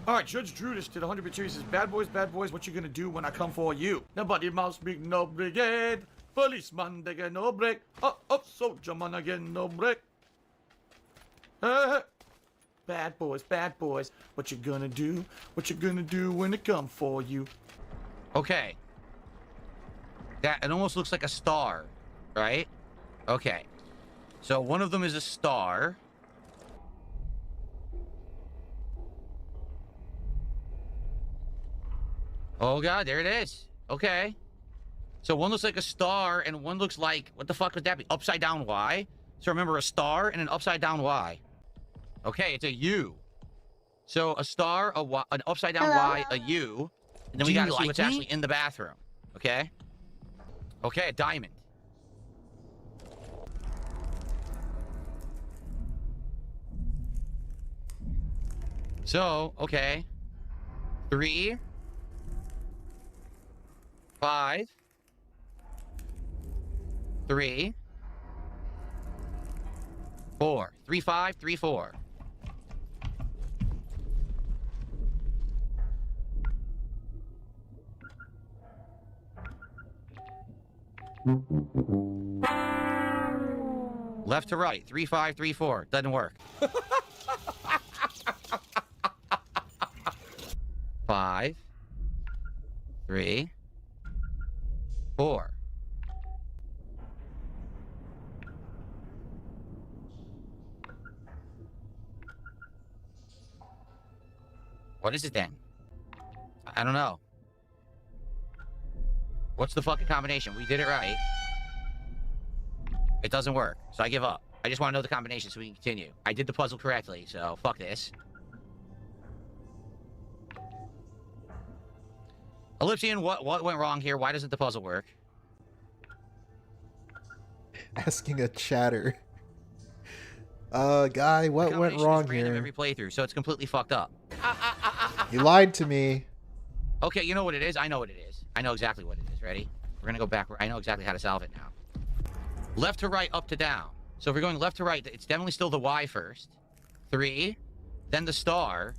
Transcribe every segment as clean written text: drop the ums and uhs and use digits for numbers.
All right, Judge Drudas did 100 series. Says, bad boys, what you gonna do when I come for you? Nobody mouse big no brigade. Policeman, they get no break. Up, soldier man again, no break. Bad boys, what you gonna do? What you gonna do when they come for you? Okay. That, it almost looks like a star, right? Okay. So one of them is a star. Oh god, there it is. Okay. So one looks like a star and one looks like, what the fuck would that be? Upside down Y? So remember, a star and an upside down Y. Okay, it's a U. So a star, a Y, an upside down Y, a U. And then we gotta see what's actually in the bathroom. Okay? Okay, a diamond. So, okay. 3, 5, 3, 4. 3, 5, 3, 4. Left to right. 3, 5, 3, 4. Doesn't work. 5, 3, 4. What is it then? I don't know. What's the fucking combination? We did it right. It doesn't work, so I give up. I just want to know the combination so we can continue. I did the puzzle correctly, so fuck this. Ellipsian, what went wrong here? Why doesn't the puzzle work? Asking a chatter. Guy, what went wrong here? Every playthrough, so it's completely fucked up. You lied to me. Okay, you know what it is? I know what it is. I know exactly what it is. Ready? We're gonna go back. I know exactly how to solve it now. Left to right, up to down. So if we're going left to right, it's definitely still the Y first. 3, then the star.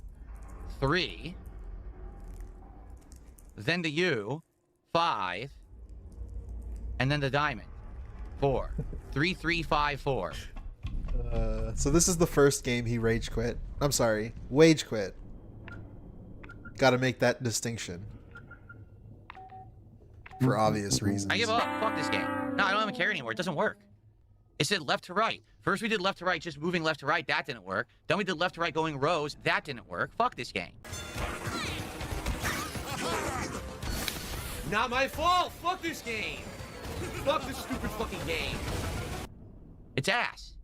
3, then the U. 5, and then the diamond. 4. 3, 3, 5, 4. So this is the first game he rage quit. I'm sorry, wage quit. Gotta make that distinction. For obvious reasons. I give up. Fuck this game. No, I don't even care anymore. It doesn't work. It said left to right. First we did left to right, just moving left to right. That didn't work. Then we did left to right going rows. That didn't work. Fuck this game. Not my fault. Fuck this game. Fuck this stupid fucking game. It's ass.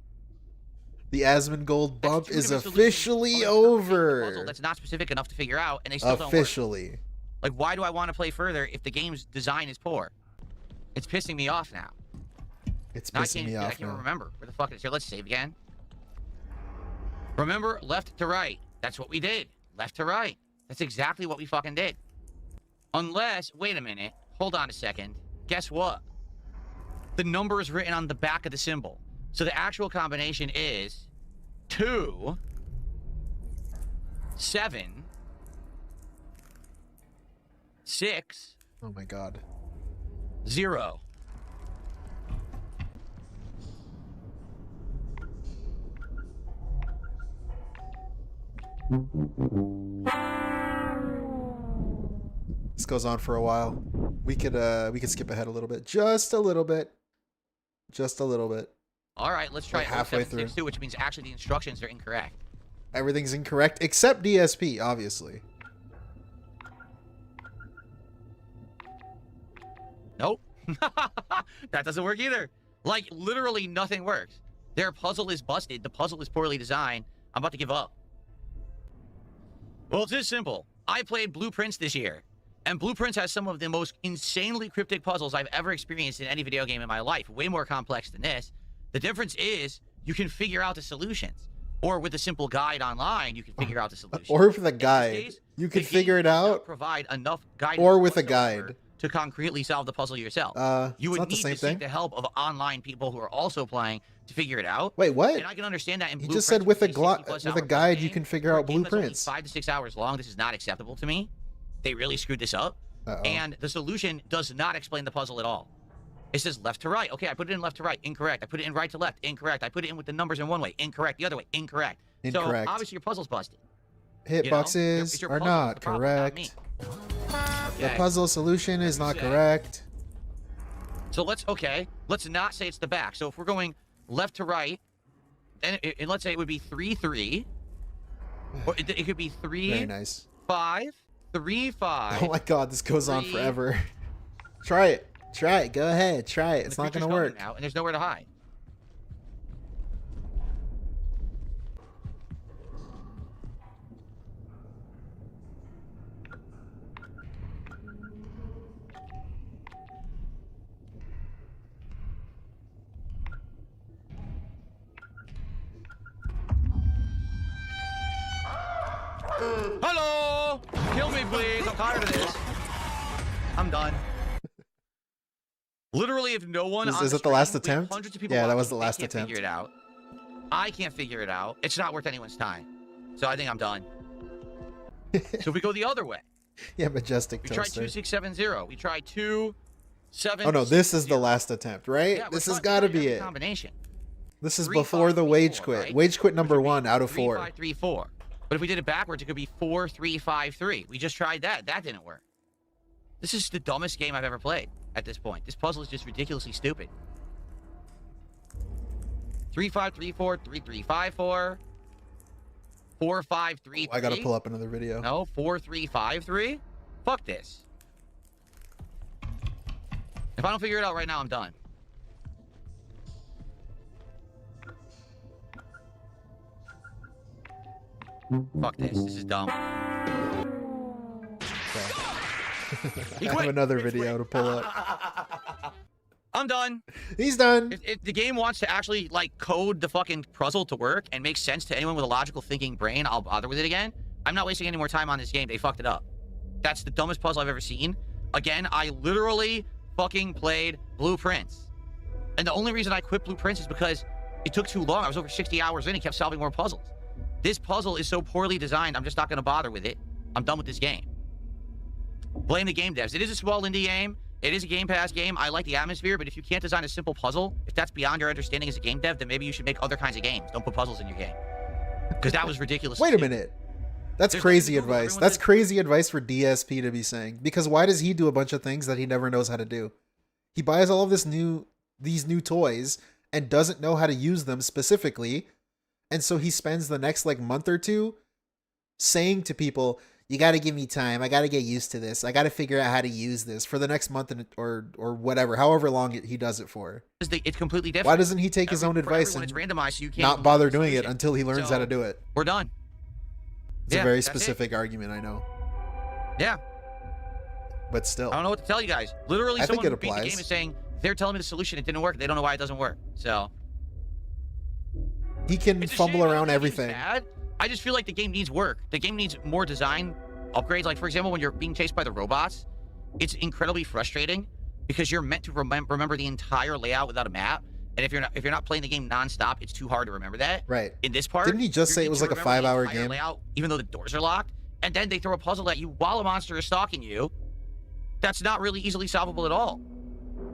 The Asmongold bump is officially over. That's not specific enough to figure out, and they still don't work. Officially. Like, why do I want to play further if the game's design is poor? It's pissing me off now. It's pissing me off now. I can't remember where the fuck it is. Here, let's save again. Remember, left to right. That's what we did. Left to right. That's exactly what we fucking did. Unless, wait a minute. Hold on a second. Guess what? The number is written on the back of the symbol. So the actual combination is 2, 7, 6. Oh my god. 0. This goes on for a while. We could skip ahead a little bit. Just a little bit. Just a little bit. All right, let's try halfway through, which means actually the instructions are incorrect. Everything's incorrect except DSP, obviously. Nope. That doesn't work either. Like, literally nothing works. Their puzzle is busted. The puzzle is poorly designed. I'm about to give up. Well, it's this simple. I played Blueprints this year, and Blueprints has some of the most insanely cryptic puzzles I've ever experienced in any video game in my life. Way more complex than this. The difference is you can figure out the solutions. Or with a simple guide online, you can figure out the solutions. Or with a guide. You can figure it out. Provide enough guidance. Or with a guide. To concretely solve the puzzle yourself. You would need to seek the help of online people who are also playing to figure it out. Wait, what? And I can understand that in You blueprints. just said with a with with a guide you can figure out blueprints. 5 to 6 hours long. This is not acceptable to me. They really screwed this up. And the solution does not explain the puzzle at all. It says left to right. Okay, I put it in left to right. Incorrect. I put it in right to left. Incorrect. I put it in with the numbers in one way. Incorrect. The other way. Incorrect. Incorrect. So obviously your puzzle's busted. Hitboxes are not correct. The puzzle solution is not correct. So let's not say it's the back. So if we're going left to right, and let's say it would be 3-3, or it could be 3. Very nice. 5, 3, 5. Oh my god, this goes on forever. Try it. Try it. Go ahead. Try it. It's not gonna work. Now, and there's nowhere to hide. Hello! Kill me, please. I'm tired of this. I'm done. Literally, if no one is it the last attempt? Yeah, that was the last attempt. Figure it out. I can't figure it out. It's not worth anyone's time. So I think I'm done. So we go the other way. Yeah, Majestic We Toaster. tried 2670. We tried 27. Oh no, this is the last attempt, right? Yeah, this has got to be it. Combination. This is before the Wagequit. Right? Wagequit number 1 out of 4. 3-5-3-4. But if we did it backwards, it could be 4-3-5-3. We just tried that. That didn't work. This is the dumbest game I've ever played at this point. This puzzle is just ridiculously stupid. 3-5-3-4, 3-3-5-4, 4-5-3-3. I gotta pull up another video. No, 4-3-5-3. Fuck this. If I don't figure it out right now, I'm done. Fuck this. This is dumb. I have another video to pull up. I'm done. He's done. If the game wants to actually like code the fucking puzzle to work and make sense to anyone with a logical thinking brain, I'll bother with it again. I'm not wasting any more time on this game. They fucked it up. That's the dumbest puzzle I've ever seen. Again, I literally fucking played Blueprints. And the only reason I quit Blueprints is because it took too long. I was over 60 hours in and kept solving more puzzles. This puzzle is so poorly designed, I'm just not going to bother with it. I'm done with this game. Blame the game devs. It is a small indie game. It is a Game Pass game. I like the atmosphere, but if you can't design a simple puzzle, if that's beyond your understanding as a game dev, then maybe you should make other kinds of games. Don't put puzzles in your game. Because that was ridiculous. Wait a minute. That's crazy advice. That's crazy advice for DSP to be saying. Because why does he do a bunch of things that he never knows how to do? He buys all of these new toys and doesn't know how to use them specifically. And so he spends the next like month or two saying to people, you got to give me time. I got to get used to this. I got to figure out how to use this for the next month or whatever, however long he does it for. It's completely different. Why doesn't he take his own advice and it's randomized, so you can't not bother doing it until he learns how to do it? We're done. It's a very specific argument, I know. Yeah. But still. I don't know what to tell you guys. Literally, I think someone it who beat the applies. game is saying they're telling me the solution. It didn't work. They don't know why it doesn't work. So he can fumble around everything. I just feel like the game needs work. The game needs more design upgrades. Like, for example, when you're being chased by the robots, it's incredibly frustrating because you're meant to remember the entire layout without a map. And if you're not playing the game nonstop, it's too hard to remember that. Right. In this part, didn't he just say it was like a 5-hour game? Layout, even though the doors are locked, and then they throw a puzzle at you while a monster is stalking you. That's not really easily solvable at all.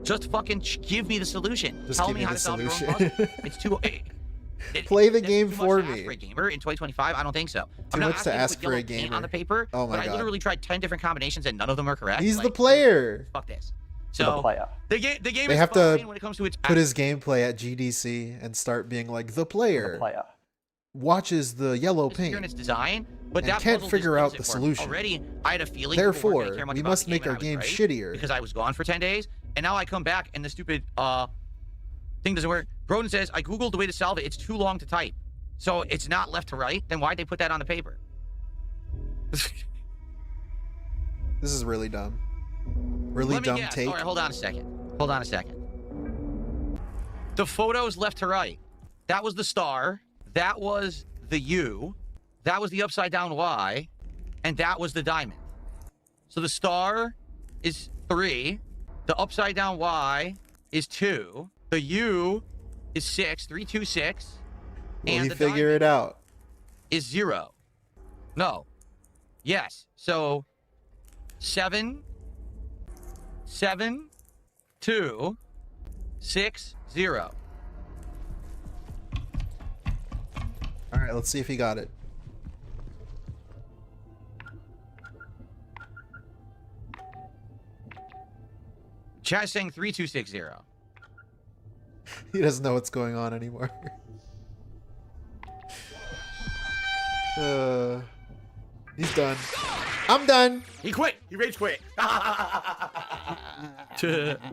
Just fucking give me the solution. Just Tell give me me how the to solve your own solution. puzzle. It's too. Play the game for me. For a gamer in 2025, I don't think so. Too much to ask for a gamer on the paper. Oh my but God. I literally tried 10 different combinations and none of them are correct. He's the player. Fuck this. So the game they is have to when it comes to its put his gameplay at GDC and start being like the player watches the yellow paint in its design, but and that can't puzzle figure just out doesn't the work. solution. Already, I had a feeling. Therefore, we must make our game shittier. Because I was gone for 10 days, and now I come back and the stupid thing doesn't work. Broden says I googled the way to solve it. It's too long to type, so it's not left to right. Then why'd they put that on the paper? This is really dumb. Really dumb take. All right, hold on a second. Hold on a second. The photos left to right. That was the star. That was the U. That was the upside down Y. And that was the diamond. So the star is 3. The upside down Y is 2. The U is 6. 3, 2, 6. Will and he the figure it diamond out? is 0. No. Yes. So 7, 7, 2, 6, 0. All right, let's see if he got it. Chat saying 3260. He doesn't know what's going on anymore. He's done. I'm done. He quit. He rage quit.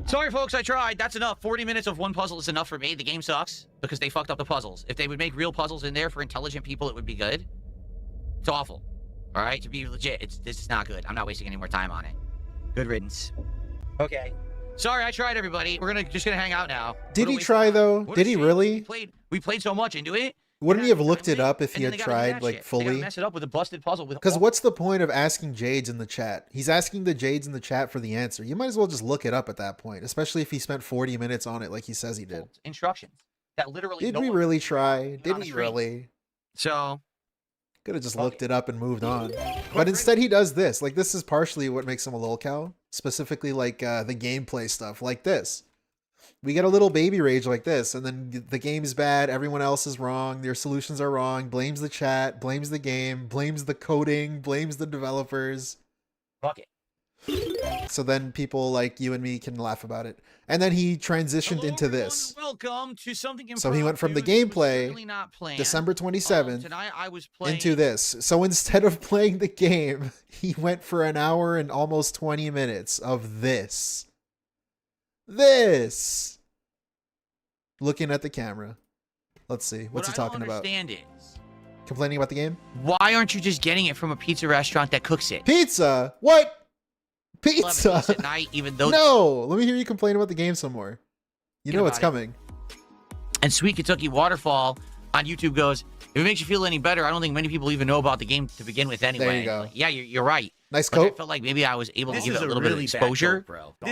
Sorry, folks, I tried. That's enough. 40 minutes of one puzzle is enough for me. The game sucks because they fucked up the puzzles. If they would make real puzzles in there for intelligent people, it would be good. It's awful. All right, to be legit, this is not good. I'm not wasting any more time on it. Good riddance. Okay. Sorry, I tried, everybody. We're just gonna hang out now. Did he try though? Did he really? We played so much into it. Wouldn't he have looked it up if he had tried like They fully? gotta mess it up with a busted puzzle. Because what's the point of asking Jades in the chat? He's asking the Jades in the chat for the answer. You might as well just look it up at that point, especially if he spent 40 minutes on it like he says he did. Instructions that literally. Did we really try? Did we really? So. Could have just looked it up and moved on. But instead he does this. Like, this is partially what makes him a lolcow. Specifically, like, the gameplay stuff. Like this. We get a little baby rage like this, and then the game's bad, everyone else is wrong, their solutions are wrong, blames the chat, blames the game, blames the coding, blames the developers. Fuck it. So then people like you and me can laugh about it. And then he transitioned into this. Welcome to something. So he went from the gameplay, December 27th, tonight I was playing into this. So instead of playing the game, he went for an hour and almost 20 minutes of this. Looking at the camera. Let's see. What's he talking about? Complaining about the game? Why aren't you just getting it from a pizza restaurant that cooks it? Pizza? What? Pizza? At night, even though no, let me hear you complain about the game some more. You know it's coming. And Sweet Kentucky Waterfall on YouTube goes, if it makes you feel any better, I don't think many people even know about the game to begin with anyway. There you go. Like, yeah, you're right. Nice Like, coat. I felt like maybe I was able to give it a little bit of exposure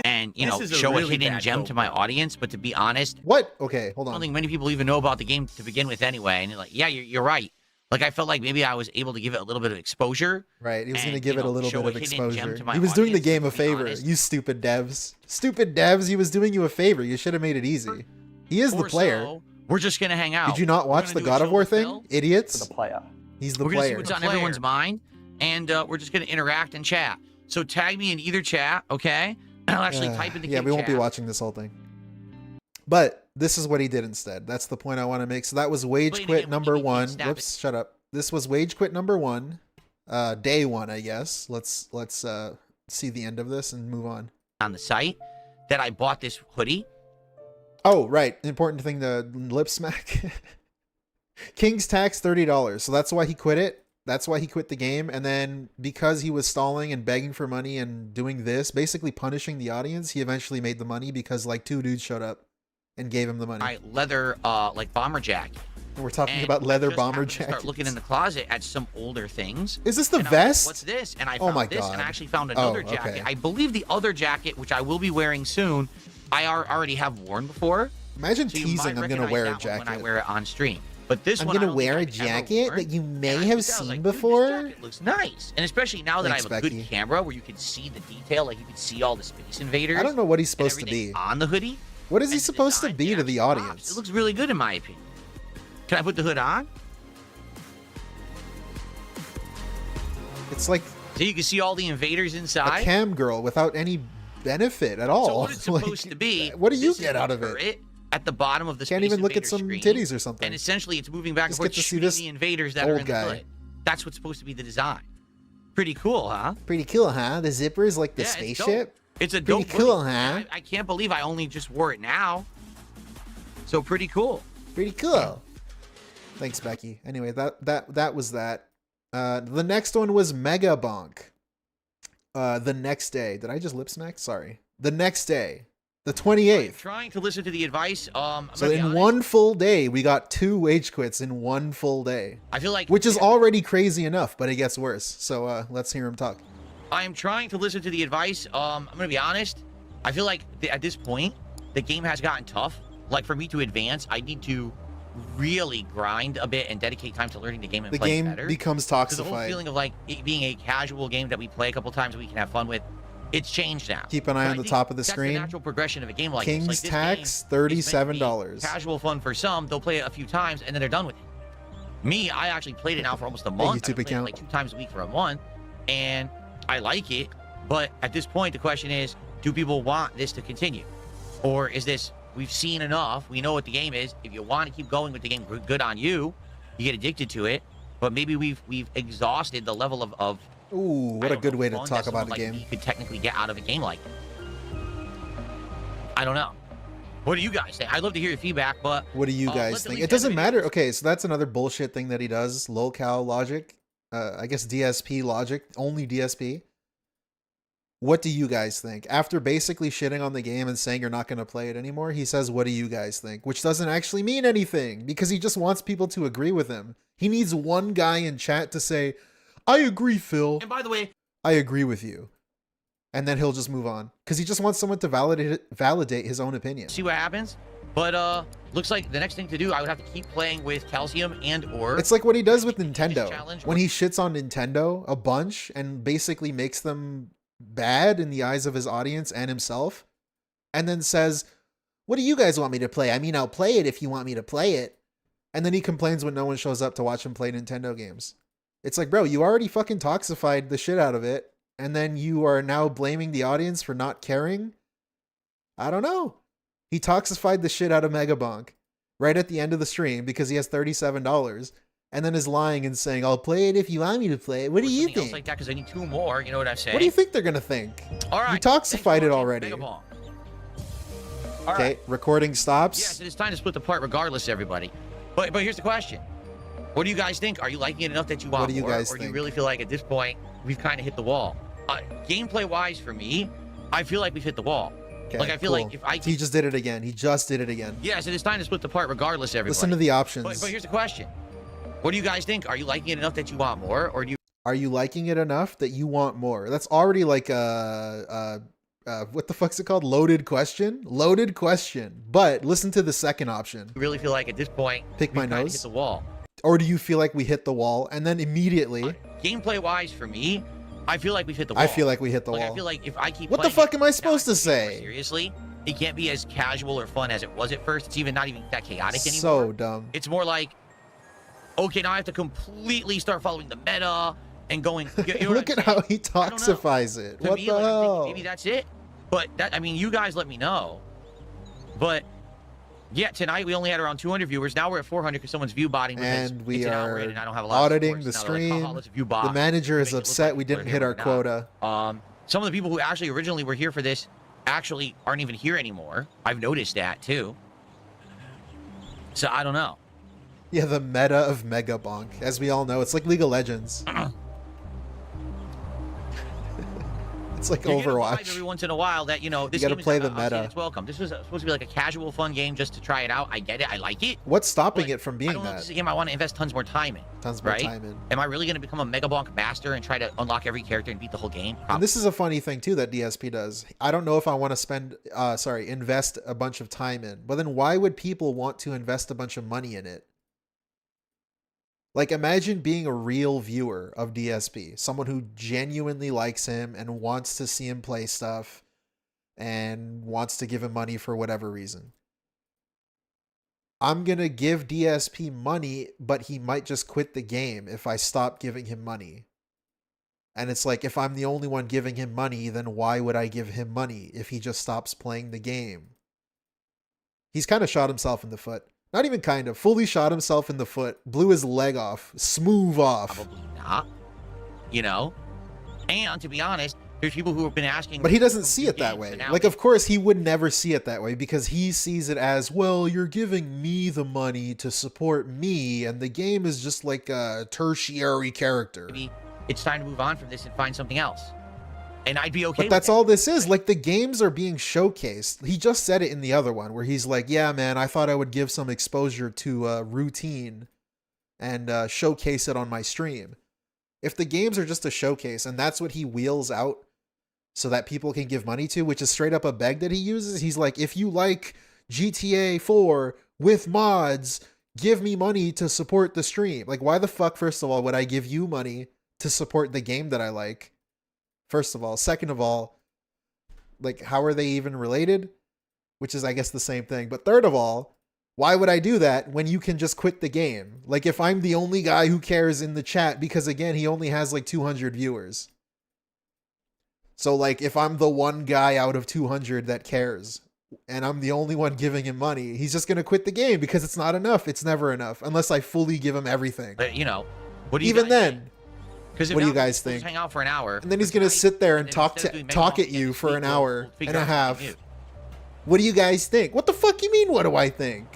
and, you know, show a hidden gem to my audience. But to be honest, what? Okay, hold on. I don't think many people even know about the game to begin with anyway. And you're like, yeah, you're right. Like, I felt like maybe I was able to give it a little bit of exposure. Right, he was going to give it a little bit of exposure. He was audience, doing the game a favor. You stupid devs. Stupid devs, he was doing you a favor. You should have made it easy. He is the player. So, we're just going to hang out. Did you not watch the God of War thing? Idiots. The player. He's the we're player. We're going to see what's on everyone's mind, and we're just going to interact and chat. So tag me in either chat, okay? I'll actually type in the yeah, we won't be watching this whole thing. But this is what he did instead. That's the point I want to make. So that was Wagequit number 1. Whoops, shut up. This was Wagequit number 1. Day 1, I guess. Let's see the end of this and move on. On the site that I bought this hoodie. Oh, right. Important thing to lip smack. King's tax $30. So that's why he quit it. That's why he quit the game. And then because he was stalling and begging for money and doing this, basically punishing the audience, he eventually made the money because like 2 dudes showed up and gave him the money. Leather, like bomber jacket. We're talking about leather bomber jackets. Start looking in the closet at some older things. Is this the vest? Like, what's this? And I found this, and I actually found another jacket. I believe the other jacket, which I will be wearing soon, I already have worn before. Imagine teasing I'm going to wear a jacket. When I wear it on stream. But this one, I'm going to wear a jacket that you may have seen before. This jacket looks nice. And especially now that I have a good camera where you can see the detail, like you can see all the Space Invaders. I don't know what he's supposed to be. On the hoodie. What is he supposed to be to the audience? It looks really good in my opinion. Can I put the hood on? It's like... So you can see all the invaders inside? A cam girl without any benefit at all. So what it's supposed to be... What do you get out of it? At the bottom of the Can't even look at some screen, titties or something. And essentially it's moving back and forth shooting the invaders that are in the hood. That's what's supposed to be the design. Pretty cool, huh? Pretty cool, huh? The zipper's like the spaceship? It's a dope. Pretty cool, huh? I can't believe I only just wore it now. So pretty cool. Pretty cool. Thanks, Becky. Anyway, that was that. The next one was Megabonk. The next day. Did I just lip smack? Sorry. The next day. The 28th. I'm trying to listen to the advice. So in one full day, we got 2 Wagequits in one full day. I feel like... Which is already crazy enough, but it gets worse. So let's hear him talk. I am trying to listen to the advice. I'm going to be honest. I feel like at this point, the game has gotten tough. like for me to advance, I need to really grind a bit and dedicate time to learning the game and The playing game better. becomes So the whole toxified. feeling of like it being a casual game that we play a couple times a week and have fun with, it's changed now. Keep an eye But on I the think top of the that's screen. The natural progression of a game like King's this. Like, Tax, this game is meant to be $37. Casual fun for some. They'll play it a few times and then they're done with it. Me, I actually played it now for almost a month. YouTube I've been playing it account. like 2 times a week for a month, and I like it. But at this point, the question is, do people want this to continue, or is this we've seen enough? We know what the game is. If you want to keep going with the game, good on you. You get addicted to it, but maybe we've exhausted the level of Ooh, what I a don't good know, way to fun talk that about a someone like game. me could technically get out of a game like that. I don't know. What do you guys think? I'd love to hear your feedback, but What do you let's guys at think? least It doesn't end the matter. video. Okay, so that's another bullshit thing that he does. Locale logic. I guess DSP logic. Only DSP. What do you guys think? After basically shitting on the game and saying you're not going to play it anymore, he says, what do you guys think? Which doesn't actually mean anything because he just wants people to agree with him. He needs one guy in chat to say, I agree, Phil. And by the way, I agree with you. And then he'll just move on because he just wants someone to validate his own opinion. See what happens. But looks like the next thing to do, I would have to keep playing with Calcium and or It's like what he does with This Nintendo. challenge When he shits on Nintendo a bunch and basically makes them bad in the eyes of his audience and himself, and then says, what do you guys want me to play? I mean, I'll play it if you want me to play it. And then he complains when no one shows up to watch him play Nintendo games. It's like, bro, you already fucking toxified the shit out of it, and then you are now blaming the audience for not caring? I don't know. He toxified the shit out of Megabonk right at the end of the stream because he has $37 and then is lying and saying, I'll play it if you want me to play it. What do you something else think? like that, because I need 2 more. You know what I'm saying? What do you think they're going to think? All right. You toxified it already. All Okay, right. recording stops. Yes, it is time to split the part regardless, everybody. But here's the question. What do you guys think? Are you liking it enough that you want What do you more? guys or do you think? really feel like at this point, we've kind of hit the wall? Gameplay-wise, for me, I feel like we've hit the wall. Okay, like, I feel cool. like if I... He just did it again. He just did it again. Yes, it is time to split the part regardless, everybody. Listen to the options. But here's the question. What do you guys think? Are you liking it enough that you want more? Or do you Are you liking it enough that you want more? That's already like what the fuck's it called? Loaded question? Loaded question. But listen to the second option. really feel like at this point, Pick my we've kinda nose. hit the wall? Or do you feel like we hit the wall and then immediately Gameplay-wise, for me, I feel like we've hit the wall. I feel like we hit the Like, wall? I feel like if I keep What the playing fuck it, am I now supposed to can take it more say? Seriously, it can't be as casual or fun as it was at first. It's even not even that chaotic anymore. So dumb. It's more like, okay, now I have to completely start following the meta and going. You know what Look I'm at how saying? he I don't know. toxifies it. To What me, the like, I'm thinking hell? maybe that's it. But that, I mean, you guys let me know. But yeah, tonight we only had around 200 viewers. Now we're at 400 because someone's view botting because And we it's an are outrage and I don't have a lot auditing of the supports. Now they're like, stream. "Haha, let's view bot." The manager is Make it look upset like we people are didn't here hit our when we're not. quota. Some of the people who actually originally were here for this actually aren't even here anymore. I've noticed that too. So I don't know. Yeah, the meta of Megabonk. As we all know, it's like League of Legends. It's like You get a vibe Overwatch. every once in a while that, you know, this gotta game play is, the I'll say meta. it's welcome. This was supposed to be like a casual, fun game just to try it out. I get it. I like it. What's stopping But it from I being don't know if that? this is a game I want to invest tons more time in. Tons more right? time in. Am I really going to become a Megabonk master and try to unlock every character and beat the whole game? And this is a funny thing too that DSP does. I don't know if I want to invest a bunch of time in. But then why would people want to invest a bunch of money in it? Like, imagine being a real viewer of DSP, someone who genuinely likes him and wants to see him play stuff and wants to give him money for whatever reason. I'm going to give DSP money, but he might just quit the game if I stop giving him money. And it's like, if I'm the only one giving him money, then why would I give him money if he just stops playing the game? He's kind of shot himself in the foot. Not even kind of, fully shot himself in the foot, blew his leg off, smooth off. Probably not. You know? And to be honest, there's people who have been asking. But he doesn't see it that games, way. and now Like, of course, he would never see it that way because he sees it as, well, you're giving me the money to support me, and the game is just like a tertiary character. maybe it's time to move on from this and find something else. And I'd be okay But with that's that. all this is. Like, the games are being showcased. He just said it in the other one where he's like, yeah, man, I thought I would give some exposure to routine and showcase it on my stream. If the games are just a showcase and that's what he wheels out so that people can give money to, which is straight up a beg that he uses, he's like, if you like GTA 4 with mods. Give me money to support the stream. Like, why the fuck, first of all, would I give you money to support the game that I like? First of all. Second of all, like, how are they even related? Which is, I guess, the same thing. But third of all, why would I do that when you can just quit the game? Like, if I'm the only guy who cares in the chat, because again, he only has like 200 viewers. So like, if I'm the one guy out of 200 that cares, and I'm the only one giving him money, he's just going to quit the game because it's not enough. It's never enough unless I fully give him everything. You know, what do you even guys then, think? what do you guys think? Hang out for an hour, and then he's going to sit there and talk at you for an hour and a half. What do you guys think? What the fuck you mean, what do I think?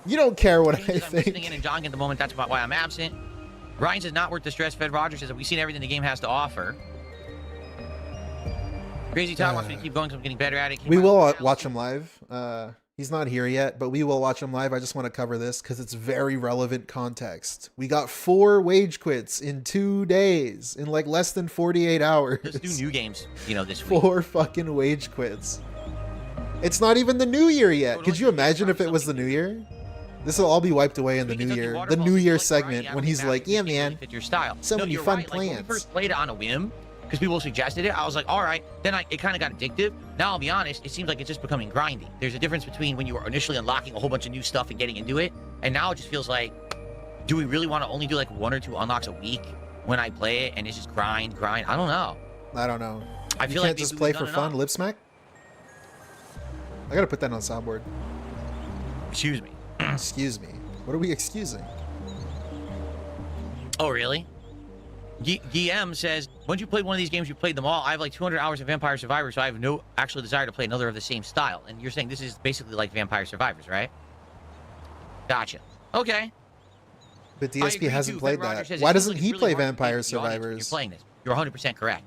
You don't care what I think. I'm listening in and jogging at the moment. That's why I'm absent. Ryan says, not worth the stress. Fed Rogers says, we've seen everything the game has to offer. Crazy Todd wants me to keep going, so I'm getting better at it. We will watch him live. He's not here yet, but we will watch him live. I just want to cover this because it's very relevant context. We got 4 wage quits in 2 days, in like less than 48 hours. Let's do new games, you know, this week. 4 fucking wage quits. It's not even the new year yet. Could you imagine if it was the new year? This will all be wiped away in the new year. The new year segment when he's like, yeah, man, so many fun plans. When we first played it on a whim, because people suggested it, I was like, all right. Then it kind of got addictive. Now, I'll be honest, it seems like it's just becoming grindy. There's a difference between when you were initially unlocking a whole bunch of new stuff and getting into it, and now it just feels like, do we really want to only do like 1 or 2 unlocks a week when I play it, and it's just grind? I don't know. I don't know. I feel you like can't just play for fun, lip smack? I gotta put that on soundboard. Excuse me. Excuse me. What are we excusing? Oh, really? DM says, once you played one of these games, you played them all. I have like 200 hours of Vampire Survivors, so I have no actual desire to play another of the same style. And you're saying this is basically like Vampire Survivors, right? Gotcha. Okay. But DSP hasn't played that. Why doesn't he play Vampire Survivors? You're playing this. You're 100% correct.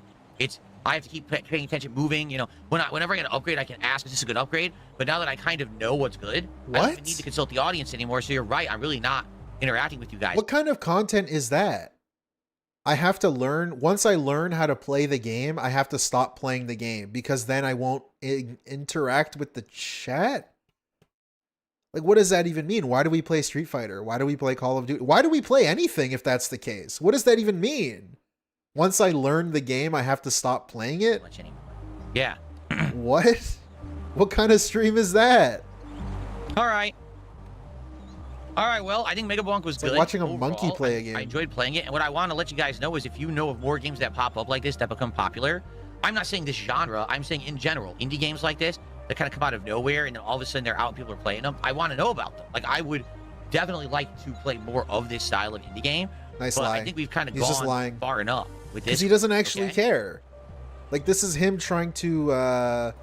I have to keep paying attention, moving. You know, whenever I get an upgrade, I can ask, is this a good upgrade? But now that I kind of know what's good, I don't even need to consult the audience anymore. So you're right. I'm really not interacting with you guys. What kind of content is that? I have to learn. Once I learn how to play the game, I have to stop playing the game because then I won't interact with the chat. Like, what does that even mean? Why do we play Street Fighter? Why do we play Call of Duty? Why do we play anything if that's the case? What does that even mean? Once I learn the game, I have to stop playing it? Yeah. What? What kind of stream is that? All right. All right, well, I think Megabonk was good. Like watching a monkey play a game. I enjoyed playing it, and what I want to let you guys know is if you know of more games that pop up like this that become popular, I'm not saying this genre, I'm saying in general, indie games like this that kind of come out of nowhere and then all of a sudden they're out and people are playing them, I want to know about them. Like, I would definitely like to play more of this style of indie game. Nice but lie. I think we've kind of He's just gone lying. far enough with this. Because he doesn't actually care. Like, this is him trying to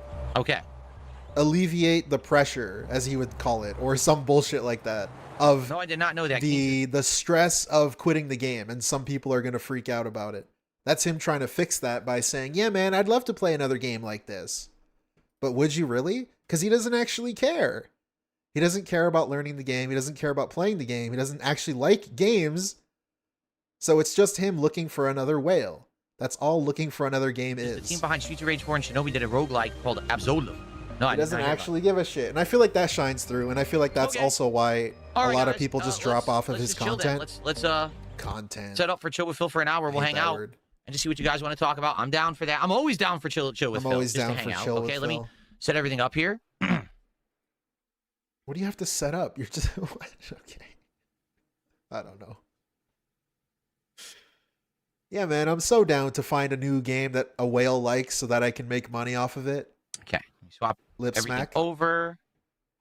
alleviate the pressure, as he would call it, or some bullshit like that. Of no, I did not know that. The stress of quitting the game, and some people are going to freak out about it. That's him trying to fix that by saying, yeah, man, I'd love to play another game like this. But would you really? Because he doesn't actually care. He doesn't care about learning the game. He doesn't care about playing the game. He doesn't actually like games. So it's just him looking for another whale. That's all looking for another game is. The team behind Streets of Rage 4 and Shinobi did a roguelike called Absolve. No, he doesn't actually give a shit. And I feel like that shines through. And I feel like that's also why a lot of people just drop off of his content. Let's content. Set up for Chill with Phil for an hour. We'll hang out and just see what you guys want to talk about. I'm down for that. I'm always down for chill with Phil. I'm always down for chill with Phil. Okay, let me set everything up here. What do you have to set up? You're just okay. I don't know. Yeah, man, I'm so down to find a new game that a whale likes so that I can make money off of it. Okay, swap lip everything smack over.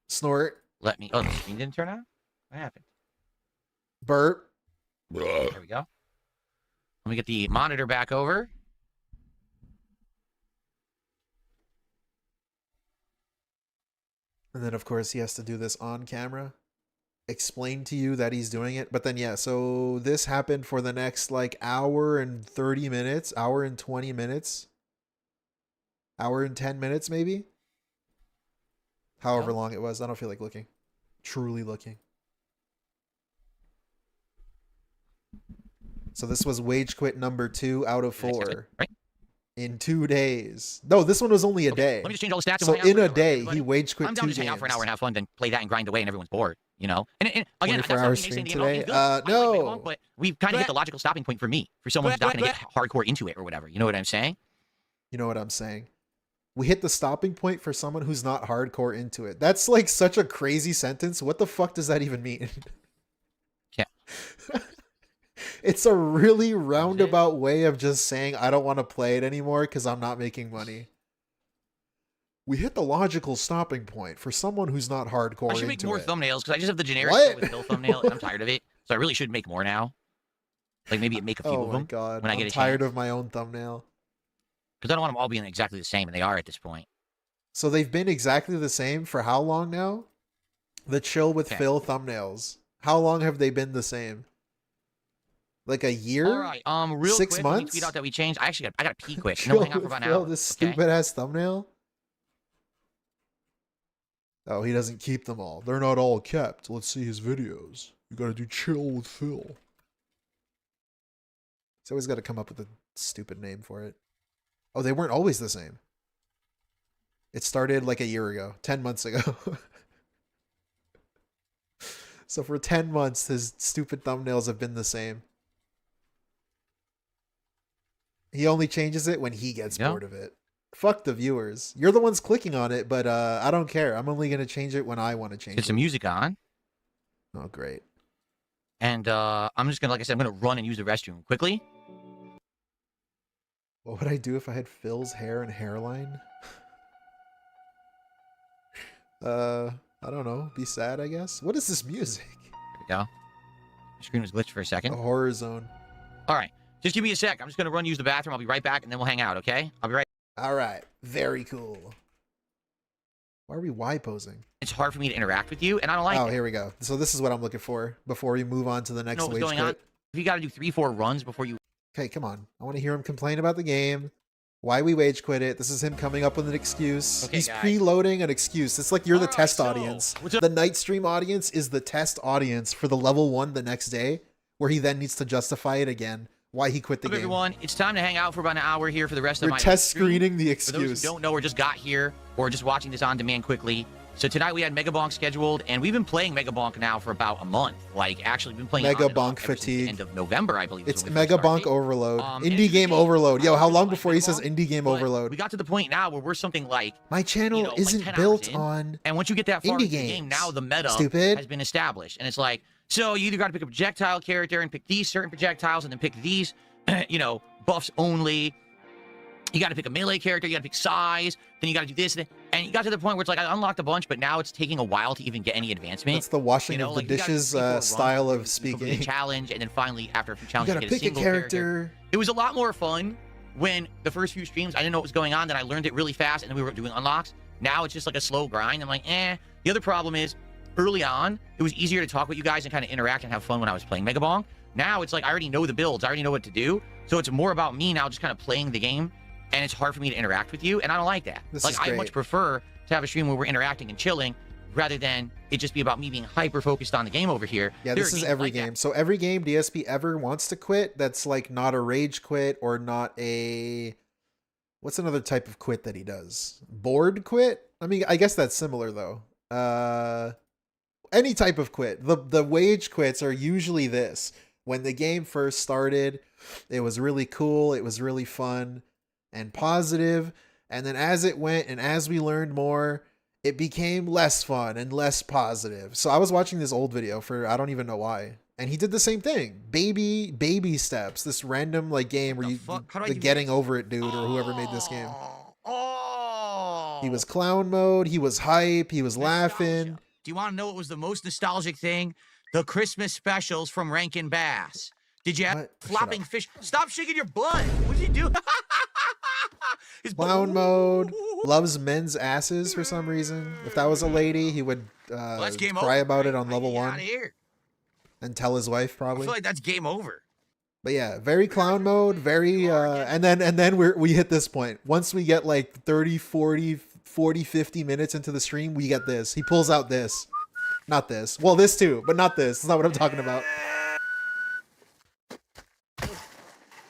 Snort. Let me. Oh, the screen didn't turn on. What happened? Burp. There we go. Let me get the monitor back over. And then, of course, he has to do this on camera. Explain to you that he's doing it. But then, yeah, so this happened for the next, like, hour and 30 minutes. Hour and 20 minutes. Hour and 10 minutes, maybe? However long it was. I don't feel like looking. Truly looking. So this was Wage Quit number 2 out of 4. Right? in 2 days. No, this one was only a day. Let me just change all the stats. So and we'll hang in out a for day, everybody. he wage quit I'm 2 down to just hang out games. for an hour and have fun, then play that and grind away, and everyone's bored. You know. And again, 24 that's hour not me stream saying the today. MLB is good. I like No. Megabonk, but we've kind of hit the logical stopping point for me, for someone who's not going to get hardcore into it or whatever. You know what I'm saying? You know what I'm saying? We hit the stopping point for someone who's not hardcore into it. That's like such a crazy sentence. What the fuck does that even mean? Yeah. It's a really roundabout way of just saying I don't want to play it anymore because I'm not making money. We hit the logical stopping point for someone who's not hardcore. I should make more it. thumbnails because I just have the generic with Hill thumbnail and I'm tired of it. So I really should make more now. Like maybe make a few of them. God. When I get I'm a tired chance. of my own thumbnail. Because I don't want them all being exactly the same, and they are at this point. So they've been exactly the same for how long now? The chill with Phil thumbnails. How long have they been the same? Like a year? All right. Real 6 quick, months? Let me tweet out that we changed. I gotta pee quick. Chill No, hang out for with about an Phil, hour. this Okay? stupid ass thumbnail. Oh, he doesn't keep them all. They're not all kept. Let's see his videos. You gotta do chill with Phil. He's always gotta come up with a stupid name for it. Oh, they weren't always the same. It started like a year ago, 10 months ago. So for 10 months, his stupid thumbnails have been the same. He only changes it when he gets bored of it. Fuck the viewers. You're the ones clicking on it, but I don't care. I'm only going to change it when I want to change it. Get some music on. Oh, great. And I'm just going to, like I said, I'm going to run and use the restroom quickly. What would I do if I had Phil's hair and hairline? I don't know. Be sad, I guess. What is this music? There we go. The screen was glitched for a second. A horror zone. All right. Just give me a sec. I'm just going to run use the bathroom. I'll be right back, and then we'll hang out, okay? I'll be right back. All right. Very cool. Why are we Y posing? It's hard for me to interact with you, and I don't like it. Oh, here we go. So this is what I'm looking for before we move on to the next wage going on? quit. If you got to do 3-4 runs before you... Okay, come on. I want to hear him complain about the game. Why we wage quit it. This is him coming up with an excuse. Okay, He's guys. preloading an excuse. It's like you're the All right, test so, audience. what's up? The night stream audience is the test audience for the level 1 the next day, where he then needs to justify it again. Why he quit the game. Everyone, it's time to hang out for about an hour here for the rest of We're my test stream. screening the For those excuse. who don't know or just got here or just watching this on demand quickly. So tonight we had Megabonk scheduled, and we've been playing Megabonk now for about a month. Like, actually, we've been playing Megabonk ever since the fatigue. end of November, I believe. It's is when we first Megabonk started. overload. And Indie it's game just- overload. Yo, how long like before he says Megabonk, indie game but overload? We got to the point now where we're something like, My channel like isn't 10 hours built in, on and once you get that far indie into the game, games. now the meta Stupid. has been established. And it's like, so you either got to pick a projectile character and pick these certain projectiles and then pick these, buffs only. You got to pick a melee character, you got to pick size, then you got to do this, and you got to the point where it's like, I unlocked a bunch, but now it's taking a while to even get any advancement. That's the washing of the like, you gotta dishes do 3-4 runs style before of you complete speaking. a challenge, and then finally, after a few You challenges, gotta you get pick a a single character. It was a lot more fun when the first few streams, I didn't know what was going on, then I learned it really fast, and then we were doing unlocks. Now it's just like a slow grind. I'm like, eh. The other problem is, early on, it was easier to talk with you guys and kind of interact and have fun when I was playing Megabonk. Now it's like, I already know the builds, I already know what to do, so it's more about me now just kind of playing the game, and it's hard for me to interact with you, and I don't like that. This Like, is I great. much prefer to have a stream where we're interacting and chilling, rather than it just be about me being hyper-focused on the game over here. Yeah, There this are is games every like that. game. So every game DSP ever wants to quit that's like not a rage quit or not a... What's another type of quit that he does? Bored quit? I mean, I guess that's similar though. Any type of quit. The wage quits are usually this. When the game first started, it was really cool, it was really fun and positive, and then as it went and as we learned more, it became less fun and less positive. So I was watching this old video for I don't even know why, and he did the same thing. Baby steps. This random like game where you fuck? How do I the do getting this? over it dude or whoever made this game. Oh. He was clown mode. He was hype. He was laughing. Nostalgia. Do you want to know what was the most nostalgic thing? The Christmas specials from Rankin Bass. Did you have What? Shut flopping up. fish? Stop shaking your butt. What did you do? His butt- Clown mode. Loves men's asses for some reason. If that was a lady, he would Well, that's game cry over, about it right? on level Get outta 1 here. and tell his wife I probably. feel like that's game over. But yeah, very clown mode, very and then we hit this point. Once we get like 30, 40, 50 minutes into the stream, we get this. He pulls out this. Not this. Well, this too, but not this. That's not what I'm talking about.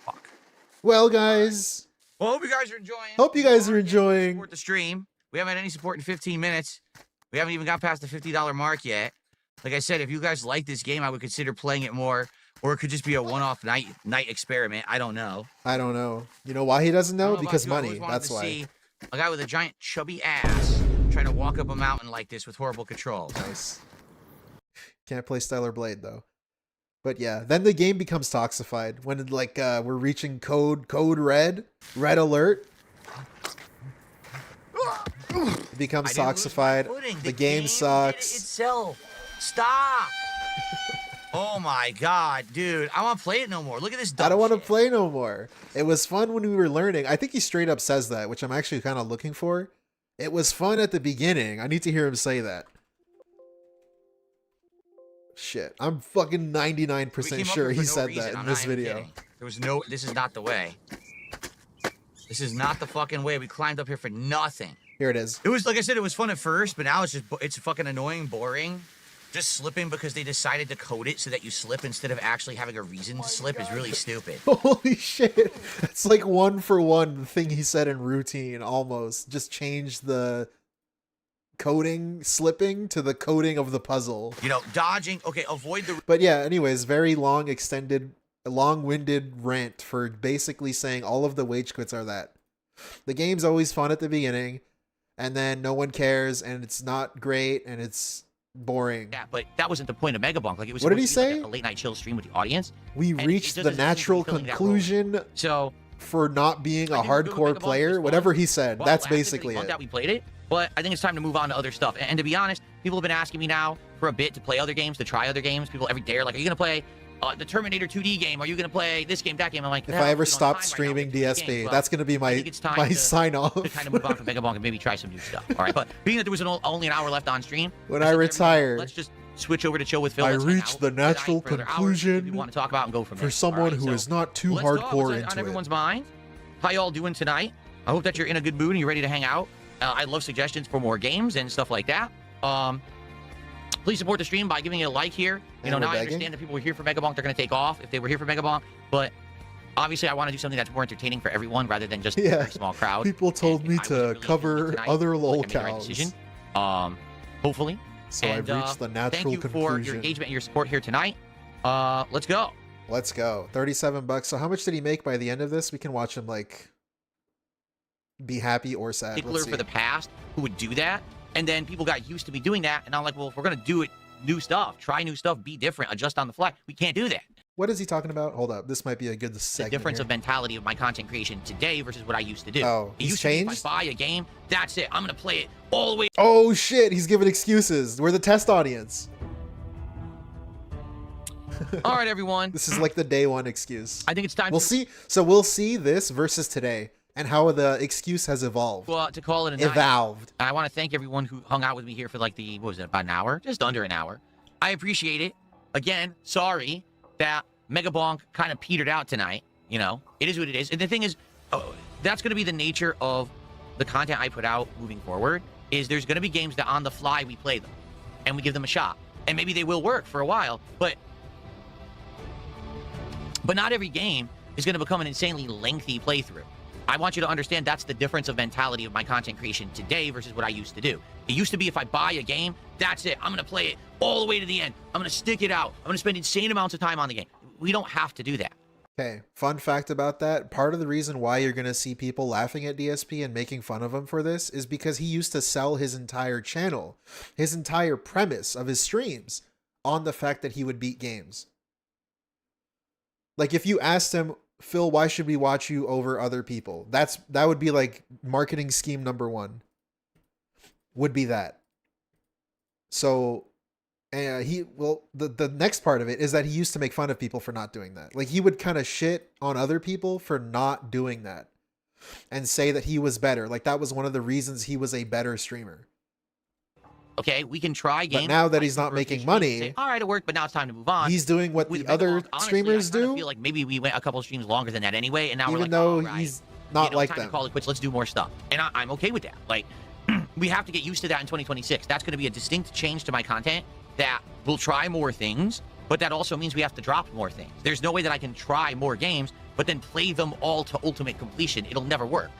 Fuck. Well, guys, Well, hope you guys are enjoying. Hope you guys are enjoying. Support the stream. We haven't had any support in 15 minutes. We haven't even got past the $50 mark yet. Like I said, if you guys like this game, I would consider playing it more. Or it could just be a one-off night experiment. I don't know. I don't know. You know why he doesn't know? Because you. I money. always wanted That's to why. see a guy with a giant chubby ass trying to walk up a mountain like this with horrible controls. Nice. Can't play Stellar Blade though. But yeah, then the game becomes toxified when like we're reaching code red alert. It becomes toxified. The game sucks. Did it itself. Stop. Oh my god, dude. I want to play it no more. Look at this dumb I don't want to shit. play no more. It was fun when we were learning. I think he straight up says that, which I'm actually kind of looking for. It was fun at the beginning. I need to hear him say that. Shit. I'm fucking 99% sure he said that in this video. There was no... This is not the way. This is not the fucking way. We climbed up here for nothing. Here it is. It was, like I said, it was fun at first, but now it's fucking annoying, boring. Just slipping because they decided to code it so that you slip instead of actually having a reason to slip is really stupid. Holy shit. It's like one for one the thing he said in routine almost. Just change the coding, slipping to the coding of the puzzle. You know, dodging. Okay, avoid the... But yeah, anyways, very long, extended, long-winded rant for basically saying all of the Wagequits are that. The game's always fun at the beginning, and then no one cares, and it's not great, and it's boring. Yeah, but that wasn't the point of Megabonk. Like, it was what did he supposed to be say? like a late night chill stream with the audience. We reached the natural conclusion for not being a hardcore player. Whatever he said, that's basically it. That we played it, but I think it's time to move on to other stuff. And to be honest, people have been asking me now for a bit to play other games, to try other games. People every day are like, "Are you gonna play the Terminator 2D game? Are you gonna play this game, that game?" I'm like, if I ever stop streaming DSP, that's gonna be my sign off. To kind of move on from Megabonk and maybe try some new stuff. All right, but being that there was only an hour left on stream, when I retire, let's just switch over to Chill with Phil. I reached the natural conclusion we want to talk about and go from there. For someone who is not too hardcore into it. On everyone's mind, how y'all doing tonight? I hope that you're in a good mood and you're ready to hang out. I love suggestions for more games and stuff like that. Please support the stream by giving it a like here. You know, now I understand that people were here for Megabonk, they're going to take off if they were here for Megabonk, but obviously I want to do something that's more entertaining for everyone rather than just a very small crowd. People told me to cover other lolcows. Hopefully. So I've reached the natural conclusion. Thank you for your engagement and your support here tonight. Let's go. Let's go. $37. So how much did he make by the end of this? We can watch him like be happy or sad. Particular for the past who would do that, and then people got used to me doing that, and I'm like, well, if we're gonna do it, new stuff, try new stuff, be different, adjust on the fly. We can't do that. What is he talking about? Hold up, this might be a good segment. The difference of mentality of my content creation today versus what I used to do. Oh, he's changed? If I buy a game, that's it. I'm gonna play it all the way. Oh shit, he's giving excuses. We're the test audience. All right, everyone. This is like the day one excuse. I think it's time. We'll see. So we'll see this versus today and how the excuse has evolved. Well, to call it a night. Evolved. I want to thank everyone who hung out with me here for like what was it, about an hour? Just under an hour. I appreciate it. Again, sorry that Megabonk kind of petered out tonight. You know, it is what it is. And the thing is, that's going to be the nature of the content I put out moving forward, is there's going to be games that on the fly we play them and we give them a shot. And maybe they will work for a while, but not every game is going to become an insanely lengthy playthrough. I want you to understand that's the difference of mentality of my content creation today versus what I used to do. It used to be if I buy a game, that's it. I'm going to play it all the way to the end. I'm going to stick it out. I'm going to spend insane amounts of time on the game. We don't have to do that. Okay, fun fact about that. Part of the reason why you're going to see people laughing at DSP and making fun of him for this is because he used to sell his entire channel, his entire premise of his streams on the fact that he would beat games. Like if you asked him, Phil, why should we watch you over other people? That would be like marketing scheme number one. Would be that. So the next part of it is that he used to make fun of people for not doing that. Like he would kind of shit on other people for not doing that and say that he was better. Like that was one of the reasons he was a better streamer. Okay, we can try games. But now that he's not making money, say, all right, it worked, but now it's time to move on. He's doing what the other streamers do. I feel like maybe we went a couple of streams longer than that anyway, and now even we're like, though right, he's not like time them. To call it quits. Let's do more stuff, and I'm okay with that. Like, we have to get used to that in 2026. That's going to be a distinct change to my content. That we'll try more things, but that also means we have to drop more things. There's no way that I can try more games but then play them all to ultimate completion, it'll never work.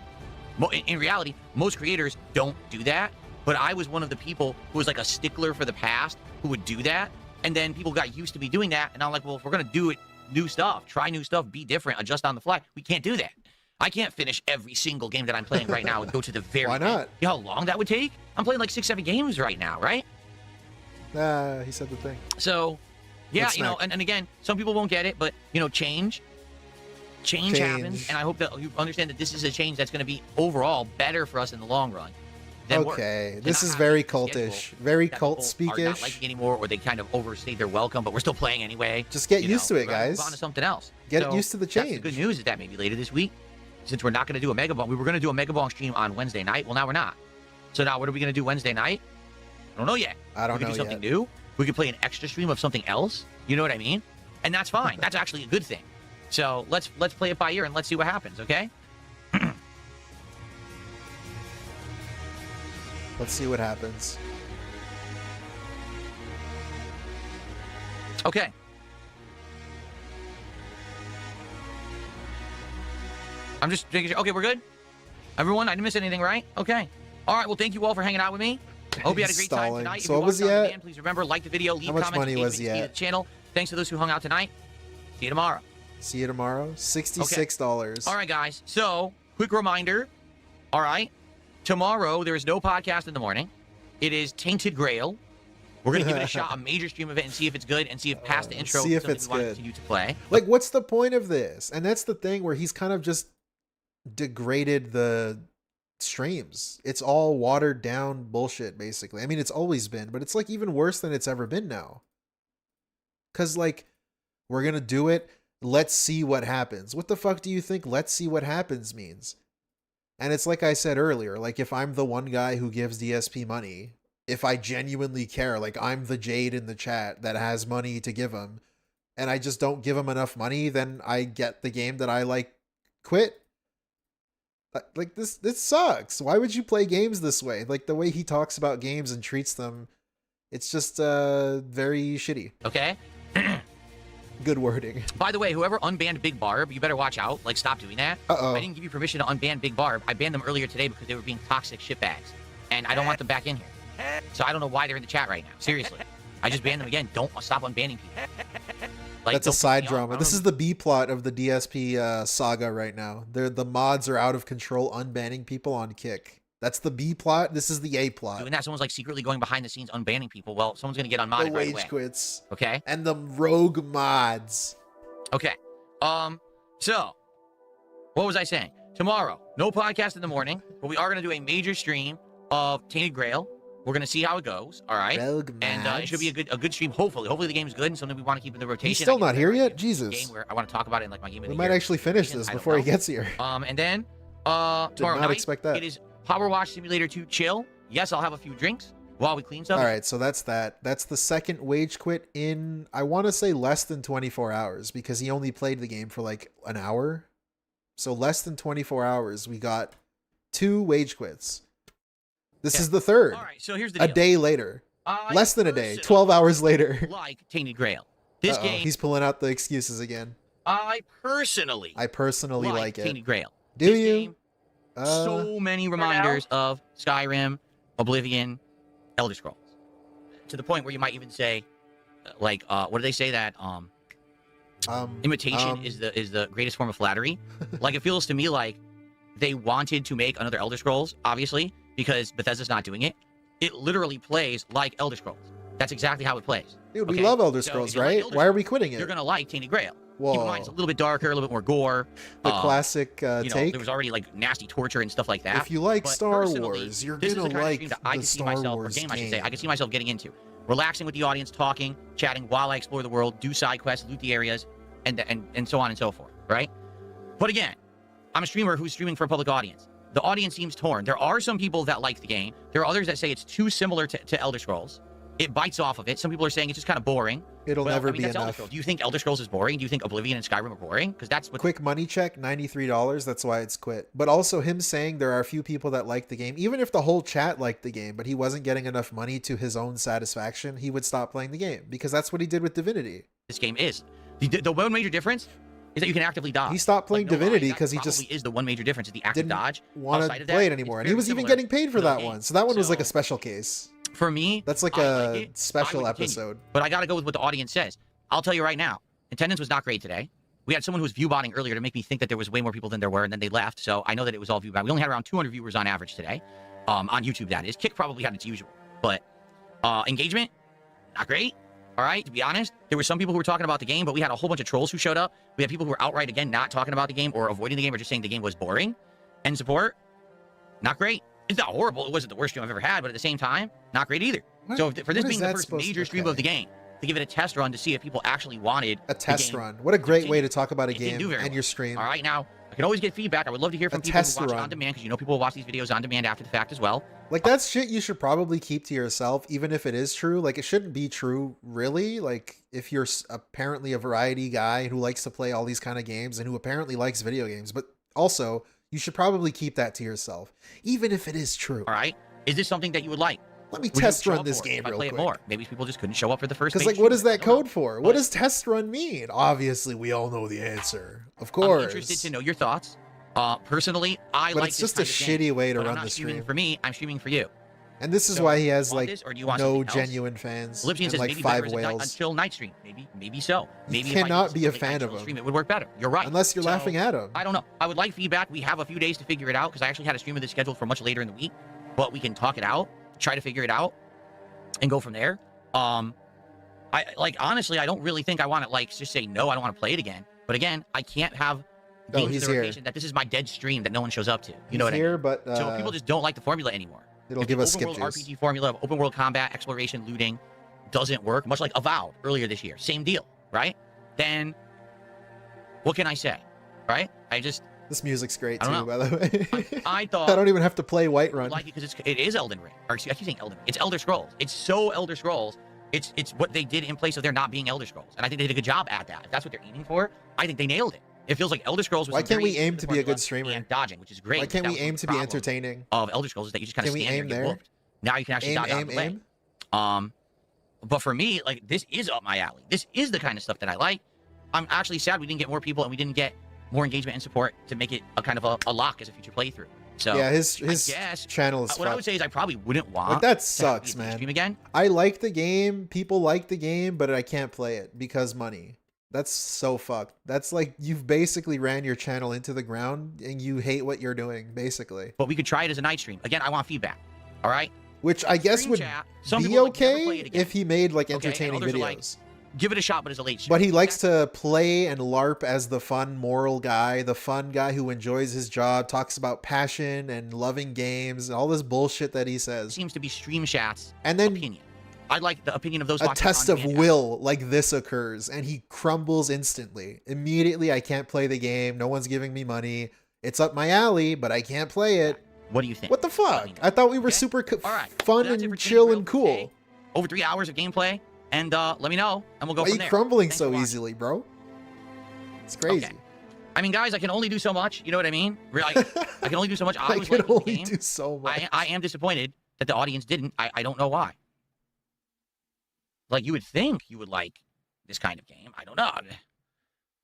In reality, most creators don't do that, but I was one of the people who was like a stickler for the past who would do that, and then people got used to me doing that, and I'm like, well, if we're gonna do it, new stuff, try new stuff, be different, adjust on the fly, we can't do that. I can't finish every single game that I'm playing right now and go to the very Why not? end. You know how long that would take? I'm playing like 6-7 games right now, right? He said the thing. So, yeah, What's you know, next? and again, some people won't get it, but, you know, change happens, and I hope that you understand that this is a change that's going to be overall better for us in the long run. Okay, this is very cultish, very cult Are not speakish. liking anymore, or they kind of overstayed their welcome, but we're still playing anyway. Just get You used know, to it, we're gonna guys. Move on to something else. Get used to the That's the change. good news is that maybe later this week, since we're not going to do a Megabonk, we were going to do a Megabonk stream on Wednesday night. Well, now we're not. So now what are we going to do Wednesday night? I don't know yet. I don't we could know do something yet. new. We could play an extra stream of something else. You know what I mean? And that's fine. That's actually a good thing. So let's play it by ear and let's see what happens. Okay? Let's see what happens. Okay. I'm just making sure. Okay, we're good? Everyone, I didn't miss anything, right? Okay. All right, well, thank you all for hanging out with me. Hope you had a great time Stalling. tonight. So if what was you he watched on at? demand, please remember, like the video, leave How much comments, money was engagement, he to at? the channel. Thanks to those who hung out tonight. See you tomorrow. See you tomorrow. $66. All right, guys. So, quick reminder. All right. Tomorrow, there is no podcast in the morning. It is Tainted Grail. We're going to give it a shot, a major stream of it, and see if it's good, and see if past the intro see if something it's we want to good. continue to play. Like, what's the point of this? And that's the thing where he's kind of just degraded the streams. It's all watered down bullshit, basically. I mean, it's always been, but it's like even worse than it's ever been now. Because, like, we're going to do it. Let's see what happens. What the fuck do you think let's see what happens means? And it's like I said earlier, like if I'm the one guy who gives DSP money, if I genuinely care, like I'm the Jade in the chat that has money to give him, and I just don't give him enough money, then I get the game that I like quit. Like this sucks. Why would you play games this way? Like the way he talks about games and treats them, it's just very shitty. Okay? Good wording. By the way, whoever unbanned Big Barb, you better watch out. Like, stop doing that. Uh-oh. I didn't give you permission to unban Big Barb. I banned them earlier today because they were being toxic shitbags. And I don't want them back in here. So I don't know why they're in the chat right now. Seriously. I just banned them again. Don't stop unbanning people. Like, That's a don't piss side me off. drama. This is the B plot of the DSP saga right now. The mods are out of control, unbanning people on Kick. That's the B plot. This is the A plot. doing that. Someone's like secretly going behind the scenes unbanning people. Well, someone's going to get The unmodded right away. Wagequits Okay? and the rogue mods. Okay. So, what was I saying? Tomorrow, no podcast in the morning, but we are going to do a major stream of Tainted Grail. We're going to see how it goes, all right? Rogue And mods. it should be a good stream, hopefully. Hopefully the game's good and something we want to keep in the rotation. He's still I get not a here better yet? idea of the Jesus. Game where I want to talk about it in like my game of We the might year. actually finish I this don't before he know. gets here. And then Did tomorrow not night, expect that. it is Powerwash Simulator 2 Chill. Yes, I'll have a few drinks while we clean stuff. All right, so that's that. That's the second wage quit in, I want to say, less than 24 hours because he only played the game for like an hour. So less than 24 hours, we got 2 wage quits. This is the third. All right, so here's the A deal. day later. I Less than a day. personally 12 hours later. like Tainted Grail. This Uh-oh, game, he's pulling out the excuses again. I personally like it. Tainted Grail. Do This you? game, so many reminders of Skyrim, Oblivion, Elder Scrolls. To the point where you might even say, like, what do they say that imitation is the greatest form of flattery? Like, it feels to me like they wanted to make another Elder Scrolls, obviously, because Bethesda's not doing it. It literally plays like Elder Scrolls. That's exactly how it plays. Dude, we Okay? love Elder So Scrolls, if you like right? Elder Why are we Scrolls, quitting it? You're gonna like Tainted Grail. Whoa. Keep in mind, it's a little bit darker, a little bit more gore. The classic You know, take. there was already like nasty torture and stuff like that. If you like But Star personally, Wars, you're this is gonna the kind of like stream that I the could see Star myself, Wars or game, I should say, I game. could see myself getting into. Relaxing with the audience, talking, chatting while I explore the world, do side quests, loot the areas, and so on and so forth, right? But again, I'm a streamer who's streaming for a public audience. The audience seems torn. There are some people that like the game. There are others that say it's too similar to Elder Scrolls. It bites off of it. Some people are saying it's just kind of boring. It'll Well, never I mean, be that's Elder enough. Scrolls. Do you think Elder Scrolls is boring? Do you think Oblivion and Skyrim are boring? Because that's what. Quick money check, $93. That's why it's quit. But also him saying there are a few people that like the game. Even if the whole chat liked the game, but he wasn't getting enough money to his own satisfaction, he would stop playing the game because that's what he did with Divinity. This game is. The one major difference is that you can actively dodge. He stopped playing Like, no lie, Divinity that because he probably just is the one major difference is the active didn't dodge. want Outside to of that, play it it's anymore. And very he was even similar getting paid for to the that game. one. So that one was like a So, special case. For me, That's like I a like it. special I would continue. episode. But I got to go with what the audience says. I'll tell you right now, attendance was not great today. We had someone who was view botting earlier to make me think that there was way more people than there were, and then they left. So I know that it was all view bot. We only had around 200 viewers on average today, on YouTube, that is. Kick probably had its usual. But engagement, not great. All right, to be honest, there were some people who were talking about the game, but we had a whole bunch of trolls who showed up. We had people who were outright, again, not talking about the game or avoiding the game or just saying the game was boring. And support, not great. It's not horrible. It wasn't the worst stream I've ever had, but at the same time, not great either. What? So for this What being is the that first supposed major to- stream okay. of the game, to give it a test run to see if people actually wanted A test the game run. What a great way to talk about a It didn't game do very and well. your stream. All right, now, I can always get feedback. I would love to hear from A people who test watch it run. on demand, because you know people will watch these videos on demand after the fact as well. Like, that's shit you should probably keep to yourself, even if it is true. Like, it shouldn't be true, really. Like, if you're apparently a variety guy who likes to play all these kind of games and who apparently likes video games, but also, you should probably keep that to yourself, even if it is true. All right? Is this something that you would like? Let me Would you test show run up this for it game if I real play quick. it more? Maybe people just couldn't show up for the first Because, major like, what is stream. I that don't know. code for? But What does test run mean? Obviously, we all know the answer. Of course. I'm interested to know your thoughts. Personally, I But like it's this just a kind of game, shitty way to but I'm run not the streaming stream. for me. I'm streaming for you. And this is So, why he has, want like, this, or do you want no something else? genuine fans Lipsian and, says like, maybe 5 better as a whales. chill night stream. Maybe so. Maybe if I cannot did be a something fan night of chill him. stream, it would work better. You're right. Unless you're So, laughing at him. I don't know. I would like feedback. We have a few days to figure it out, because I actually had a stream of this scheduled for much later in the week. But we can talk it out, try to figure it out, and go from there. Honestly, I don't really think I want to, like, just say no, I don't want to play it again. But again, I can't have No, games he's that are here. occasion that this is my dead stream that no one shows up to. You know He's what I here, mean? but So people just don't like the formula anymore. it'll If give the us skip open world juice. RPG formula of open world combat, exploration, looting doesn't work, much like Avowed earlier this year. Same deal, right? Then what can I say, right? This music's great I too, don't by the way. I thought I don't even have to play Whiterun. like it because it is Elden Ring. Or excuse, I keep saying Elden Ring. It's Elder Scrolls. It's so Elder Scrolls. It's what they did in place of there not being Elder Scrolls, and I think they did a good job at that. If that's what they're aiming for, I think they nailed it. It feels like Elder Scrolls was Why some can't we variation aim of the to be a good formula streamer? and dodging, which is great. Why can't That we was one aim of to the be problems entertaining? of Elder Scrolls is that you just kind of Can we stand there aim and get there? whooped. Now you can actually dodge out of the way. But for me, like, this is up my alley. This is the kind of stuff that I like. I'm actually sad we didn't get more people and we didn't get more engagement and support to make it a kind of a lock as a future playthrough. So Yeah, his I guess channel is what I would fucked. say is I probably wouldn't want Like, that to sucks, have it man. stream again. I like the game, people like the game, but I can't play it because money. That's so fucked. That's like you've basically ran your channel into the ground and you hate what you're doing, basically. But we could try it as a night stream. Again, I want feedback. All right? Which I guess Stream would chat. Some be people would never play okay it again. if he made like Okay, and entertaining others are like, videos. Give it a shot, but as a late stream. But he likes to play and LARP as the fun, moral guy, the fun guy who enjoys his job, talks about passion and loving games and all this bullshit that he says. Seems to be Stream Chat's And then opinion. I like the opinion of those a watching test on of demand. will like this occurs and he crumbles instantly. Immediately, I can't play the game. No one's giving me money. It's up my alley, but I can't play it. What do you think? What the fuck? Let me know. I thought we were Okay? super All right. fun So that's it and for Tainted chill Grail and today. cool. Over 3 hours of gameplay, and let me know, and we'll go Why are from you there. crumbling Thanks so for watching. easily, bro? It's crazy. Okay. I mean, guys, I can only do so much. You know what I mean? I can only do so much. I I was can liking the only game. do so much. I am disappointed that the audience didn't. I don't know why. Like, you would think you would like this kind of game. I don't know.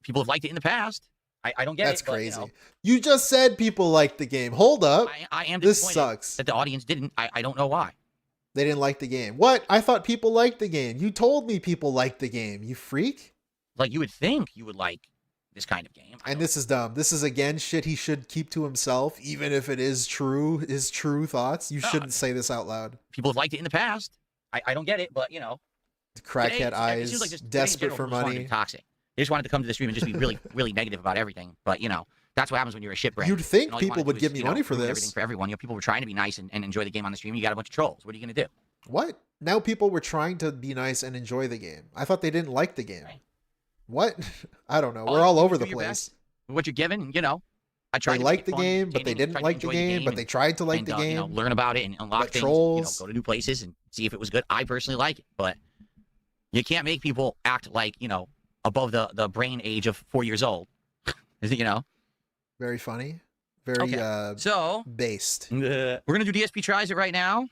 People have liked it in the past. I don't get That's it. But, crazy. You just said people liked the game. Hold up. I am This disappointed sucks. that the audience didn't. I don't know why. They didn't like the game. What? I thought people liked the game. You told me people liked the game. You freak. Like, you would think you would like this kind of game. And this is dumb. This is, again, shit he should keep to himself, even if it is true, his true thoughts. You shouldn't say this out loud. People have liked it in the past. I don't get it, but, you know. Crackhead Today, eyes, it seems like just desperate today in for general, people just wanted to money. be toxic. They just wanted to come to the stream and just be really, really negative about everything. But, you know, that's what happens when you're a shit brain. You'd think And all you people wanna would do give is, me you know, money for ruin this. Everything for everyone. You know, people were trying to be nice and enjoy the game on the stream. You got a bunch of trolls. What are you going to do? What? Now people were trying to be nice and enjoy the game. I thought they didn't like the game. Right. What? I don't know. All We're you all do is over do the your place. best. What you're given, you know. I tried They to liked make the it fun, game, but they entertaining, didn't tried to like the enjoy game, but they tried to like and, the you know, game. learn about it and unlock But things. trolls. You know, go to new places and see if it was good. I personally like it, but you can't make people act like, you know, above the brain age of 4 years old. Is it, you know? Very funny. Very Okay. So based. we're gonna do DSP tries it right now.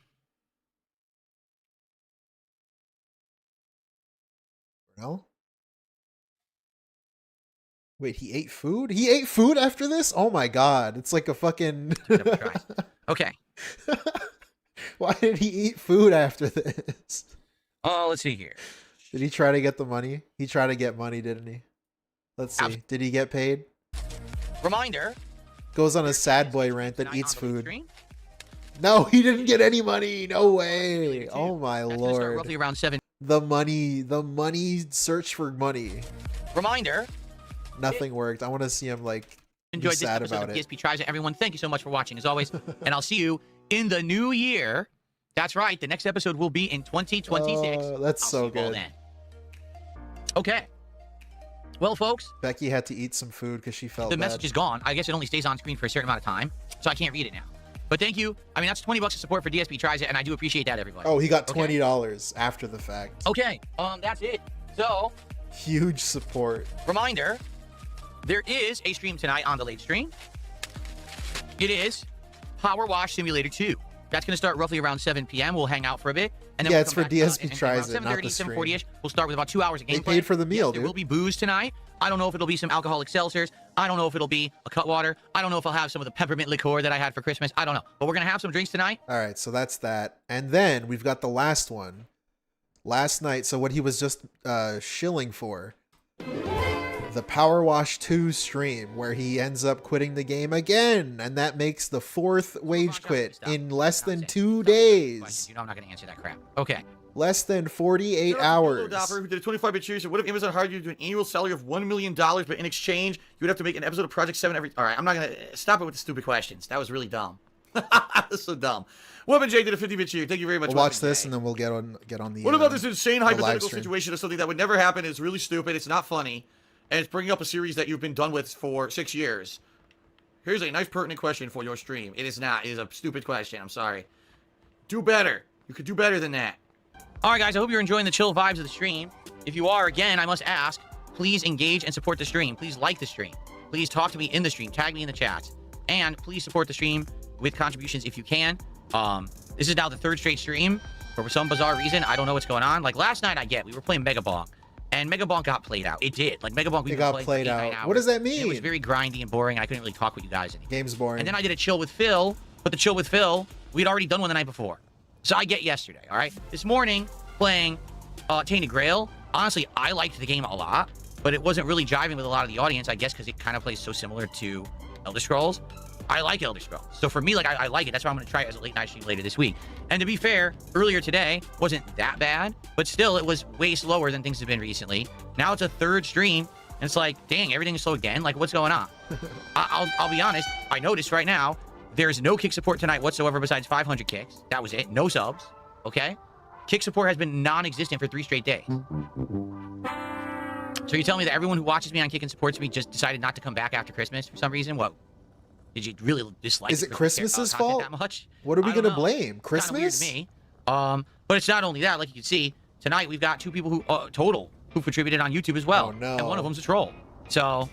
No? Wait, he ate food? He ate food after this? Oh my god. It's like a fucking... Okay. Why did he eat food after this? Oh, let's see here. Did he try to get the money? He tried to get money, didn't he? Let's see. Did he get paid? Reminder. Goes on a sad boy rant that eats food. No, he didn't get any money. No way. Oh my lord. Roughly around 7. The money search for money. Reminder. Nothing worked. I want to see him like enjoyed sad this episode about of it. DSP Tries It. Everyone, thank you so much for watching as always. And I'll see you in the new year. That's right. The next episode will be in 2026. That's so good. Okay. Well, folks. Becky had to eat some food because she felt the bad. message is gone. I guess it only stays on screen for a certain amount of time, so I can't read it now. But thank you. I mean, that's $20 of support for DSP Tries It, and I do appreciate that, everybody. Oh, he got $20 after the fact. Okay. That's it. So. Huge support. Reminder. There is a stream tonight on the late stream. It is Powerwash Simulator 2. That's going to start roughly around 7 p.m. We'll hang out for a bit. And then yeah, we'll it's for back, DSP Tries It, not the 7:40-ish. We'll start with about 2 hours of gameplay. They paid for the meal, yes, dude. There will be booze tonight. I don't know if it'll be some alcoholic seltzers. I don't know if it'll be a Cutwater. I don't know if I'll have some of the peppermint liqueur that I had for Christmas. I don't know. But we're going to have some drinks tonight. All right, so that's that. And then we've got the last one. Last night, so what he was just shilling for. The Powerwash 2 stream, where he ends up quitting the game again, and that makes the 4th wage quit in less than 2 days. You know I'm not going to answer that crap. Okay. Less than 48 hours. Dapper, who did a 25-bit series. What if Amazon hired you to do an annual salary of $1 million, but in exchange, you would have to make an episode of Project 7 every... All right, I'm not going to... Stop it with the stupid questions. That was really dumb. That's so dumb. Woman J did a 50-bit cheer. Thank you very much. We'll watch this, and then we'll get on the... What about this insane hypothetical stream situation of something that would never happen? It's really stupid. It's not funny. And it's bringing up a series that you've been done with for 6 years. Here's a nice pertinent question for your stream. It is not. It is a stupid question. I'm sorry. Do better. You could do better than that. All right, guys. I hope you're enjoying the chill vibes of the stream. If you are, again, I must ask, please engage and support the stream. Please like the stream. Please talk to me in the stream. Tag me in the chats. And please support the stream with contributions if you can. This is now the 3rd straight stream. For some bizarre reason, I don't know what's going on. Like last night, we were playing Megabonk. And Megabonk got played out. It did. Like Megabonk, we got played out. What does that mean? It was very grindy and boring. I couldn't really talk with you guys anymore. Game's boring. And then I did a chill with Phil. But the chill with Phil, we'd already done one the night before. So I get yesterday, all right? This morning, playing Tainted Grail. Honestly, I liked the game a lot. But it wasn't really jiving with a lot of the audience, I guess, because it kind of plays so similar to Elder Scrolls. I like Elder Scrolls. So for me, like, I like it. That's why I'm going to try it as a late night stream later this week. And to be fair, earlier today wasn't that bad, but still it was way slower than things have been recently. Now it's a 3rd stream, and it's like, dang, everything is slow again. Like, what's going on? I'll be honest. I noticed right now, there's no kick support tonight whatsoever besides 500 kicks. That was it. No subs. Okay? Kick support has been non-existent for 3 straight days. So you're telling me that everyone who watches me on Kick and supports me just decided not to come back after Christmas for some reason? What? Did you really dislike? Is it Christmas's fault? That much? What are we gonna blame? Christmas? It's kinda weird to me. But it's not only that. Like you can see tonight, we've got 2 people who total who contributed on YouTube as well. Oh no! And one of them's a troll. So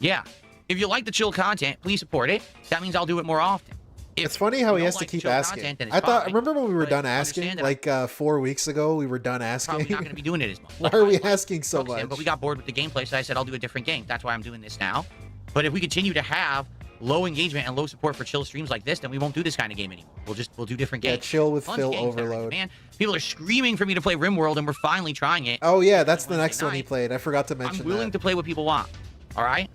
yeah, if you like the chill content, please support it. That means I'll do it more often. It's funny how he has to keep asking. Remember when we were done asking? Like 4 weeks ago, we were done asking. Probably not going to be doing it as much. Why are we asking so much? But we got bored with the gameplay, so I said I'll do a different game. That's why I'm doing this now. But if we continue to have low engagement and low support for chill streams like this, then we won't do this kind of game anymore. We'll do different games. Yeah, chill with Phil Overload. Man, people are screaming for me to play RimWorld, and we're finally trying it. Oh yeah, that's the next one he played. I forgot to mention that. I'm willing to play what people want. All right.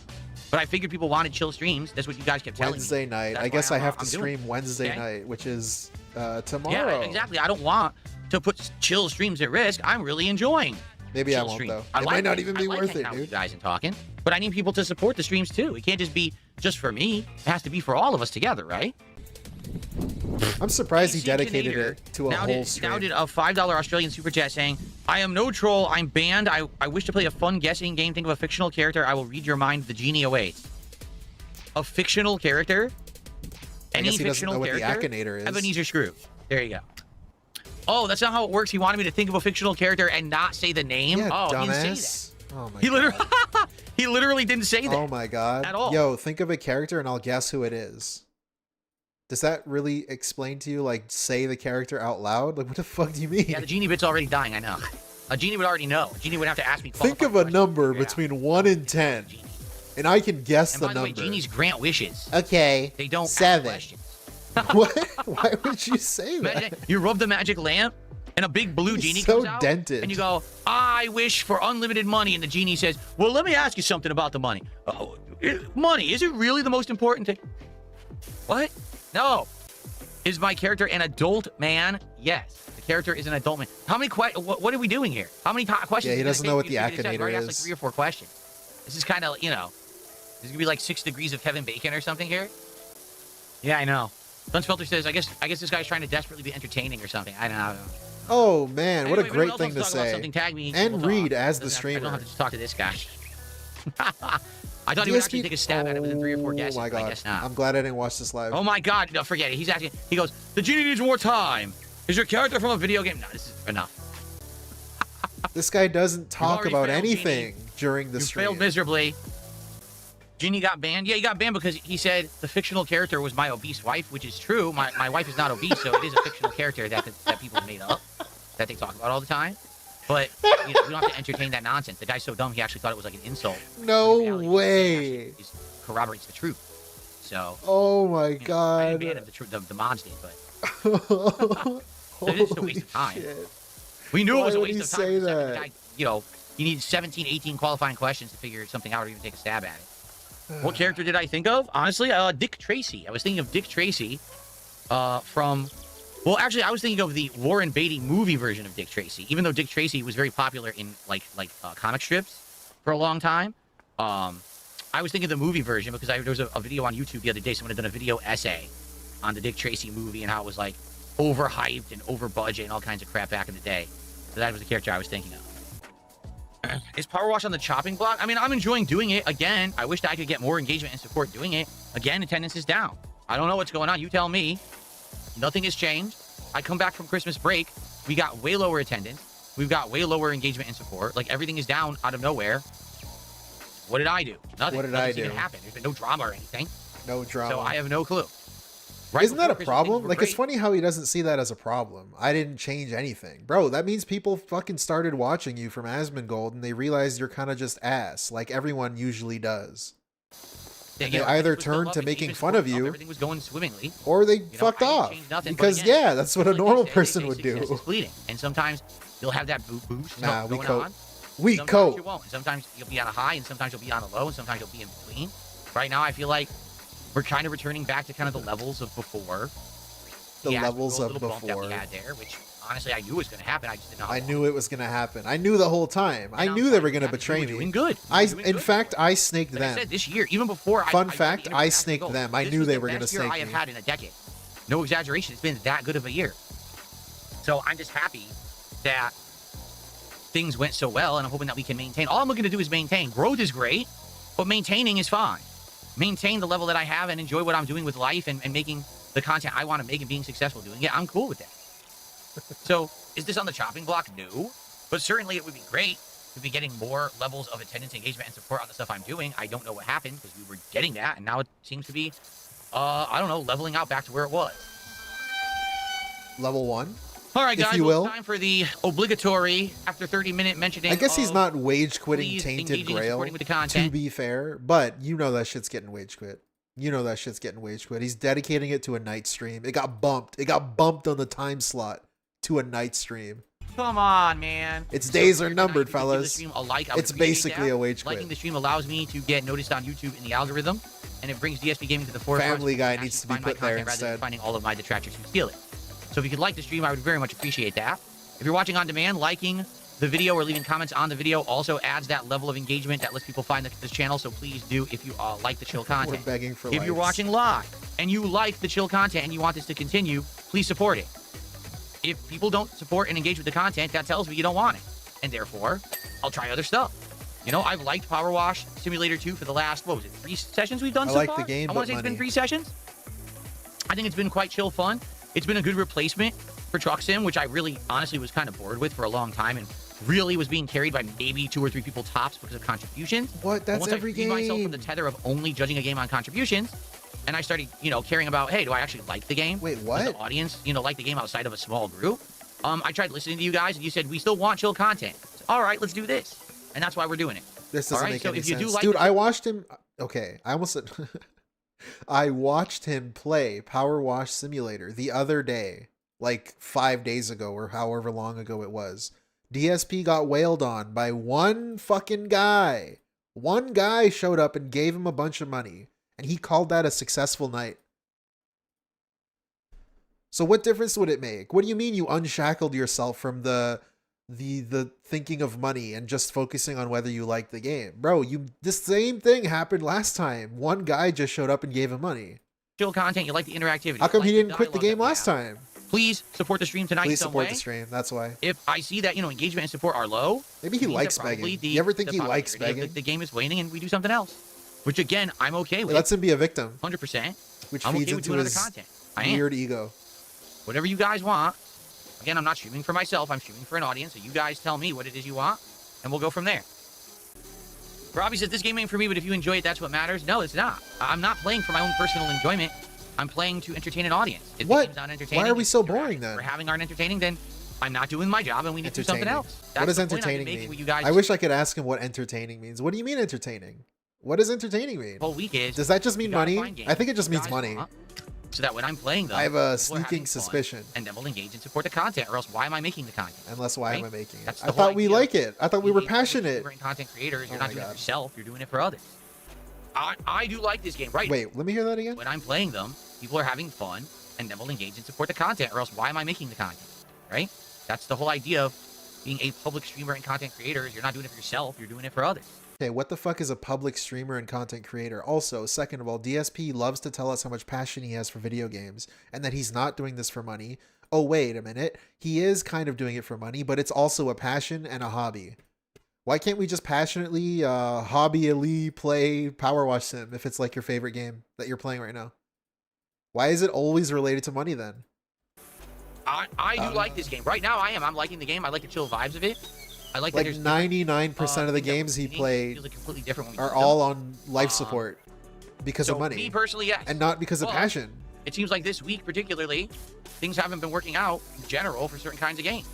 But I figured people wanted chill streams. That's what you guys kept telling me. Wednesday night. I guess I have to stream Wednesday night, which is tomorrow. Yeah, exactly. I don't want to put chill streams at risk. I'm really enjoying. Maybe I won't though. It might not even be worth it, dude. With you guys and talking, but I need people to support the streams too. It can't just be just for me. It has to be for all of us together, right? I'm surprised he dedicated it to a whole stream. Now did a $5 Australian super chat saying, "I am no troll. I'm banned. I wish to play a fun guessing game. Think of a fictional character. I will read your mind. The genie awaits." A fictional character? Any fictional character? What the Akinator is. Ebenezer Scrooge. There you go. Oh, that's not how it works. He wanted me to think of a fictional character and not say the name. Yeah, oh, dumbass. he didn't say that. Oh my God. He literally didn't say that. Oh my God. At all. Yo, think of a character and I'll guess who it is. Does that really explain to you, like, say the character out loud? Like, what the fuck do you mean? Yeah, the genie bit's already dying, I know. A genie would already know. A genie would have to ask me. Think of a number between 1 and 10, and I can guess the number. Way, genies grant wishes. Okay. They don't 7. ask questions. What? Why would you say that? You rub the magic lamp, and a big blue genie so comes out, dented. and you go, "I wish for unlimited money," and the genie says, "Well, let me ask you something about the money. Money, is it really the most important thing?" What? No. Is my character an adult man? Yes. The character is an adult man. How many what are we doing here? How many questions? Yeah, he doesn't know what the Akinator Akinator is. I asked like is. 3 or 4 questions. This is kind of, this is gonna be like 6 degrees of Kevin Bacon or something here. Yeah, I know. Sunsfelter says, I guess this guy's trying to desperately be entertaining or something. I don't know. Oh man, what a Anyway, great thing to say. Tag me, And read as the I streamer. don't have to just talk to this guy. I thought he would actually take a stab at it within 3 or 4 guesses. Oh my god. I guess not. I'm glad I didn't watch this live. Oh my god, no, forget it. He's asking. He goes, "The genie needs more time. Is your character from a video game?" No, this is enough. This guy doesn't talk already about failed, anything during the You stream. failed miserably. Genie got banned. Yeah, he got banned because he said the fictional character was my obese wife, which is true. My wife is not obese, so it is a fictional character that people made up, that they talk about all the time. But we don't have to entertain that nonsense. The guy's so dumb, he actually thought it was like an insult. No In reality, way. it actually corroborates the truth. So. Oh my I didn't god. ban him, the mods did, but Oh, it's just a waste of time. shit. We knew Why it was a would waste he of time. say The second that? the guy, you need 17, 18 qualifying questions to figure something out or even take a stab at it. What character did I think of? Honestly, Dick Tracy. I was thinking of Dick Tracy from... Well, actually, I was thinking of the Warren Beatty movie version of Dick Tracy. Even though Dick Tracy was very popular in like comic strips for a long time, I was thinking of the movie version because there was a video on YouTube the other day. Someone had done a video essay on the Dick Tracy movie and how it was like overhyped and over budget and all kinds of crap back in the day. So that was the character I was thinking of. Is Powerwash on the chopping block? I mean, I'm enjoying doing it. Again, I wish that I could get more engagement and support doing it. Again, attendance is down. I don't know what's going on. You tell me. Nothing has changed. I come back from Christmas break. We got way lower attendance. We've got way lower engagement and support. Like, everything is down out of nowhere. What did I do? Nothing. What did I do? Nothing's even happened. There's been no drama or anything. No drama. So I have no clue. Right Isn't that a before Christmas, problem? things were Like, it's great. funny how he doesn't see that as a problem. I didn't change anything. Bro, that means people fucking started watching you from Asmongold and they realized you're kind of just ass, like everyone usually does. Yeah, They know, either everything was turned still to up, making engagement fun of was up, you, everything was going swimmingly. or they You know, fucked I didn't off. change nothing, but Because, again, yeah, that's what a like normal they say, person they would say do. success is fleeting. And sometimes you'll have that boost Nah, we going cope. on. We Sometimes cope. you won't. Sometimes you'll be on a high, and sometimes you'll be on a low, and sometimes you'll be in between. Right now, I feel like we're kind of returning back to kind of the levels of before. The Yeah, levels little of bump that we before. had there, which honestly I knew was going to happen. I just didn't know how I long. knew it was going to happen. I knew the whole time. I And I'm knew they fine were with going to that because we betray were me. doing good. We were doing In good. fact, I snaked Like I them. said, this year, even before Fun I fact, got the I international snaked goal, them. I this knew was they the were gonna best year snake I have me. had in a decade. No exaggeration. It's been that good of a year. So I'm just happy that things went so well, and I'm hoping that we can maintain. All I'm looking to do is maintain. Growth is great, but maintaining is fine. Maintain the level that I have and enjoy what I'm doing with life and making the content I want to make and being successful doing it. I'm cool with that. So is this on the chopping block? No. But certainly it would be great to be getting more levels of attendance, engagement, and support on the stuff I'm doing. I don't know what happened because we were getting that, and now it seems to be, I don't know, leveling out back to where it was. Level 1. All right, If guys, you well, will. it's time for the obligatory, after 30-minute mentioning I guess he's of not wage quitting please Tainted engaging and Grail, supporting with the to content. be fair, but you know that shit's getting wage quit. You know that shit's getting wage quit. He's dedicating it to a night stream. It got bumped. It got bumped on the time slot to a night stream. Come on, man. Its So days if are you're numbered, tonight, you can give the fellas. stream a like. I would It's appreciate basically that. a wage Liking quit. the stream allows me to get noticed on YouTube in the algorithm, and it brings DSP Gaming to the forefront. Family so Guy you can needs to actually be find my put there content rather than instead. finding all of my detractors who steal it. So if you could like the stream, I would very much appreciate that. If you're watching on demand, liking the video or leaving comments on the video also adds that level of engagement that lets people find this channel. So please do if you like the chill content. We're begging for If you're likes. watching live and you like the chill content and you want this to continue, please support it. If people don't support and engage with the content, that tells me you don't want it. And therefore, I'll try other stuff. You know, I've liked Powerwash Simulator 2 for the last, what was it, 3 sessions we've done I so like far? the game, I but want to say it's been money. 3 sessions. I think it's been quite chill fun. It's been a good replacement for Truck Sim, which I really honestly was kind of bored with for a long time and really was being carried by maybe 2 or 3 people tops because of contributions. What? But That's once every I freed myself game. from the tether of only judging a game on contributions, and I started, caring about, hey, do I actually like the game? Wait, Does what? the audience, like the game outside of a small group? I tried listening to you guys, and you said we still want chill content. All right, let's do this, and that's why we're doing it. This doesn't Alright, make so any if you do sense. like Dude, the- I watched him. Okay, I almost said. I watched him play Powerwash Simulator the other day, like 5 days ago or however long ago it was. DSP got wailed on by one fucking guy. One guy showed up and gave him a bunch of money, and he called that a successful night. So what difference would it make? What do you mean you unshackled yourself from the thinking of money and just focusing on whether you like the game? Bro, the same thing happened last time. One guy just showed up and gave him money. Chill content, you like the interactivity. How come you he like didn't quit the dialogue game that we last have. time? Please support the stream tonight Please in some support way. the stream. That's why. If I see that, engagement and support are low, Maybe he means likes that probably begging. You ever think he likes popularity of begging? The game is waning, and we do something else. Which again, I'm okay It with. lets him be a victim, 100%. which I'm feeds okay with into doing other his content. I am. weird ego. Whatever you guys want. Again, I'm not streaming for myself. I'm streaming for an audience. So you guys tell me what it is you want, and we'll go from there. Robbie says, this game ain't for me, but if you enjoy it, that's what matters. No, it's not. I'm not playing for my own personal enjoyment. I'm playing to entertain an audience. If the What? game's not entertaining, Why are we if so you're boring if then? we're having aren't entertaining, then I'm not doing my job, and we need to do something Entertaining. else. What does the point I've been entertaining making mean? with you guys I wish I could ask him what entertaining means. What do you mean entertaining? What does entertaining mean? the whole week is. Does that just you mean gotta money? find games I think it just you means guys money. want, so that when I'm playing them, I have a people are having sneaking fun, suspicion. and then we'll engage and support the content, or else why am I making the content? Unless why am Right? I making it? That's I the whole thought we idea. like it. I thought we were Being public passionate. streamer and content creators, Oh you're not my doing it God. for yourself, you're doing it for others. I do like this game, right? Wait, let me hear that again. When I'm playing them, people are having fun, and then we'll engage and support the content, or else why am I making the content, right? That's the whole idea of being a public streamer and content creator. Is you're not doing it for yourself, you're doing it for others. Okay, what the fuck is a public streamer and content creator? Also, second of all, DSP loves to tell us how much passion he has for video games and that he's not doing this for money. Oh, wait a minute. He is kind of doing it for money, but it's also a passion and a hobby. Why can't we just passionately, hobbyily play Powerwash Sim if it's like your favorite game that you're playing right now? Why is it always related to money then? I do like this game. Right now, I'm liking the game. I like the chill vibes of it. I like Like that there's 99% of the things that games he feels played like completely different when we are do them. all on life support because So of money me personally, yes. and not because of Well, passion. It seems like this week particularly, things haven't been working out in general for certain kinds of games,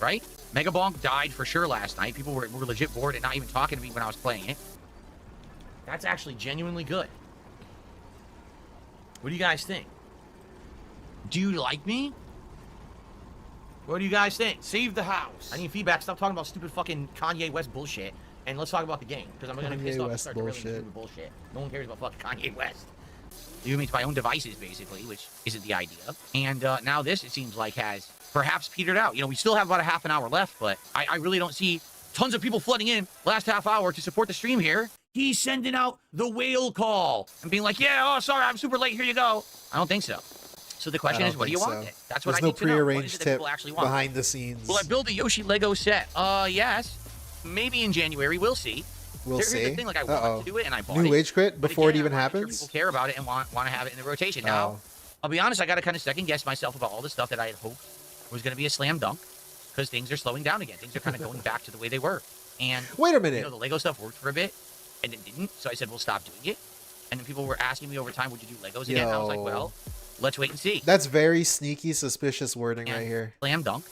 right? Megabonk died for sure last night. People were legit bored and not even talking to me when I was playing it. That's actually genuinely good. What do you guys think? Do you like me? What do you guys think? Save the house. I need feedback. Stop talking about stupid fucking Kanye West bullshit. And let's talk about the game. Because I'm going to Kanye piss off and West start derailing bullshit. stupid bullshit. No one cares about fucking Kanye West. You mean to my own devices, basically, which isn't the idea. And now this, it seems like, has perhaps petered out. We still have about a half an hour left, but I really don't see tons of people flooding in last half hour to support the stream here. He's sending out the whale call and being like, yeah, oh, sorry, I'm super late. Here you go. I don't think so. So the question I is, don't what do you think want? so. That's what There's I no need to know. What is prearranged it that tip people actually want? behind the scenes. Will I build a Yoshi Lego set? Yes. Maybe in January. We'll see. We'll Here's see. the thing, like I wanted to do it and I bought it. New Wagequit But before again, it even I wanna make sure happens? people care about it and want to have it in the rotation. Now, Oh. I'll be honest, I got to kind of second guess myself about all the stuff that I had hoped was going to be a slam dunk because things are slowing down again. Things are kind of going back to the way they were. And Wait a minute. the Lego stuff worked for a bit and it didn't. So I said, we'll stop doing it. And then people were asking me over time, would you do Legos again? And I was like, Yo. well, let's wait and see. That's very sneaky, suspicious wording right here. Slam dunk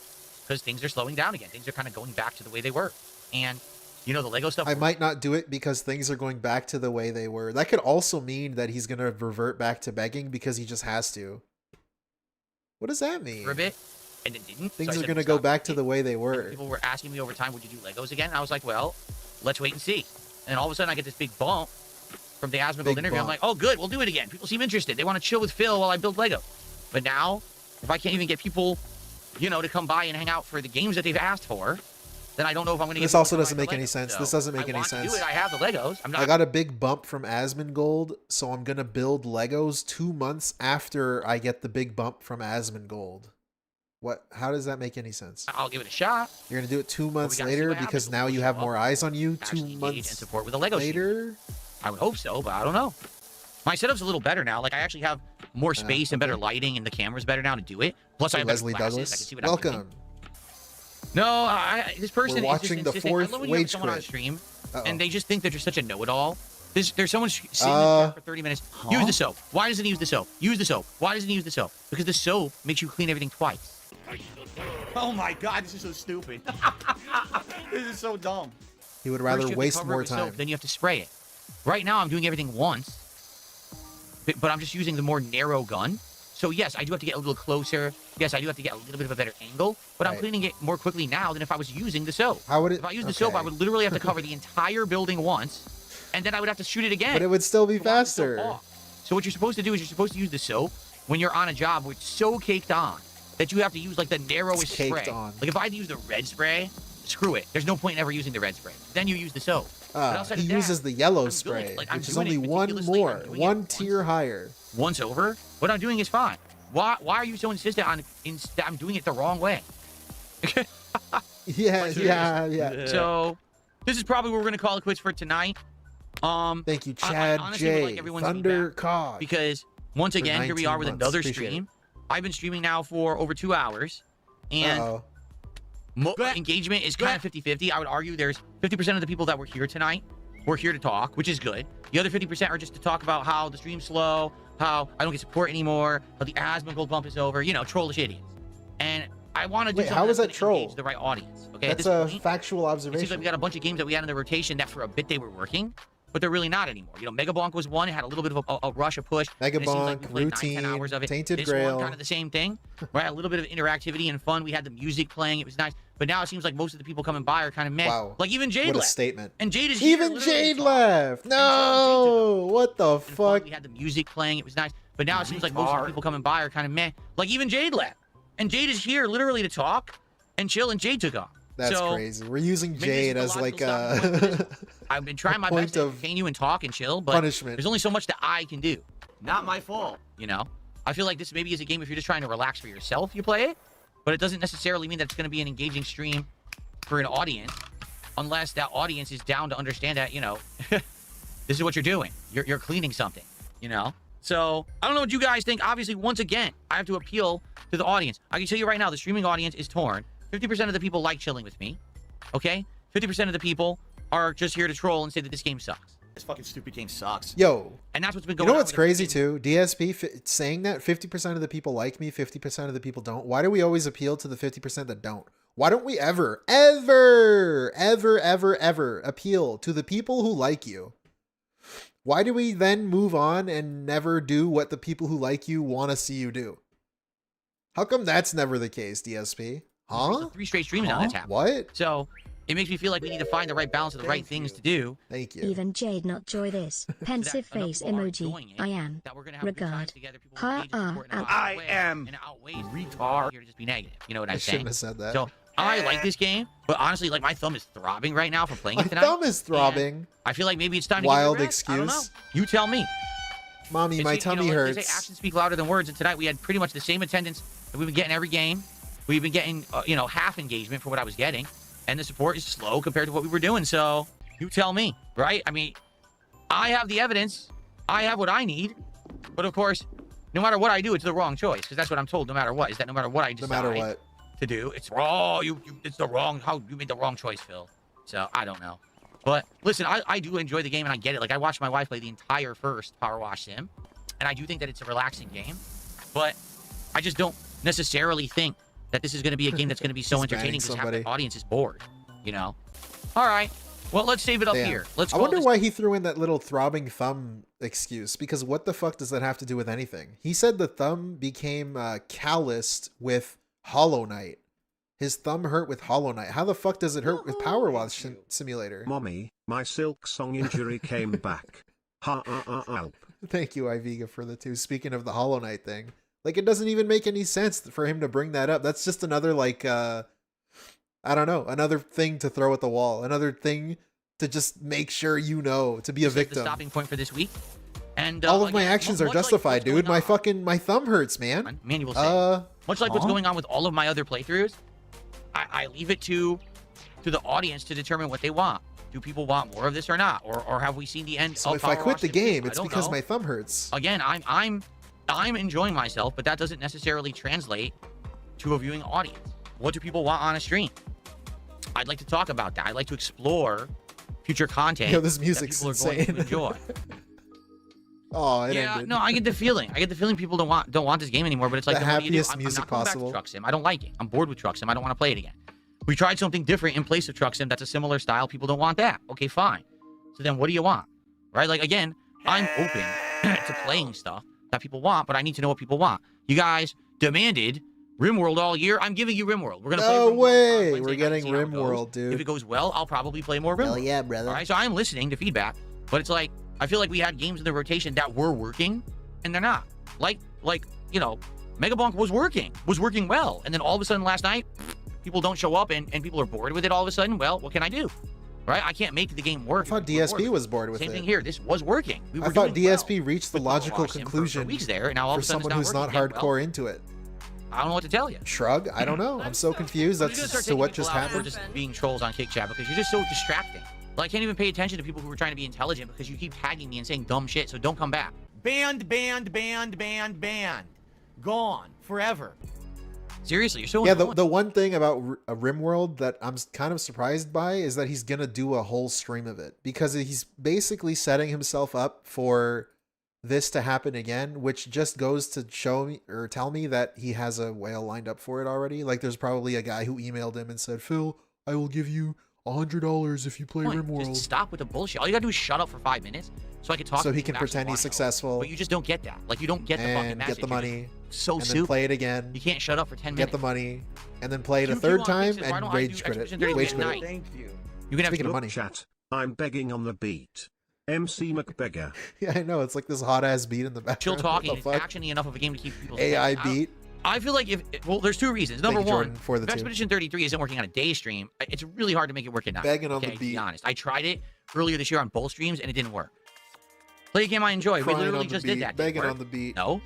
because things are slowing down again. Things are kind of going back to the way they were. And, the Lego stuff. I might not do it because things are going back to the way they were. That could also mean that he's going to revert back to begging because he just has to. What does that mean? For a bit, and it didn't. Things So I are said, going to we'll go stop back doing to it. the way they And were. people were asking me over time, would you do Legos again? And I was like, well, let's wait and see. And all of a sudden, I get this big bump from the Asmongold Big interview. I'm bump. like, oh, good, we'll do it again. People seem interested. They want to chill with Phil while I build Lego. But now, if I can't even get people, to come by and hang out for the games that they've asked for, then I don't know if I'm going to get This people also to buy doesn't the make any Legos. sense. So This doesn't make I any want to sense. do it. I have the Legos. I'm not. I got a big bump from Asmongold, so I'm going to build Legos 2 months after I get the big bump from Asmongold. What? How does that make any sense? I'll give it a shot. You're going to do it 2 months gotta see later what happens. because now We'll you show have up, more eyes on you 2 Actually engage and months support with the Lego stream. later? I would hope so, but I don't know. My setup's a little better now. Like I actually have more space and better okay. lighting, and the camera's better now to do it. Plus, I have better Leslie glasses. I can Douglas, see what I'm doing. welcome. No, this person We're is watching just the insistent. I fourth love when you have someone on Wagequit. stream Uh-oh. and they just think that you're such a know-it-all. There's someone sitting in the chat for 30 minutes. Huh? Use the soap. Why doesn't he use the soap? Use the soap. Why doesn't he use the soap? Because the soap makes you clean everything twice. Oh my god, this is so stupid. This is so dumb. He would First, rather you have to waste cover it more with soap, time. then you have to spray it. Right now, I'm doing everything once, but I'm just using the more narrow gun. So yes, I do have to get a little closer. Yes, I do have to get a little bit of a better angle, but I'm Right. cleaning it more quickly now than if I was using the soap. How would it? If I used the soap, I would literally have to cover the entire building once, and then I would have to shoot it again. But it would still be So why is the soap faster. off? So what you're supposed to do is you're supposed to use the soap when you're on a job where it's so caked on that you have to use like the narrowest caked spray. on. Like if I had to use the red spray, screw it. There's no point in ever using the red spray. Then you use the soap. But outside He of that, uses the yellow I'm spray, doing it. Like, I'm which is doing only it one meticulously. more, I'm doing it one once. tier higher. Once over, what I'm doing is fine. Why are you so insistent on that I'm doing it the wrong way? Yeah, Like, yeah. So this is probably where we're gonna call it quits for tonight. Thank you, I Chad honestly would like J. everyone's Thunder feedback Cog. because once again, here we 19 are with months. another Appreciate stream. I've been streaming now for over 2 hours, and Uh-oh. engagement is kind of 50-50. I would argue there's 50% of the people that were here tonight were here to talk, which is good. The other 50% are just to talk about how the stream's slow, how I don't get support anymore, how the asthma gold bump is over, you know, trollish idiots. And I want to do Wait, something how was that's that gonna troll? engage the right audience. Okay, That's at a this point, factual it seems like observation. we got a bunch of games that we had in the rotation that for a bit they were working, but they're really not anymore. You know, Megabonk was one. It had a little bit of a rush, a push. and it seems like we Megabonk, played 9, Routine, 10 hours of it. Tainted This Grail. one, kind of the same thing. Right, a little bit of interactivity and fun. We had the music playing. It was nice. But now it seems like most of the people coming by are kind of meh. Wow. Like even Jade What a left. statement. And Jade is here, Even literally Jade talking. left. And No. What the And fun. fuck? We had the music playing. It was nice. But now it seems like most of the people coming by are kind of meh. Like even Jade left. And Jade is here literally to talk and chill, and Jade took off. That's So, crazy. We're using maybe Jade this is as the like logical stopping point for a this. I've been trying my point best to of entertain you and talk and chill, but punishment. there's only so much that I can do. Not my fault. You know, I feel like this maybe is a game if you're just trying to relax for yourself, you play it, but it doesn't necessarily mean that it's going to be an engaging stream for an audience, unless that audience is down to understand that, you know, this is what you're doing. You're cleaning something, you know? So I don't know what you guys think. Obviously, once again, I have to appeal to the audience. I can tell you right now, the streaming audience is torn. 50% of the people like chilling with me, okay? 50% of the people are just here to troll and say that this game sucks. This fucking stupid game sucks. Yo, And that's what's been you going know on. what's with crazy the too? DSP saying that 50% of the people like me, 50% of the people don't. Why do we always appeal to the 50% that don't? Why don't we ever appeal to the people who like you? Why do we then move on and never do what the people who like you want to see you do? How come that's never the case, DSP? Huh? 3 straight streams now that's happened. What? So it makes me feel like we need to find the right balance of the right things to do. Thank you. Even Jade not joy this. Pensive enough face people aren't doing emoji. it, I am. That we're gonna have a good time Regard. together. People Ha, engage in support, and it I outweighs- am and it outweighs retard. here to just be negative. You know what I I'm saying? shouldn't have said that. So I like this game, but honestly, like my thumb is throbbing right now from playing My it tonight. thumb is throbbing. I feel like maybe it's time to Wild give it a rest. I don't know. excuse. You tell me. Mommy, It's, my you know, tummy like hurts. They say actions speak louder than words, and tonight we had pretty much the same attendance that we've been getting every game. We've been getting, you know, half engagement for what I was getting, and the support is slow compared to what we were doing. So you tell me, right? I mean, I have the evidence. I have what I need, but of course, no matter what I do, it's the wrong choice because that's what I'm told. No matter what, is that no matter what I No decide matter what. to do, it's wrong. It's the wrong. How you made the wrong choice, Phil. So I don't know. But listen, I do enjoy the game and I get it. Like I watched my wife play the entire first Powerwash sim, and I do think that it's a relaxing game. But I just don't necessarily think that this is going to be a game that's going to be so He's entertaining banging because half somebody. the audience is bored. You know. All right. Well, let's save it up Damn. here. Let's. I call wonder this- why he threw in that little throbbing thumb excuse, because what the fuck does that have to do with anything? He said the thumb became calloused with Hollow Knight. His thumb hurt with Hollow Knight. How the fuck does it hurt with Powerwash Simulator? Mommy, my Silk Song injury came back. Help. Thank you, Iviga, for the 2. Speaking of the Hollow Knight thing, like it doesn't even make any sense for him to bring that up. That's just another like I don't know, another thing to throw at the wall, another thing to just make sure you know, to be a this is victim. The stopping point for this week. And All of my again, actions are much like justified, what's going dude. on- My thumb hurts, man. Manual say. Much like what's going on with all of my other playthroughs, I leave it to the audience to determine what they want. Do people want more of this or not? Or have we seen the end So of if I quit Powerwash the Simulator? game, I it's don't because know. my thumb hurts. Again, I'm enjoying myself, but that doesn't necessarily translate to a viewing audience. What do people want on a stream? I'd like to talk about that. I'd like to explore future content Yo, this that music's people are going insane. to enjoy. Oh, it Yeah, ended. no, I get the feeling. People don't want this game anymore. But it's like, The then what do you do? happiest I'm music not going back to possible. Truck Sim. I don't like it. I'm bored with Truck Sim. I don't want to play it again. We tried something different in place of Truck Sim that's a similar style. People don't want that. Okay, fine. So then what do you want? Right? Like, again, I'm open to playing stuff that people want, but I need to know what people want. You guys demanded RimWorld all year. I'm giving you RimWorld. We're gonna play No RimWorld on way. Wednesday We're night, getting see how it goes. RimWorld, dude. If it goes well, I'll probably play more RimWorld. Hell yeah, brother. All right, so I'm listening to feedback, but it's like I feel like we had games in the rotation that were working, and they're not. Like you know, Megabonk was working well, and then all of a sudden last night, people don't show up, and people are bored with it all of a sudden. Well, what can I do? Right? I can't make the game work. I thought DSP was bored with it. Same thing here. This was working. We were I thought doing DSP well reached the with logical Powerwash Sim conclusion for weeks there, and now all for of a sudden someone it's who's not not working again. hardcore Well, into it. I don't know what to tell you. Shrug? I don't know. I'm so confused I'm as just gonna start to taking what people just out for happened. just being trolls on Kick Chat because you're just so distracting. Like, I can't even pay attention to people who are trying to be intelligent because you keep tagging me and saying dumb shit, so don't come back. Banned. Gone. Forever. Seriously, you're so Yeah, annoying. the one thing about RimWorld that I'm kind of surprised by is that he's gonna do a whole stream of it because he's basically setting himself up for this to happen again, which just goes to show me or tell me that he has a whale lined up for it already. Like there's probably a guy who emailed him and said, "Phil, I will give you $100 if you play Point. RimWorld." Just stop with the bullshit. All you gotta do is shut up for 5 minutes so I can talk. So to he people can who actually pretend he's wanna know. successful. But you just don't get that. Like, you don't get the fucking And message. get the You're just money, so and then stupid. play it again, You can't shut up for 10 get minutes. the money, and then play it a QQ third on time fixes, why and don't I rage do quit it. Expedition 30 Rage at quit night? it. Thank you. You can have Speaking of money. Chat, I'm begging on the beat. MC McBeggar. Yeah, I know. It's like this hot ass beat in the background. chill talking. What It's the fuck? actiony enough of a game to keep people. AI beat. I feel like well, there's two reasons. Thank Number you, one, Jordan, for the if two. Expedition 33 isn't working on a day stream, it's really hard to make it work at night. Begging on okay, the to be beat. honest. I tried it earlier this year on both streams and it didn't work. Play a game I enjoy. We Crying literally on the just beat. did that. Begging Didn't on work. the beat. No.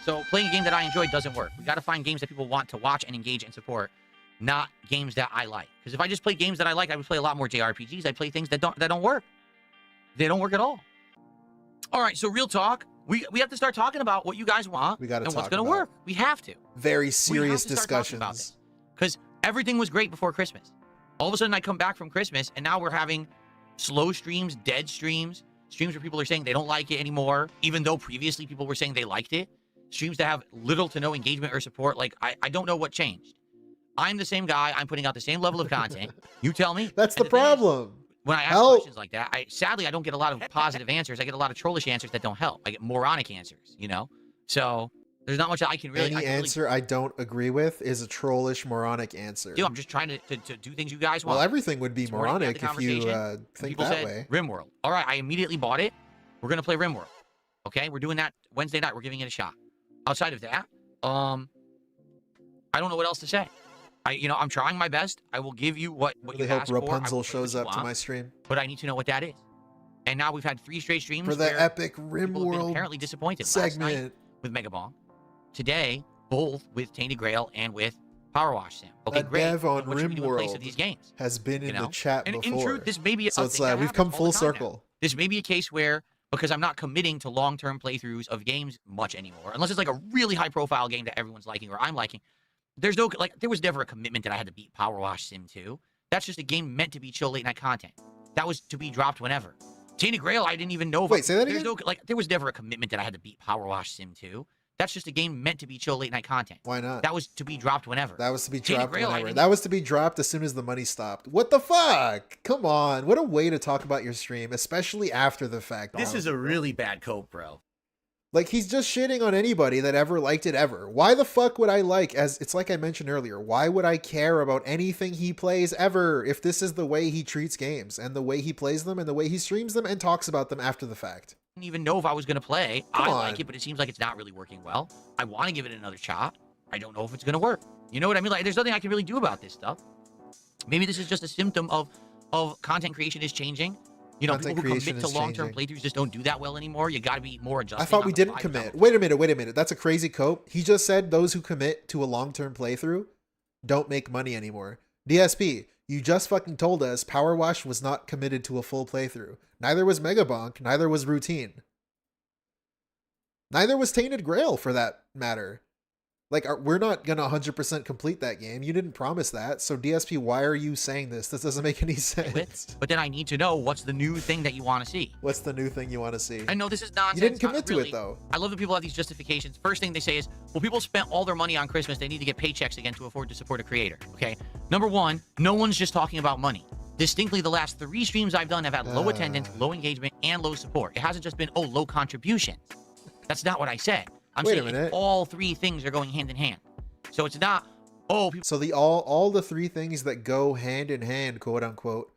So playing a game that I enjoy doesn't work. We got to find games that people want to watch and engage and support, not games that I like. Because if I just play games that I like, I would play a lot more JRPGs. I play things that don't work. They don't work at all. All right, so real talk. We have to start talking about what you guys want We gotta and what's talk going to about work. We have to. Very serious discussions. discussions. Because everything was great before Christmas. All of a sudden, I come back from Christmas, and now we're having slow streams, dead streams, streams where people are saying they don't like it anymore, even though previously people were saying they liked it. Streams that have little to no engagement or support. Like, I don't know what changed. I'm the same guy. I'm putting out the same level of content. You tell me. That's the And thing is, problem. when I ask Help. questions like that, sadly, I don't get a lot of positive answers. I get a lot of trollish answers that don't help. I get moronic answers, you know? So there's not much I can really... Any answer I don't agree with is a trollish, moronic answer. do. I'm just trying to do things you guys want. Well, everything would be This morning we had moronic the if you conversation, think people that said, way. RimWorld. All right, I immediately bought it. We're going to play RimWorld. Okay? We're doing that Wednesday night. We're giving it a shot. Outside of that, I don't know what else to say. I'm trying my best. I will give you what I you really hope asked for. I will Rapunzel play what shows you up to want, my stream but I need to know what that is. And now we've had 3 straight streams for the where epic people have been RimWorld apparently disappointed. Last night segment. with Megabonk. Today, both with Tainted Grail and with Powerwash Sim. Okay, That great. dev on What should we do in place of RimWorld these games? Has been in You the know? chat And before. in truth, this may be So a it's thing that we've happens come all the full time now. circle. This may be a case where, because I'm not committing to long-term playthroughs of games much anymore, unless it's like a really high-profile game that everyone's liking or I'm liking, there was never a commitment that I had to beat Powerwash Sim 2. That's just a game meant to be chill late-night content. That was to be dropped whenever. Tainted Grail, I didn't even know. Wait, say that there's again? there was never a commitment that I had to beat Powerwash Sim 2. That's just a game meant to be chill late-night content. Why not? That was to be dropped whenever. That was to be Tainted dropped Grail, I whenever. didn't- That was to be dropped as soon as the money stopped. What the fuck? Come on. What a way to talk about your stream, especially after the fact. This is a really bad cope, bro. Like, he's just shitting on anybody that ever liked it ever. Why the fuck would I it's like I mentioned earlier, why would I care about anything he plays ever if this is the way he treats games and the way he plays them and the way he streams them and talks about them after the fact? Didn't even know if I was going to play. Come I on. like it, but it seems like it's not really working well. I want to give it another shot. I don't know if it's going to work. You know what I mean? Like, there's nothing I can really do about this stuff. Maybe this is just a symptom of content creation is changing. You know, Content people who creation commit to is long-term changing. playthroughs just don't do that well anymore. You got to be more adjusting. I thought on we the didn't fly commit. development. Wait a minute. That's a crazy cope. He just said those who commit to a long-term playthrough don't make money anymore. DSP, you just fucking told us Powerwash was not committed to a full playthrough. Neither was Megabonk. Neither was Routine. Neither was Tainted Grail, for that matter. Like, we're not gonna 100% complete that game. You didn't promise that. So DSP, why are you saying this? This doesn't make any sense. But then I need to know what's the new thing that you want to see. What's the new thing you want to see? I know this is nonsense. You didn't commit to it though. I love that people have these justifications. First thing they say is, well, people spent all their money on Christmas. They need to get paychecks again to afford to support a creator. Okay. Number one, no one's just talking about money. Distinctly, the last 3 streams I've done have had low attendance, low engagement, and low support. It hasn't just been, oh, low contribution. That's not what I said. I'm saying all 3 things are going hand in hand. So it's not, oh, people. So the all the 3 things that go hand in hand, quote unquote.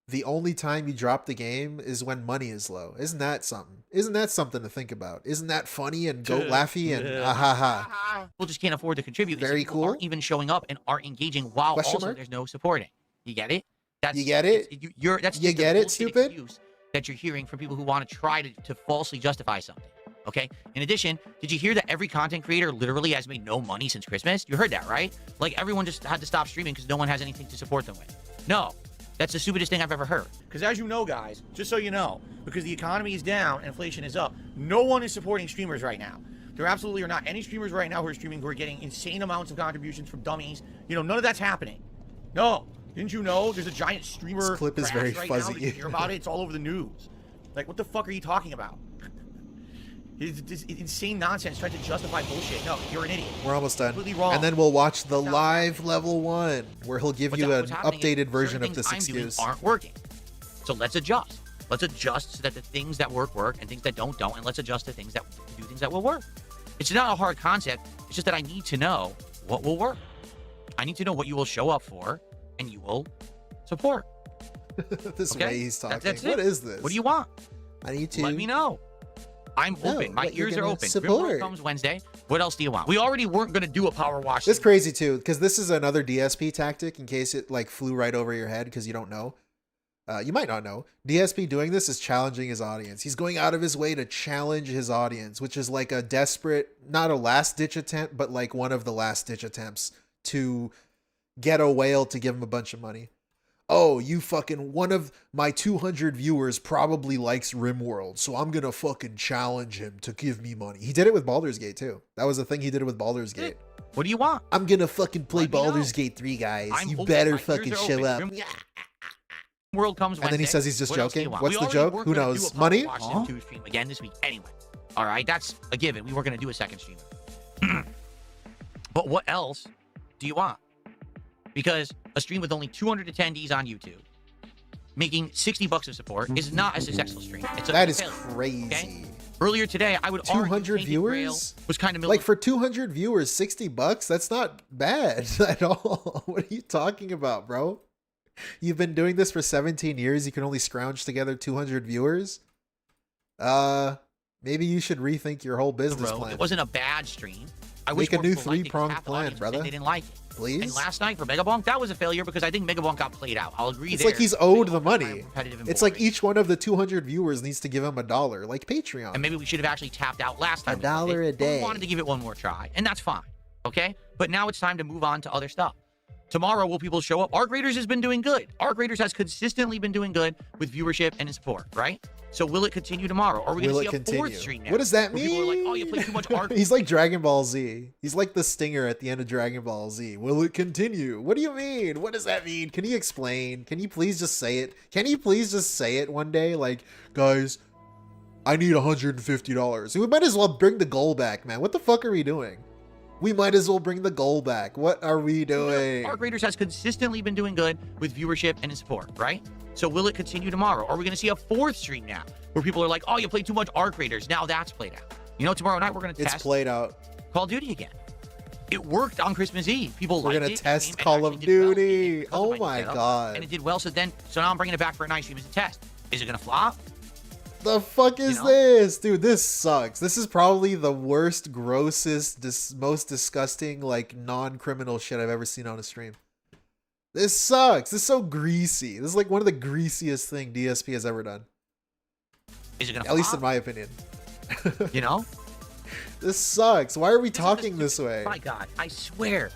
The only time you drop the game is when money is low. Isn't that something? Isn't that something to think about? Isn't that funny and goat laughy and ahaha? People just can't afford to contribute. Very cool. Aren't even showing up and aren't engaging while Question also mark? there's no supporting. You get it? That's, You get it? That's You just get a it, bullshit stupid? excuse that you're hearing from people who want to try to falsely justify something. Okay. In addition, did you hear that every content creator literally has made no money since Christmas? You heard that, right? Like everyone just had to stop streaming because no one has anything to support them with. No, that's the stupidest thing I've ever heard. Because as you know, guys, just so you know, because the economy is down and inflation is up, no one is supporting streamers right now. There absolutely are not any streamers right now who are streaming who are getting insane amounts of contributions from dummies. You know, none of that's happening. No. Didn't you know there's a giant streamer This clip is crash very right fuzzy. now? Did you hear about it? It's all over the news. Like, what the fuck are you talking about? It's insane nonsense trying to justify bullshit. No, you're an idiot. We're almost done. Completely wrong. And then we'll watch the Stop. live level 1, where he'll give But you what's an happening is updated version certain of this things I'm doing excuse. aren't working. So let's adjust. Let's adjust so that the things that work, and things that don't, and let's adjust to things that do things that will work. It's not a hard concept. It's just that I need to know what will work. I need to know what you will show up for and you will support. This Okay? way he's talking. That's What it. is this? What do you want? I need to Let me know. I'm No, open. My what you're ears are gonna open. support. Rimworld comes Wednesday. What else do you want? We already weren't going to do a power wash. It's crazy too, because this is another DSP tactic in case it like flew right over your head because you don't know. You might not know. DSP doing this is challenging his audience. He's going out of his way to challenge his audience, which is like a desperate, not a last ditch attempt, but like one of the last ditch attempts to get a whale to give him a bunch of money. Oh, you fucking, one of my 200 viewers probably likes RimWorld, so I'm gonna fucking challenge him to give me money. He did it with Baldur's Gate too. That was the thing he did with Baldur's Gate. What do you want? I'm gonna fucking play Let me know. Baldur's Gate 3, guys. I'm You open. better My ears fucking are show open. up. World comes Wednesday. And then he says he's just What else do joking. you want? What's We the already joke? weren't Who gonna knows? do a Power Money? Wash Sim 2 stream again this week anyway. All right, that's a given. We weren't going to do a second stream. But what else do you want? Because a stream with only 200 attendees on YouTube, making $60 of support, is not a successful stream. It's a That is failure, crazy. okay? Earlier today, I would argue 200 Tainted Grail viewers? was kind of Like for 200 viewers, $60? That's not bad at all. What are you talking about, bro? You've been doing this for 17 years. You can only scrounge together 200 viewers. Maybe you should rethink your whole business plan. It wasn't a bad stream. I Make wish a more new people liked it, 'cause three-pronged half the plan, audience brother. said they didn't like it. Please? And last night for Megabonk, that was a failure because I think Megabonk got played out. I'll agree It's there. like he's owed the Megabonk money. is repetitive and It's like boring. each one of the 200 viewers needs to give him $1, like Patreon. And maybe we should have actually tapped out last time. we did $1 it, a but day. We wanted to give it one more try, and that's fine. Okay? But now it's time to move on to other stuff. Tomorrow, will people show up? Arc Raiders has been doing good. Arc Raiders has consistently been doing good with viewership and in support, right? So will it continue tomorrow? Or are we going to see a fourth stream now? What does that where mean? People are like, oh, you play too much Arc. He's like Dragon Ball Z. He's like the stinger at the end of Dragon Ball Z. Will it continue? What do you mean? What does that mean? Can you explain? Can you please just say it? Can you please just say it one day? Like, guys, I need $150. We might as well bring the goal back, man. What the fuck are we doing? We might as well bring the goal back. What are we doing? Arc Raiders has consistently been doing good with viewership and in support, right? So will it continue tomorrow? Are we going to see a fourth stream now where people are like, oh, you play too much Arc Raiders. Now that's played out. You know, tomorrow night we're going to It's test played out. Call of Duty again. It worked on Christmas Eve. People We're liked gonna it. test It came Call and of actually did well. Duty. Because of Oh new my setup, God. And it did well. So now I'm bringing it back for a night stream as a test. Is it going to flop? The fuck is know? this? Dude, this sucks. This is probably the worst, grossest, most disgusting, like, non-criminal shit I've ever seen on a stream. This sucks. This is so greasy. This is like one of the greasiest thing DSP has ever done. Is it going to flop? At least in my opinion. You know? This sucks. Why are we talking this way? My God, I swear.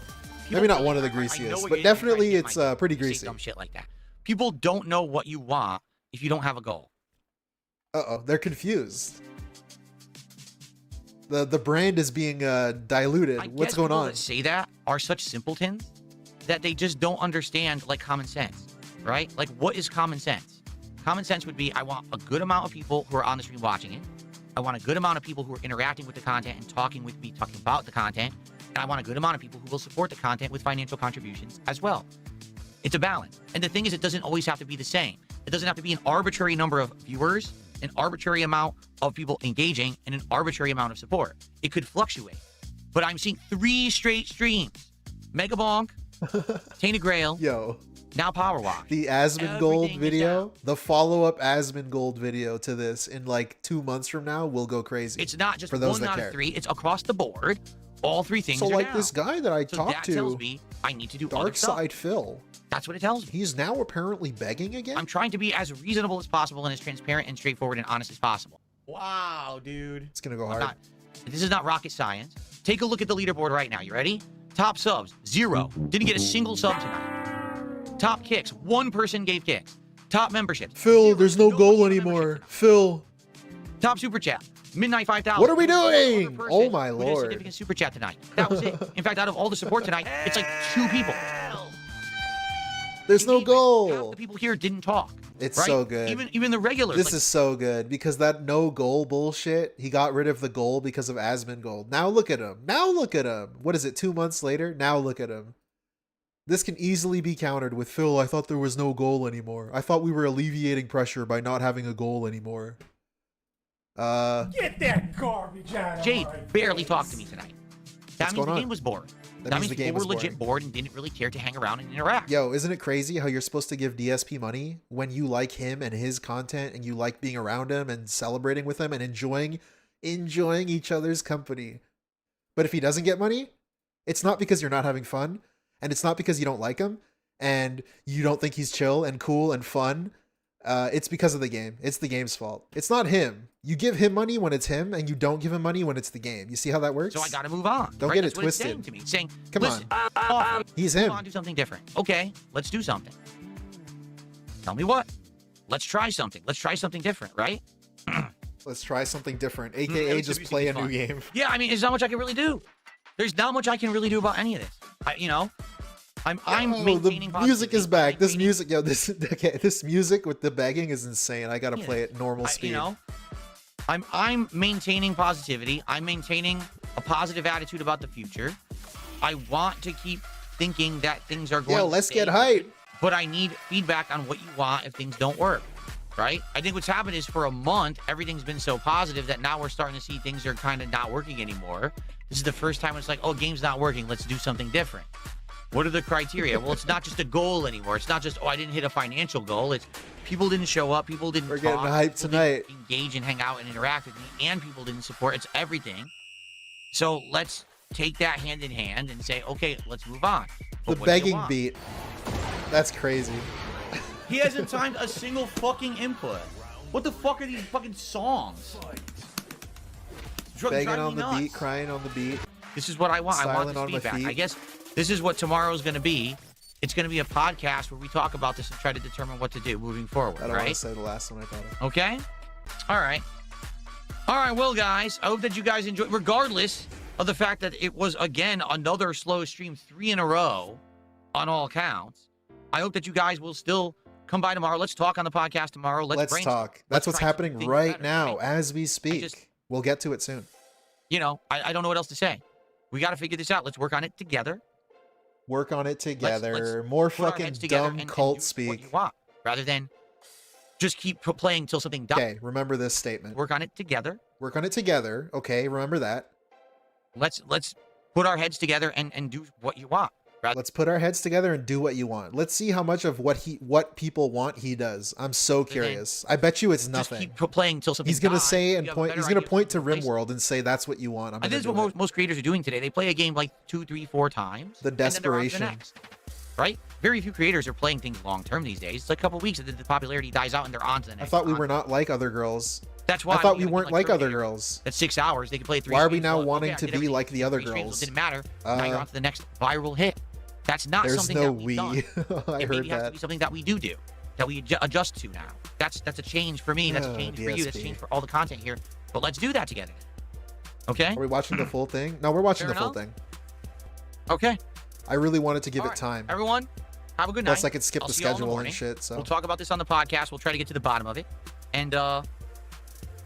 Maybe not one of the greasiest, but definitely it's pretty greasy. Dumb shit like that. People don't know what you want if you don't have a goal. Uh-oh, they're confused. The brand is being diluted. I What's guess going people on? that say that are such simpletons that they just don't understand like common sense, right? Like, what is common sense? Common sense would be, I want a good amount of people who are on the stream watching it. I want a good amount of people who are interacting with the content and talking with me, talking about the content. And I want a good amount of people who will support the content with financial contributions as well. It's a balance. And the thing is, it doesn't always have to be the same. It doesn't have to be an arbitrary number of viewers, an arbitrary amount of people engaging, and an arbitrary amount of support. It could fluctuate. But I'm seeing 3 straight streams. Megabonk, Tainted Grail, Yo, now Powerwash. the Asmongold Everything is video, down. the follow-up Asmongold video to this in like 2 months from now will go crazy. It's not just for those one that out care. of 3. It's across the board. All 3 things So are like down. this guy that I So talked that to, tells me I need to do other Dark stuff. Side Phil, That's what it tells me. he's now apparently begging again. I'm trying to be as reasonable as possible and as transparent and straightforward and honest as possible. Wow, dude. It's gonna go I'm hard. not- this is not rocket science. Take a look at the leaderboard right now. You ready? Top subs, 0. Didn't get a single sub tonight. Top kicks, 1 person gave kicks. Top memberships. Phil, 0. there's no Nobody goal got a membership anymore. tonight. Phil, Top super chat. Midnight 5000. What are we One other doing? person Oh my who did a lord. significant super chat tonight. That was it. In fact, out of all the support tonight, it's like 2 people. there's no Engagement. Half goal. the people here didn't talk. It's right? so good. Even the regulars. This like, is so good because that no goal bullshit, he got rid of the goal because of Asmongold. Now look at him. Now look at him. What is it, 2 months later? Now look at him. This can easily be countered with, Phil, I thought there was no goal anymore. I thought we were alleviating pressure by not having a goal anymore. Get that garbage out of Jade my barely face. talked to me tonight. That What's means going the on? game was bored. That That means means the game people was were legit boring. bored and didn't really care to hang around and interact. Yo, isn't it crazy how you're supposed to give DSP money when you like him and his content and you like being around him and celebrating with him and enjoying each other's company? But if he doesn't get money, it's not because you're not having fun, and it's not because you don't like him and you don't think he's chill and cool and fun. It's because of the game. It's the game's fault. It's not him. You give him money when it's him, and you don't give him money when it's the game. You see how that works? So I gotta move on. Don't right? get it That's what it's twisted. saying to me. It's saying, Come listen, on. He's move him. on, do something different. Okay, let's do something. Tell me what? Let's try something. Let's try something different, right? Let's try something different, That aka was just gonna be play a fun. new game. Yeah, I mean, there's not much I can really do. There's not much I can really do about any of this. I'm Oh, maintaining the music is positivity. back. This Maintaining- music, yo, this music with the begging is insane. I gotta play it normal speed. I'm maintaining positivity. I'm maintaining a positive attitude about the future. I want to keep thinking that things are going. Yo, to let's stay get good, hype. But I need feedback on what you want if things don't work. Right? I think what's happened is for a month, everything's been so positive that now we're starting to see things are kind of not working anymore. This is the first time it's like, oh, game's not working. Let's do something different. What are the criteria? Well, it's not just a goal anymore. It's not just, oh, I didn't hit a financial goal. It's people didn't show up. People didn't We're talk, getting hyped people tonight. didn't engage and hang out and interact with me, and people didn't support. It's everything. So let's take that hand in hand and say, okay, let's move on. The But what do you begging want? beat. That's crazy. He hasn't timed a single fucking input. What the fuck are these fucking songs? Begging Driving on me the nuts. beat, crying on the beat. This is what I want. I want Silent this on my feedback. feet. I guess this is what tomorrow's going to be. It's going to be a podcast where we talk about this and try to determine what to do moving forward, I don't want to right? say the last one I thought of. Okay? All right. All right, well, guys, I hope that you guys enjoyed, regardless of the fact that it was, again, another slow stream, 3 in a row on all counts. I hope that you guys will still come by tomorrow. Let's talk on the podcast tomorrow. Let's brainstorm. talk. That's Let's what's try happening something right better, now right? as we speak. just- We'll get to it soon. I don't know what else to say. We got to figure this out. Let's work on it together. Work on it together. let's More Put our fucking heads together dumb and cult do what speak. you want, rather than just keep playing till something dies. Okay, remember this statement. Work on it together. Work on it together. Okay, remember that. Let's put our heads together and do what you want. Let's put our heads together and do what you want. Let's see how much of what people want he does. I'm so curious. I bet you it's Just nothing. keep playing till something He's gonna dies. say You and have a point. better He's gonna idea of point to what place- RimWorld and say, "That's what you want." I'm I think gonna this is do what it. most creators are doing today. They play a game like 2, 3, 4 times. The and then they're on to desperation. next, right? Very few creators are playing things long term these days. It's like a couple weeks and then the popularity dies out and they're on to the I next. thought we on. were not like other girls. That's why I thought you we gotta weren't get, like other Terminator. girls. That's 6 hours. They can play 3. Why are we streams. now Well, wanting okay, I to did be everything. like the other 3 streams, girls? It didn't matter. Now you're on to the next viral hit. That's not There's something no that we've done. we. I It heard maybe has to that. be something that we do, that we adjust to now. That's a change for me. That's a Oh, change for you. That's a DSP. change for all the content here. But let's do that together. Okay? Are we watching the full thing? No, we're watching Fair the full enough. thing. Okay. I really wanted to give All it right. time. Everyone, have a good night. Plus, I could skip I'll the see you all in the schedule and morning. shit. So We'll talk about this on the podcast. We'll try to get to the bottom of it. And,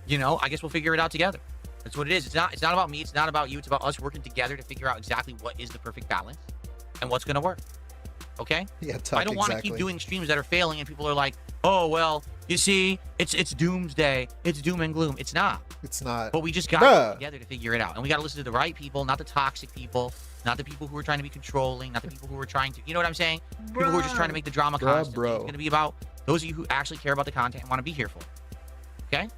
you know, I guess we'll figure it out together. That's what it is. It's not about me. It's not about you. It's about us working together to figure out exactly what is the perfect balance and what's going to work. Okay? yeah, I don't want to keep doing streams that are failing and people are like, oh, well, you see, it's doomsday. It's doom and gloom. It's not. It's not. But we just got to get together to figure it out. And we got to listen to the right people, not the toxic people, not the people who are trying to be controlling, not the people who are trying to, you know what I'm saying? People who are just trying to make the drama constantly. bro. It's going to be about those of you who actually care about the content and want to be here for it. Okay?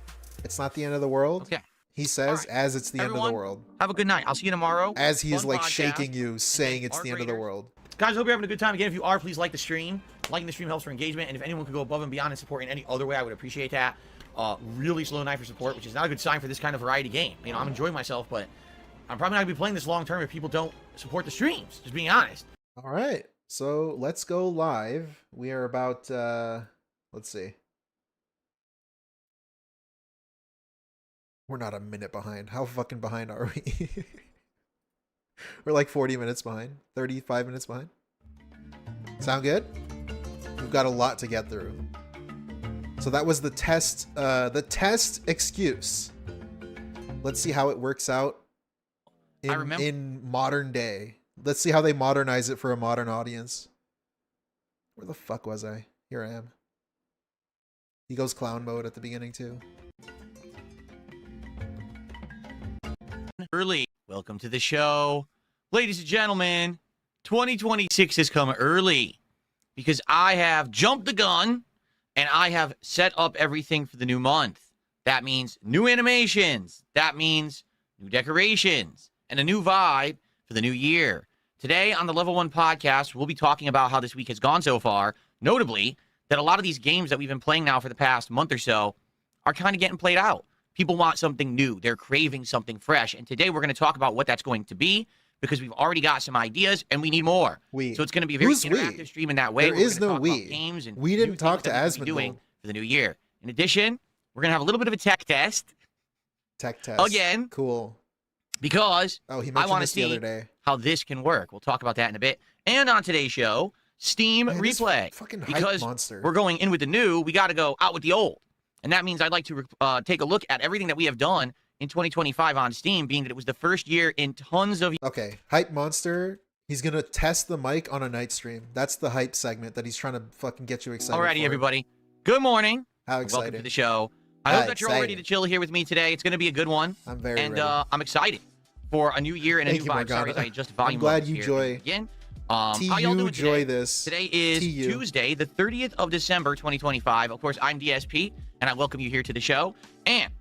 It's not the end of the world. Okay. He says, right. as it's the end of Everyone, the world. Have a good night. I'll see you tomorrow. As he is Fun like podcast. shaking you, saying then it's our the end of the graders. world. Guys, hope you're having a good time. Again, if you are, please like the stream. Liking the stream helps for engagement, and if anyone could go above and beyond and support in any other way, I would appreciate that. Really slow night for support, which is not a good sign for this kind of variety game. You know, I'm enjoying myself, but I'm probably not going to be playing this long term if people don't support the streams, just being honest. All right. So let's go live. We are about, let's see. We're not a minute behind. How fucking behind are we? We're like 40 minutes behind. 35 minutes behind. Sound good? We've got a lot to get through. So that was the test excuse. Let's see how it works out in modern day. Let's see how they modernize it for a modern audience. Where the fuck was I? Here I am. He goes clown mode at the beginning too. Early. Welcome to the show. Ladies and gentlemen, 2026 has come early because I have jumped the gun and I have set up everything for the new month. That means new animations. That means new decorations and a new vibe for the new year. Today on the Level 1 podcast, we'll be talking about how this week has gone so far. Notably, that a lot of these games that we've been playing now for the past month or so are kind of getting played out. People want something new. They're craving something fresh. And today we're going to talk about what that's going to be because we've already got some ideas and we need more. So it's going to be a very interactive stream in that way. There is no we. Games and we didn't talk to Asmund doing for the new year. In addition, we're going to have a little bit of a tech test. Tech test. Again. Cool. Because he mentioned I want to this the see other day. how this can work. We'll talk about that in a bit. And on today's show, Steam Replay. Fucking hype because monster. we're going in with the new, we got to go out with the old. And that means I'd like to take a look at everything that we have done in 2025 on Steam, being that it was the first year in tons of... Okay, Hype Monster, he's going to test the mic on a night stream. That's the hype segment that he's trying to fucking get you excited Alrighty, for. everybody. Good morning. How excited. Welcome to the show. I hope that you're all ready to chill here with me today. It's going to be a good one. I'm very ready. And I'm excited for a new year and a new vibe. Sorry, I just volume I'm glad you here enjoy. Again. How y'all doing today? This. Today is Tuesday, the 30th of December, 2025. Of course, I'm DSP, and I welcome you here to the show. And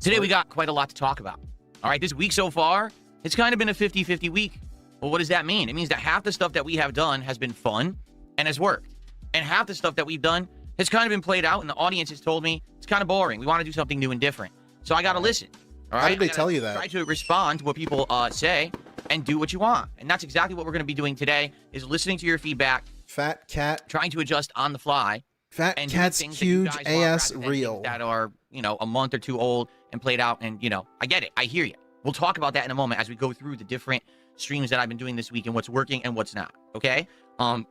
today we got quite a lot to talk about. All right, this week so far, it's kind of been a 50-50 week. Well, what does that mean? It means that half the stuff that we have done has been fun and has worked. And half the stuff that we've done has kind of been played out, and the audience has told me it's kind of boring. We want to do something new and different. So I got to listen. All right? How did they tell you that? Try to respond to what people say and do what you want. And that's exactly what we're going to be doing today, is listening to your feedback. Fat cat. Trying to adjust on the fly. Fat and cat's huge ass reel. That are, a month or two old and played out. And, I get it. I hear you. We'll talk about that in a moment as we go through the different streams that I've been doing this week and what's working and what's not. Okay? And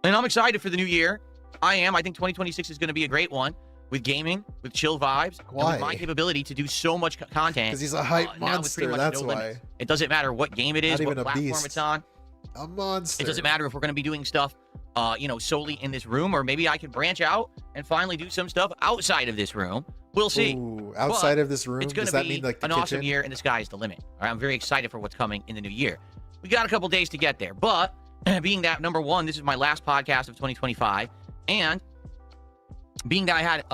I'm excited for the new year. I am. I think 2026 is going to be a great one. With gaming, with chill vibes, and with my capability to do so much content. Because he's a hype monster, that's why. Limits. It doesn't matter what game it is, what platform it's on. A monster. It doesn't matter if we're going to be doing stuff, solely in this room, or maybe I can branch out and finally do some stuff outside of this room. We'll see. Ooh, outside of this room? It's going to be an awesome year, and the sky is the limit. All right, I'm very excited for what's coming in the new year. We got a couple days to get there, but being that, number one, this is my last podcast of 2025, and being that I had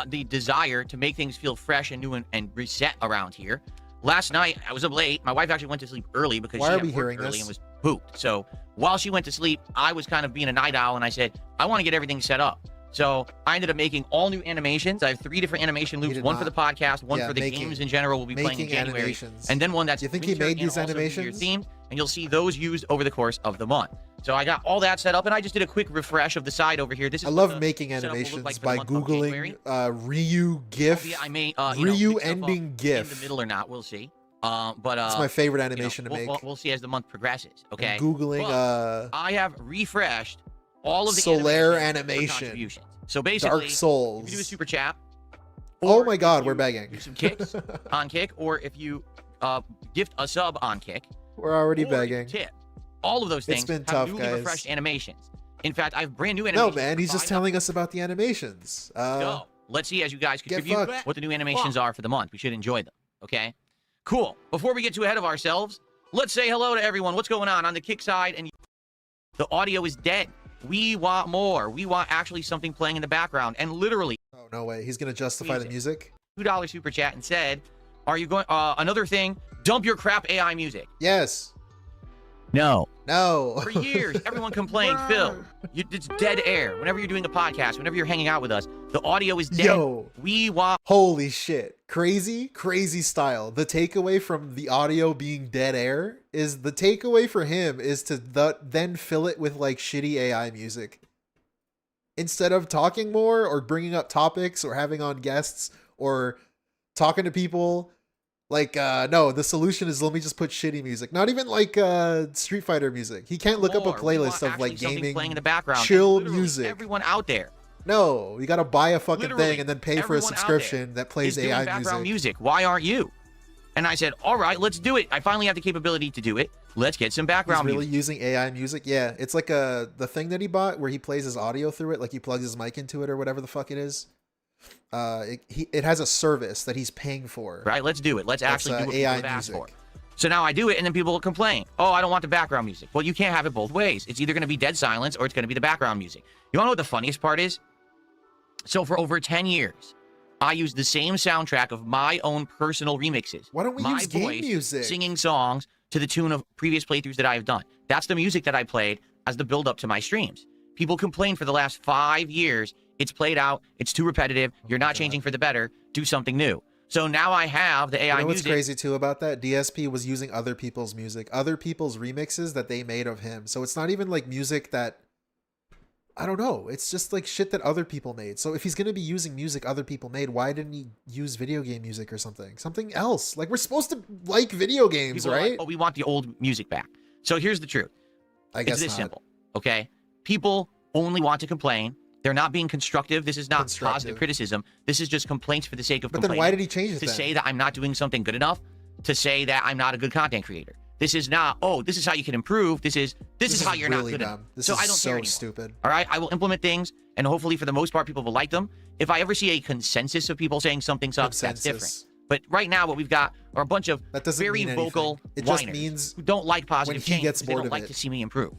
the desire to make things feel fresh and new and reset around here. Last night, I was up late. My wife actually went to sleep early because she had worked early and was pooped. So while she went to sleep, I was kind of being a night owl, and I said, I want to get everything set up. So I ended up making all new animations. I have 3 different animation loops, one for the podcast, one for the games in general we'll be playing in January, and then one that's you think he made these animations? Themed, and you'll see those used over the course of the month. So I got all that set up, and I just did a quick refresh of the side over here. This is I what love the making setup will look animations like for the by month of January. googling Ryu GIF. Albeit I may, you know, Ryu mix stuff up ending in GIF. the middle or not. We'll see. But It's my favorite you know, animation to make. we'll see as the month progresses. Okay. I'm googling But I have refreshed all of the Solaire animations for animation. contributions. So basically, Dark if you do a Souls. super chat. Oh or my if god, you we're begging. do some kicks on Kick, or if you gift a sub on Kick, We're already or if you begging. tip. All of those things been have tough, newly guys. refreshed animations. In fact, I have brand new No, animations. man, he's just for telling us about the animations. So let's see as you guys get contribute fucked. what the new animations are for the month. We should enjoy them. Okay. Cool. Before we get too ahead of ourselves, let's say hello to everyone. What's going on the Kick side? And the audio is dead. We want more. We want actually something playing in the background. And literally, Oh, no way. He's going to justify the music? $2 super chat and said, "Are you going? Another thing. Dump your crap AI music." Yes. No. No. For years, everyone complained, Phil, it's dead air. Whenever you're doing a podcast, whenever you're hanging out with us, the audio is dead. Yo. We want Holy shit. Crazy, crazy style. The takeaway from the audio being dead air is the takeaway for him is to then fill it with like shitty AI music. Instead of talking more or bringing up topics or having on guests or talking to people, like, no, the solution is let me just put shitty music. Not even like Street Fighter music. He can't look up a more. We playlist want of actually like something gaming, playing in the background. chill And literally music. Everyone out there. No, you gotta buy a fucking Literally, thing and then pay for a everyone out subscription that plays is doing AI background music. Why aren't you? And I said, all right, let's do it. I finally have the capability to do it. Let's get some He's background really music. using AI music. Yeah, it's like the thing that he bought where he plays his audio through it, like he plugs his mic into it or whatever the fuck it is. It has a service that he's paying for. Right, let's do it. Let's actually do what people AI have asked music. for. So now I do it, and then people will complain. Oh, I don't want the background music. Well, you can't have it both ways. It's either going to be dead silence or it's going to be the background music. You want to know what the funniest part is? So for over 10 years, I used the same soundtrack of my own personal remixes. Why don't we my use game voice music? Singing songs to the tune of previous playthroughs that I have done. That's the music that I played as the build-up to my streams. People complain for the last 5 years. It's played out. It's too repetitive. You're not changing for the better. Do something new. So now I have the AI You know what's music. crazy too about that? DSP was using other people's music, other people's remixes that they made of him. So it's not even like music that, I don't know. It's just like shit that other people made. So if he's going to be using music other people made, why didn't he use video game music or something? Something else. Like we're supposed to like video games, People are right? like, oh, we want the old music back. So here's the truth. I guess It's this not. simple, okay? People only want to complain. They're not being constructive. This is not Constructive. positive criticism. This is just complaints for the sake of But then complaining. why did he change it To then? say that I'm not doing something good enough, to say that I'm not a good content creator. This is not, oh, this is how you can improve. This is how you're really not good dumb. enough. This So is I don't so care anymore. stupid. All right, I will implement things, and hopefully for the most part, people will like them. If I ever see a consensus of people saying something sucks, that's different. Consensus. But right now, what we've got are a bunch of That doesn't very mean anything. vocal It just whiners means who don't like positive he change gets because they bored don't of like it. to see me improve.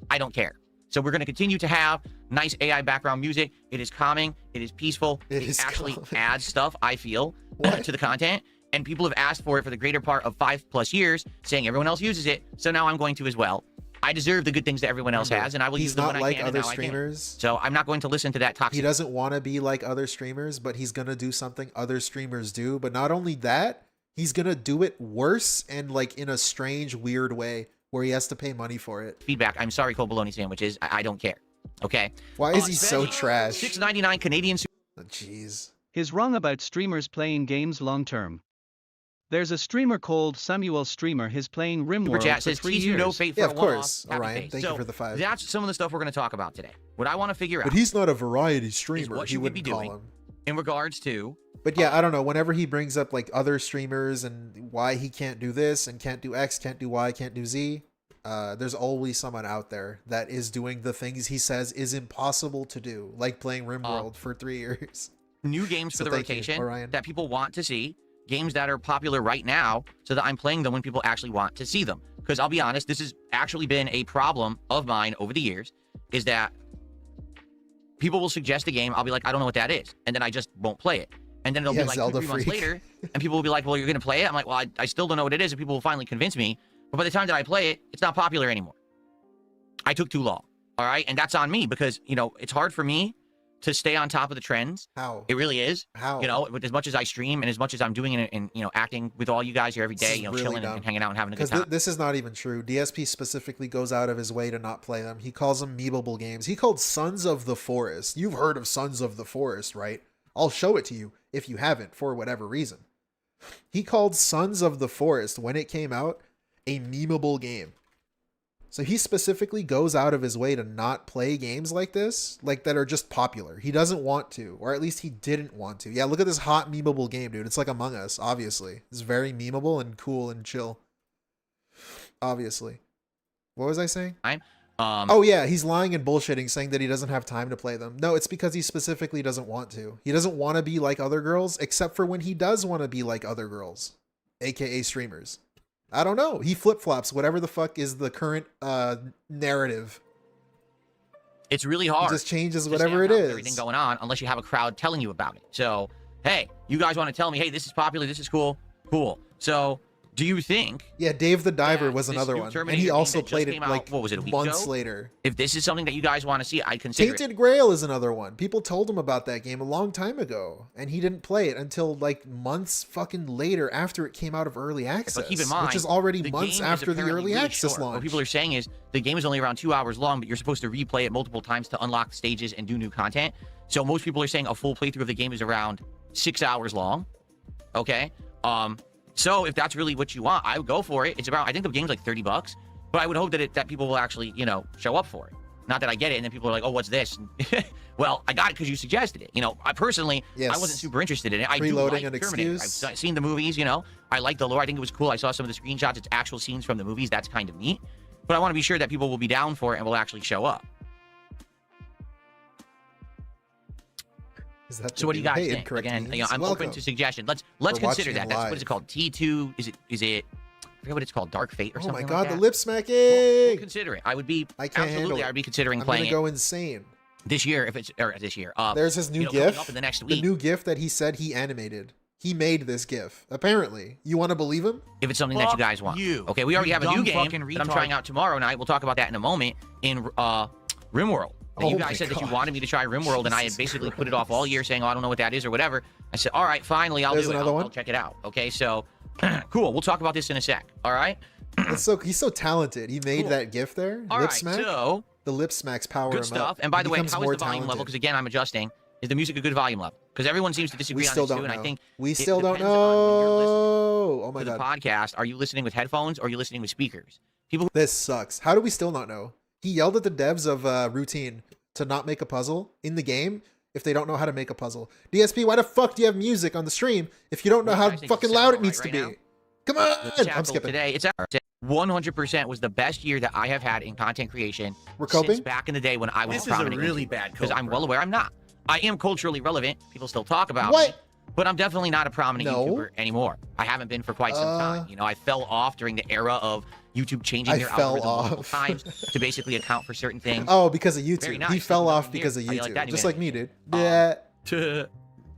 I don't care. So we're going to continue to have nice AI background music. It is calming. It is peaceful. It is actually calming. adds stuff, I feel, What? to the content. And people have asked for it for the greater part of 5+ years, saying everyone else uses it. So now I'm going to as well. I deserve the good things that everyone else has, and I will use He's them not when I like can. and other now I can. streamers. So I'm not going to listen to that toxic. He doesn't want to be like other streamers, but he's going to do something other streamers do. But not only that, he's going to do it worse and like in a strange, weird way where he has to pay money for it. feedback. I'm sorry, cold bologna sandwiches. I don't care. Okay. Why is he so Benji, trash? $6.99 Canadian. Oh, jeez. Is wrong about streamers playing games long term. There's a streamer called Samuel Streamer. He's playing Super RimWorld chat for says, 3 tease years. you no fate for Yeah, a of one-off, course, happy Orion. face. Thank you for the 5. That's some of the stuff we're going to talk about today. What I want to figure out But he's not a variety streamer. what He you would wouldn't be call doing. him. in regards to But yeah, I don't know. Whenever he brings up like other streamers and why he can't do this and can't do X, can't do Y, can't do Z, there's always someone out there that is doing the things he says is impossible to do, like playing RimWorld for 3 years. new games So for the thank you, rotation Orion. that people want to see, games that are popular right now, so that I'm playing them when people actually want to see them. Because I'll be honest, this has actually been a problem of mine over the years, is that people will suggest a game, I'll be like, I don't know what that is, and then I just won't play it. And then it'll Yeah, be like Zelda 2-3 months freak. later, and people will be like, well, you're going to play it? I'm like, well, I still don't know what it is, and people will finally convince me. But by the time that I play it, it's not popular anymore. I took too long, all right? And that's on me because, you know, it's hard for me to stay on top of the trends. How? It really is. How? You know, with as much as I stream and as much as I'm doing it and you know, acting with all you guys here every This day, is you know, really chilling dumb. and hanging out and having a good Because time. this is not even true. DSP specifically goes out of his way to not play them. He calls them memeable games. He called Sons of the Forest. You've heard of Sons of the Forest, right? I'll show it to you if you haven't, for whatever reason. He called Sons of the Forest, when it came out, a memeable game. So he specifically goes out of his way to not play games like this, like that are just popular. He doesn't want to, or at least he didn't want to. Yeah, look at this hot memeable game, dude. It's like Among Us, obviously. It's very memeable and cool and chill. Obviously. What was I saying? Oh yeah, he's lying and bullshitting, saying that he doesn't have time to play them. No, it's because he specifically doesn't want to. He doesn't want to be like other girls, except for when he does want to be like other girls, aka streamers. I don't know. He flip-flops, whatever the fuck is the current narrative. It's really He hard. just changes to whatever stay on it top of is. everything going on, unless you have a crowd telling you about it. So, hey, you guys want to tell me, hey, this is popular, this is cool, cool. So, do you think? Yeah, Dave the Diver Yeah, was this another new one, and Terminator he game also that just played it came out, like what was it, a week months ago? later. If this is something that you guys want to see, I'd consider it. Tainted Grail is another one. People told him about that game a long time ago, and he didn't play it until like months fucking later after it came out of early access. But keep in mind, which is already the months game is after the apparently early really access short. launch. What people are saying is the game is only around 2 hours long, but you're supposed to replay it multiple times to unlock stages and do new content. So most people are saying a full playthrough of the game is around 6 hours long. Okay. So if that's really what you want, I would go for it. It's about, I think the game's like $30, but I would hope that people will actually, you know, show up for it. Not that I get it, and then people are like, "Oh, what's this?" Well, I got it because you suggested it. You know, I personally, Yes. I wasn't super interested in it. I do Preloading like an Terminator. excuse. I've seen the movies. You know, I like the lore. I think it was cool. I saw some of the screenshots. It's actual scenes from the movies. That's kind of neat. But I want to be sure that people will be down for it and will actually show up. Is that So what do you guys Hey, think? incorrect Again, you know, means I'm welcome. open to suggestions. Let's For consider watching that. it That's what live. is it called? T2? Is it? I forget what it's called. Dark Fate or Oh something my god, like that. the lip smacking! We'll consider it. I would be I can't handle absolutely. it. I'd be considering I'm playing gonna go insane. it this year if it's or this year. There's his new you know, coming GIF. up in the next The week. new GIF that he said he animated. He made this GIF. Apparently, you want to believe him? If it's something that you Fuck guys want. you. Okay, we already You have a new dumb game fucking that I'm retard. trying out tomorrow night. We'll talk about that in a moment in RimWorld. Now, Oh you my guys said that you God. wanted me to try RimWorld, and I had Jesus basically put it off all year, saying, "Oh, I don't know what that is or whatever." I said, "All right, finally, I'll There's do it. another I'll one? check it out." Okay, so cool. We'll talk about this in a sec. All right. He's so talented. He made Cool. that GIF there. All lip right. smack. So The lip smacks power good him stuff. up. And by He the way, becomes how is more the volume level? talented. Because again, I'm adjusting. Is the music a good volume level? Because everyone seems to disagree We on still this don't too, and know. I think We it still don't depends on when you're listening know. Oh my to the god, podcast. Are you listening with headphones or are you listening with speakers? People this sucks. How do we still not know? He yelled at the devs of Routine to not make a puzzle in the game if they don't know how to make a puzzle. DSP, why the fuck do you have music on the stream if you don't know Well, how I think fucking it's loud it right needs to right be? now. Come the on! I'm tackle skipping. today. It's 100% was the best year that I have had in content creation We're since coping? back in the day when I was This is a prominent really bad because code, I'm bro. well aware I'm not. I am culturally relevant. People still talk about What? me, but I'm definitely not a prominent No. YouTuber anymore. I haven't been for quite some time. You know, I fell off during the era of YouTube changing I their fell algorithm multiple off. times to basically account for certain things. Oh, because of Very YouTube. nice. He fell People off don't because of hear. How you like YouTube. that, Just Evan? like me, dude. Yeah.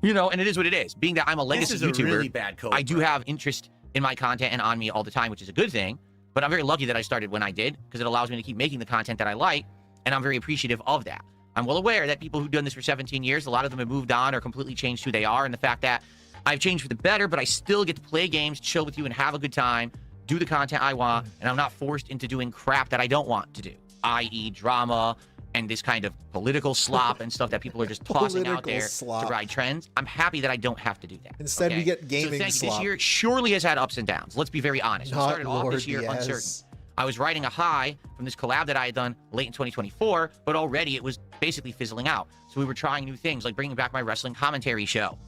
You know, and it is what it is. Being that I'm a legacy This is a YouTuber, really bad code. I do bro. have interest in my content and on me all the time, which is a good thing. But I'm very lucky that I started when I did because it allows me to keep making the content that I like, and I'm very appreciative of that. I'm well aware that people who've done this for 17 years, a lot of them have moved on or completely changed who they are, and the fact that I've changed for the better, but I still get to play games, chill with you, and have a good time, do the content I want, and I'm not forced into doing crap that I don't want to do, i.e. drama and this kind of political slop and stuff that people are just tossing out Political there slop. to ride trends. I'm happy that I don't have to do that. Instead, we okay? get gaming so thank you. slop. This year surely has had ups and downs. Let's be very honest. We Not started off Lord this year Diaz. uncertain. I was riding a high from this collab that I had done late in 2024, but already it was basically fizzling out. So we were trying new things, like bringing back my wrestling commentary show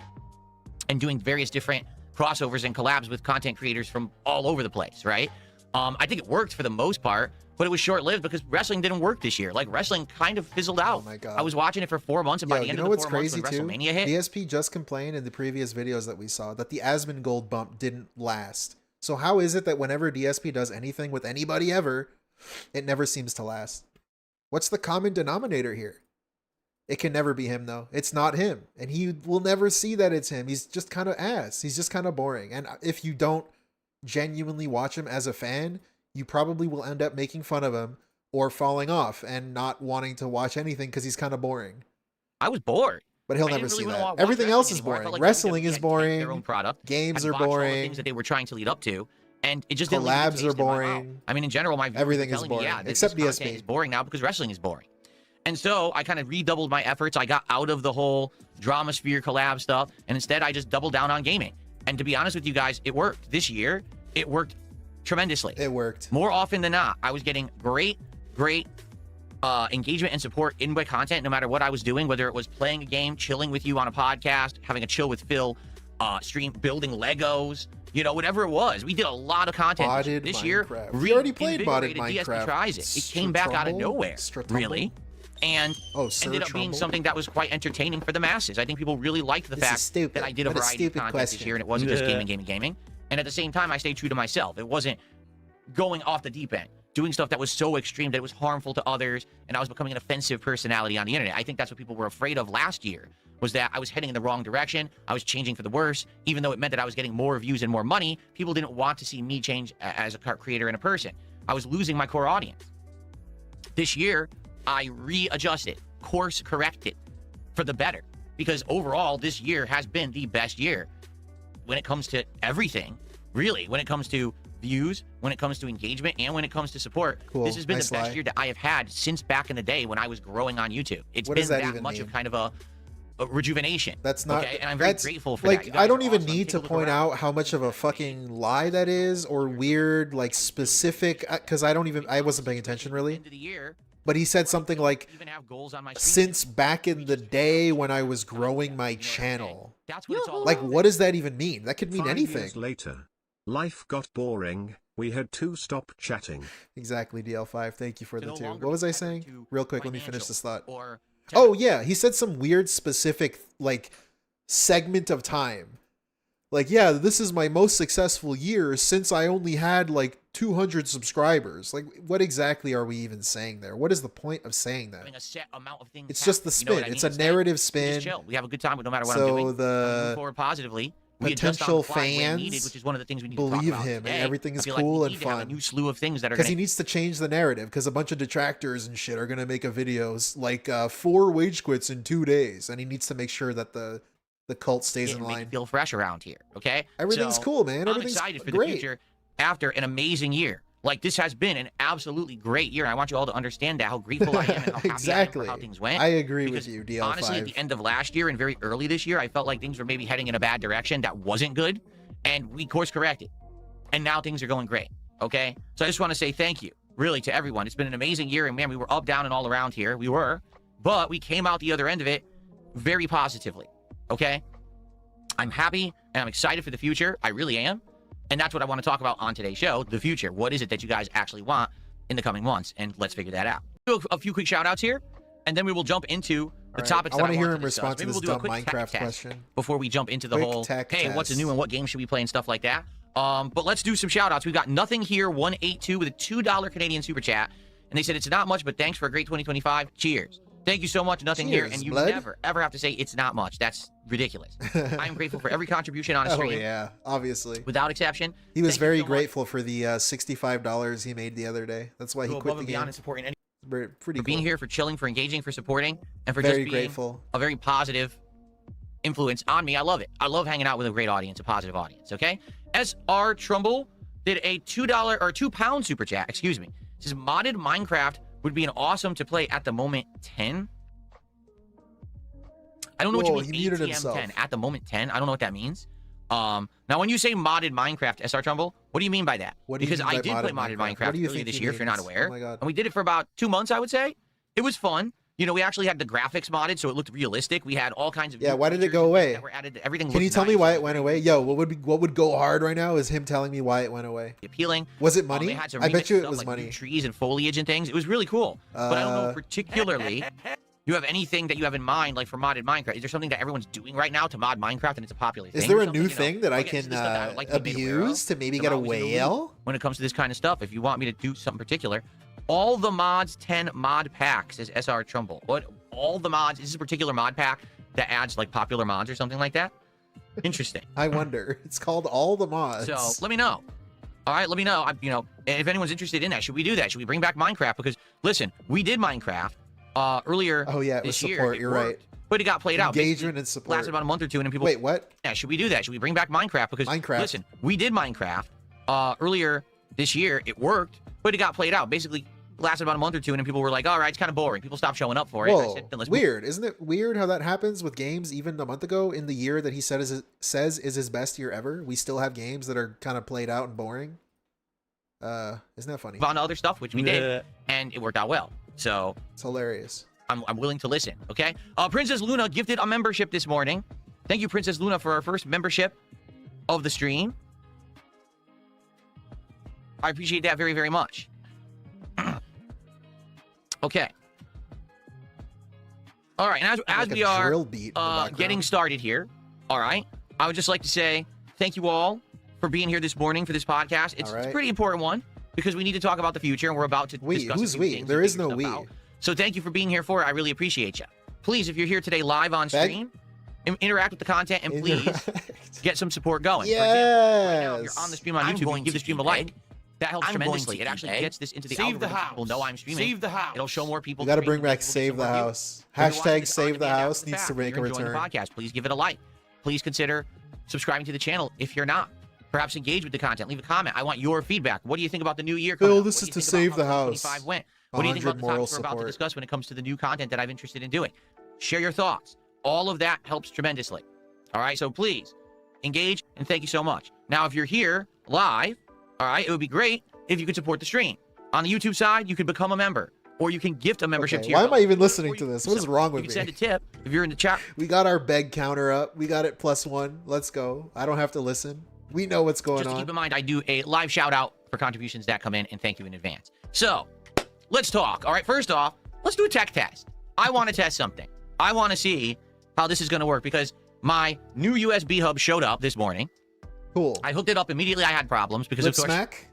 and doing various different crossovers and collabs with content creators from all over the place, right? I think it worked for the most part, but it was short-lived because wrestling didn't work this year. Like, wrestling kind of fizzled out. Oh my God. I was watching it for 4 months, and by Yo, the you end know of the what's 4 months crazy when too? WrestleMania hit, DSP just complained in the previous videos that we saw that the Asmongold bump didn't last. So how is it that whenever DSP does anything with anybody ever, it never seems to last? What's the common denominator here? It can never be him though. It's not him. And he will never see that it's him. He's just kind of ass. He's just kind of boring. And if you don't genuinely watch him as a fan, you probably will end up making fun of him or falling off and not wanting to watch anything because he's kind of boring. I was bored. But he'll I never didn't really see wanna that. watch Everything else is anymore. I boring. felt like Wrestling WWE is had taken their own boring. product, Games had are botched all the boring. things that they were trying to lead up to, and it just didn't leave a Collabs taste are in my mouth. boring. I mean, in general, my viewers Everything were is telling me, boring, yeah, this except content DSP. is boring now because wrestling is boring. And so I kind of redoubled my efforts. I got out of the whole drama sphere collab stuff, and instead I just doubled down on gaming. And to be honest with you guys, it worked. This year, it worked tremendously. It worked. More often than not, I was getting great engagement and support in my content, no matter what I was doing, whether it was playing a game, chilling with you on a podcast, having a chill with Phil, stream, building Legos, you know, whatever it was. We did a lot of content Modded this year. Minecraft. We already played modded reinvigorated Minecraft. DSP Tries It. It came back out of Stratumble? nowhere, Stratumble? really, and Oh, Sir ended up being Trumbull? something that was quite entertaining for the masses. I think people really liked the This is fact stupid. that I did a What a variety of stupid content this question. year, and it wasn't just gaming. And at the same time, I stayed true to myself. It wasn't going off the deep end, doing stuff that was so extreme that it was harmful to others, and I was becoming an offensive personality on the internet. I think that's what people were afraid of last year, was that I was heading in the wrong direction. I was changing for the worse. Even though it meant that I was getting more views and more money, people didn't want to see me change as a creator and a person. I was losing my core audience. This year, I readjusted, course corrected for the better, because overall, this year has been the best year when it comes to everything, really, when it comes to views, when it comes to engagement, and when it comes to support. Cool. This has been Nice the best lie. year that I have had since back in the day when I was growing on YouTube. It's What been does that that even much mean? of kind of a rejuvenation. That's not. Okay? And I'm very that's, grateful for like, that. You guys I don't are even awesome. need Take to a look point around. out how much of a fucking lie that is, or weird, like specific, because I wasn't paying attention really. End of the year, But he said something like, even have goals on my stream. since back in the day when I was growing my channel. That's what it's all Like, about. what does that even mean? That could mean 5 anything. years later, life got boring. We had to stop chatting. Exactly, DL5. Thank you for To the no 2. longer What was I be tethered saying? to Real quick, let me finish financial this thought. or Oh, yeah. He said some weird, specific, like, segment of time. Like, yeah, this is my most successful year since I only had, like, 200 subscribers. Like, what exactly are we even saying there? What is the point of saying that? having a set amount of things. It's just the happen. You know spin. what I It's mean? a Instead, narrative we spin. just chill. We have a good time no matter what I'm So doing. We move the forward positively. We adjust on potential the fly when fans needed, which is one of the things we need to talk believe about him and today. everything I is feel like cool we and need to have fun. a new slew of things that are Because going he needs to change the narrative. Because a bunch of detractors and shit are going to make a videos like 4 Wagequits in 2 days. And he needs to make sure that the cult stays in make line. you feel fresh around here. Okay, Everything's So, cool, man. I'm Everything's excited for great. the future after an amazing year. Like, this has been an absolutely great year. And I want you all to understand that, how grateful I am and how happy Exactly. I am for how things went. I agree Because with you, DL5. honestly, at the end of last year and very early this year, I felt like things were maybe heading in a bad direction that wasn't good. And we course corrected. And now things are going great. Okay? So I just want to say thank you, really, to everyone. It's been an amazing year. And man, we were up, down, and all around here. We were. But we came out the other end of it very positively. Okay? I'm happy and I'm excited for the future. I really am. And that's what I want to talk about on today's show, the future. What is it that you guys actually want in the coming months? And let's figure that out. Do a few quick shout outs here, and then we will jump into the Right. topics I that want to hear want him discuss. respond to Maybe this we'll do a dumb quick tech Minecraft test question. before we jump into the Quick whole, tech hey, what's test. new and what game should we play and stuff like that. But let's do some shout outs. We've got Nothing Here 182 with a $2 Canadian super chat. And they said, it's not much, but thanks for a great 2025. Cheers. Thank you so much, Nothing Here. Cheers, And you blood. never, ever have to say it's not much. That's ridiculous. I'm grateful for every contribution on a Oh, stream, yeah. Obviously. without exception. He was Thank you very so much. grateful for the $65 he made the other day. That's why he Go quit above the and beyond game. and supporting any Pretty for being cool. here, for chilling, for engaging, for supporting, and for Very just being grateful. a very positive influence on me. I love it. I love hanging out with a great audience, a positive audience. Okay. SR Trumbull did a $2 or £2 super chat. Excuse me. It says modded Minecraft would be an awesome to play at the moment 10. I don't know Whoa, what you he mean. muted ATM himself. 10 at the moment 10. I don't know what that means. Now, when you say modded Minecraft, SR Trumbull, what do you mean by that? What do you Because mean I by did play modded What Minecraft do you earlier think this he year, if you're not means? aware. Oh my God. And we did it for about 2 months, I would say. It was fun. You know, we actually had the graphics modded, so it looked realistic. We had all kinds of Yeah, new why did it features go and things away? that were added. Everything Can you looked tell me nice. why it went away? Yo, what would go hard right now is him telling me why it went away. Appealing. Was it They money? had some I bet remixed you it stuff, was like money. new trees and foliage and things. It was really cool. But I don't know Uh, particularly. You have anything that you have in mind, like for modded Minecraft? Is there something that everyone's doing right now to mod Minecraft and it's a popular thing? Is there or a something? new You know, thing that I again, can this is stuff that I would like to be made aware of. abuse to maybe I'm get a always in the loop whale? when it comes to this kind of stuff. If you want me to do something particular, all the mods 10 mod packs is SR Trumbull. What all the mods? Is this a particular mod pack that adds like popular mods or something like that? Interesting. I wonder. It's called All the Mods. So let me know. All right, let me know. If anyone's interested in that, should we do that? Should we bring back Minecraft? Because listen, we did Minecraft earlier Oh yeah, it was this year. support. It You're right. worked. but it got played out. Engagement and support. Lasted about a month or two, and then people. Wait, what? Yeah, should we do that? Should we bring back Minecraft? Because Minecraft. listen, we did Minecraft earlier this year. It worked, but it got played out. Basically, lasted about a month or two, and then people were like, "All right, it's kind of boring." People stopped showing up for it. Whoa, I said, then let's weird. Isn't it weird how that happens with games even a month ago in the year that he says is his best year ever? We still have games that are kind of played out and boring. Isn't that funny? move on to other stuff, which we did, and it worked out well. So It's hilarious. I'm willing to listen. Okay. Princess Luna gifted a membership this morning. Thank you, Princess Luna, for our first membership of the stream. I appreciate that very, very much. Okay. All right, and as Like we a are drill beat in the background. getting started here, all right, I would just like to say thank you all for being here this morning for this podcast. It's, All right. it's a pretty important one because we need to talk about the future, and we're about to We? discuss a Who's few we? things There and is figure no stuff we. out. So thank you for being here for it. I really appreciate you. Please, if you're here today live on Beg- stream, interact with the content, and please Interact. get some support going. For example, right now, if Yes. you're on the stream on YouTube, you can give the stream a like. That helps tremendously. It actually gets this into the Save the algorithm. so People know house. I'm streaming. Save the house. It'll show more people. We got to streaming, bring back people get Save some the more views. House. If you're watching Hashtag this Save on the demand House after the needs to fact, make if a you're enjoying return. the podcast, please give it a like. Please consider subscribing to the channel if you're not. Perhaps engage with the content. Leave a comment. I want your feedback. What do you think about the new year coming Phil, up? this What do is you to think save about the how house. 2025 went? What do you think about the 100 topics we're about to moral discuss when it comes to the new content that I'm interested in doing? Share your thoughts. All of that helps tremendously. All right, so please engage, and thank you so much. Now, if you're here live, all right, it would be great if you could support the stream. On the YouTube side, you could become a member, or you can gift a membership Okay, to your why am I host. even listening Or to you this? can What is wrong with you me? can send a tip if you're in the chat. We got our beg counter up. We got it +1. Let's go. I don't have to listen. We know what's going Just to on. keep in mind, I do a live shout out for contributions that come in, and thank you in advance. So, let's talk. All right, first off, let's do a tech test. I want to test something. I want to see how this is going to work because my new USB hub showed up this morning. Cool. I hooked it up immediately. I had problems because, Lip of course, smack?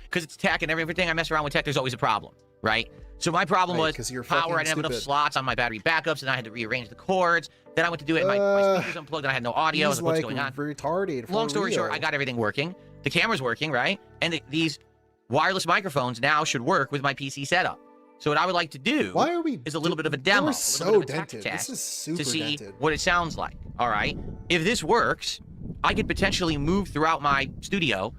because it's tech and everything I mess around with tech, there's always a problem, right? So my problem Right, was 'cause you're power. I fucking didn't have enough stupid. slots on my battery backups, and I had to rearrange the cords. Then I went to do it, and my speakers unplugged, and I had no audio. I was He's like, what's like going on? retarded. For Long story real. short, I got everything working. The camera's working, right? And these wireless microphones now should work with my PC setup. So what I would like to do Why are we? is a little bit of a demo, We're a so little bit of a tech dented. test This is super to see dented. what it sounds like. All right. If this works, I could potentially move throughout my studio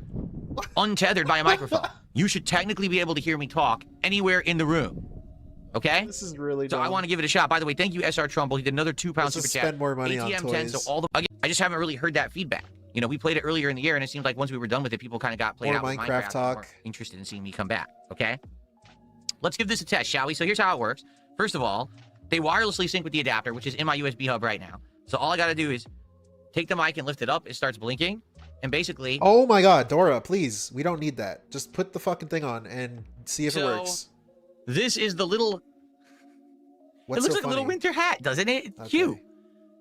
untethered by a microphone. You should technically be able to hear me talk anywhere in the room. Okay? This is really. So I dumb. want to give it a shot. By the way, thank you, SR Trumbull. He did another £2 Let's super just chat. spend more money on ATM 10, so toys. all the again, I just haven't really heard that feedback. You know, we played it earlier in the year, and it seemed like once we were done with it, people kind of got played More out with Minecraft Minecraft. talk. More interested in seeing me come back. Okay? Let's give this a test, shall we? So here's how it works. First of all, they wirelessly sync with the adapter, which is in my USB hub right now. So all I got to do is take the mic and lift it up. It starts blinking, and basically, Oh my god, Dora, please. We don't need that. Just put the fucking thing on and see if it So, works. this is the little. What's it looks so like a little funny? winter hat, doesn't it? It's Okay. cute.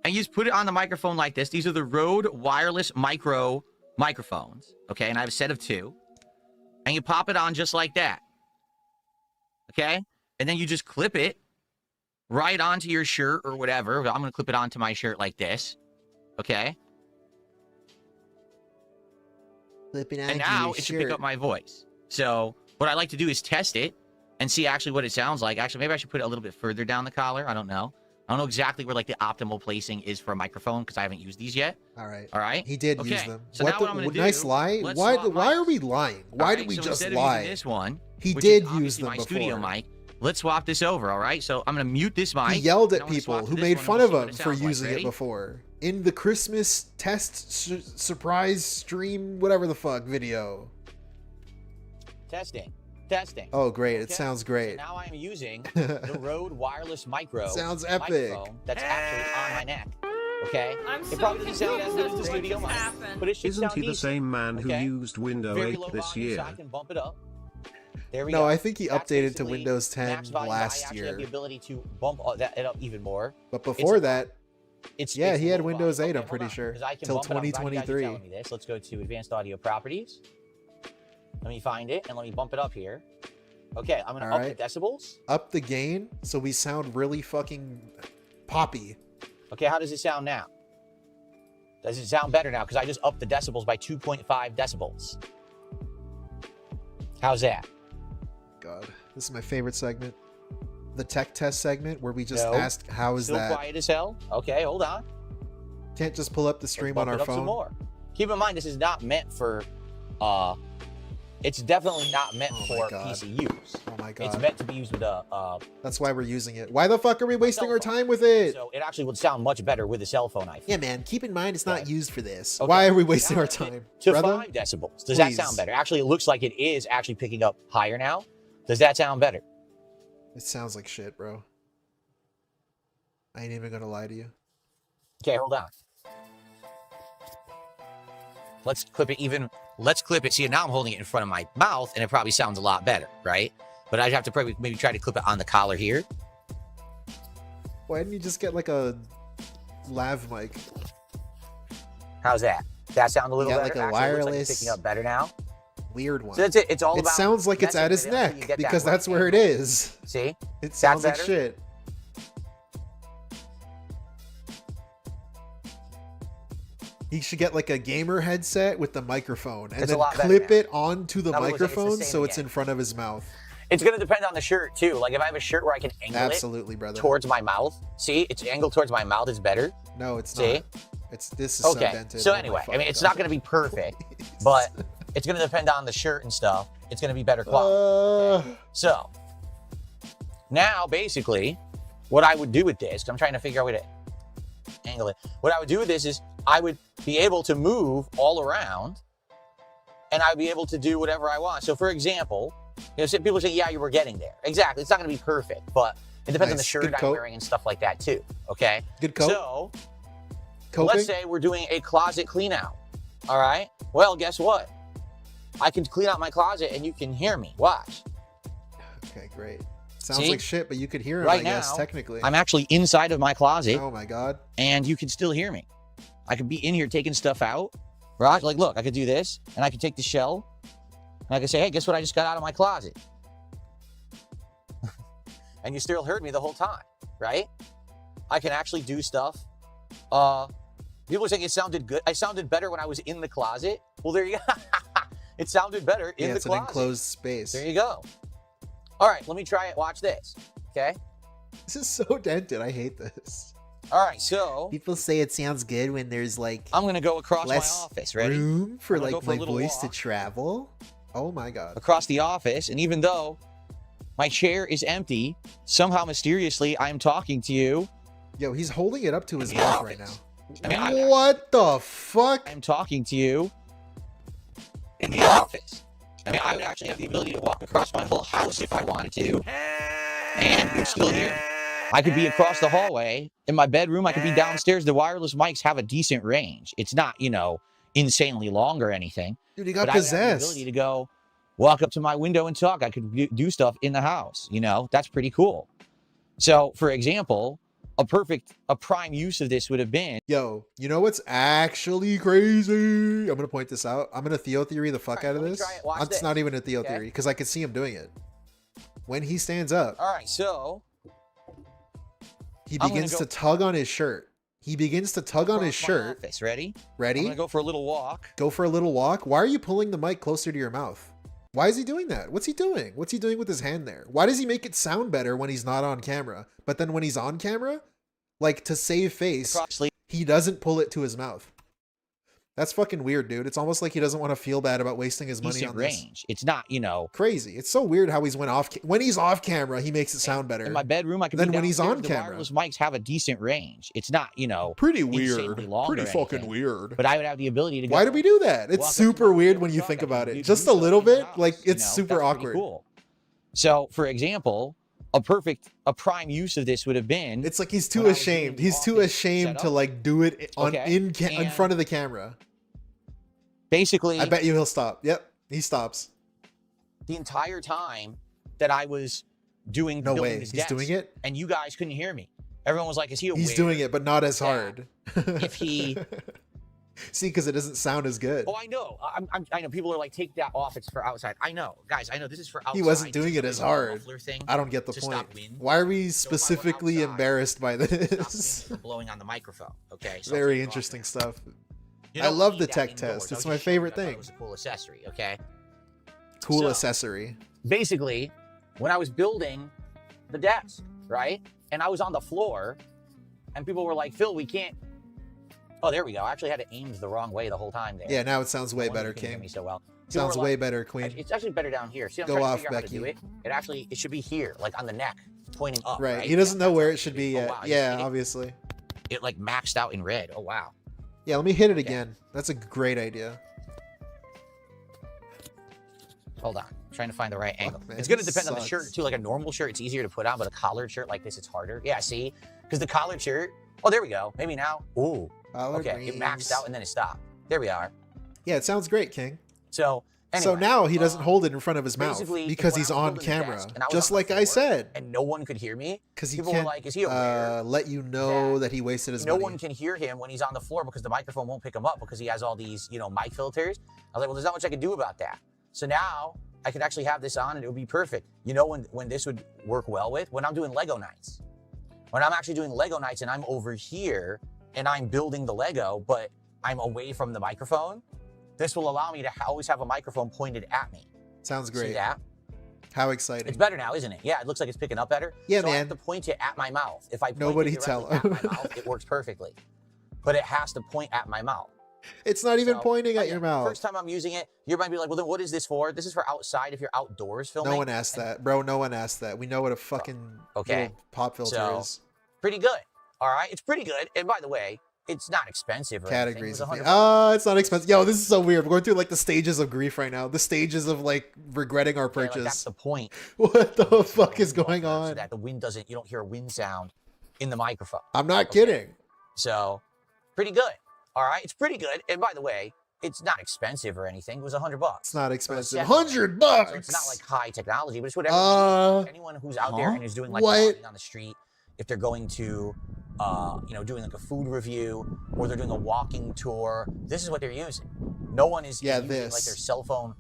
And you just put it on the microphone like this. These are the Rode wireless micro microphones. Okay, and I have a set of 2. And you pop it on just like that. Okay? And then you just clip it right onto your shirt or whatever. I'm going to clip it onto my shirt like this. Okay? And now it should pick up my voice. So what I like to do is test it and see actually what it sounds like. Actually, maybe I should put it a little bit further down the collar. I don't know. I don't know exactly where like the optimal placing is for a microphone because I haven't used these yet. All right. All right. He did Okay, use them. so now what I'm gonna nice do, lie. let's Why? swap Why are mics. we lying? Why All right, did we so just instead of lie? using this one, He which did is use obviously them my before. studio mic. Let's swap this over. All right. So I'm gonna mute this mic. He yelled and at I wanna swap people to who this made one, fun and of we'll see him what for sounds like. using it Ready? before in the Christmas test surprise stream, whatever the fuck video. Testing. Oh, great! It Okay, sounds so great. now I'm using the Rode wireless micro. Sounds epic. microphone that's actually on my neck. Okay. I'm It so probably doesn't sound as confused good as the as to what studio just mic, happened. but it should Isn't sound he the decent. same man who Okay. used Windows Very 8 low this volume, year? so I can bump it up. There we No, go. I think he That's updated to basically Windows 10 max volume. I last actually year. have the ability to bump it up even more. But before that, It's yeah, it's he had low Windows volume. 8, Okay, I'm hold pretty on, sure, 'cause I can till bump it up. I'm glad you guys are 2023. telling me this. Let's go to advanced audio properties. Let me find it and let me bump it up here. Okay, I'm gonna All up right. the decibels. up the gain so we sound really fucking poppy. Okay, how does it sound now? Does it sound better now? Because I just upped the decibels by 2.5 decibels. How's that? God, this is my favorite segment. the tech test segment where we just No. asked how is Still that? quiet as hell. Okay, hold on. Can't just pull up the stream on Let's our bump it up some phone. more. Keep in mind, this is not meant for. It's definitely not meant Oh my for God. PC use. Oh my It's god. meant to be used with a. That's why we're using it. Why the fuck are we wasting our cell phone. time with it? So it actually would sound much better with a cell phone. I think. Yeah, man. Keep in mind it's not Okay. used for this. Okay. Why are we wasting Now our up it time, to brother? 5 decibels. Does that Please. sound better? Actually, it looks like it is actually picking up higher now. Does that sound better? It sounds like shit, bro. I ain't even gonna lie to you. Okay, hold on. Let's clip it even. Let's clip it. See, now I'm holding it in front of my mouth, and it probably sounds a lot better, right? But I'd have to probably maybe try to clip it on the collar here. Why didn't you just get like a lav mic? How's that? That sound a little Yeah, better? like a Actually, it looks like it's wireless- picking up better now. Weird one. So that's it. It's all It about. sounds like it's messing at his with it until you neck get that because right that's where it angle. is. See? It sounds like better? shit. He should get like a gamer headset with the microphone and It's a then lot better clip now. it onto the Now it looks like it's the microphone same so it's again. in front of his mouth. It's going to depend on the shirt, too. Like, if I have a shirt where I can angle Absolutely, it brother. towards my mouth. See? It's angled towards my mouth. It's better. No, it's See? not. This is so Okay. dented. So Oh my anyway, I fucking mean, it's God. not going to be perfect, but it's going to depend on the shirt and stuff. It's going to be better quality. So now, basically, what I would do with this, I'm trying to figure out a way to angle it. What I would do with this is I would be able to move all around, and I'd be able to do whatever I want. So, for example, people say, "Yeah, you were getting there." Exactly. It's not going to be perfect, but it depends on the Nice. shirt Good I'm coat. wearing and stuff like that too. Okay. Good coat. So Coping? let's say we're doing a closet clean out. All right. Well, guess what? I can clean out my closet and you can hear me. Watch. Okay, great. Sounds See? like shit, but you could hear him, Right I guess, now, technically. I'm actually inside of my closet Oh my god. and you can still hear me. I could be in here taking stuff out. Right? Like, look, I could do this and I could take the shell and I could say, hey, guess what I just got out of my closet? And you still heard me the whole time, right? I can actually do stuff. People are saying it sounded good. I sounded better when I was in the closet. Well, there you go. It sounded better in Yeah, the it's an closet. enclosed space. There you go. All right, let me try it. Watch this. Okay. This is so dented. I hate this. All right, so People say it sounds good when there's like I'm gonna go across my less office. Ready? room for I'm gonna go like for a my little voice to walk. travel. Oh my god. Across the office, and even though my chair is empty, somehow mysteriously I'm talking to you. Yo, he's holding it up to his the mouth office. right now. I mean, I'm What the fuck? talking to you in the office. I mean, I would actually have the ability to walk across my whole house if I wanted to, and you'd still hear me. I could be across the hallway in my bedroom. I could be downstairs. The wireless mics have a decent range. It's not, insanely long or anything. Dude, he got But I would have the possessed. ability to go walk up to my window and talk. I could do stuff in the house. That's pretty cool. So, for example, a prime use of this would have been. Yo, you know what's actually crazy? I'm gonna point this out. I'm gonna Theo theory the fuck All right, out of let me this. try it. Watch It's this. not even a Theo Okay. theory because I can see him doing it. When he stands up, All right, so he I'm gonna begins go to tug on his shirt. He begins to tug on his across my shirt. office. Ready? I'm Ready? gonna go for a little walk. Go for a little walk. Why are you pulling the mic closer to your mouth? Why is he doing that? What's he doing? What's he doing with his hand there? Why does he make it sound better when he's not on camera? But then when he's on camera, like to save face, Across sleep. he doesn't pull it to his mouth. That's fucking weird, dude. It's almost like he doesn't want to feel bad about wasting his money Decent on this. range. It's not, Crazy. It's so weird how he's when he's off camera, he makes it sound better. in my bedroom. I can Then be when he's downstairs, on the camera. wireless mics have a decent range. It's not, Pretty insanely weird. long Pretty or fucking anything. weird. But I would have the ability to go. Why do we do that? It's walk up to super my weird window when and you talk. think I can about do it. Just a stuff little in the bit. house, Like it's super That's pretty awkward. cool. So, for example, a prime use of this would have been. It's like he's too when I was doing ashamed. the He's too office ashamed to setup. like do it on Okay, in and- front of the camera. Basically, I bet you he'll stop. Yep, he stops. the entire time that I was doing. No building way. this He's desk, doing it. and you guys couldn't hear me. Everyone was like, "Is he aware?" He's doing it, but not as that hard. if he- see, because it doesn't sound as good. Oh, I know. I know. People are like, "Take that off. It's for outside." I know, guys. I know this is for outside. He wasn't This doing is it as a hard. muffler thing I don't get the to point. stop wind. Why are we So if I went specifically outside, embarrassed by Stop wind this? from blowing on the microphone. Okay. So Very I'll take it off interesting now. stuff. You I don't love need the that tech indoors. test. I was It's just my showing favorite you I thought thing. It was a cool accessory. Okay. Cool So- accessory. Basically, when I was building the desk, right? And I was on the floor, and people were like, Phil, we can't. Oh, there we go. I actually had it aimed the wrong way the whole time there. Yeah, now it sounds way No wonder better, you couldn't hear King. me so well. Sounds People were way like, better, Queen. It's actually better down here. See, I'm Go trying off, to figure out how to do Becky. it. It should be here, like on the neck, pointing up. Right. Right. He doesn't know That's where how it should be Oh, yet. wow, you Yeah, see it? obviously. It like maxed out in red. Oh wow. Yeah, let me hit it again. That's a great idea. Hold on. I'm trying to find the right angle. man, It's going to this depend on the sucks. shirt, too. Like a normal shirt, it's easier to put on, but a collared shirt like this, it's harder. Yeah, see? Because the collared shirt, oh, there we go. Maybe now. Ooh. Collard Okay, it maxed greens. out and then it stopped. There we are. Yeah, it sounds great, King. So, anyway. So now he doesn't hold it in front of his mouth basically, because when he's I was on holding the camera. desk and I was Just on the like I floor said. And no one could hear me. Because he People were can't like, is he aware let you know that he wasted his no money. one can hear him when he's on the floor because the microphone won't pick him up because he has all these, mic filters. I was like, well, there's not much I can do about that. So now I could actually have this on and it would be perfect. You know when this would work well with? When I'm doing Lego nights. When I'm actually doing Lego nights and I'm over here and I'm building the Lego, but I'm away from the microphone, this will allow me to always have a microphone pointed at me. Sounds See great. that? How exciting. It's better now, isn't it? Yeah, it looks like it's picking up better. Yeah, so I man. have to point it at my mouth. If I point Nobody it tell directly him. at my mouth, it works perfectly. But it has to point at my mouth. It's not even So, pointing at again, your mouth. First time I'm using it, you might be like, well, then what is this for? This is for outside if you're outdoors filming. No one asked that. Bro, no one asked that. We know what a fucking Okay. little pop filter So, is. Pretty good. All right, it's pretty good. And by the way, it's not expensive or Categories. anything. It was $100. It's not expensive. Yo, this is so weird. We're going through like the stages of grief right now. The stages of like regretting our Yeah, like, purchase. that's the point. What the fuck is So going on? that the wind doesn't, you don't hear a wind sound in the microphone. I'm not Okay. kidding. So, pretty good. All right, it's pretty good. And by the way, it's not expensive or anything. It was $100. It's not expensive. definitely- $100. So it's not like high technology, but it's whatever. Anyone who's out there and is doing like What? walking on the street, if they're going to, doing like a food review or they're doing a walking tour, this is what they're using. No one is Yeah, using like this. their cell phone.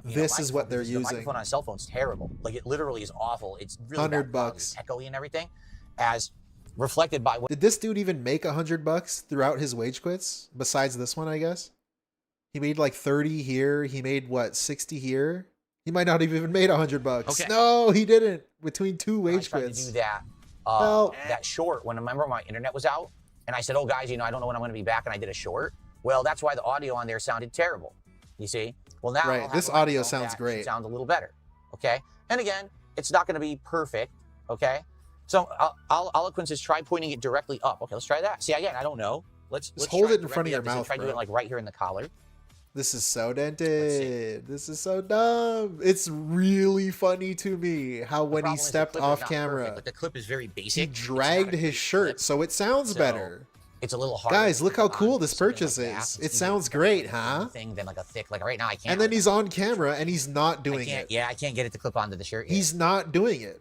This is what microphone, they're because using. The microphone on a cell phone is terrible. Like it literally is awful. It's really bad $100 quality. It's echoey and everything, as reflected by what. Did this dude even make $100 throughout his wage quits? Besides this one, I guess. He made like 30 here. He made what, 60 here? He might not have even made $100. Okay. No, he didn't. Between two I wage tried to quits. do that. Well- That short when remember my internet was out, and I said, "Oh guys, I don't know when I'm going to be back," and I did a short. Well, that's why the audio on there sounded terrible. You see? Well, now Right, I'll have this a audio microphone sounds that great. should sound a little better. Okay, and again, it's not going to be perfect. Okay, so eloquence is try pointing it directly up. Okay, let's try that. See, again, I don't know. Let's hold try it in front of directly your up. Just mouth, Try doing bro. it like right here in the collar. This is so dented. This is so dumb. It's really funny to me how when he Problem is the stepped clip is off not camera, perfect. Like the clip is very basic. he It's not dragged a his great shirt, clip. so it sounds So, better. It's a little hard. Guys, look how to cool find this something purchase like that. is. It's It even sounds better great, than huh? Thing than like a thick. Like right now, I can't. And then like, he's on camera and he's not I doing can't, it. Yeah, I can't get it to clip onto the shirt. yet. He's not doing it.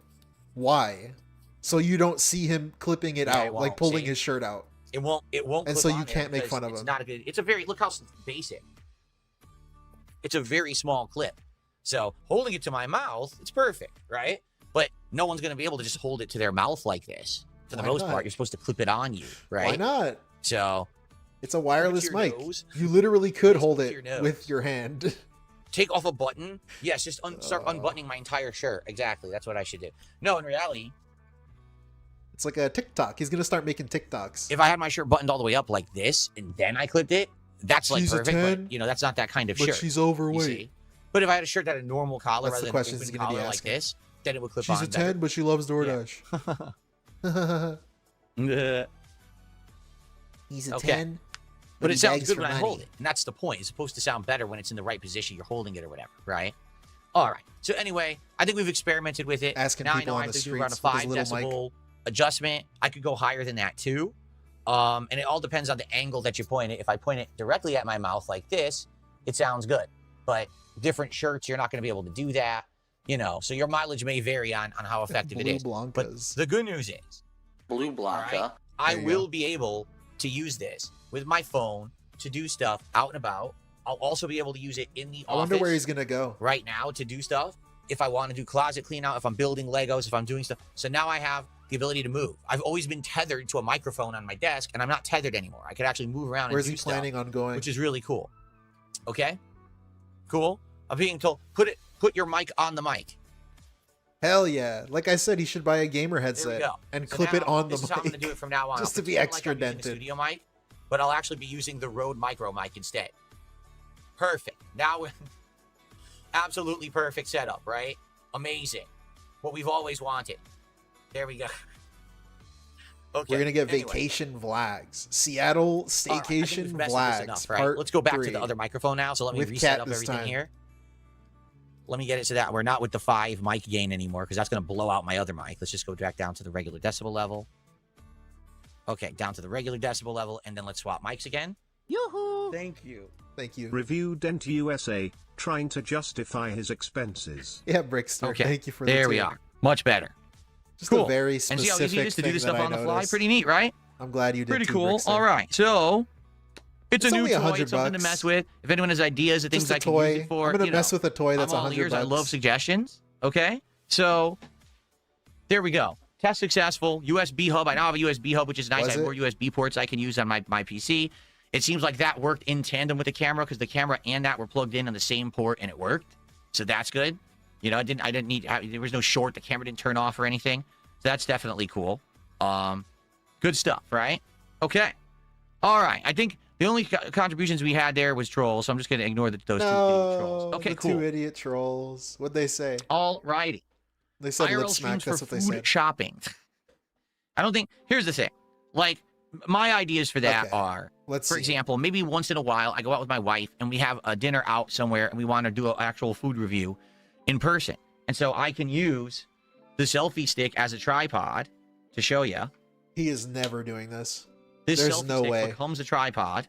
Why? So you don't see him clipping it Yeah, I out, like won't, pulling see? his shirt out. It won't. And clip so you on there can't make because fun of it's him. Not a good. It's a very look how basic. It's a very small clip. So holding it to my mouth, it's perfect, right? But no one's gonna be able to just hold it to their mouth like this. For the Why most not? part, you're supposed to clip it on you, right? Why not? So It's a wireless your mic. nose. You literally could Just hold with it your nose. with your hand. take off a button. Yes, just start Oh. unbuttoning my entire shirt. Exactly. That's what I should do. No, in reality, It's like a TikTok. He's gonna start making TikToks. if I had my shirt buttoned all the way up like this and then I clipped it, that's like She's a perfect. 10, but that's not that kind of but shirt. she's you overweight. see? But if I had a shirt that had a normal collar That's rather the than question an he's open gonna be collar like asking. this, then it would clip She's on a 10, but she loves DoorDash. better. He's a Okay. 10. But he it sounds begs good for when I money. hold it. And that's the point. It's supposed to sound better when it's in the right position. You're holding it or whatever, right? All right. So anyway, I think we've experimented with it. Asking now I people know on I have the to do around a streets with 5 his little mic. decibel adjustment. I could go higher than that too. And it all depends on the angle that you point it. If I point it directly at my mouth like this, it sounds good. But different shirts, you're not going to be able to do that. So your mileage may vary on how effective it Blue is. But Blancas. the good news is, Blue all Blanca. right, I There you will go. be able to use this with my phone to do stuff out and about. I'll also be able to use it in the I office wonder where he's gonna go. right now to do stuff. If I want to do closet clean out, if I'm building Legos, if I'm doing stuff. So now I have the ability to move. I've always been tethered to a microphone on my desk, and I'm not tethered anymore. I could actually move around Where's and he do stuff, planning on going? which is really cool. Okay? Cool? I'm being told, put your mic on the mic. Hell yeah. Like I said, he should buy a gamer There we headset go. and So clip it now, on the this is how I'm going to do mic. it from now on. Just I'll to be pretend extra like I'm using a dented. studio mic, but I'll actually be using the Rode micro mic instead. Perfect. Now, absolutely perfect setup, right? Amazing. What we've always wanted. There we go. Okay. We're gonna get anyway. vacation vlogs. Seattle All right, I think staycation we've messed with this vlogs. enough, right? Part Let's go back 3. to the other microphone now. So let me With reset Cat up this everything time. here. Let me get it so that we're not with the 5 mic gain anymore, because that's going to blow out my other mic. Let's just go back down to the regular decibel level. Okay, down to the regular decibel level, and then let's swap mics again. Yoo-hoo! Thank you. Thank you. Review Dent USA, trying to justify his expenses. Yeah, Brickster. Okay, Thank you for the there we tip. are. Much better. Just Cool. a very And specific see how easy it is to do thing this that stuff I on the fly? noticed. Pretty neat, right? I'm glad you did. Pretty too, cool. Brickster. All right, so it's a It's new only toy. $100 It's something to bucks. mess with. If anyone has ideas of things Just a I can use toy. it for, I'm gonna you mess know, with a toy that's I'm all $100. ears. I love suggestions. Okay, so there we go. Test successful. USB hub. I now have a USB hub, which is nice. Was I have it? more USB ports I can use on my PC. It seems like that worked in tandem with the camera, because the camera and that were plugged in on the same port, and it worked. So that's good. You know, I didn't need. There was no short. The camera didn't turn off or anything. So that's definitely cool. Good stuff, right? Okay. All right. I think the only contributions we had there was trolls, so I'm just going to ignore those two idiot trolls. No, Okay, the cool. 2 idiot trolls. What'd they say? All righty. They said lip IRL smack. streams That's for what they food said. shopping. I don't think. Here's the thing. Like, my ideas for that Okay, are, Let's for see. example, maybe once in a while I go out with my wife and we have a dinner out somewhere and we want to do an actual food review in person. And so I can use the selfie stick as a tripod to show you. He is never doing this. This There's selfie no stick way. becomes a tripod.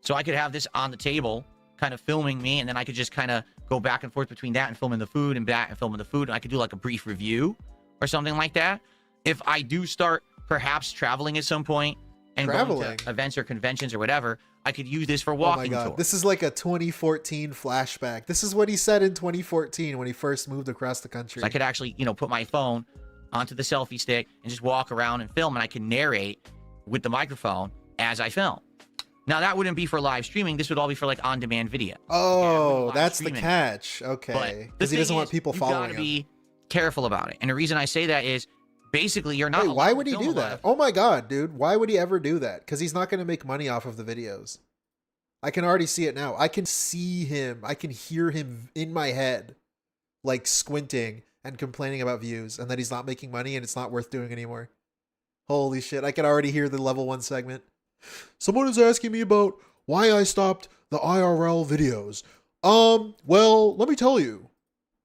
So I could have this on the table, kind of filming me, and then I could just kind of go back and forth between that and filming the food and back and filming the food. And I could do like a brief review or something like that. If I do start perhaps traveling at some point and going Traveling? to events or conventions or whatever, I could use this for Oh my walking god. tours. This is like a 2014 flashback. This is what he said in 2014 when he first moved across the country. So I could actually, you know, put my phone onto the selfie stick and just walk around and film, and I can narrate with the microphone as I film. Now, that wouldn't be for live streaming. This would all be for, like, on-demand video. Oh, live that's the streaming. catch. But Okay. the Because he thing doesn't want is, people you following gotta him. be careful about it. And the reason I say that is, basically, you're not Wait, why allowed would to he film do a lot that? of- Oh my god, dude. Why would he ever do that? Because he's not going to make money off of the videos. I can already see it now. I can see him. I can hear him in my head, like squinting and complaining about views and that he's not making money and it's not worth doing anymore. Holy shit. I can already hear the level 1 segment. Someone is asking me about why I stopped the IRL videos. Well, let me tell you.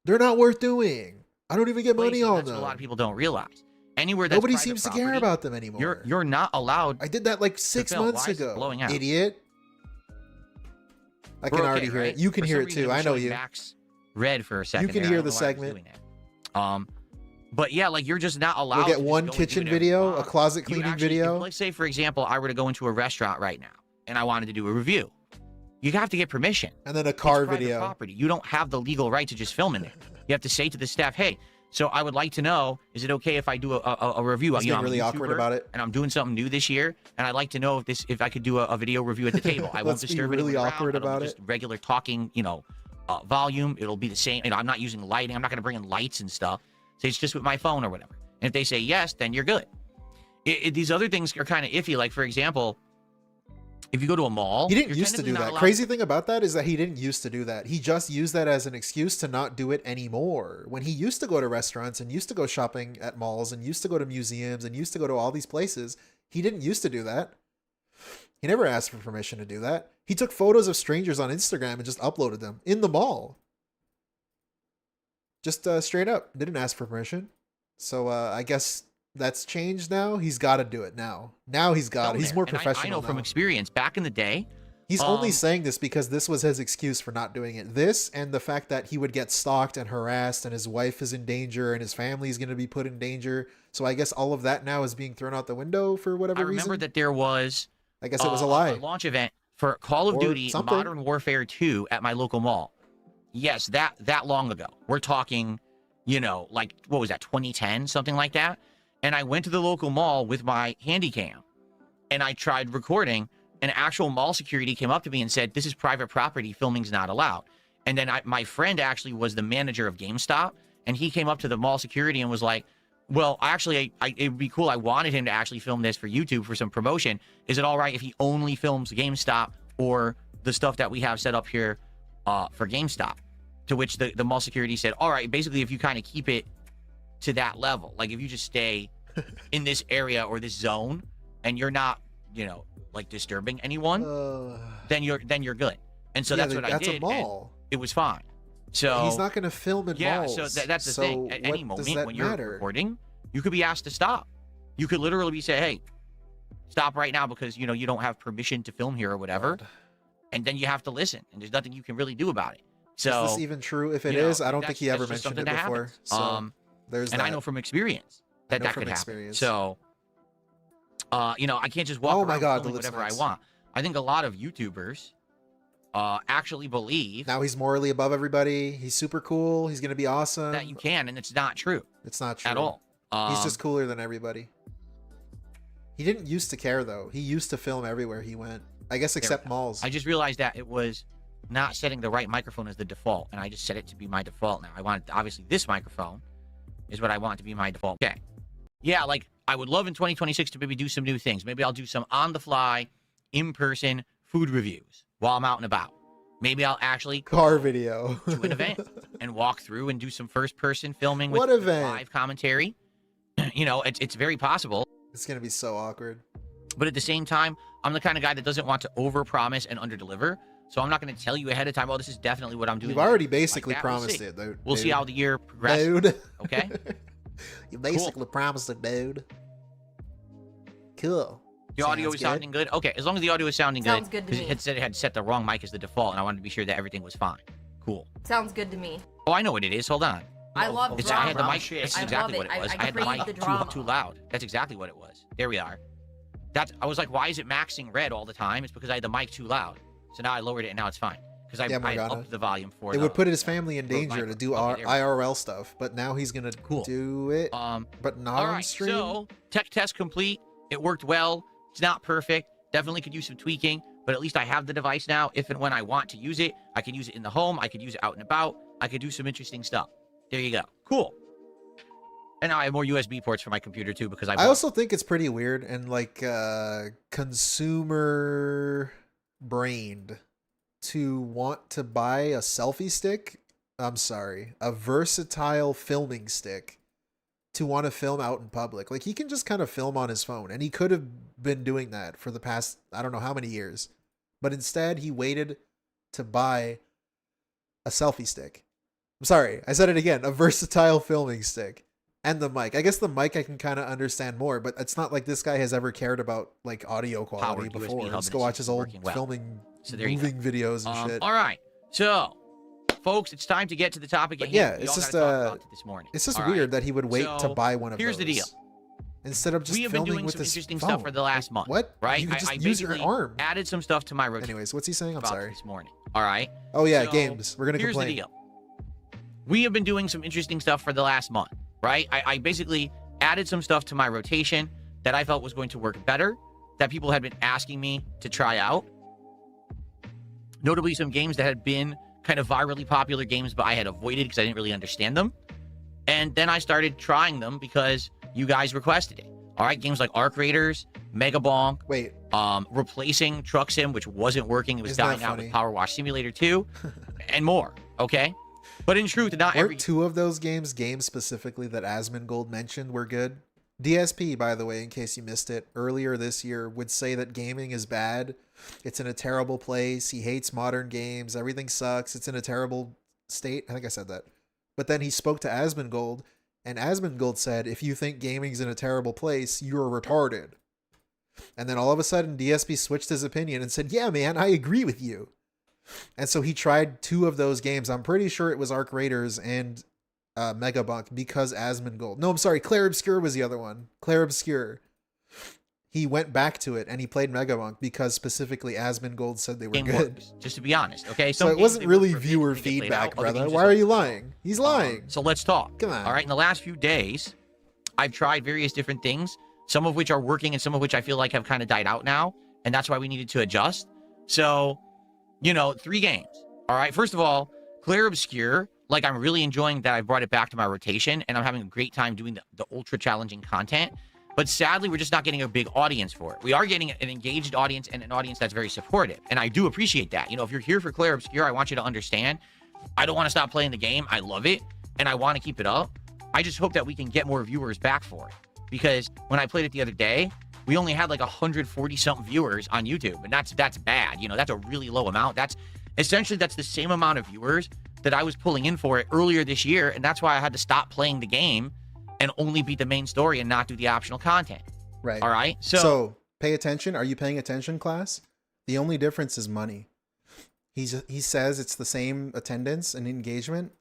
They're not worth doing. I don't even get money places, on that's them. what a lot of people don't realize. Anywhere that's Nobody private seems to care property, about them anymore. You're not allowed. I did that like 6 film. months Why is it ago. blowing out? Idiot. I can We're okay, already hear right? it. You can For hear some it reason, too. was I know showing you. Max red for a second. can there. I hear don't the know why it was segment. doing that. But yeah, like you're just not allowed. We'll to get just one go and kitchen do whatever you video, a want. closet You cleaning actually- video. if, let's say, for example, I were to go into a restaurant right now and I wanted to do a review. You have to get permission. And then a car It's private video. property. You don't have the legal right to just film in there. You have to say to the staff, "Hey, so I would like to know, is it okay if I do a review? He's You know, getting I'm a really awkward YouTuber, about it. and I'm doing something new this year, and I'd like to know if I could do a video review at the table. I won't Let's be disturb really anyone awkward around. It'll about be it. just regular talking, volume. It'll be the same. I'm not using lighting. I'm not going to bring in lights and stuff. So it's just with my phone or whatever. And if they say yes, then you're good. These other things are kind of iffy. Like, for example, if you go to a mall, He didn't you're used to technically do not that. allowed- Crazy thing about that is that he didn't used to do that. He just used that as an excuse to not do it anymore. When he used to go to restaurants and used to go shopping at malls and used to go to museums and used to go to all these places, he didn't used to do that. He never asked for permission to do that. He took photos of strangers on Instagram and just uploaded them in the mall. Just straight up. Didn't ask for permission. So I guess that's changed now. He's got to do it now. Now he's got it. He's there. more And professional I know from now. experience, back in the day, He's only Um, saying this because this was his excuse for not doing it. This and the fact that he would get stalked and harassed and his wife is in danger and his family is going to be put in danger. So I guess all of that now is being thrown out the window for whatever I reason. remember that there was I guess it was a lie. launch event for Call of Or Duty something. Modern Warfare 2 at my local mall. Yes, that long ago. We're talking, like, what was that, 2010, something like that? And I went to the local mall with my handy cam and I tried recording, and actual mall security came up to me and said, "This is private property, filming's not allowed." And then my friend actually was the manager of GameStop, and he came up to the mall security and was like, well, actually, it would be cool. I wanted him to actually film this for YouTube for some promotion. Is it all right if he only films GameStop or the stuff that we have set up here for GameStop? To which the mall security said, all right, basically, if you kind of keep it to that level, like if you just stay in this area or this zone and you're not, you know, like disturbing anyone, then you're good. And so that's what I did. That's a mall. It was fine. So he's not going to film in malls. So that's the thing. At any moment when you're matter? recording, you could be asked to stop. You could literally be say, hey, stop right now because, you know, you don't have permission to film here or whatever. God. And then you have to listen. And there's nothing you can really do about it. So is this even true? If it is, I don't think he ever mentioned it before. So there's and that. I know from experience that could happen. So, you know, I can't just walk around filming whatever I want. I think a lot of YouTubers actually believe now he's morally above everybody. He's super cool. He's gonna be awesome. That you can, and it's not true. It's not true at all. He's just cooler than everybody. He didn't used to care though. He used to film everywhere he went. I guess except malls. I just realized that it was not setting the right microphone as the default, and I just set it to be my default now. I want obviously this microphone is what I want to be my default. Okay. Yeah, like I would love in 2026 to maybe do some new things. Maybe I'll do some on-the-fly, in-person food reviews while I'm out and about. Maybe I'll actually car video to an event and walk through and do some first-person filming with what event? Live commentary. You know, it's very possible. It's gonna be so awkward. But at the same time, I'm the kind of guy that doesn't want to overpromise and underdeliver. So I'm not going to tell you ahead of time, oh, this is definitely what I'm doing. You've already basically like promised it, dude. We'll see how the year progresses. Dude. Okay? You basically promised it, dude. Cool. The audio is sounding good? Okay, as long as the audio is sounding Sounds good to me. It said it had set the wrong mic as the default, and I wanted to be sure that everything was fine. Cool. Sounds good to me. Oh, I know what it is. Hold on. I love I drama. had the mic. That's I exactly love what it was. I I had the crave mic the drama. too loud. That's exactly what it was. There we are. I was like, why is it maxing red all the time? It's because I had the mic too loud. So now I lowered it, and now it's fine. Because I upped the volume for it. Would put his family in danger to do IRL stuff, but now he's gonna do it. But not on stream. So tech test complete. It worked well. It's not perfect. Definitely could use some tweaking, but at least I have the device now. If and when I want to use it, I can use it in the home. I could use it out and about. I could do some interesting stuff. There you go. Cool. And now I have more USB ports for my computer too because I also think it's pretty weird and like consumer brained to want to buy a selfie stick. I'm sorry, a versatile filming stick to want to film out in public. Like he can just kind of film on his phone, and he could have been doing that for the past I don't know how many years, but instead he waited to buy a selfie stick. I'm sorry, I said it again, a versatile filming stick. And the mic. I guess the mic I can kind of understand more, but it's not like this guy has ever cared about like audio quality before. Let's go watch his old filming, moving videos and shit. All right, so folks, it's time to get to the topic at hand. Yeah, it's just this morning. It's just weird that he would wait to buy one of those. Here's the deal. Instead of just filming with his interesting phone. stuff for the last month. What? Right? You could just I use your arm. Added some stuff to my routine. Anyways, what's he saying? I'm sorry. This morning. All right. Oh yeah, games. We're gonna complain. Here's the deal. We have been doing some interesting stuff for the last month. Right? I basically added some stuff to my rotation that I felt was going to work better, that people had been asking me to try out. Notably, some games that had been kind of virally popular games, but I had avoided because I didn't really understand them. And then I started trying them because you guys requested it. All right, games like Arc Raiders, Megabonk. Wait. Replacing Truck Sim, which wasn't working. It was dying out with Powerwash Simulator 2, and more. Okay. But in truth, not every... two of those games specifically that Asmongold mentioned were good. DSP, by the way, in case you missed it, earlier this year would say that gaming is bad. It's in a terrible place. He hates modern games. Everything sucks. It's in a terrible state. I think I said that. But then he spoke to Asmongold, and Asmongold said, if you think gaming's in a terrible place, you're retarded. And then all of a sudden, DSP switched his opinion and said, yeah, man, I agree with you. And so he tried two of those games. I'm pretty sure it was Arc Raiders and Megabonk because Asmongold. No, I'm sorry. Claire Obscure was the other one. Claire Obscure. He went back to it and he played Megabonk because specifically Asmongold said they were good. Works, just to be honest, okay? So it wasn't really viewer feedback, brother. Why are you lying? He's lying. So let's talk. Come on. All right, in the last few days, I've tried various different things, some of which are working and some of which I feel like have kind of died out now, and that's why we needed to adjust. So, you know, 3 games. All right, first of all, Claire Obscure Like, I'm really enjoying that I brought it back to my rotation, and I'm having a great time doing the ultra challenging content. But sadly, we're just not getting a big audience for it. We are getting an engaged audience and an audience that's very supportive. And I do appreciate that. You know, if you're here for Claire Obscure, I want you to understand, I don't want to stop playing the game. I love it, and I want to keep it up. I just hope that we can get more viewers back for it. Because when I played it the other day, we only had like 140-something viewers on YouTube. And that's bad. You know, that's a really low amount. That's the same amount of viewers that I was pulling in for it earlier this year. And that's why I had to stop playing the game and only beat the main story and not do the optional content. Right. All right. So pay attention. Are you paying attention, class? The only difference is money. He says it's the same attendance and engagement,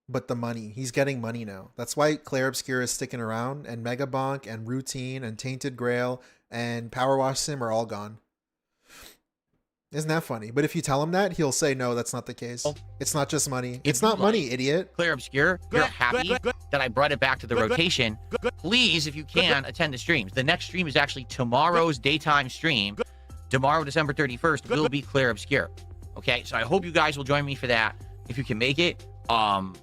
but the money. He's getting money now. That's why Claire Obscure is sticking around, and Megabonk and Routine and Tainted Grail and Powerwash Sim are all gone. Isn't that funny? But if you tell him that, he'll say, no, that's not the case. It's not just money. It's not money, idiot. Claire Obscure, you're happy that I brought it back to the rotation. Please, if you can, attend the streams. The next stream is actually tomorrow's daytime stream. Tomorrow, December 31st, will be Claire Obscure. Okay, so I hope you guys will join me for that. If you can make it,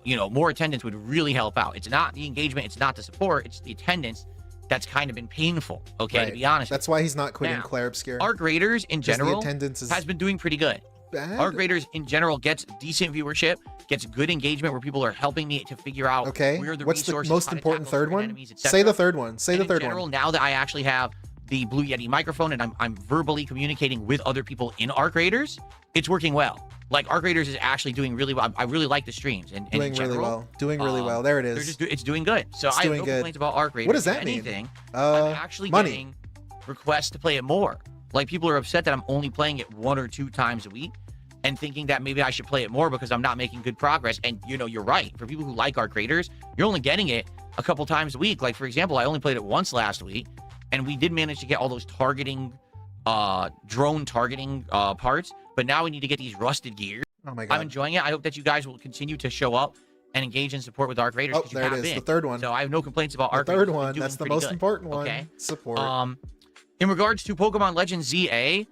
you know, more attendance would really help out. It's not the engagement, it's not the support, it's the attendance that's kind of been painful, okay, to be honest. That's why he's not quitting now, Claire Obscure. Our graders in general has been doing pretty good. Bad. Our graders in general gets decent viewership, gets good engagement where people are helping me to figure out where the what's the resources, most important third one? Say the third one. Say the third one. In general, now that I actually have the Blue Yeti microphone and I'm verbally communicating with other people in Arc Raiders, it's working well. Like, Arc Raiders is actually doing really well. I really like the streams. And doing really well. Doing really well. There it is. It's doing good. So I have no complaints about Arc Raiders. What does that mean? I'm actually getting requests to play it more. Like, people are upset that I'm only playing it 1 or 2 times a week and thinking that maybe I should play it more because I'm not making good progress. And, you know, you're right. For people who like Arc Raiders, you're only getting it a couple times a week. Like, for example, I only played it once last week, and we did manage to get all those targeting, drone targeting parts. But now we need to get these rusted gears. Oh my God. I'm enjoying it. I hope that you guys will continue to show up and engage in support with Arc Raiders. Oh, there it is. The third one. So I have no complaints about Arc Raiders. The third one. That's the most important one. Okay. Support. In regards to Pokemon Legends ZA,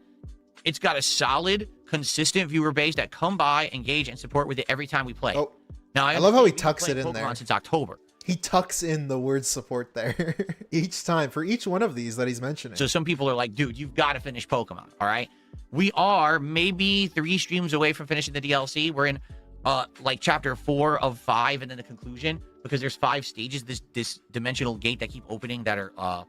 it's got a solid, consistent viewer base that come by, engage, and support with it every time we play. Oh, now I love how he tucks it in Pokemon there. Since October. He tucks in the word support there each time for each one of these that he's mentioning. So some people are like, dude, you've got to finish Pokemon. All right. We are maybe 3 streams away from finishing the DLC. We're in like chapter 4 of 5 and then the conclusion, because there's 5 stages, this dimensional gate that keep opening that are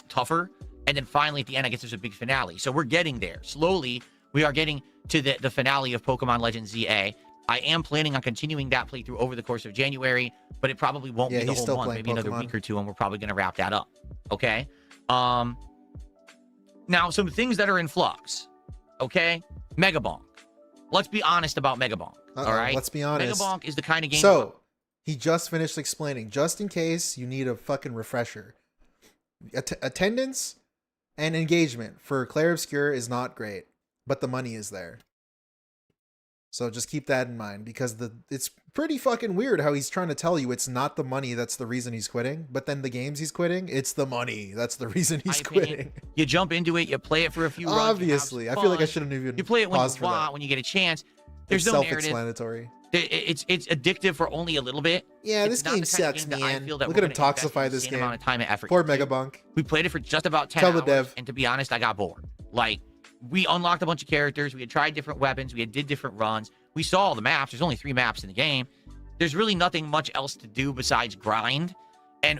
tougher. And then finally at the end, I guess there's a big finale. So we're getting there. Slowly, we are getting to the finale of Pokemon Legends ZA. I am planning on continuing that playthrough over the course of January, but it probably won't be the whole month, maybe another week or 2, and we're probably going to wrap that up. Okay? Now, some things that are in flux. Okay? Megabonk. Let's be honest about Megabonk. All right? Let's be honest. Megabonk is the kind of game... So, he just finished explaining, just in case you need a fucking refresher. Attendance and engagement for Claire Obscure is not great, but the money is there. So just keep that in mind, because it's pretty fucking weird how he's trying to tell you it's not the money that's the reason he's quitting, but then the games he's quitting, it's the money that's the reason he's quitting. You jump into it, you play it for a few runs. Obviously, I feel like I shouldn't even You play it when you want, when you get a chance. There's no narrative. Self-explanatory. It's addictive for only a little bit. Yeah, this game sucks, man. Look at him toxify this game. Amount of time and effort. Poor Megabonk. We played it for just about 10 hours, and to be honest, I got bored. Like, we unlocked a bunch of characters. We had tried different weapons. We did different runs. We saw all the maps. There's only 3 maps in the game. There's really nothing much else to do besides grind. And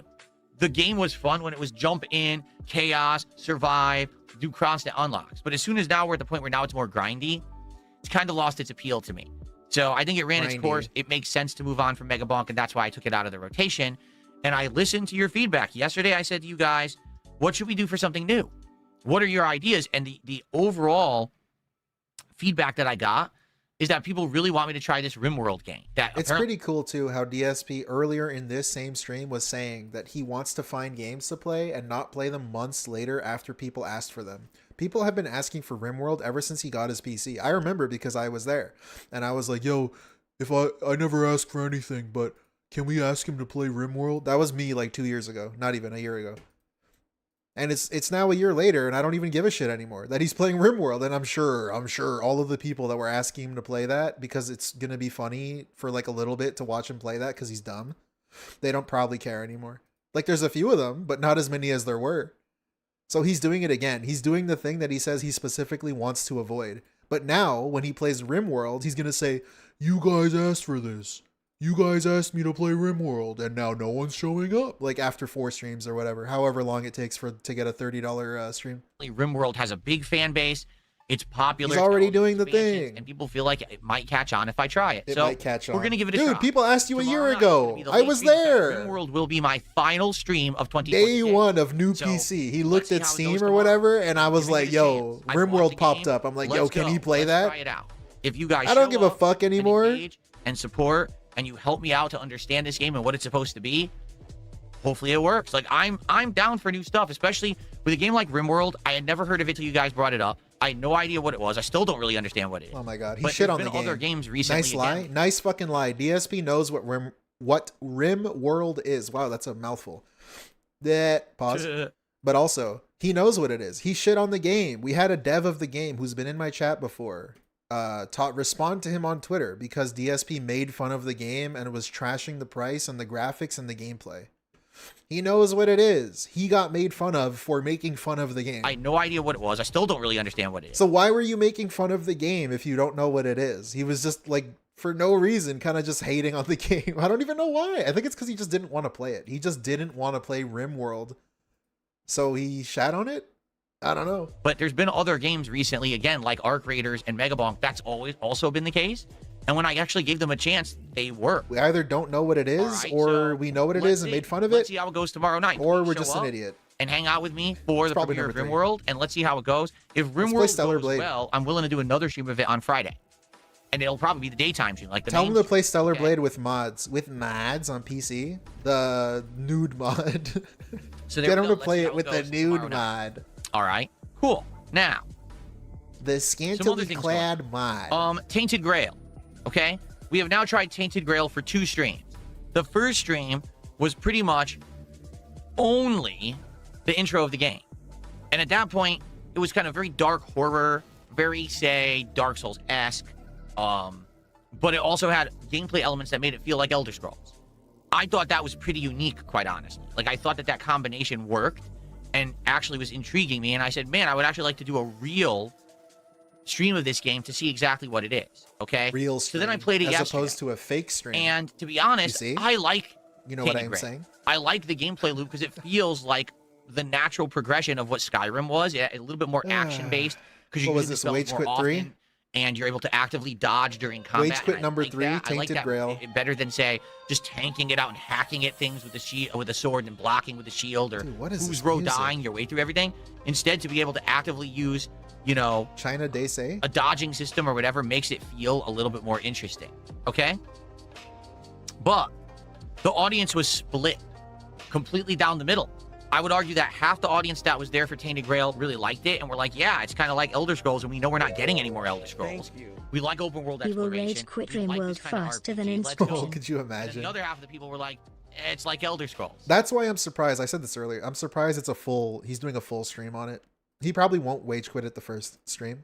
the game was fun when it was jump in, chaos, survive, do constant unlocks. But as soon as now we're at the point where now it's more grindy, it's kind of lost its appeal to me. So I think it ran its course. It makes sense to move on from Megabonk, and that's why I took it out of the rotation. And I listened to your feedback. Yesterday, I said to you guys, what should we do for something new? What are your ideas? And the overall feedback that I got is that people really want me to try this RimWorld game. It's pretty cool, too, how DSP earlier in this same stream was saying that he wants to find games to play and not play them months later after people asked for them. People have been asking for RimWorld ever since he got his PC. I remember because I was there. And I was like, yo, if I never asked for anything, but can we ask him to play RimWorld? That was me like 2 years ago. Not even a year ago. And it's now a year later, and I don't even give a shit anymore that he's playing RimWorld. And I'm sure all of the people that were asking him to play that because it's gonna be funny for like a little bit to watch him play that because he's dumb, they don't probably care anymore. Like there's a few of them, but not as many as there were. So he's doing it again. He's doing the thing that he says he specifically wants to avoid. But now when he plays RimWorld, he's gonna say, "You guys asked for this. You guys asked me to play RimWorld, and now no one's showing up." Like after 4 streams or whatever, however long it takes to get a $30 stream. RimWorld has a big fan base. It's popular. He's already doing the thing, and people feel like it might catch on if I try it. It so might catch on. We're gonna give it a shot. shot. People asked you Tomorrow a year ago. I was there. RimWorld will be my final stream of 2020. Day 1 of new PC. He looked at Steam or whatever, and I was like, "Yo, RimWorld popped up." I'm like, "Yo, can he play that?" Try it out. If you guys, I don't give a fuck anymore. And support, and you help me out to understand this game and what it's supposed to be. Hopefully it works. Like I'm down for new stuff, especially with a game like RimWorld. I had never heard of it till you guys brought it up. I had no idea what it was. I still don't really understand what it is. Oh my god, he but shit on there's the been game. Other games recently. Nice lie, nice fucking lie. DSP knows what RimWorld is. Wow, that's a mouthful. That pause. But also, he knows what it is. He shit on the game. We had a dev of the game who's been in my chat before. Respond to him on Twitter because DSP made fun of the game and was trashing the price and the graphics and the gameplay. He knows what it is. He got made fun of for making fun of the game. I had no idea what it was. I still don't really understand what it is. So why were you making fun of the game if you don't know what it is? He was just like, for no reason, kind of just hating on the game. I don't even know why. I think it's because he just didn't want to play it. He just didn't want to play RimWorld. So he shat on it? I don't know. But there's been other games recently, again, like Arc Raiders and Megabonk. That's always also been the case. And when I actually gave them a chance, they work. We either don't know what it is, right, or so we know what it is and made fun of it. Let's see how it goes tomorrow night. Or Please we're show just an up idiot. And hang out with me for the probably premiere of number 3. RimWorld, and let's see how it goes. If play RimWorld Stellar goes Blade. well, I'm willing to do another stream of it on Friday. And it'll probably be the daytime stream. Like the Tell main them to play stream, Stellar okay? Blade with mods. With mods on PC. The nude mod. So Get there them we to go. play Let's see it how with the goes nude tomorrow night. mod. All right, cool. Now, The other scantily things clad mod. Tainted Grail. Okay, we have now tried Tainted Grail for 2 streams. The first stream was pretty much only the intro of the game, and at that point, it was kind of very dark horror, very say Dark Souls-esque, but it also had gameplay elements that made it feel like Elder Scrolls. I thought that was pretty unique, quite honestly. Like I thought that combination worked and actually was intriguing me, and I said, man, I would actually like to do a real stream of this game to see exactly what it is. Okay, Real stream. So then I played it as yesterday, opposed to a fake stream. and to be honest, You see? I like. You know what Tainted I'm Grail. saying? I like the gameplay loop because it feels like the natural progression of what Skyrim was. A little bit more action based because you What was use this, the spells more Wagequit 3? often, and you're able to actively dodge during combat. Wagequit and I number like 3, that. I like Tainted that Grail. better than say just tanking it out and hacking at things with the sword and blocking with the shield, or Dude, what is who's this row music? dying your way through everything. Instead, to be able to actively use, you know, China Day say? a dodging system or whatever makes it feel a little bit more interesting. Okay, but the audience was split completely down the middle. I would argue that half the audience that was there for Tainted Grail really liked it and were like, yeah, it's kind of like Elder Scrolls, and we know we're not getting any more Elder Scrolls. We like open world We will exploration. rage quit We like RimWorld this kind of faster than RPG. Let's install. go. Oh, could you And then imagine? the other half of the people were like, it's like Elder Scrolls. That's why I'm surprised. I said this earlier. I'm surprised he's doing a full stream on it. He probably won't wage quit at the first stream.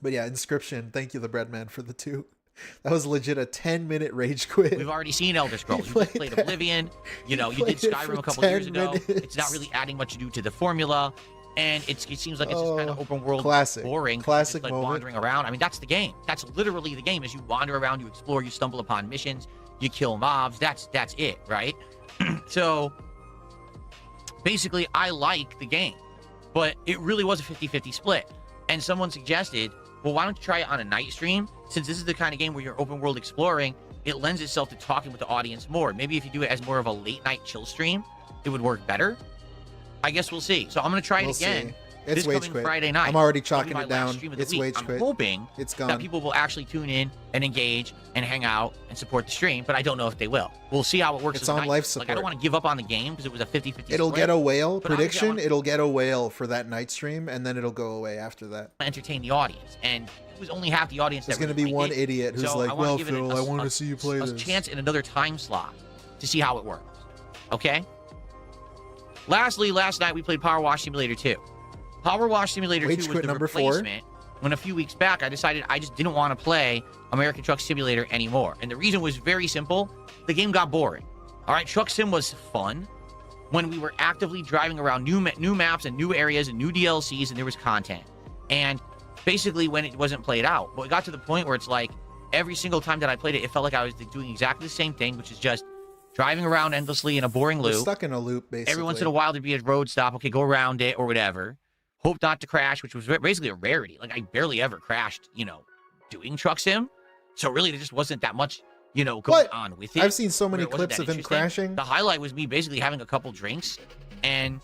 But yeah, Inscription, thank you, the Breadman, for the 2. That was legit a 10-minute rage quit. We've already seen Elder Scrolls. You played just played that. Oblivion. You know, He you did played it Skyrim for a couple 10 years ago. It's not minutes. really adding much to do to the formula. And it seems like it's just kind of open world classic. boring. Classic just like moment. wandering around. I mean, that's the game. That's literally the game. As you wander around, you explore, you stumble upon missions, you kill mobs. That's it, right? So basically, I like the game, but it really was a 50-50 split. And someone suggested, well, why don't you try it on a night stream? Since this is the kind of game where you're open world exploring, it lends itself to talking with the audience more. Maybe if you do it as more of a late night chill stream, it would work better. I guess we'll see. So I'm going to try it again. See. It's this wage coming quit. Friday night. I'm already It'll be chalking my it last down. stream of the It's week. wage I'm quit. hoping It's that gone. people will actually tune in and engage and hang out and support the stream, but I don't know if they will. We'll see how it works. It's as a on night. life Like, I support. don't want to give up on the game because it was a 50-50 It'll split. get a whale. But obviously I Prediction, want it'll get a whale for that night stream, and then it'll go away after that. entertain the audience, and it was only half the audience. There's that going to really be one liked it. idiot who's So like, I wanna well, give it Phil, I want to see you play a this. chance in another time slot to see how it works. Okay. Lastly, last night we played Powerwash Simulator 2. Powerwash Simulator 2 was Wagequit the number 4. replacement when a few weeks back I decided I just didn't want to play American Truck Simulator anymore. And the reason was very simple. The game got boring. All right, Truck Sim was fun when we were actively driving around new maps and new areas and new DLCs and there was content. And basically when it wasn't played out. But it got to the point where it's like every single time that I played it, it felt like I was doing exactly the same thing, which is just driving around endlessly in a boring We're loop. stuck in a loop, basically. Every once in a while there'd be a road stop. Okay, go around it or whatever. Hope not to crash, which was basically a rarity. Like I barely ever crashed, doing Truck Sim. So really there just wasn't that much, going on with it. I've seen so many It wasn't clips that of him interesting. crashing. The highlight was me basically having a couple drinks and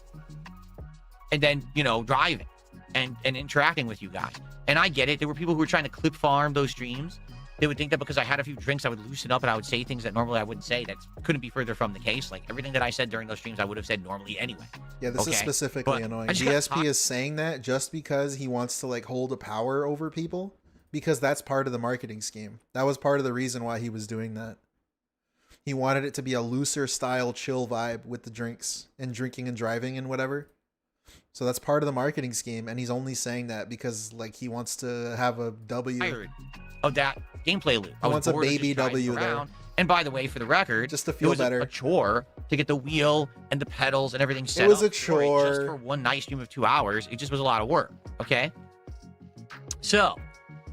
then, driving and interacting with you guys. And I get it. There were people who were trying to clip farm those streams. They would think that because I had a few drinks, I would loosen up and I would say things that normally I wouldn't say. That couldn't be further from the case. Like everything that I said during those streams, I would have said normally anyway. Yeah, this is Okay, specifically but annoying. I just got DSP is saying that just because he wants to like hold a power over people, because that's part of the marketing scheme. That was part of the reason why he was doing that. He wanted it to be a looser style chill vibe with the drinks and drinking and driving and whatever. So that's part of the marketing scheme, and he's only saying that because like he wants to have a W. Tired of that gameplay loop. He wants a bored of baby just driving W there. around. And by the way, for the record, Just to it feel was better. a chore to get the wheel and the pedals and everything set was up a for it just chore. for one night stream of 2 hours. It just was a lot of work. Okay. So,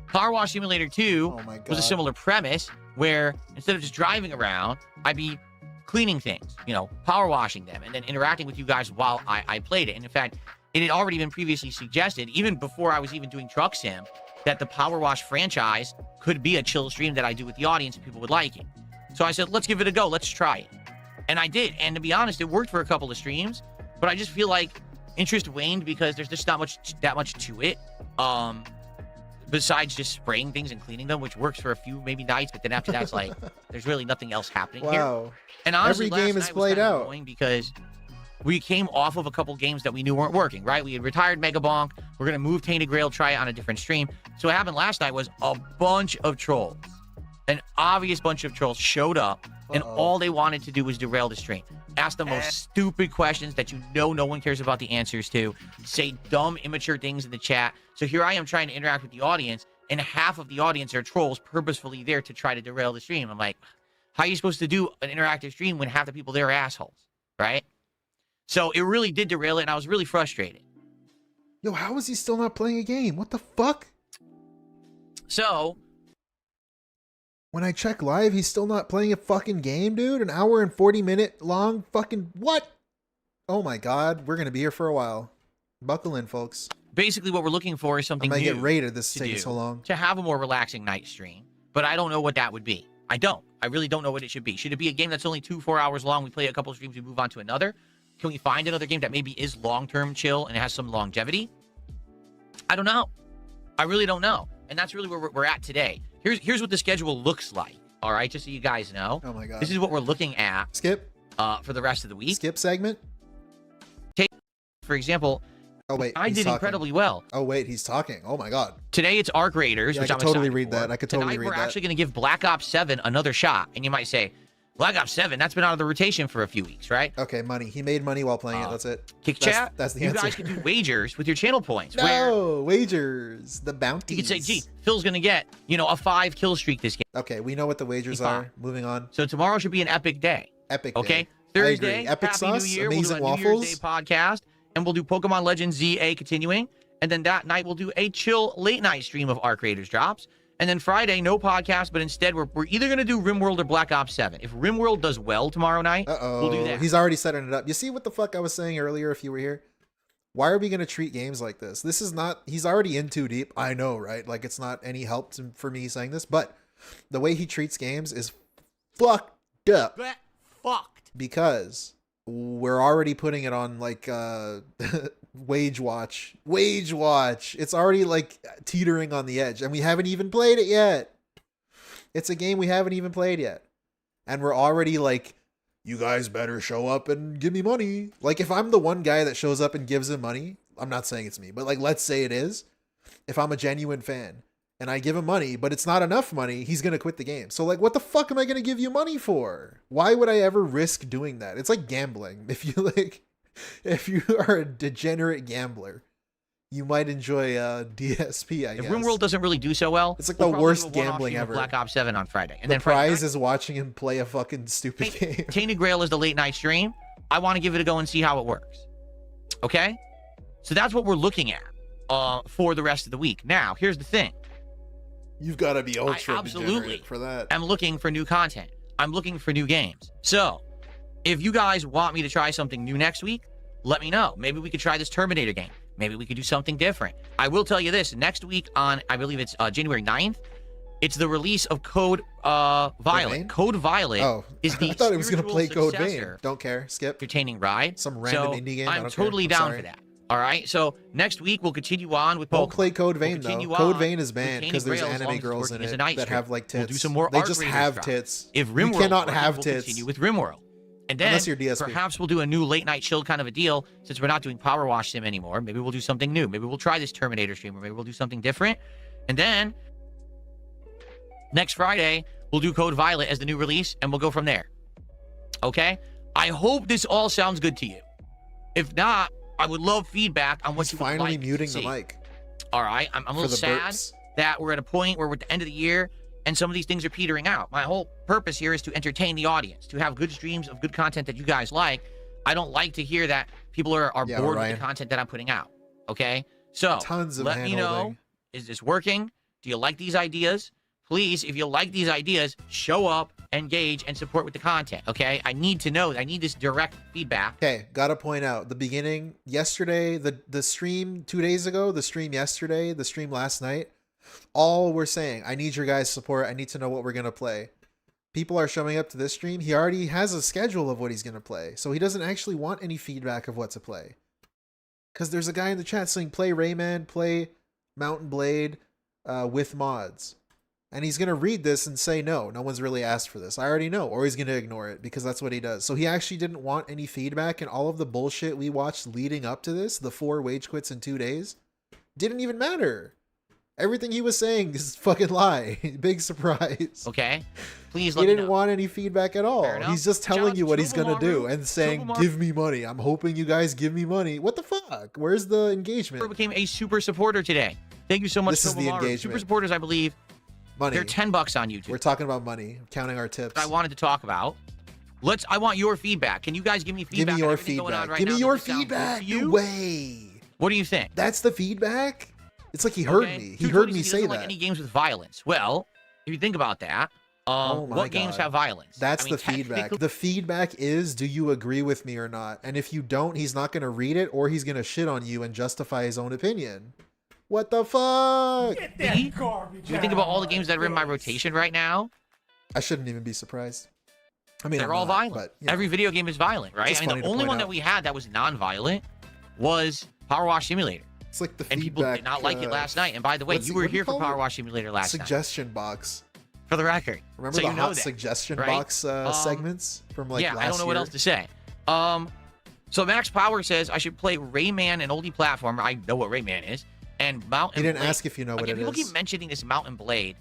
Power Wash Simulator 2 Oh my god. was a similar premise where instead of just driving around, I'd be cleaning things, power washing them, and then interacting with you guys while I played it. And in fact, it had already been previously suggested, even before I was even doing Truck Sim, that the Power Wash franchise could be a chill stream that I do with the audience and people would like it. So I said, let's give it a go. Let's try it. And I did. And to be honest, it worked for a couple of streams, but I just feel like interest waned because there's just not that much to it. Besides just spraying things and cleaning them, which works for a few maybe nights, but then after that, it's like there's really nothing else happening here. Wow. And honestly, Every game last is night was played kind of out. annoying because we came off of a couple games that we knew weren't working, right? We had retired Megabonk. We're going to move Tainted Grail, try it on a different stream. So what happened last night was a bunch of trolls, an obvious bunch of trolls showed up, and all they wanted to do was derail the stream. Ask the most stupid questions that no one cares about the answers to, say dumb, immature things in the chat. So here I am trying to interact with the audience, and half of the audience are trolls purposefully there to try to derail the stream. I'm like, how are you supposed to do an interactive stream when half the people there are assholes, right? So it really did derail it, and I was really frustrated. Yo, how is he still not playing a game? What the fuck? So, When I check live, he's still not playing a fucking game, dude. An hour and 40-minute long fucking what? Oh my god, we're gonna be here for a while. Buckle in, folks. basically what we're looking for is I something might new get rated. This is to taking do so long. to have a more relaxing night stream, but I don't know what that would be. I don't. I really don't know what it should be. Should it be a game that's only 2-4 hours long? We play a couple streams, we move on to another. Can we find another game that maybe is long-term chill and has some longevity? I don't know. I really don't know. And that's really where we're at today. Here's what the schedule looks like. All right, just so you guys know. Oh my god. This is what we're looking at Skip. for the rest of the week. Skip segment. For example, Oh wait, I he's did talking. incredibly well. Oh wait, he's talking. Oh my god. Today it's Arc Raiders, Yeah, I which could I'm totally excited read for. that. I could totally Tonight read we're that. actually going to give Black Ops 7 another shot. And you might say, Black Ops 7, that's been out of the rotation for a few weeks, right? Okay, money. He made money while playing it. That's it. Kick That's- chat, that's the you answer. guys can do wagers with your channel points. Where No wagers. The bounties. you could say, gee, Phil's going to get, a 5 kill streak this game. Okay, we know what the wagers Be fine. are. Moving on. So tomorrow should be an epic day. Epic. Okay? Day. Thursday, I agree. Epic Happy sauce. New Year. Amazing We'll do a New Year's waffles. Day podcast, and we'll do Pokemon Legends ZA continuing. And then that night we'll do a chill late night stream of Arc Raiders drops. And then Friday, no podcast, but instead we're either going to do RimWorld or Black Ops 7. If RimWorld does well tomorrow night, we'll do that. He's already setting it up. You see what the fuck I was saying earlier if you were here? Why are we going to treat games like this? This is not... He's already in too deep. I know, right? Like, it's not any help for me saying this, but the way he treats games is fucked up. Fucked. Because we're already putting it on, like, Wage Watch. It's already, like, teetering on the edge, and we haven't even played it yet. It's a game we haven't even played yet. And we're already like, you guys better show up and give me money. Like, if I'm the one guy that shows up and gives him money, I'm not saying it's me, but like, let's say it is. If I'm a genuine fan and I give him money, but it's not enough money, he's going to quit the game. So like, what the fuck am I going to give you money for? Why would I ever risk doing that? It's like gambling. If you like, if you are a degenerate gambler, you might enjoy DSP. I If guess. RimWorld doesn't really do so well, It's like we'll the probably worst do a one-off gambling stream of ever. Black Ops 7 on Friday, and The then Friday prize night, is watching him play a fucking stupid game. Tainted Grail is the late night stream. I want to give it a go and see how it works. Okay, so that's what we're looking at for the rest of the week. Now, here's the thing. You've got to be ultra absolutely degenerate for that. I'm looking for new content. I'm looking for new games. So, if you guys want me to try something new next week, let me know. Maybe we could try this Terminator game. Maybe we could do something different. I will tell you this. Next week on, I believe it's January 9th, it's the release of Code Violet. Code Violet is the I thought he was going to play Code Vein. successor. Don't care. Skip. Entertaining ride. Some random So, indie game. I'm totally down for that. All right. So next week we'll continue on with Don't Pokemon. play Code Vein We'll though. Code on Vein is with banned Tainted because there's Grail as long anime as it's girls working in as a it night that stream. have like tits. We'll do some more They art just raiders have drop. tits. If You RimWorld, cannot we'll have continue tits. with RimWorld. And then Unless you're DSP. perhaps we'll do a new late night chill kind of a deal since we're not doing Powerwash Sim anymore. Maybe we'll do something new. Maybe we'll try this Terminator stream, or maybe we'll do something different. And then next Friday, we'll do Code Violet as the new release, and we'll go from there. Okay? I hope this all sounds good to you. If not, I would love feedback on what He's you would finally like to muting see. the mic. All right, I'm a For little the sad burps. that we're at a point where we're at the end of the year and some of these things are petering out. My whole purpose here is to entertain the audience, to have good streams of good content that you guys like. I don't like to hear that people are Yeah, bored Ryan. with the content that I'm putting out. Okay, so Tons of let me know. hand-holding. Is this working? Do you like these ideas? Please, if you like these ideas, show up, engage, and support with the content. Okay, I need to know. I need this direct feedback. Okay, gotta point out the beginning yesterday, the stream 2 days ago, the stream yesterday, the stream last night. All we're saying, I need your guys' support. I need to know what we're gonna play. People are showing up to this stream. He already has a schedule of what he's gonna play, so he doesn't actually want any feedback of what to play. Because there's a guy in the chat saying play Rayman, play Mountain Blade with mods. And he's going to read this and say, no one's really asked for this. I already know. Or he's going to ignore it because that's what he does. So he actually didn't want any feedback, and all of the bullshit we watched leading up to this, the 4 Wagequits in 2 days, didn't even matter. Everything he was saying is fucking lie. Big surprise. Okay, please He let me didn't know. want any feedback at all. Fair enough. He's just Shout telling out you to what he's going to do Chubumaru. and saying, Chubumaru. give me money. I'm hoping you guys give me money. What the fuck? Where's the engagement? Became a super supporter today. Thank you so much. This is the Chubumaru. engagement. Super supporters, I believe. Money. They're $10 on YouTube. We're talking about money. Counting our tips. I wanted to talk about. I want your feedback. Can you guys give me feedback? Give me on your everything going on feedback. right Give me now? your Does this sound good feedback. to No you? way. What do you think? That's the feedback? It's like he heard Okay. me. He 220 heard says me he say doesn't that. like any games with violence. Well, if you think about that, Oh my what games God. have violence? That's I mean, the feedback. technically- The feedback is, do you agree with me or not? And if you don't, he's not going to read it, or he's going to shit on you and justify his own opinion. What the fuck? Get that See? garbage Do you think about all the out games that are in my of face. rotation right now? I shouldn't even be surprised. I mean, They're I'm all not, violent. but, you know. Every video game is violent, right? Just I mean, funny the to only point one that out. we had that was non-violent was Powerwash Simulator. It's like the And people feedback. did not like it last night. And by the way, you were what do you here for call it? Powerwash Simulator last night. Suggestion box. For the record. Remember So the you know hot that, suggestion right? box segments from like yeah, last I don't know what year? else to say. So Max Power says I should play Rayman, an oldie platformer. I know what Rayman is. And Mountain He didn't Blade. ask if you know what Again, it people is. keep mentioning this Mountain Blade,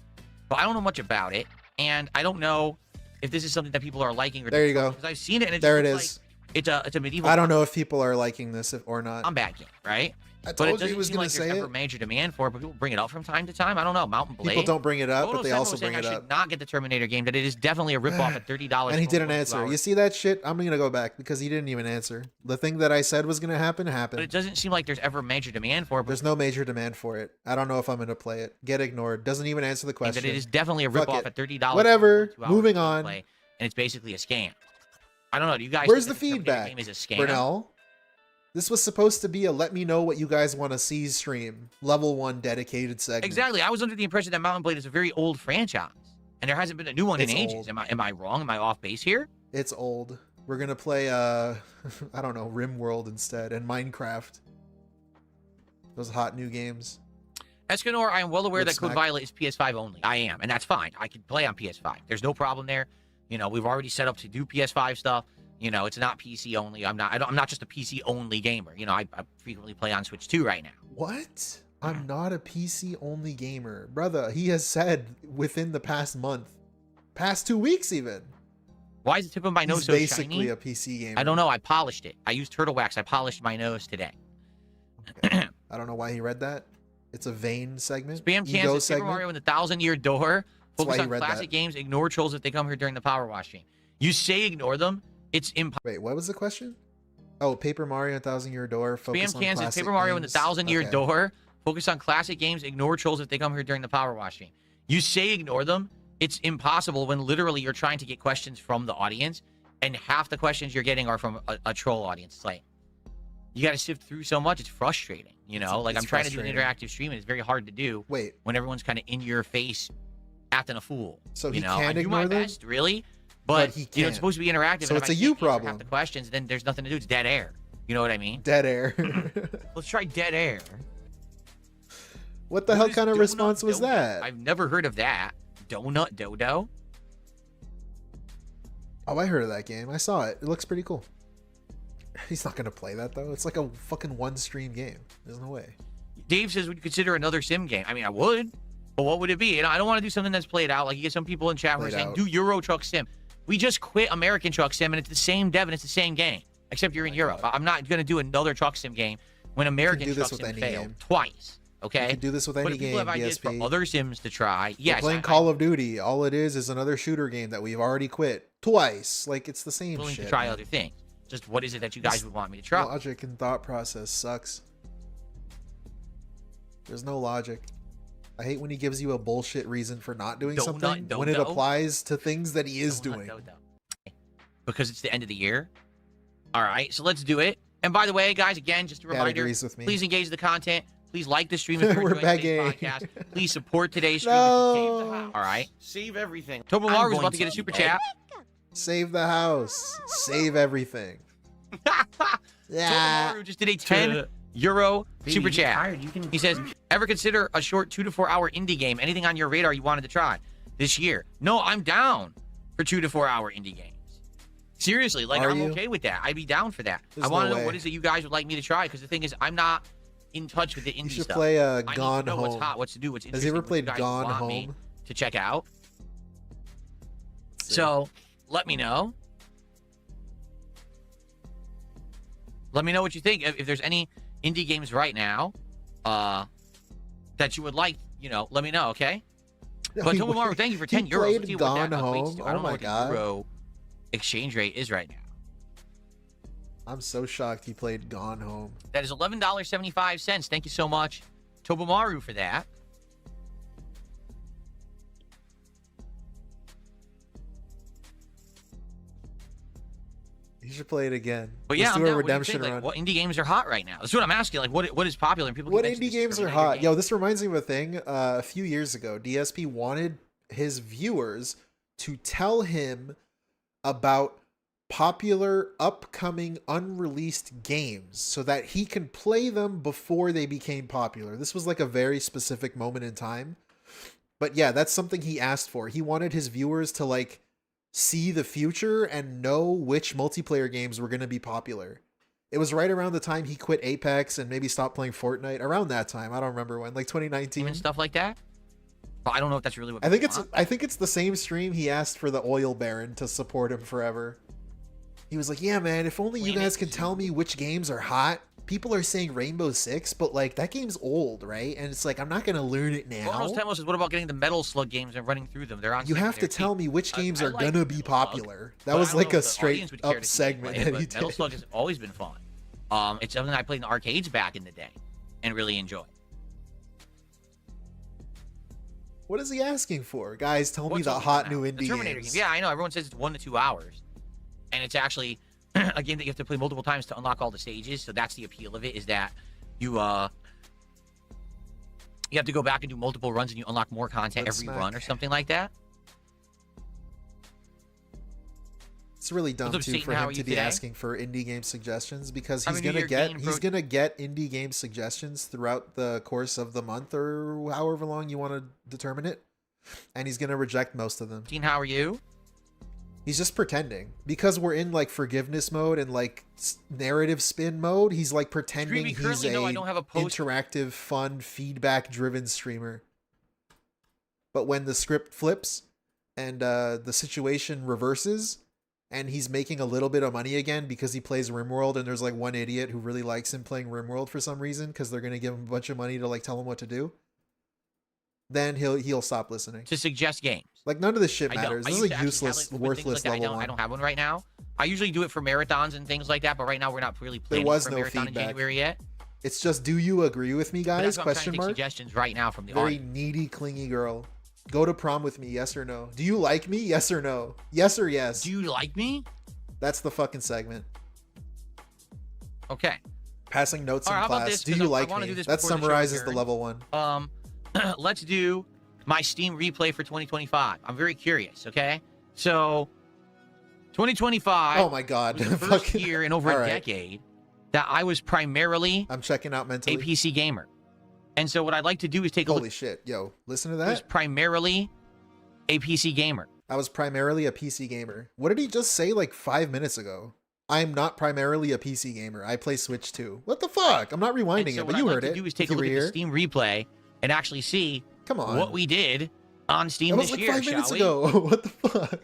but I don't know much about it. And I don't know if this is something that people are liking or There you go. Because I've seen it and it There just it looks is. like it's a medieval I don't know if people are liking this or not. combat game, right? I But told it you doesn't he was seem going like to there's say ever it. major demand for it, but people bring it up from time to time. I don't know. Mountain Blade. People don't bring it up, but they Photo also was saying bring it I up. should not get the Terminator game, that it is definitely a ripoff at $30. And he for didn't 22 answer. hours. You see that shit? I'm going to go back because he didn't even answer. The thing that I said was going to happen But happened. it doesn't seem like there's ever major demand for it. But There's no major demand for it. I don't know if I'm going to play it. Get ignored. Doesn't even answer the question. that it is definitely a Fuck ripoff it. at $30. Whatever. for 22 hours Moving of on. gameplay, and it's basically a scam. I don't know. Do you guys? Where's think the that Terminator feedback? Game is a scam. Brunel? This was supposed to be a let me know what you guys want to see stream. Level 1 dedicated segment. Exactly. I was under the impression that Mountain Blade is a very old franchise, and there hasn't been a new one in It's ages. old. Am I wrong? Am I off base here? It's old. We're going to play, I don't know, RimWorld instead and Minecraft. Those hot new games. Escanor, I am well aware Lip that Code smack. Violet is PS5 only. I am, and that's fine. I can play on PS5. There's no problem there. You know, we've already set up to do PS5 stuff. You know, it's not PC only. I'm not just a PC only gamer. You know, I frequently play on Switch 2 right now. What? I'm not a PC only gamer. Brother, he has said within the past month, past 2 weeks even. Why is the tip of my nose He's so basically shiny? a PC gamer. I don't know. I polished it. I used turtle wax. I polished my nose today. Okay. I don't know why he read that. It's a vain segment. Spam Ego cans, Super segment. Mario in the 1,000-year door. That's why Focus he on read classic that. games. Ignore trolls if they come here during the Powerwash stream. You say ignore them. It's impossible. Wait, what was the question? Oh, Paper Mario 1000-Year Door. Focus Spam on cans, classic Paper Mario in the games. 1,000-year Okay. door. Focus on classic games. Ignore trolls if they come here during the Powerwash stream. You say ignore them. It's impossible when literally you're trying to get questions from the audience, and half the questions you're getting are from a troll audience. It's like, you got to sift through so much. It's frustrating, you know? Like, It's I'm trying to do an frustrating. interactive stream, and it's very hard to do Wait, when everyone's kind of in your face acting a fool. so you he know? can I do my ignore them? best, really, But but, he you know, can't. it's supposed to be interactive. So and it's if a I you can't answer half problem. the questions, then there's nothing to do. It's dead air. You know what I mean? Dead air. Let's try dead air. What the What hell is kind of donut response was dodo? that? I've never heard of that. Donut dodo? Oh, I heard of that game. I saw it. It looks pretty cool. He's not gonna play that though. It's like a fucking one-stream game. There's no way. Dave says, would you consider another sim game? I mean, I would, but what would it be? And I don't want to do something that's played out. Like, you get some people in chat who are Played saying, out. do Euro Truck Sim. We just quit American Truck Sim, and it's the same dev, and it's the same game, except you're in My Europe. God. I'm not going to do another Truck Sim game when American do this Truck with Sim any failed game. twice, You okay? can do this with But any if people game, have ideas for DSP. other Sims to try, We're yes. playing Call of Duty. All it is another shooter game that we've already quit twice. Like, it's the same I'm willing shit. to try man. other things. Just what is it that you guys would want me to try? Logic and thought process sucks. There's no logic. I hate when he gives you a bullshit reason for not doing Donut something when it dodo? applies to things that he is Donut doing. dodo. Because it's the end of the year. All right, so let's do it. And by the way, guys, again, just a Cat reminder, agrees with me. please engage the content. Please like the stream if you're We're enjoying today's begging. podcast. Please support today's stream. No. All right. Save everything. Tobomaru is I'm about to going get a super chat. Save the house. Save everything. Yeah. Tobomaru just did a 10 euro super chat. He says, ever consider a short 2 to 4 hour indie game? Anything on your radar you wanted to try this year? No, I'm down for 2 to 4 hour indie games. Seriously, like, Are I'm you? okay with that. I'd be down for that. There's I want no to know way. what is it you guys would like me to try, because the thing is, I'm not in touch with the indie You should stuff. play I need to Gone know what's Home. hot, what's to do, what's Has interesting. he ever what played you guys Gone want me Home? to check out? So, let me know. Let me know what you think. If there's any indie games right now that you would like, you know, let me know, okay? But He Tomomaru, played- thank you for he 10 euros. played Let's see what that Gone equates Home? to. Oh I don't know my what God. the euro exchange rate is right now. I'm so shocked he played Gone Home. That is $11.75. Thank you so much, Tobomaru, for that. You should play it again. But Let's yeah, I'm do a down. What do you redemption think? Like, run. what indie games are hot right now? That's what I'm asking. Like, what is popular? And people What keep mentioning indie games this are Terminator hot? game. Yo, this reminds me of a thing. A few years ago, DSP wanted his viewers to tell him about popular upcoming unreleased games so that he can play them before they became popular. This was like a very specific moment in time. But yeah, that's something he asked for. He wanted his viewers to like see the future and know which multiplayer games were going to be popular. It was right around the time he quit Apex and maybe stopped playing Fortnite. Around that time, I don't remember when, like 2019 and stuff like that. But I don't know if that's really what I think people want. it's the same stream he asked for the oil baron to support him forever. He was like, "Yeah, man, if only you guys can tell me which games are hot. People are saying Rainbow Six, but like that game's old, right? And it's like I'm not gonna learn it now. Carlos Temos says, what about getting the Metal Slug games and running through them? They're on. You have to secondary tell team. me which games I are like gonna be Metal Slug, popular. That but I was don't like know a if the straight audience would care up to see me segment play it, that but he Metal did. Slug has always been fun. It's something I played in arcades back in the day and really enjoyed. What is he asking for? Guys, tell me What's the over hot now? new The indie Terminator games. game. Yeah, I know. Everyone says it's 1 to 2 hours, and it's actually a game that you have to play multiple times to unlock all the stages. So that's the appeal of it, is that you have to go back and do multiple runs, and you unlock more content Let's every smack. run or something like that. It's really dumb What's up, too Satan? for How him are to you be today? asking for indie game suggestions because How he's many gonna of your get game indie game suggestions throughout the course of the month or however long you want to determine it, and he's gonna reject most of them. Dean, how are you? He's just pretending because we're in like forgiveness mode and like narrative spin mode. He's like pretending Streaming he's currently, a no, I don't have a post. interactive, fun, feedback-driven streamer. But when the script flips and the situation reverses, and he's making a little bit of money again because he plays RimWorld, and there's like one idiot who really likes him playing RimWorld for some reason because they're gonna give him a bunch of money to like tell him what to do, then he'll stop listening. To suggest games. Like none of this shit I don't. matters. I This used is to a actually have, useless, like, worthless things like that. level one. I don't have one right now. I usually do it for marathons and things like that, but right now we're not really planning was for a no marathon feedback. in January yet. It's just, do you agree with me, But guys? that's what I'm trying Question to take mark. suggestions right now from the Very audience. needy, clingy girl. Go to prom with me, yes or no? Do you like me, yes or no? Yes or yes? Do you like me? That's the fucking segment. Okay. Passing notes All right, in how about class. this? Do 'Cause you I like wanna me? do this That before the show summarizes the adjourns. level one. Let's do my Steam replay for 2025. I'm very curious, okay? So, 2025 Oh my god. was the first Fucking- year in over a All right. decade that I was primarily I'm checking out a mentally. PC gamer. And so what I'd like to do is take a Holy look. shit. Yo, listen to I was that. primarily a PC gamer. I was primarily a PC gamer. What did he just say like 5 minutes ago? I'm not primarily a PC gamer. I play Switch too. What the fuck? I'm not And rewinding so it, what but I'd you like heard to it. do is If take a you look were at the here. Steam replay and actually see Come on. what we did on Steam That was this like year, 5 shall minutes we? ago. What the fuck?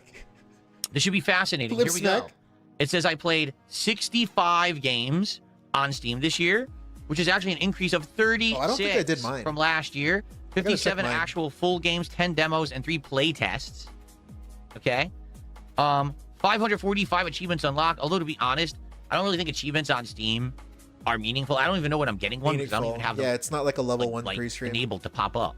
This should be fascinating. Flip Here we go. smack. It says I played 65 games on Steam this year, which is actually an increase of 36 I don't think I did mine. from last year. gotta check 57 mine. actual full games, 10 demos, and 3 play tests. Okay. 545 achievements unlocked. Although to be honest, I don't really think achievements on Steam are meaningful. I don't even know when I'm getting one because I don't even have them Yeah, it's not like a level one like pre-stream. enabled to pop up.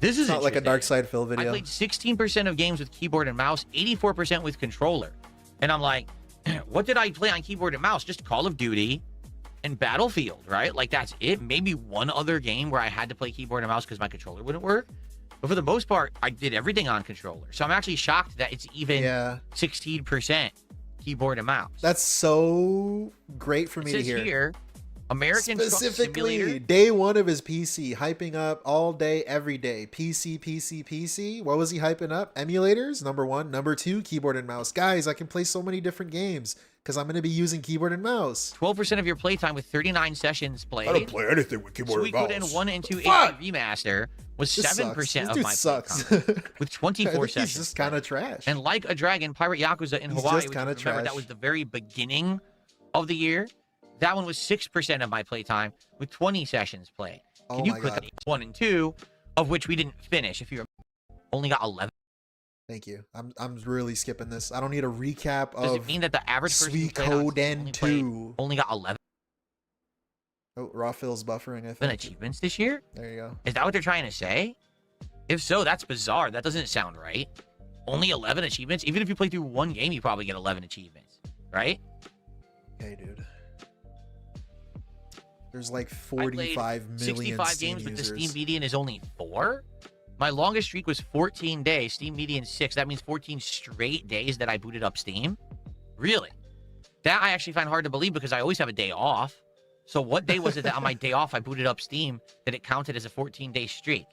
This is It's not like a interesting. Dark Side Phil I video. played 16% of games with keyboard and mouse, 84% with controller. And I'm like, what did I play on keyboard and mouse? Just Call of Duty and Battlefield, right? Like, that's it. Maybe one other game where I had to play keyboard and mouse because my controller wouldn't work. But for the most part, I did everything on controller. So I'm actually shocked that it's even Yeah. 16% keyboard and mouse. That's so great for me it to says hear. here, American Truck Specifically, Simulator. day one of his PC, hyping up all day, every day. PC. What was he hyping up? Emulators, number one. Number two, keyboard and mouse. Guys, I can play so many different games because I'm going to be using keyboard and mouse. 12% of your playtime with 39 sessions played. play anything with Suikoden and 1 and 2 Fuck! HD Remaster was This 7% sucks. This of dude my sucks. playtime, with I 24 think sessions. he's just kind of trash. And like a Dragon, Pirate Yakuza in He's Hawaii, just which kinda remember, that trash. was the very beginning of the year. That one was 6% of my playtime with 20 sessions played. Oh Can you my click God. on 1 and 2, of which we didn't finish? If you only got 11. Thank you. I'm really skipping this. I don't need a recap Does of it mean that the average person who played on Steam Suikoden 2. only got 11 Oh, Raw Phil's buffering, I think. achievements this year? There you go. Is that what they're trying to say? If so, that's bizarre. That doesn't sound right. Only 11 achievements? Even if you play through one game, you probably get 11 achievements, right? Hey, dude. There's like I played 45 million 65 Steam games, but the users. Steam median is only 4. My longest streak was 14 days. Steam median 6. That means 14 straight days that I booted up Steam. Really? That I actually find hard to believe because I always have a day off. So what day was it that on my day off I booted up Steam that it counted as a 14-day streak?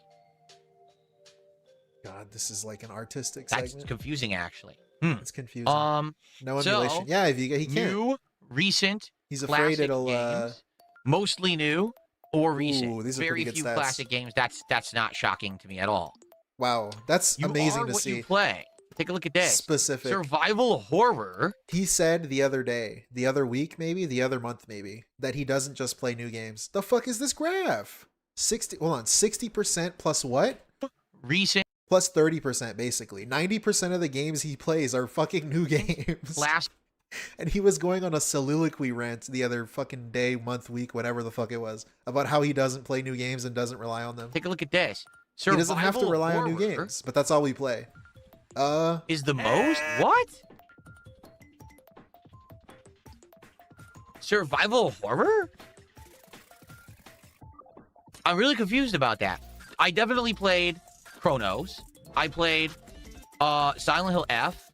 God, this is like an artistic That's segment. confusing, actually. It's confusing. No so, emulation. Yeah, if he can't. New, recent, He's afraid classic it'll. games, mostly new or recent. Ooh, these are Very pretty good few stats. classic games. That's not shocking to me at all. Wow, that's You amazing are to what see. you play. Take a look at this. Specific. Survival horror. He said the other day, the other week, maybe the other month, maybe that he doesn't just play new games. The fuck is this graph? 60% plus what? Recent Plus 30%, basically. 90% of the games he plays are fucking new games. last And he was going on a soliloquy rant the other fucking day, month, week, whatever the fuck it was, about how he doesn't play new games and doesn't rely on them. take a look at this. He Survival doesn't have to rely on new horror games, but that's all we play. Is the most? What? Survival horror? I'm really confused about that. I definitely played Chronos. I played Silent Hill F,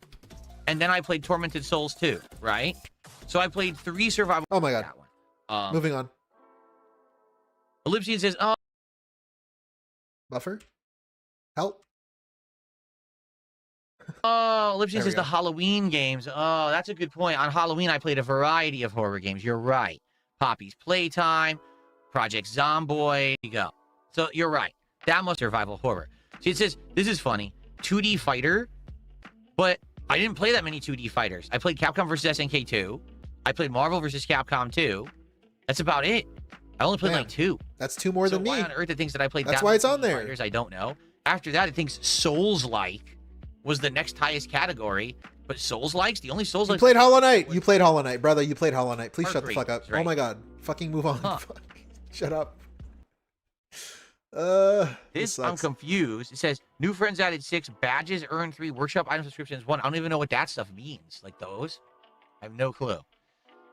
and then I played Tormented Souls 2, right? So I played 3 survival. Oh my God. That one. Moving on. Ellipsian says, "Oh, Buffer? Help? Ellipsian There we says the go. Halloween games. Oh, that's a good point. On Halloween, I played a variety of horror games. You're right. Poppy's Playtime, Project Zomboid. You go. So you're right. That must survival horror. See, it says this is funny. 2D fighter, but I didn't play that many 2D fighters. I played Capcom vs. SNK 2. I played Marvel vs. Capcom 2. That's about it. I only played Damn. like 2. That's 2 more So than me. why on earth it thinks that I played That's that why many it's on 2D there. Fighters, I don't know. After that, it thinks Souls-like was the next highest category. But Souls-likes, the only You Souls-likes... played Hollow Knight. You played Hollow Knight, brother. You played Hollow Knight. Please shut the Heartbreak, fuck up. right? Oh my god. Fucking move on. Huh. Fuck. Shut up. This, I'm sucks. confused. It says, new friends added 6, badges earned 3, workshop item subscriptions 1. I don't even know what that stuff means. Like those. I have no clue.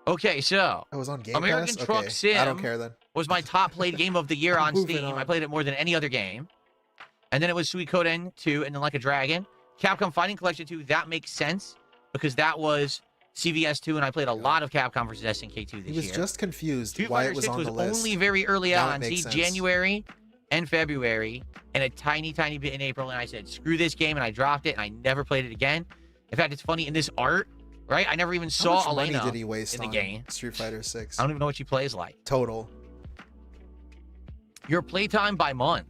Okay, so... I was on Game American Pass? Truck Okay. Sim I don't care then. was my top played game of the year on Moving Steam. on. I played it more than any other game. And then it was Suikoden 2 and then Like a Dragon. Capcom Fighting Collection 2, that makes sense because that was CVS 2 and I played a lot of Capcom vs. SNK 2 this He was year. just confused Street why Fighter it was 6 on was the list. only very early Now it on. makes See, sense. January and February and a tiny bit in April. And I said, screw this game. And I dropped it and I never played it again. In fact, it's funny in this art, right? I never even How saw much money Elena did he waste in the on game. Street Fighter 6? I don't even know what she plays like. Total. Your playtime by month.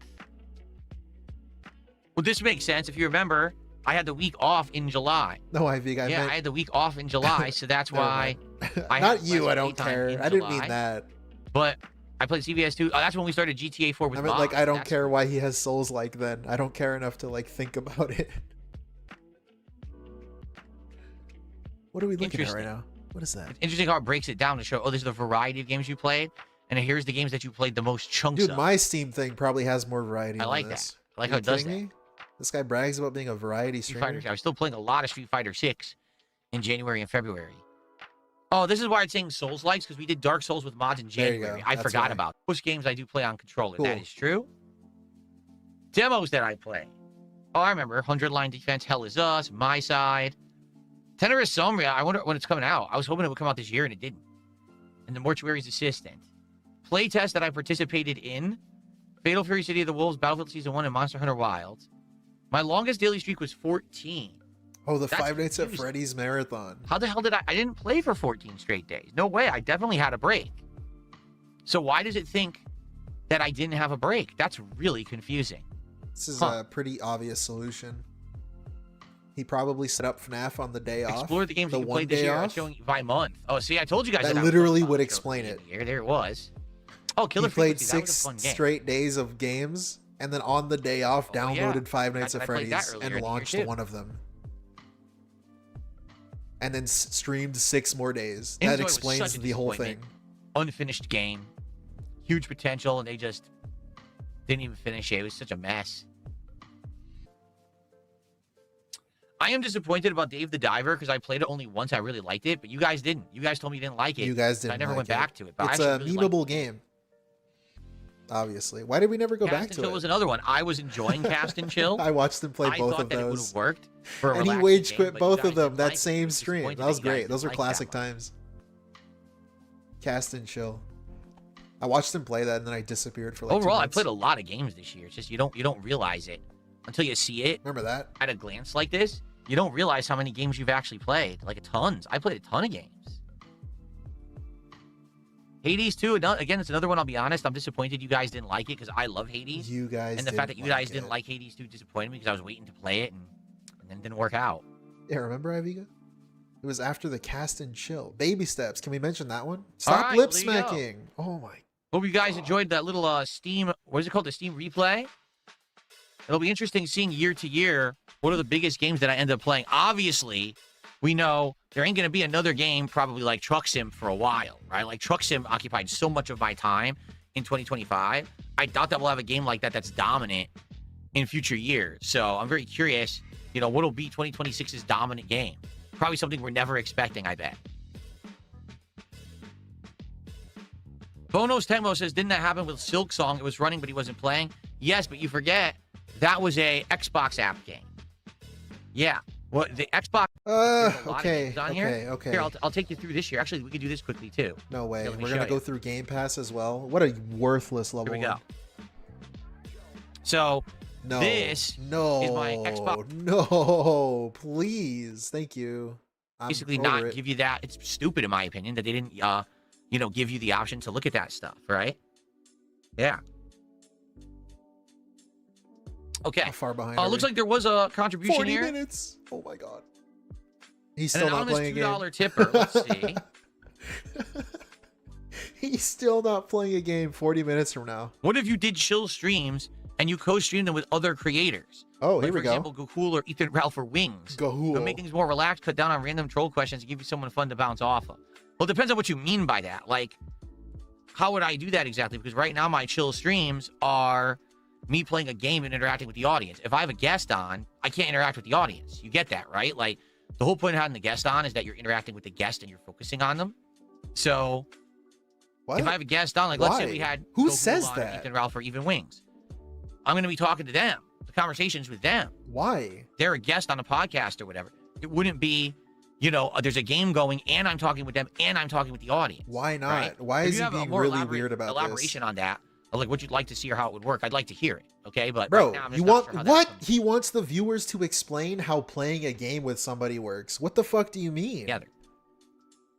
Well, this makes sense. If you remember, I had the week off in July. No, I think I Yeah, meant... I had the week off in July, so that's Never why. mind. I Not had you, less I don't playtime care. in I didn't July. mean that. But I played CVS 2. Oh, that's when we started GTA 4 with I meant, like, mods. I don't That's- care why he has souls like then. I don't care enough to, like, think about it. What are we looking at right Interesting. now? What is that? It's interesting how it breaks it down to show, oh, this is the variety of games you played, and here's the games that you played the most chunks Dude, of. my Steam thing probably has more variety I than like this. that. I like Are how you it does kidding that. me? This guy brags about being a variety Street streamer. Fighter. I was still playing a lot of Street Fighter 6 in January and February. Oh, this is why it's saying Souls likes because we did Dark Souls with mods in There you January. go. I That's forgot why. about most games I do play on controller. Cool. That is true. Demos that I play. Oh, I remember 100 Line Defense, Hell is Us, My Side, Tenor Insomnia. I wonder when it's coming out. I was hoping it would come out this year and it didn't. And the Mortuary's Assistant. Playtest that I participated in. Fatal Fury City of the Wolves, Battlefield Season 1, and Monster Hunter Wilds. My longest daily streak was 14. Oh, the That's Five Nights at confusing. Freddy's marathon. How the hell did I didn't play for 14 straight days. No way. I definitely had a break. So why does it think that I didn't have a break? That's really confusing. This is Huh. a pretty obvious solution. He probably set up FNAF on the day off. Explore the games that you one played this day year. off. I'm showing you by month. Oh, see, I told you guys That I was literally fun would show explain at the end it. of the year. There it was. Oh, Killer He played Frequency. That was a 6 fun game. straight days of games, and then on the day off, Oh, yeah. downloaded Five Nights I at played that Freddy's earlier in and the year, launched too. one of them. And then streamed 6 more days. Inzoi That was explains such a the whole thing. disappointment. Unfinished game. Huge potential, and they just didn't even finish it. It was such a mess. I am disappointed about Dave the Diver because I played it only once. I really liked it, but you guys didn't. You guys told me you didn't like it. You guys so didn't I never like went it. back to it. But It's I a actually really liked memeable game. Obviously. Why did we never go Cast back and to Chill it? was another one. I was enjoying Cast and Chill. I watched them play I both thought of that it would those. have worked for a And he relaxing wage game, quit but you both guys of them didn't that like it. same I'm stream. disappointed That was you guys great. Those are didn't like that classic much. times. Cast and Chill. I watched them play that and then I disappeared for like 2 Overall, I months. played a lot of games this year. It's just you don't realize it until you see it Remember that? at a glance like this. You don't realize how many games you've actually played. Like tons. I played a ton of games. Hades 2, again, it's another one. I'll be honest. I'm disappointed you guys didn't like it because I love Hades. You guys And the fact that you guys didn't it. like Hades 2 disappointed me because I was waiting to play it and then it didn't work out. Yeah, remember Iviga? It was after the Cast and Chill. Baby Steps. Can we mention that one? Stop right, lip there you go. smacking. Oh my. Hope you guys enjoyed that little Steam, what is it called? The Steam replay. It'll be interesting seeing year to year what are the biggest games that I end up playing. Obviously, we know there ain't going to be another game probably like Truck Sim for a while, right? Like Truck Sim occupied so much of my time in 2025. I doubt that we'll have a game like that that's dominant in future years. So I'm very curious, what'll be 2026's dominant game? Probably something we're never expecting, I bet. Bonos Temo says, didn't that happen with Silk Song? It was running, but he wasn't playing. Yes, but you forget that was a Xbox app game. Yeah. Well, the Xbox. there's a lot of Okay. games on Okay. here. Okay. Here, I'll take you through this year. Actually, we could do this quickly too. No way. Here, let me We're show gonna go you. through Game Pass as well. What a worthless level. Here we go. one. So No. This no. is my Xbox. No. Please. Thank you. I'm basically over not it. give you that. It's stupid in my opinion that they didn't, give you the option to look at that stuff, right? Yeah. Okay. How far behind? Looks are we? like there was a contribution 40 here. minutes. Oh my god. He's An still not anonymous playing a game. $2 tipper. Let's see. He's still not playing a game 40 minutes from now. What if you did chill streams and you co-streamed them with other creators? Oh, Like, here we for go. example, Gahul or Ethan Ralph for Wings. Gahul. But make things more relaxed, cut down on random troll questions, and give you someone fun to bounce off of. Well, it depends on what you mean by that. Like, how would I do that exactly? Because right now my chill streams are me playing a game and interacting with the audience. If I have a guest on, I can't interact with the audience. You get that, right? Like, the whole point of having the guest on is that you're interacting with the guest and you're focusing on them. So, What? if I have a guest on, like, let's say Why? we had Who Gahul says on, that? Ethan Ralph or Even Wings. I'm going to be talking to them. The conversations with them. Why? They're a guest on a podcast or whatever. It wouldn't be, you know, there's a game going and I'm talking with them and I'm talking with the audience. Why not? Right? Why If is you he have a being more really weird about elaboration this? on that, of like what you'd like to see or how it would work, I'd like to hear it. Okay, but Bro, right now I'm just you not want sure how that what? comes He wants the viewers to explain how playing a game with somebody works. What the fuck do you mean? together.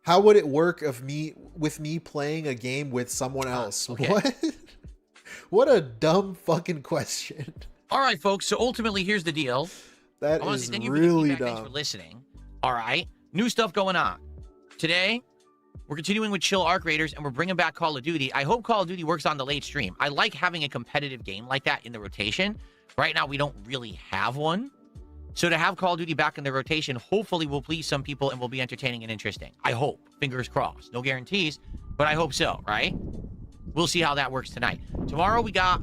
How would it work with me playing a game with someone else? okay. What? What a dumb fucking question. All right, folks. So ultimately, here's the deal. That I want to is say thank you for the really feedback. Thanks for dumb. listening. All right, new stuff going on today. We're continuing with Chill Arc Raiders, and we're bringing back Call of Duty. I hope Call of Duty works on the late stream. I like having a competitive game like that in the rotation. Right now, we don't really have one. So to have Call of Duty back in the rotation, hopefully will please some people and will be entertaining and interesting. I hope. Fingers crossed. No guarantees, but I hope so, right? We'll see how that works tonight. Tomorrow, we got,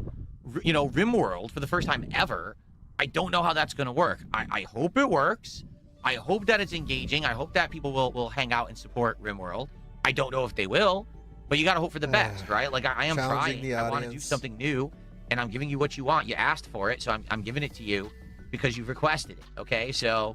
you know, RimWorld for the first time ever. I don't know how that's going to work. I hope it works. I hope that it's engaging. I hope that people will hang out and support RimWorld. I don't know if they will, but you got to hope for the best, right? Like, I am Challenging trying. the I want to do audience. something new, and I'm giving you what you want. You asked for it, so I'm giving it to you because you've requested it, okay? So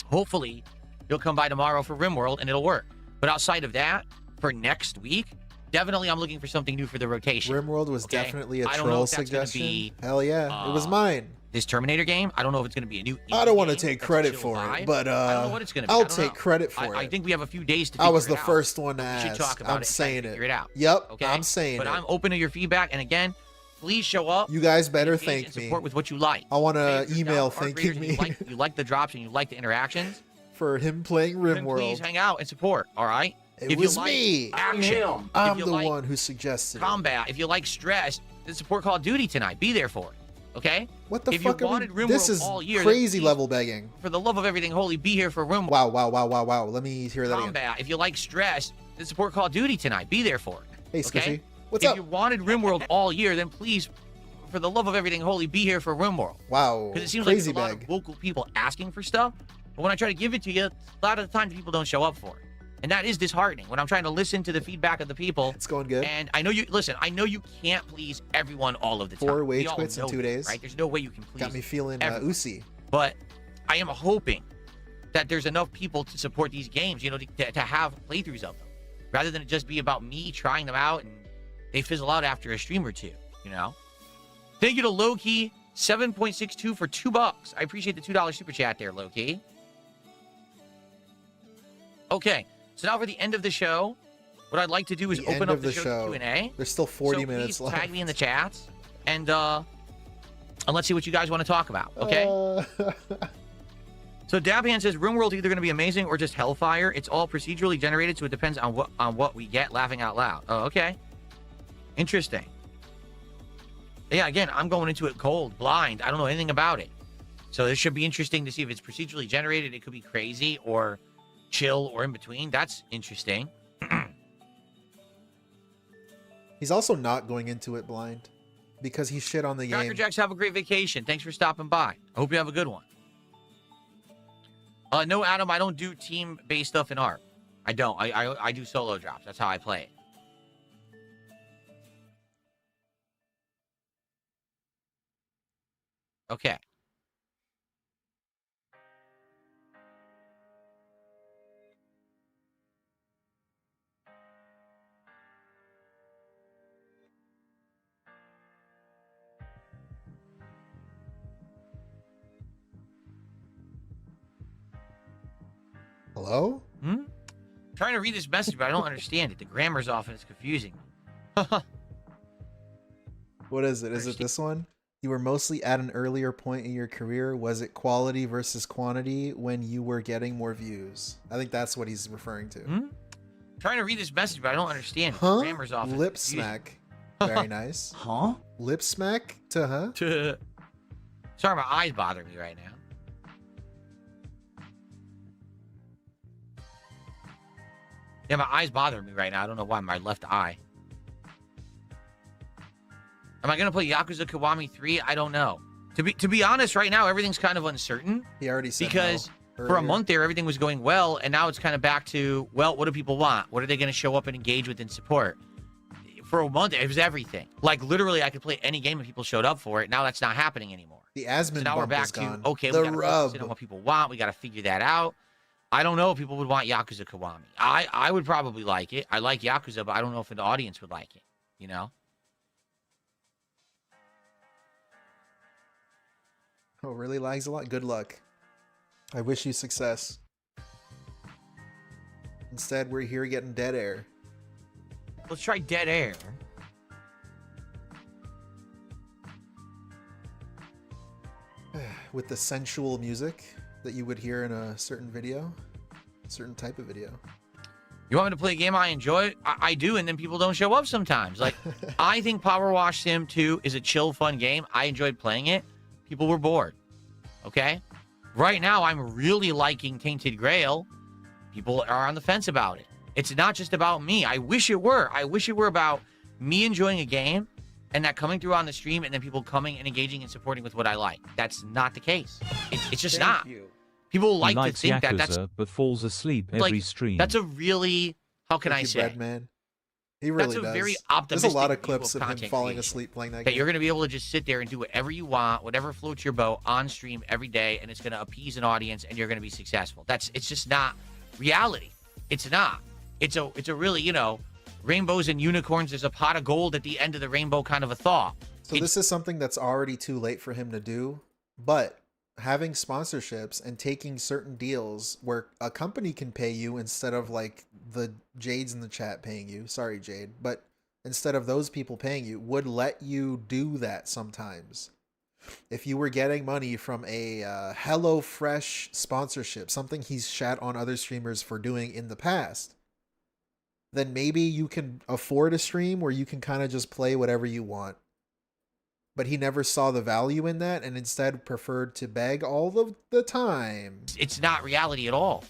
hopefully you'll come by tomorrow for RimWorld, and it'll work. But outside of that, for next week, definitely I'm looking for something new for the rotation. RimWorld was Okay? definitely a I don't know troll if that's gonna suggestion. be, Hell yeah, it was mine. This Terminator game, I don't know if it's going to be a new. I don't want to indie game take that's a credit chill for vibe. it, but I don't know what it's going to be. I'll I don't take know. credit for I it. think we have a few days to. I was figure the it out. first one to We should ask. talk about I'm it and saying figure it. it out. Yep, Okay? I'm saying but it. I'm open to your feedback, and again, please show up. You guys better engage thank and me. support with what you like. I want Okay? to If you're email down for Arc thanking Raiders and me You like the drops and you like the interactions. for him playing Then please RimWorld. hang out and support. All right. It If was you like me. Action, I'm if you the like one who suggested it. combat. If you like stress, then support Call of Duty tonight. Be there for it. Okay. What the if fuck you are wanted we? RimWorld This is all year, then crazy please, level begging. For the love of everything holy, be here for RimWorld. Wow. Let me hear that again. Combat. If you like stress, then support Call of Duty tonight. Be there for it. Hey, Okay? Squishy. What's if up? you wanted RimWorld all year, then please, for the love of everything holy, be here for RimWorld. Wow. Because it seems Crazy like there's a lot bag. of vocal people asking for stuff, but when I try to give it to you, a lot of the times people don't show up for it. And that is disheartening when I'm trying to listen to the feedback of the people. It's going good. And I know you, listen, I know you can't please everyone all of the time. 4 We all Wagequits in know 2 this, days. Right? There's no way you can please Got me feeling everyone. oozy. But I am hoping that there's enough people to support these games, you know, to have playthroughs of them, rather than it just be about me trying them out and they fizzle out after a stream or two, you know? Thank you to Lowkey, 7.62 for $2. I appreciate the $2 super chat there, Lowkey. Okay, so now for the end of the show, what I'd like to do is The open end up of the the show show. to Q&A. There's still 40 So minutes please left. tag me in the chats, and let's see what you guys want to talk about, okay? So Dabhan says RimWorld's either going to be amazing or just hellfire. It's all procedurally generated, so it depends on what we get. Laughing out loud. Oh, okay. Interesting. Yeah, again, I'm going into it cold, blind. I don't know anything about it. So this should be interesting to see if it's procedurally generated. It could be crazy or chill or in between. That's interesting. He's also not going into it blind because he shit on the Cracker game. Jacks, have a great vacation. Thanks for stopping by. I hope you have a good one. No, Adam, I don't do team-based stuff in art. I don't. I do solo drops. That's how I play it. Okay. Hello? Trying to read this message, but I don't understand it. The grammar's off and it's confusing me. What is it? Is it this one? You were mostly at an earlier point in your career. Was it quality versus quantity when you were getting more views? I think that's what he's referring to. Trying to read this message, but I don't understand. Huh? Grammar's off. Lip smack. Very nice. Huh? Lip smack to huh? Sorry, my eyes bother me right now. Yeah, my eyes bother me right now. I don't know why. My left eye. Am I gonna play Yakuza Kiwami 3? I don't know. To be honest, right now everything's kind of uncertain He already said because no for a earlier. month there everything was going well, and now it's kind of back to, well, what do people want? What are they gonna show up and engage with and support? For a month it was everything. Like literally, I could play any game if people showed up for it. Now that's not happening anymore. The Asmon So now we're bump back is to gone. okay, the we gotta focus in on rub. what people want. We gotta figure that out. I don't know if people would want Yakuza Kiwami. I would probably like it. I like Yakuza, but I don't know if the audience would like it. You know? Oh, really lags a lot? Good luck. I wish you success. Instead, we're here getting dead air. Let's try Dead Air. With the sensual music that you would hear in a certain video. A certain type of video. You want me to play a game I enjoy? I do, and then people don't show up sometimes. Like, I think Powerwash Sim 2 is a chill, fun game. I enjoyed playing it. People were bored. Okay? Right now, I'm really liking Tainted Grail. People are on the fence about it. It's not just about me. I wish it were. I wish it were about me enjoying a game and that coming through on the stream and then people coming and engaging and supporting with what I like. That's not the case. It's just not. People like to likes think Yakuza, that that's but falls asleep like, every stream. that's a really, how can I Thank you, say? Breadman. He really That's a does. very There's optimistic a lot of view clips of of him content falling creation. asleep playing that That game. you're going to be able to just sit there and do whatever you want, whatever floats your boat on stream every day, and it's going to appease an audience, and you're going to be successful. It's just not reality. It's not. It's a really, you know, rainbows and unicorns. There's a pot of gold at the end of the rainbow kind of a thought. So this is something that's already too late for him to do, but having sponsorships and taking certain deals where a company can pay you instead of like the Jades in the chat paying you. Sorry, Jade, but instead of those people paying you would let you do that sometimes. If you were getting money from a HelloFresh sponsorship, something he's shat on other streamers for doing in the past, then maybe you can afford a stream where you can kind of just play whatever you want. But he never saw the value in that and instead preferred to beg all of the time. It's not reality at all,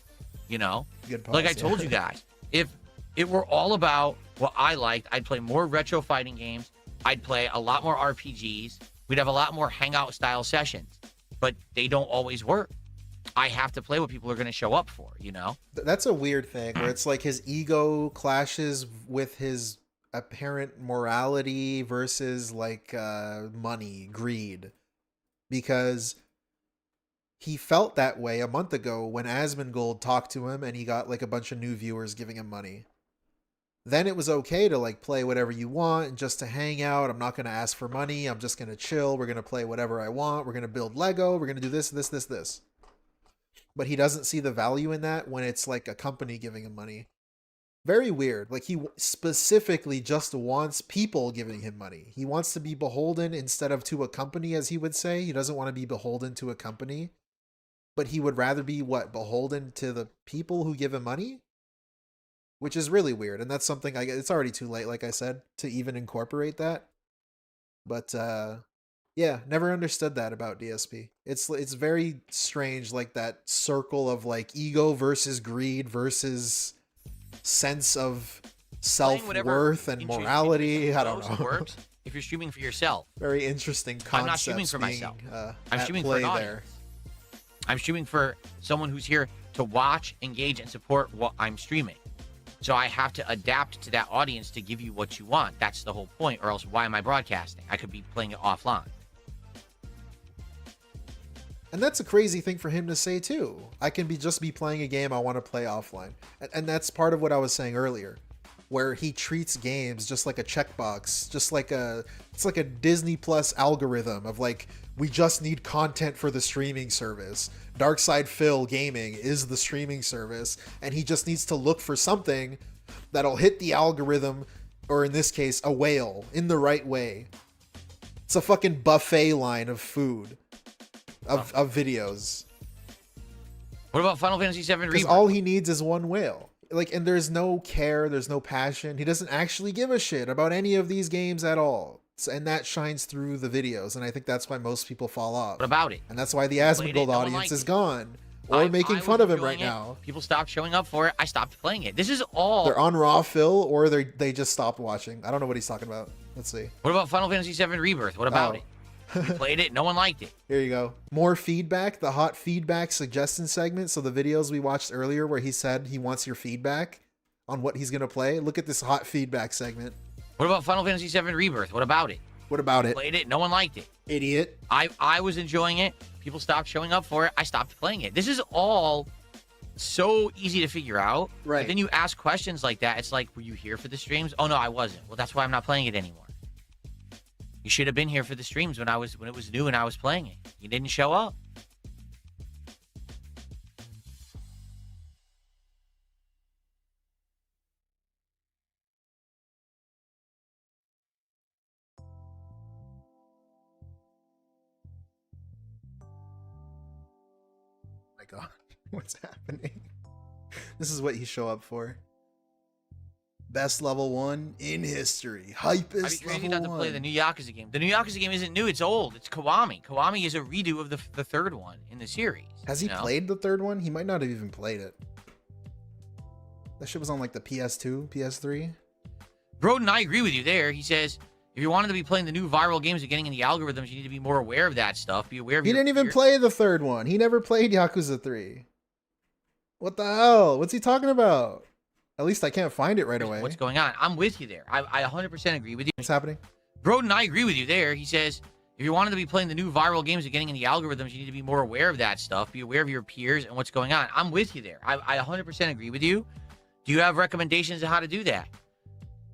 you know? Good pause, Like I yeah. told you guys, if it were all about what I liked, I'd play more retro fighting games. I'd play a lot more RPGs. We'd have a lot more hangout style sessions, but they don't always work. I have to play what people are going to show up for, you know? That's a weird thing where it's like his ego clashes with his apparent morality versus like money, greed. Because he felt that way a month ago when Asmongold talked to him and he got like a bunch of new viewers giving him money. Then it was okay to like play whatever you want and just to hang out. I'm not going to ask for money. I'm just going to chill. We're going to play whatever I want. We're going to build Lego. We're going to do this. But he doesn't see the value in that when it's like a company giving him money. Very weird. Like he specifically just wants people giving him money. He wants to be beholden instead of to a company, as he would say. He doesn't want to be beholden to a company. But he would rather be what? Beholden to the people who give him money? Which is really weird. And that's something it's already too late, like I said, to even incorporate that. But yeah, never understood that about DSP. It's very strange, like that circle of like ego versus greed versus sense of self-worth and morality. I don't know. Works if you're streaming for yourself. Very interesting concepts. I'm not streaming for myself. I'm streaming for an audience. I'm streaming for someone who's here to watch, engage, and support what I'm streaming. So I have to adapt to that audience to give you what you want. That's the whole point, or else why am I broadcasting? I could be playing it offline. And that's a crazy thing for him to say too. I can just be playing a game I want to play offline. And that's part of what I was saying earlier, where he treats games just like a checkbox, just like it's like a Disney Plus algorithm of like, we just need content for the streaming service. Darkside Phil Gaming is the streaming service, and he just needs to look for something that'll hit the algorithm, or in this case, a whale, in the right way. It's a fucking buffet line of food, of videos. What about Final Fantasy VII Because Rebirth? all he needs is one whale. Like, and there's no care, there's no passion. He doesn't actually give a shit about any of these games at all. And that shines through the videos, and I think that's why most people fall off. What about it? And that's why the Played it, Asmongold no one audience liked is it. gone. Or I making was fun of him enjoying right it. now. People stopped showing up for it. I stopped playing it. This is all. They're on raw fill, or they just stopped watching. I don't know what he's talking about. Let's see. What about Final Fantasy VII Rebirth? What about it? We played it. No one liked it. Here you go. More feedback, the hot feedback suggestion segment. So the videos we watched earlier where he said he wants your feedback on what he's going to play. Look at this hot feedback segment. What about Final Fantasy VII Rebirth? What about it? What about it? Played it. No one liked it. Idiot. I was enjoying it. People stopped showing up for it. I stopped playing it. This is all so easy to figure out. Right. But then you ask questions like that. It's like, were you here for the streams? Oh, no, I wasn't. Well, that's why I'm not playing it anymore. You should have been here for the streams when it was new and I was playing it. You didn't show up. My God, what's happening? This is what you show up for. Best level 1 in history. I'd be Hypest crazy level not to 1. play the new Yakuza game. The new Yakuza game isn't new. It's old. It's Kiwami. Kiwami is a redo of the third one in the series. Has he you know? played the third one? He might not have even played it. That shit was on like the PS2, PS3. Broden, I agree with you there. He says, if you wanted to be playing the new viral games and getting in the algorithms, you need to be more aware of that stuff. Be aware of He your didn't even peers. play the third one. He never played Yakuza 3. What the hell? What's he talking about? At least I can't find it right away. What's going on? I'm with you there. I 100% agree with you. What's happening? Broden, I agree with you there. He says, if you wanted to be playing the new viral games and getting in the algorithms, you need to be more aware of that stuff. Be aware of your peers and what's going on. I'm with you there. I 100% agree with you. Do you have recommendations on how to do that?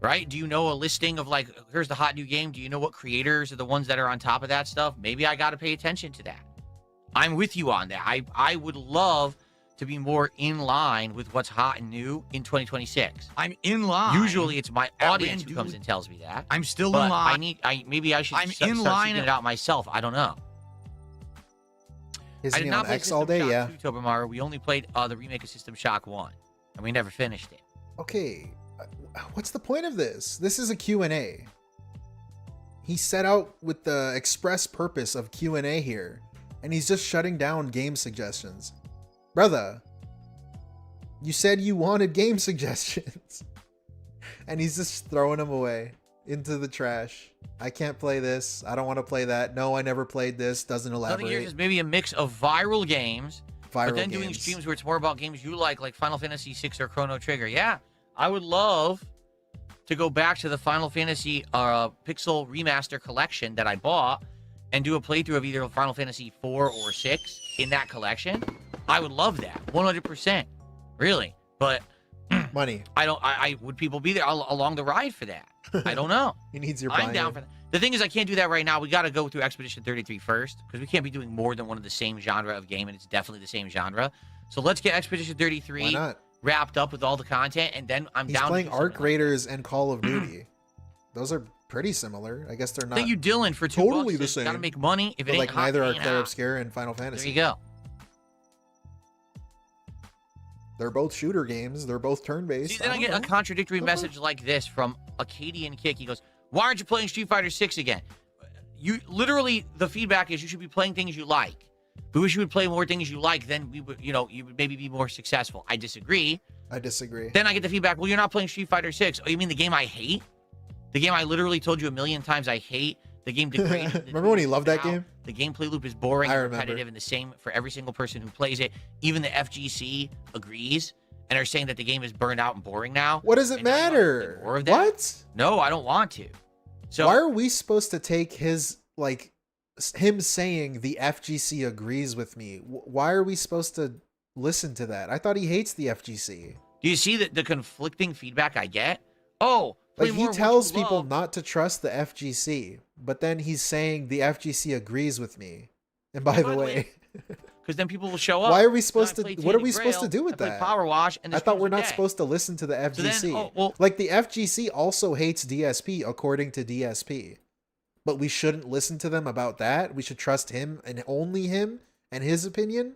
Right? Do you know a listing of like, here's the hot new game? Do you know what creators are the ones that are on top of that stuff? Maybe I got to pay attention to that. I'm with you on that. I would love to be more in line with what's hot and new in 2026. I'm in line. Usually it's my audience who Dude. comes and tells me that. I'm still But in line. maybe I should I'm start in seeking line. it out myself. I don't know. Is I he did on not play X all System day? Shock Yeah. 2, Tobamara. We only played the remake of System Shock 1, and we never finished it. Okay. What's the point of this? This is a Q&A. He set out with the express purpose of Q&A here, and he's just shutting down game suggestions. Brother, you said you wanted game suggestions. And he's just throwing them away into the trash. I can't play this. I don't want to play that. No, I never played this. Doesn't Another elaborate. year is maybe a mix of viral games, Viral but then doing games. streams where it's more about games you like Final Fantasy VI or Chrono Trigger. Yeah, I would love to go back to the Final Fantasy Pixel Remaster collection that I bought and do a playthrough of either Final Fantasy 4 or 6 in that collection. I would love that, 100%, really. But Money. I would people be there along the ride for that? I don't know. He needs your I'm buy-in. down for that. The thing is, I can't do that right now. We got to go through Expedition 33 first because we can't be doing more than one of the same genre of game, and it's definitely the same genre. So let's get Expedition Why 33 not? wrapped up with all the content, and then I'm He's down. playing to do something Arc Raiders and Call of Duty. Those are pretty similar. I guess they're Like not. that. Thank you, Dylan, for $2. totally the Got to same, make money. If it but ain't like hot, neither it are ain't Clair hot. Obscure and Final There Fantasy. you go. They're both shooter games. They're both turn-based. See, then I get a contradictory message like this from Acadian Kick. He goes, "Why aren't you playing Street Fighter 6 again?" You literally, the feedback is you should be playing things you like. We wish you would play more things you like. Then we would, you would maybe be more successful. I disagree. I disagree. Then I get the feedback, well, you're not playing Street Fighter 6. Oh, you mean the game I hate? The game I literally told you a million times I hate? The game degraded. Remember when he loved that game? The gameplay loop is boring I and remember. repetitive and the same for every single person who plays it. Even the FGC agrees and are saying that the game is burned out and boring now. What does it And now you want to play matter? more of that? What? No, I don't want to. So Why are we supposed to take his, like, him saying the FGC agrees with me? Why are we supposed to listen to that? I thought he hates the FGC. do you see the conflicting feedback I get? Oh, play Like, more he of what tells you people love. not to trust the FGC, but then he's saying the FGC agrees with me. And by By the the way, because then people will show up. why are we Then I supposed to? played What are Tainted we supposed to Grail, do with I played that? Powerwash, and the I thought streams we're are not dead. supposed to listen to the So then- FGC. oh, well- Like, the FGC also hates DSP, according to DSP. but we shouldn't listen to them about that. We should trust him and only him and his opinion.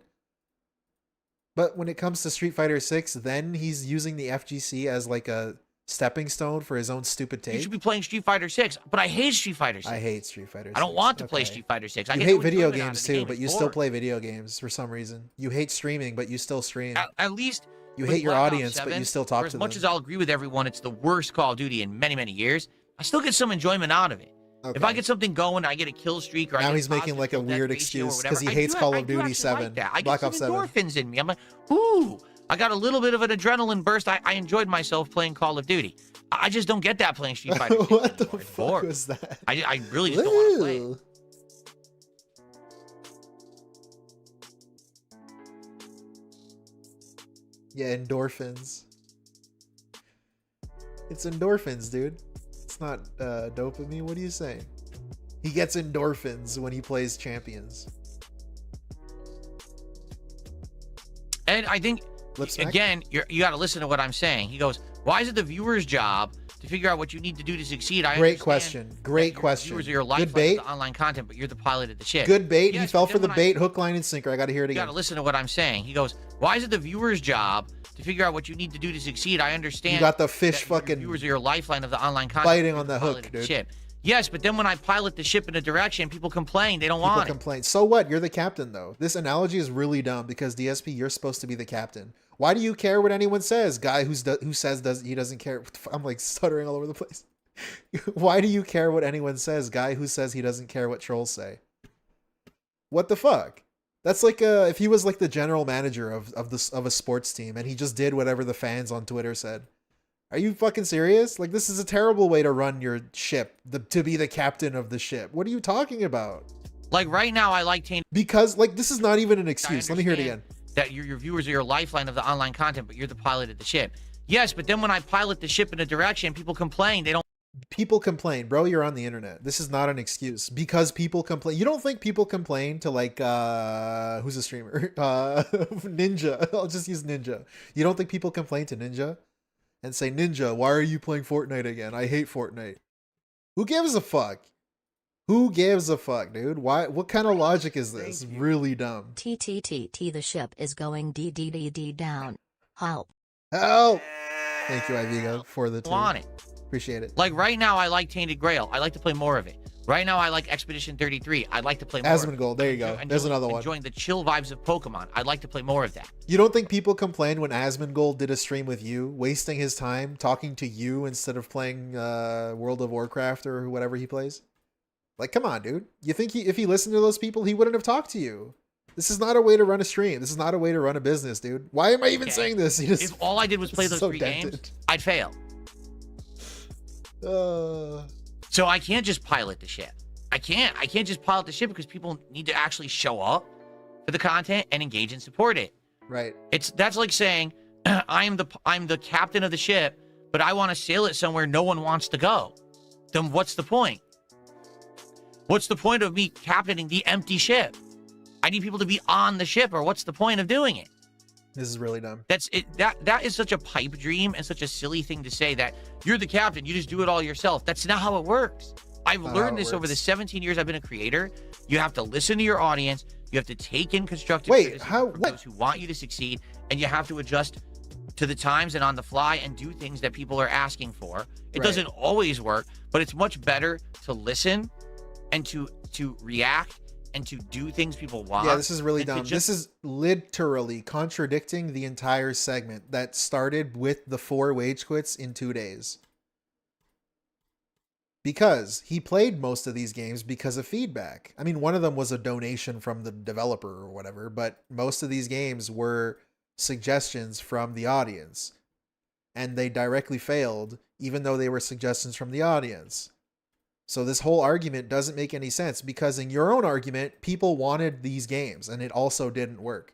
But when it comes to Street Fighter 6, then he's using the FGC as like a stepping stone for his own stupid take. You should be playing Street Fighter 6, but I hate Street Fighter 6. I hate Street Fighter 6. I don't want to play Street Fighter 6. You hate video games too, but you still play video games for some reason. You hate streaming, but you still stream. At least you hate your audience, but you still talk to them. As much as I'll agree with everyone, it's the worst Call of Duty in many, many years. I still get some enjoyment out of it. Okay. If I get something going, I get a kill streak, or now I get he's making like a weird excuse because he hates Call of Duty 7, Black Ops 7. I get some endorphins in me. I'm like, ooh, I got a little bit of an adrenaline burst. I enjoyed myself playing Call of Duty. I just don't get that playing Street Fighter. What the fuck was that? I really just don't want to play it. Yeah, endorphins. It's endorphins, dude. It's not dopamine. What are you saying? He gets endorphins when he plays champions. And I think, again, you got to listen to what I'm saying. He goes, why is it the viewer's job to figure out what you need to do to succeed? Great question. Great question. Viewers are your lifeline, good bait. The online content, but you're the pilot of the ship. Good bait. Yes, he fell for the bait, hook, line, and sinker. I got to hear it again. You got to listen to what I'm saying. He goes, why is it the viewer's job to figure out what you need to do to succeed? I understand. You got the fish fucking. Viewers are your lifeline of the online content. Biting on the hook, dude. Ship. Yes, but then when I pilot the ship in a direction, people complain. They don't want it. People complain. So what? You're the captain, though. This analogy is really dumb because DSP, you're supposed to be the captain. Why do you care what anyone says? Guy who says he doesn't care. I'm like stuttering all over the place. Why do you care what anyone says? Guy who says he doesn't care what trolls say. What the fuck? That's like if he was like the general manager of a sports team and he just did whatever the fans on Twitter said. Are you fucking serious? Like, this is a terrible way to run your ship, to be the captain of the ship. What are you talking about? Like right now, I like Tainted. Because like this is not even an excuse. Let me hear it again. That your viewers are your lifeline of the online content, but you're the pilot of the ship. Yes, but then when I pilot the ship in a direction, people complain. They don't. People complain, bro. You're on the internet. This is not an excuse because people complain. You don't think people complain to like who's a streamer? Ninja. I'll just use Ninja. You don't think people complain to Ninja and say, Ninja, why are you playing Fortnite again? I hate Fortnite. Who gives a fuck? Who gives a fuck, dude? Why? What kind of logic is this? Really dumb. TTTT, the ship is going DDDD down. Help. Help. Thank you, Ivigo, for the want it. Appreciate it. Like right now, I like Tainted Grail. I like to play more of it. Right now, I like Expedition 33. I'd like to play more. Asmongold, there you go. There's another one. Enjoying the chill vibes of Pokemon. I'd like to play more of that. You don't think people complain when Asmongold did a stream with you, wasting his time talking to you instead of playing World of Warcraft or whatever he plays? Like, come on, dude. You think if he listened to those people, he wouldn't have talked to you? This is not a way to run a stream. This is not a way to run a business, dude. Why am I even saying this? If all I did was play those three games, I'd fail. So I can't just pilot the ship. I can't just pilot the ship because people need to actually show up for the content and engage and support it. Right. That's like saying I'm the captain of the ship, but I want to sail it somewhere no one wants to go. Then what's the point? What's the point of me captaining the empty ship? I need people to be on the ship, or what's the point of doing it? This is really dumb. That's it. That is such a pipe dream and such a silly thing to say that you're the captain, you just do it all yourself. That's not how it works. I've learned this over the 17 years I've been a creator. You have to listen to your audience. You have to take in constructive criticism from those who want you to succeed, and you have to adjust to the times and on the fly and do things that people are asking for. It doesn't always work, but it's much better to listen and to react and to do things people want. Yeah, this is really dumb. This is literally contradicting the entire segment that started with the 4 Wagequits in 2 days. Because he played most of these games because of feedback. I mean, one of them was a donation from the developer or whatever, but most of these games were suggestions from the audience. And they directly failed, even though they were suggestions from the audience. So this whole argument doesn't make any sense because in your own argument, people wanted these games and it also didn't work.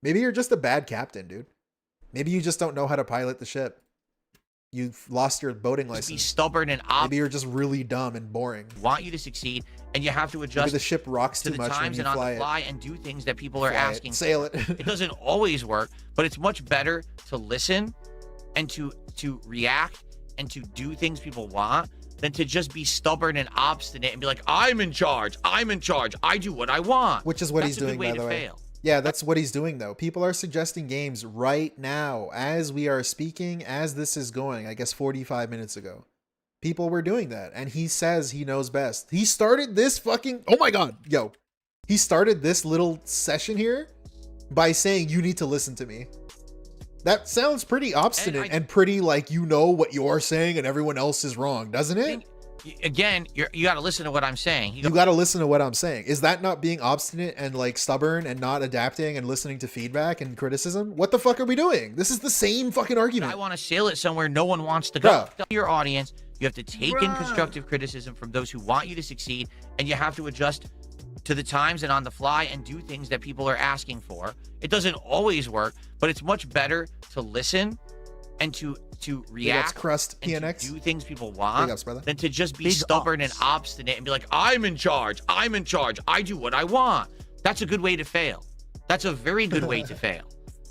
Maybe you're just a bad captain, dude. Maybe you just don't know how to pilot the ship. You've lost your boating license. Be stubborn and maybe you're just really dumb and boring. Want you to succeed, and you have to adjust. Maybe the ship rocks too much when you fly it. And do things that people are asking. Sail it. It doesn't always work, but it's much better to listen and to react and to do things people want than to just be stubborn and obstinate and be like, I'm in charge. I'm in charge. I do what I want. Which is what That's he's a good doing, way by the to way. fail. Yeah, that's what he's doing, though. People are suggesting games right now as we are speaking, as this is going, I guess 45 minutes ago. People were doing that, and he says he knows best. He started this fucking... Oh my god, yo. He started this little session here by saying, you need to listen to me. That sounds pretty obstinate and pretty like you know what you're saying and everyone else is wrong, doesn't it? Again, you got to listen to what I'm saying. You got to listen to what I'm saying. Is that not being obstinate and like stubborn and not adapting and listening to feedback and criticism? What the fuck are we doing? This is the same fucking argument. I want to sail it somewhere no one wants to go. Bruh. Tell your audience, you have to take in constructive criticism from those who want you to succeed, and you have to adjust to the times and on the fly and do things that people are asking for. It doesn't always work, but it's much better to listen and to react Crust and PNX. to do things people want Big ups, brother. than to just be stubborn and obstinate and be like, I'm in charge. I'm in charge. I do what I want. That's a good way to fail. That's a very good way to fail,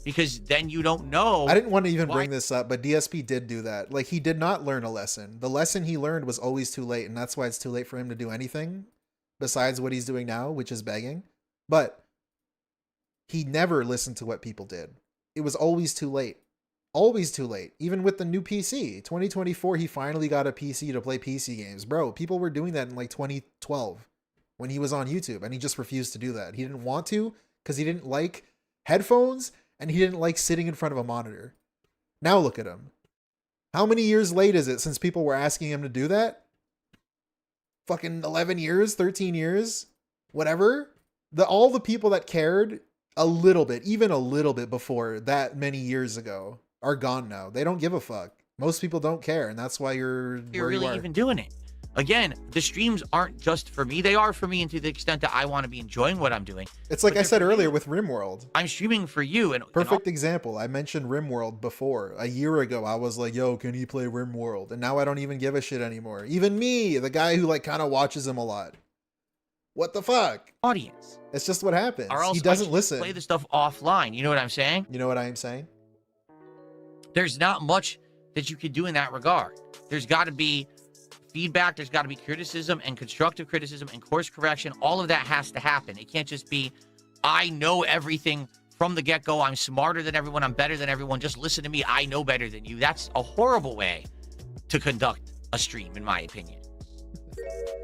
because then you don't know. I didn't want to even bring this up, but DSP did do that. Like, he did not learn a lesson. The lesson he learned was always too late, and that's why it's too late for him to do anything besides what he's doing now, which is begging. But he never listened to what people did. It was always too late. Always too late. Even with the new PC. 2024, he finally got a PC to play PC games. Bro, people were doing that in like 2012 when he was on YouTube, and he just refused to do that. He didn't want to because he didn't like headphones and he didn't like sitting in front of a monitor. Now look at him. How many years late is it since people were asking him to do that? Fucking 11 years, 13 years, whatever. All the people that cared a little bit, even a little bit before that many years ago, are gone now. They don't give a fuck. Most people don't care, and that's why you're where really you are. even doing it. Again, the streams aren't just for me. They are for me, and to the extent that I want to be enjoying what I'm doing. It's like I said earlier with RimWorld. I'm streaming for you. And Perfect example. I mentioned RimWorld before. A year ago, I was like, yo, can you play RimWorld? And now I don't even give a shit anymore. Even me, the guy who like kind of watches him a lot. What the fuck? Audience. It's just what happens. Or else He doesn't I listen. play the stuff offline. You know what I'm saying? You know what I am saying? There's not much that you can do in that regard. There's got to be feedback. There's got to be criticism and constructive criticism and course correction. All of that has to happen. It can't just be, I know everything from the get-go. I'm smarter than everyone. I'm better than everyone. Just listen to me. I know better than you. That's a horrible way to conduct a stream, in my opinion.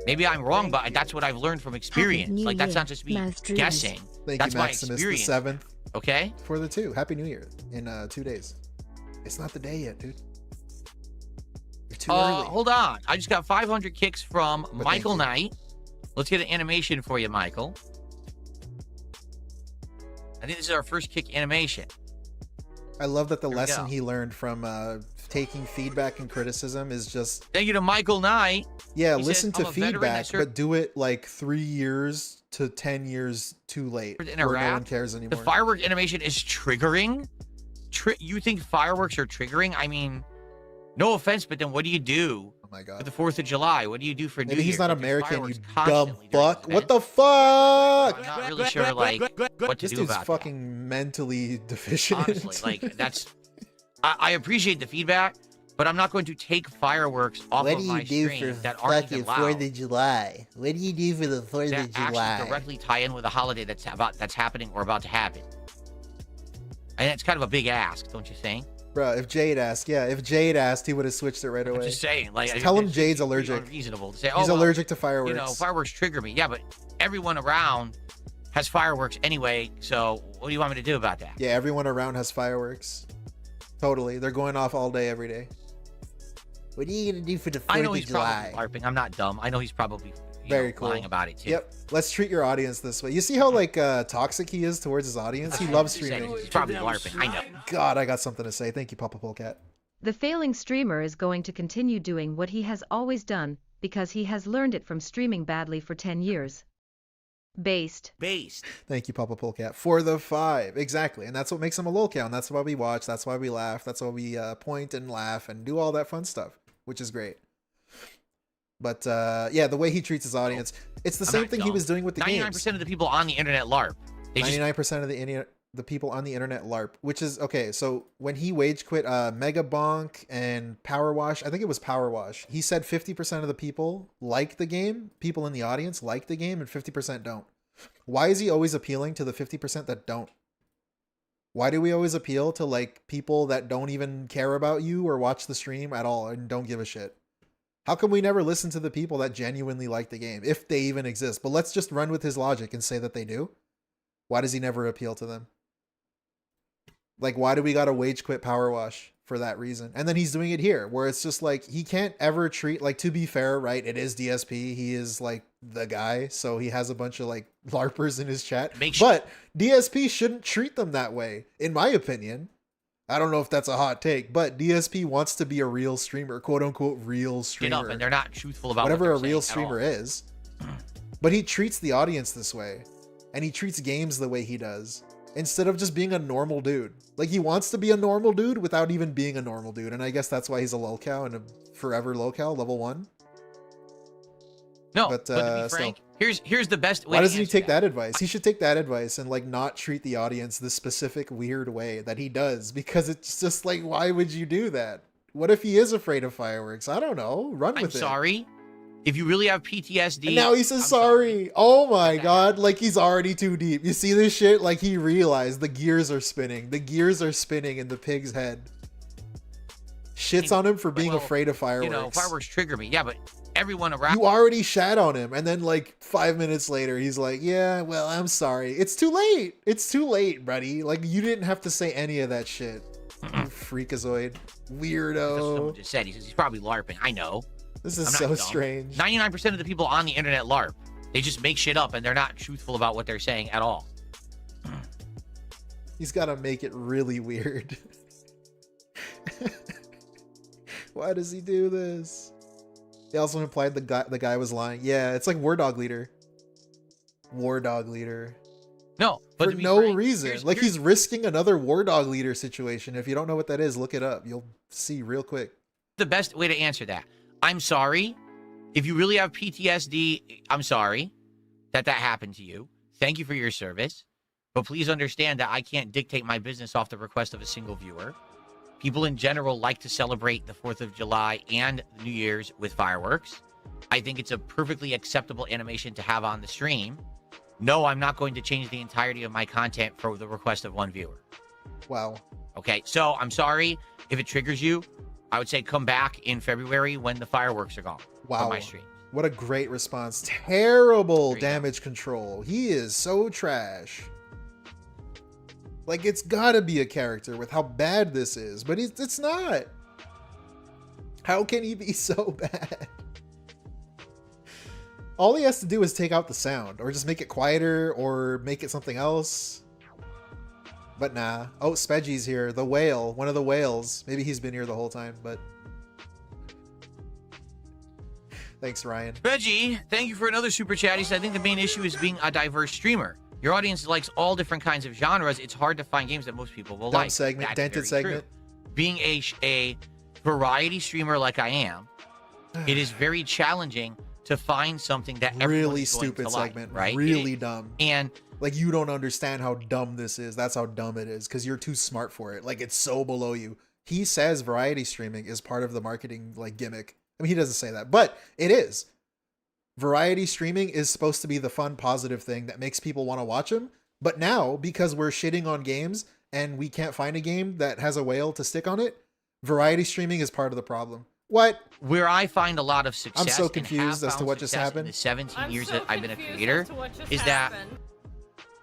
Maybe I'm wrong, but that's what I've learned from experience. Like, that's not just me guessing. Thank That's you, my Maximus, experience. the 7th. Okay? For the 2. Happy New Year in 2 days. It's not the day yet, dude. You're too early. Hold on. I just got 500 kicks from But Michael thank you. Knight. Let's get an animation for you, Michael. I think this is our first kick animation. I love that the Here we lesson go. he learned from taking feedback and criticism is just, Thank you to Michael Knight. yeah, He listen said, to "I'm a veteran feedback, that served-" but do it like 3 years to 10 years too late, In where a no rap, one cares The anymore. firework animation is triggering. You think fireworks are triggering? I mean, no offense, but then what do you do Oh my for god. the 4th of July? What do you do for New Maybe Year's? he's not Like, there's American, you fireworks dumb constantly during fuck. this What event. the fuck? I'm not really sure, like, what to This do dude's about fucking mentally deficient. Honestly, like, that's... I appreciate the feedback, but I'm not going to take fireworks off of my stream that aren't even loud. July? What do you do for the 4th That actually directly tie in with a holiday that's happening or about to happen. And it's kind of a big ask, don't you think? Bro, if Jade asked, he would have switched it right I'm away. just saying, like, Just tell him it's Jade's pretty allergic. Unreasonable to say, He's well, allergic to fireworks. you know, fireworks trigger me. Yeah, but everyone around has fireworks anyway. So what do you want me to do about that? Yeah, everyone around has fireworks. Totally. They're going off all day, every day. What are you going to do for the 4th I know of he's July? probably LARPing. I'm not dumb. I know he's probably Very cool. lying about it too. Yep. Let's treat your audience this way. You see how like toxic he is towards his audience? He loves streaming. He's probably LARPing. I know. God, I got something to say. Thank you, Papa Polecat. The failing streamer is going to continue doing what he has always done, because he has learned it from streaming badly for 10 years. Based. Thank you, Papa Polecat, for the 5. Exactly. And that's what makes him a lolcow. And that's why we watch. That's why we laugh. That's why we point and laugh and do all that fun stuff, which is great. But yeah, the way he treats his audience, it's the I'm same not thing he dumb. was doing with the 99% games. of the people on the internet LARP. They just 99% of the the people on the internet LARP, which is okay. So when he wage quit Megabonk and Powerwash, I think it was Powerwash, he said 50% of the people like the game, people in the audience like the game, and 50% don't. Why is he always appealing to the 50% that don't? Why do we always appeal to like people that don't even care about you or watch the stream at all and don't give a shit? How come we never listen to the people that genuinely like the game, if they even exist? But let's just run with his logic and say that they do. Why does he never appeal to them? Like, why do we gotta wage quit Powerwash for that reason? And then he's doing it here, where it's just like, he can't ever treat, like, to be fair, right? It is DSP. He is like the guy. So he has a bunch of like LARPers in his chat. But DSP shouldn't treat them that way, in my opinion. I don't know if that's a hot take, but DSP wants to be a real streamer, quote unquote real streamer. Up and they're not truthful about whatever what a real streamer is. But he treats the audience this way, and he treats games the way he does, instead of just being a normal dude. Like, he wants to be a normal dude without even being a normal dude, and I guess that's why he's a lolcow and a forever lolcow, level 1. No, but to be frank, here's the best way. Why doesn't he take that advice? He should take that advice and like not treat the audience this specific weird way that he does, because it's just like, why would you do that? What if he is afraid of fireworks? I don't know. Run with it. I'm sorry. If you really have PTSD. And now he says sorry. Oh my god, like he's already too deep. You see this shit? Like he realized the gears are spinning. The gears are spinning in the pig's head. Shits on him for being afraid of fireworks. You know, fireworks trigger me. Yeah, but everyone around. You already shat on him, and then like 5 minutes later, he's like, "Yeah, well, I'm sorry. It's too late. It's too late, buddy. Like you didn't have to say any of that shit." You freakazoid, weirdo. That's what someone just said. He says he's probably LARPing. I know. This is so strange. 99% of the people on the internet LARP. They just make shit up, and they're not truthful about what they're saying at all. He's got to make it really weird. Why does he do this? They also implied the guy was lying. Yeah, it's like War Dog Leader. War Dog Leader. No, but for no reason. Like he's risking another War Dog Leader situation. If you don't know what that is, look it up. You'll see real quick. The best way to answer that. I'm sorry. If you really have PTSD, I'm sorry that happened to you. Thank you for your service. But please understand that I can't dictate my business off the request of a single viewer. People in general like to celebrate the 4th of July and New Year's with fireworks. I think it's a perfectly acceptable animation to have on the stream. No, I'm not going to change the entirety of my content for the request of one viewer. Wow. Okay, so I'm sorry if it triggers you. I would say come back in February when the fireworks are gone. Wow. On my stream. What a great response. Terrible damage control. He is so trash. Like, it's gotta be a character with how bad this is, but it's not. How can he be so bad? All he has to do is take out the sound, or just make it quieter, or make it something else. But nah. Oh, Spedgy's here. The whale. One of the whales. Maybe he's been here the whole time, but... Thanks, Ryan. Spedgy, thank you for another super chat. He said, I think the main issue is being a diverse streamer. Your audience likes all different kinds of genres. It's hard to find games that most people will like. Segment, That's dented very segment. True. Being a variety streamer like I am, it is very challenging to find something that really stupid segment, like, right? Really dumb. And like, you don't understand how dumb this is. That's how dumb it is, because you're too smart for it. Like, it's so below you. He says variety streaming is part of the marketing like gimmick. I mean, he doesn't say that, but it is. Variety streaming is supposed to be the fun, positive thing that makes people want to watch him. But now, because we're shitting on games and we can't find a game that has a whale to stick on it, variety streaming is part of the problem. What? Where I find a lot of success, I'm so confused as to what just happened. In the 17 years that I've been a creator, is that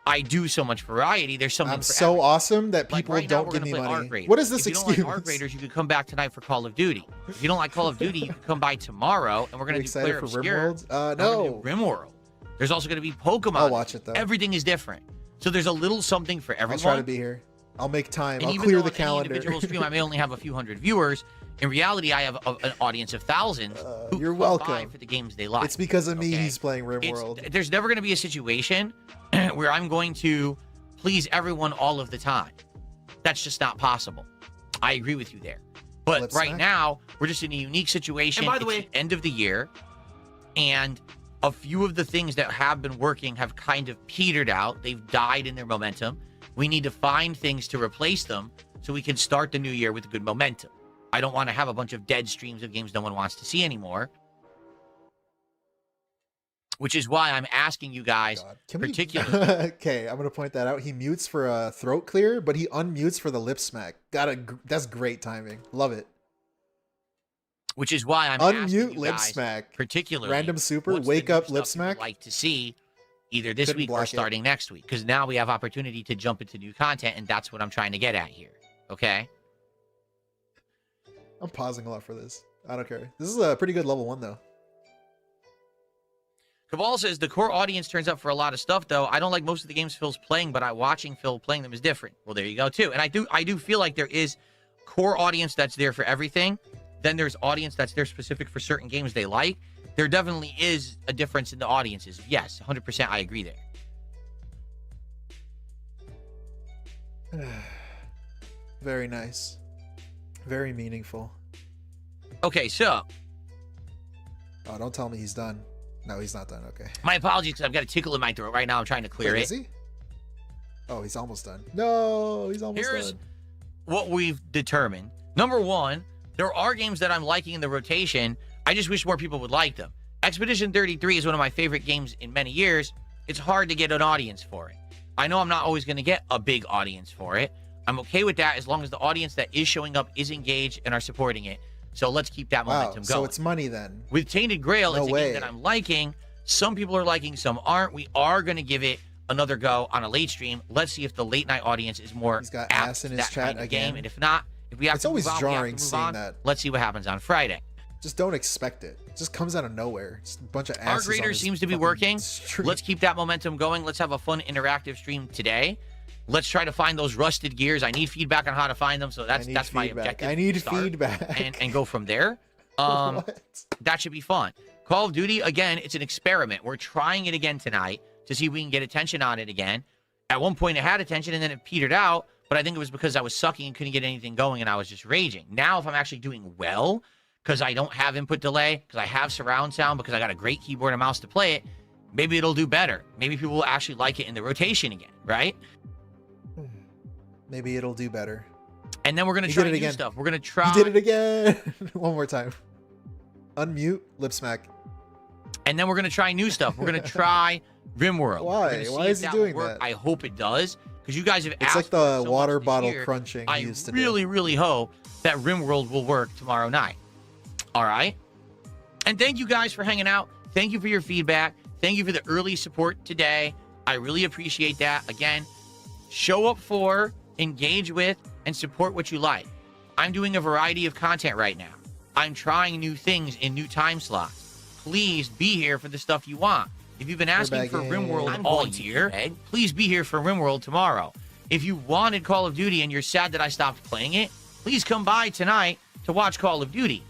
I do so much variety. There's something. I'm so awesome that people don't give me money. What is this excuse? If you don't like Arc Raiders, you could come back tonight for Call of Duty. If you don't like Call of Duty, you can come by tomorrow, and we're gonna do Player Obscure. No. RimWorld. There's also gonna be Pokemon. I'll watch it though. Everything is different. So there's a little something for everyone. I'll try to be here. I'll make time. And I'll clear the on calendar. Any individual stream, I may only have a few hundred viewers. In reality, I have an audience of thousands. You're welcome. For the games they like. It's because of me he's playing RimWorld. There's never going to be a situation where I'm going to please everyone all of the time. That's just not possible. I agree with you there. But right now, we're just in a unique situation. And by the way, end of the year, and a few of the things that have been working have kind of petered out. They've died in their momentum. We need to find things to replace them so we can start the new year with good momentum. I don't want to have a bunch of dead streams of games no one wants to see anymore. Which is why I'm asking you guys, particularly... Okay, I'm going to point that out. He mutes for a throat clear, but he unmutes for the lip smack. That's great timing. Love it. Which is why I'm asking unmute you lip guys, smack. particularly... Random super, what's wake the new up lip stuff you would smack. like to see either this week or block it. starting next week. Because now we have opportunity to jump into new content, and that's what I'm trying to get at here. Okay? I'm pausing a lot for this. I don't care. This is a pretty good level 1, though. Cabal says the core audience turns up for a lot of stuff, though. I don't like most of the games Phil's playing, but watching Phil playing them is different. Well, there you go, too. And I do feel like there is core audience that's there for everything. Then there's audience that's there specific for certain games they like. There definitely is a difference in the audiences. Yes, 100% I agree there. Very nice. Very meaningful. Okay, so... Oh, don't tell me he's done. No, he's not done. Okay. My apologies, because I've got a tickle in my throat right now. I'm trying to clear Wait, it. Is he? Oh, he's almost done. No, he's almost Here's done. what we've determined. Number one, there are games that I'm liking in the rotation. I just wish more people would like them. Expedition 33 is one of my favorite games in many years. It's hard to get an audience for it. I know I'm not always going to get a big audience for it. I'm okay with that as long as the audience that is showing up is engaged and are supporting it. So let's keep that momentum going. So it's money then. With Tainted Grail, No it's a way. game that I'm liking. Some people are liking, some aren't. We are going to give it another go on a late stream. Let's see if the late night audience is more He's got apt ass in to his that chat kind of again. game. And if not, if we have It's to always move on, we have jarring to move seeing on. that. Let's see what happens on Friday. Just don't expect it. It just comes out of nowhere. Just a bunch of asses. Our on grader his seems to be fucking working. stream. Let's keep that momentum going. Let's have a fun interactive stream today. Let's try to find those rusted gears. I need feedback on how to find them, so that's my objective. I need to start feedback. and go from there. What? That should be fun. Call of Duty, again, it's an experiment. We're trying it again tonight to see if we can get attention on it again. At one point, it had attention, and then it petered out, but I think it was because I was sucking and couldn't get anything going, and I was just raging. Now, if I'm actually doing well, because I don't have input delay, because I have surround sound, because I got a great keyboard and mouse to play it, maybe it'll do better. Maybe people will actually like it in the rotation again, right? Maybe it'll do better. And then we're going to try new stuff. We're going to try... You did it again. One more time. Unmute, lip smack. And then we're going to try new stuff. We're going to try RimWorld. Why? Why is he doing that? I hope it does, because you guys have It's asked like for it the so water much this bottle year. crunching he used to really, do. really hope that RimWorld will work tomorrow night. All right? And thank you guys for hanging out. Thank you for your feedback. Thank you for the early support today. I really appreciate that. Again, show up for, engage with, and support what you like. I'm doing a variety of content right now. I'm trying new things in new time slots. Please be here for the stuff you want. If you've been asking for RimWorld all year, please be here for RimWorld tomorrow. If you wanted Call of Duty and you're sad that I stopped playing it, please come by tonight to watch Call of Duty.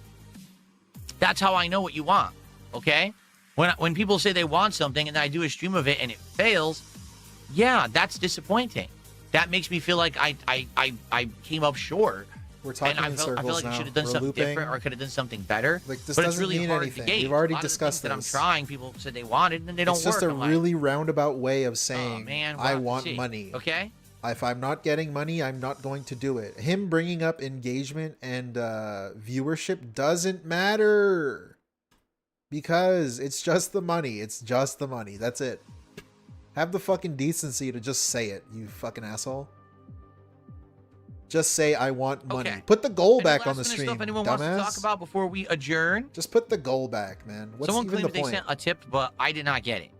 That's how I know what you want, okay? When people say they want something and I do a stream of it and it fails, yeah, that's disappointing. That makes me feel like I came up short. We're talking and in circles I feel like now. I should have done We're something looping. different or could have done something better. Like, this but it's doesn't really mean hard anything. to gauge. We've already A lot of the discussed things that I'm this. trying, people said they wanted, and then they don't It's just work. a I'm like, really roundabout way of saying, oh, man, we'll I have to want see. money. Okay? If I'm not getting money, I'm not going to do it. Him bringing up engagement and viewership doesn't matter. Because it's just the money. It's just the money. That's it. Have the fucking decency to just say it, you fucking asshole. Just say, I want money. Okay. Put the goal Any back on the last-minute stream, stuff anyone dumbass. wants to talk about before we adjourn? Just put the goal back, man. What's Someone even claimed the they point? sent a tip, but I did not get it.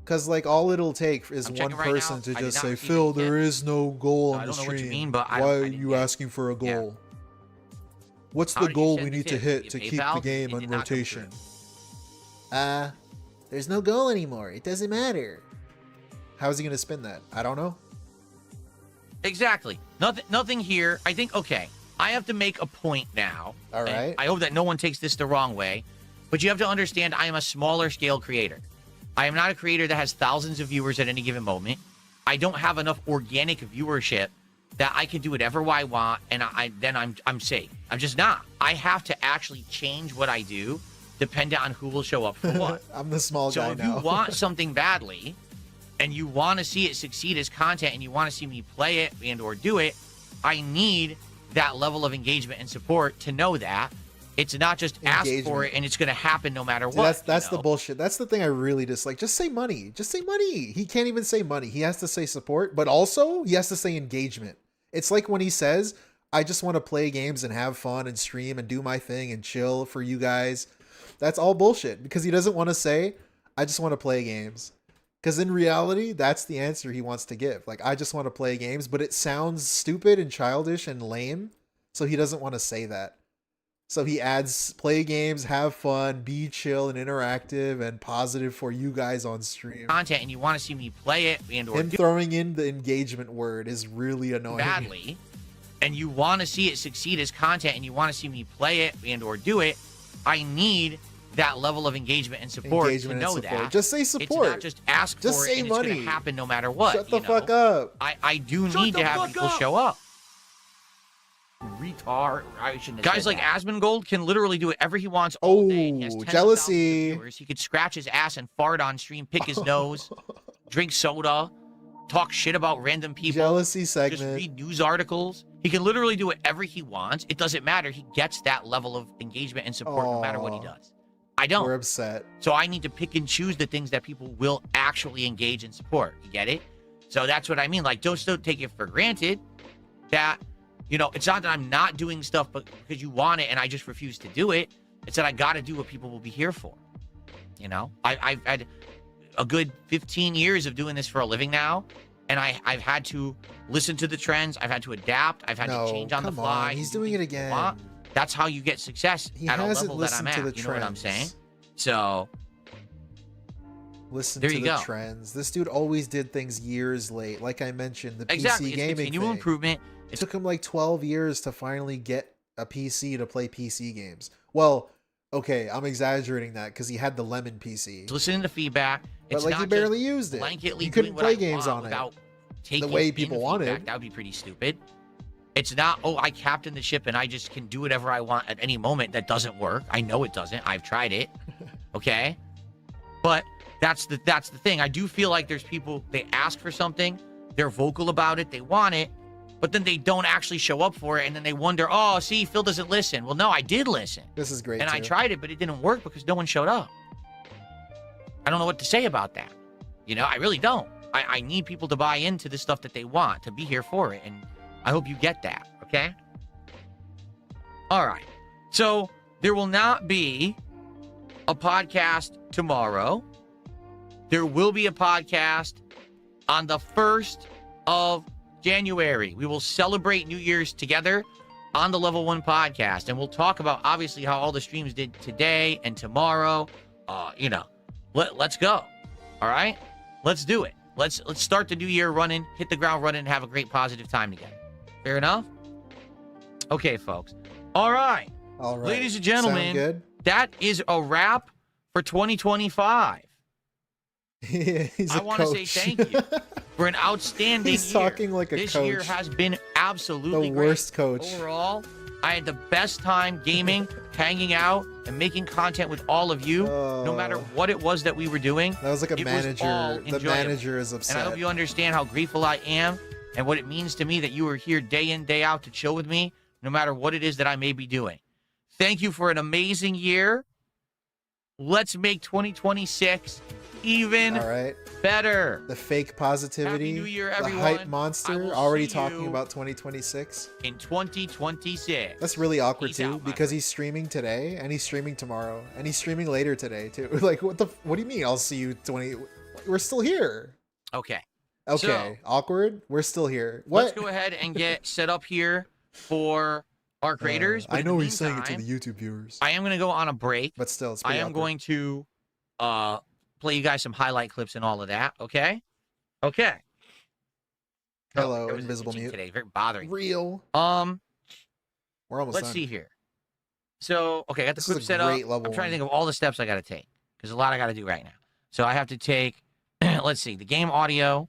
Because, like, all it'll take is I'm one checking right person now. to I did just not say, receive Phil, any there tip. is no goal So on I the don't know what you stream. mean, but I Why don't- are I didn't you get it. asking for a Yeah. goal? What's How the did you goal send we the need to tip? hit Via to keep the PayPal? game It on did not come rotation? through. There's no goal anymore. It doesn't matter. How is he going to spin that? I don't know. Exactly. Nothing here. I think, okay, I have to make a point now. All and right. I hope that no one takes this the wrong way, but you have to understand I am a smaller scale creator. I am not a creator that has thousands of viewers at any given moment. I don't have enough organic viewership that I can do whatever I want, and I'm safe. I'm just not. I have to actually change what I do dependent on who will show up for what. I'm the small So guy if now. you want something badly, and you want to see it succeed as content and you want to see me play it and or do it, I need that level of engagement and support to know that. It's not just ask for it and it's going to happen no matter what. That's the bullshit. That's the thing I really dislike. Just say money. Just say money. He can't even say money. He has to say support, but also he has to say engagement. It's like when he says, I just want to play games and have fun and stream and do my thing and chill for you guys. That's all bullshit because he doesn't want to say, I just want to play games. Because in reality, that's the answer he wants to give. Like, I just want to play games, but it sounds stupid and childish and lame. So he doesn't want to say that. So he adds play games, have fun, be chill and interactive and positive for you guys on stream. Content and you want to see me play it and or him throwing in the engagement word is really annoying. Badly, and you want to see it succeed as content and you want to see me play it and or do it, I need that level of engagement and support to know that. Just say support. It's not just ask just for say it and money. It's going to happen no matter what. Shut the fuck up. I do need to have people show up. Retard. I shouldn't have Guys said like that. Asmongold can literally do whatever he wants all day. He has tens of jealousy. thousands of viewers. He could scratch his ass and fart on stream, pick his nose, drink soda, talk shit about random people. Jealousy segment. Just read news articles. He can literally do whatever he wants. It doesn't matter. He gets that level of engagement and support no matter what he does. I don't. We're upset. So I need to pick and choose the things that people will actually engage and support. You get it? So that's what I mean. Like, don't take it for granted that, you know, it's not that I'm not doing stuff but because you want it and I just refuse to do it. It's that I got to do what people will be here for. You know, I've had a good 15 years of doing this for a living now. And I've had to listen to the trends. I've had to adapt. I've had to change on the fly. He's doing it again. That's how you get success at a level that I'm at. You know what I'm saying? So listen there to you the go. trends. This dude always did things years late. Like I mentioned, the exactly. PC It's gaming continual thing. improvement. It took him like 12 years to finally get a PC to play PC games. Well, okay, I'm exaggerating that because he had the Lemon PC. Listening to feedback. But It's like not he barely just used it. blanketly You couldn't doing what play I games want on without it taking the way in people feedback. wanted. That would be pretty stupid. It's not, oh, I captain the ship and I just can do whatever I want at any moment. That doesn't work. I know it doesn't. I've tried it. Okay? But that's the thing. I do feel like there's people, they ask for something, they're vocal about it, they want it, but then they don't actually show up for it, and then they wonder, oh, see, Phil doesn't listen. Well, no, I did listen. This is great, and too. I tried it, but it didn't work because no one showed up. I don't know what to say about that. You know, I really don't. I need people to buy into the stuff that they want, to be here for it, and I hope you get that, okay? All right. So there will not be a podcast tomorrow. There will be a podcast on the 1st of January. We will celebrate New Year's together on the Level 1 podcast, and we'll talk about, obviously, how all the streams did today and tomorrow. You know, let's go. All right? Let's do it. Let's start the new year running, hit the ground running, and have a great positive time together. Fair enough? Okay, folks. All right. All right. Ladies and gentlemen, Sound good? that is a wrap for 2025. He's I want to say thank you for an outstanding He's year. talking like a this coach. year has been absolutely The worst great. coach. Overall, I had the best time gaming, hanging out, and making content with all of you, no matter what it was that we were doing. That was like a It was manager. all The enjoyable. manager is upset. And I hope you understand how grateful I am and what it means to me that you are here day in, day out to chill with me, no matter what it is that I may be doing. Thank you for an amazing year. Let's make 2026 even better. The fake positivity. Happy New Year, the everyone. hype I monster will already see talking you about 2026. in 2026. That's really awkward Peace too, out, my because he's streaming today and he's streaming tomorrow and he's streaming later today too. Like, what do you mean? I'll see you 20. We're still here. Okay. Okay. So, awkward. We're still here. What? Let's go ahead and get set up here for our creators. But I in know the he's saying it to meantime, the YouTube viewers. I am going to go on a break. But still, it's I pretty am awkward. going to play you guys some highlight clips and all of that. Okay. Okay. Hello, there was invisible itching mute. today, very bothering. Real. We're almost let's done. see here. So, okay, I got the This is clip a set up. great level I'm trying to one. think of all the steps I got to take because a lot I got to do right now. So I have to take, let's see, the game audio.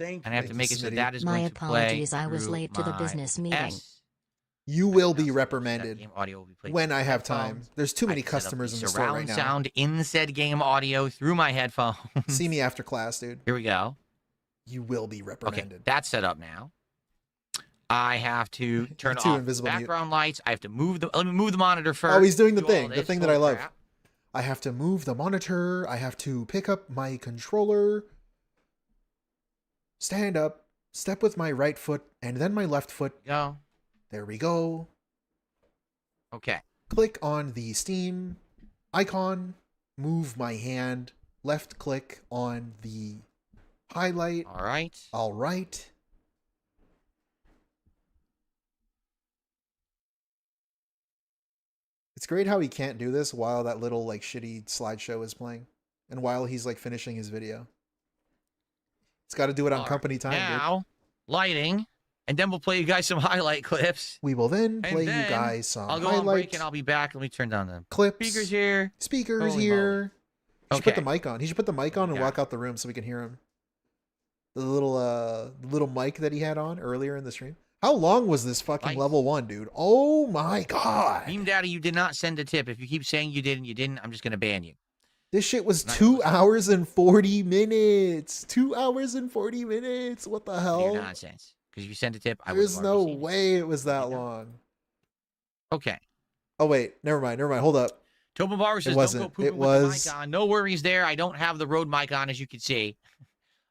And I have to make it so that is My going to play apologies, I was through late to the my business meeting. You will be Now, reprimanded game audio will be played when through I have headphones. time. There's too I many can set up customers the in the store right surround now. sound in said game audio through my headphones. See me after class, dude. Here we go. You will be Okay, reprimanded. that's set up now. I have to turn Too off invisible mute. background lights. I have to move the. Let me move the monitor first. Oh, he's doing the do all thing this. that I Holy love. crap. I have to move the monitor. I have to pick up my controller. Stand up. Step with my right foot and then my left foot. Go. There we go. Okay. Click on the Steam icon. Move my hand. Left click on the highlight. All right. All right. It's great how he can't do this while that little like shitty slideshow is playing and while he's like finishing his video. He's got to do it on All company right. time, dude. Now, lighting, and then we'll play you guys some highlight clips. We will then play then you guys some I'll go on break highlight and I'll be back. Let me turn down the clips. speakers here. Speakers Holy here. He should put Okay. the mic on. He should put the mic on and Okay. walk out the room so we can hear him. The little mic that he had on earlier in the stream. How long was this fucking Nice. level 1, dude? Oh my god. Beam Daddy, you did not send a tip. If you keep saying you didn't, I'm just going to ban you. This shit was Not 2 really. hours and 40 minutes. 2 hours and 40 minutes. What the You're hell? nonsense. Because if you send a tip, I would There's have no already seen it. way it was that You know? long. Okay. Oh wait, never mind. Hold up. Tobin Barber says, wasn't. don't go pooping It with was- the mic on. No worries there. I don't have the Rode mic on, as you can see.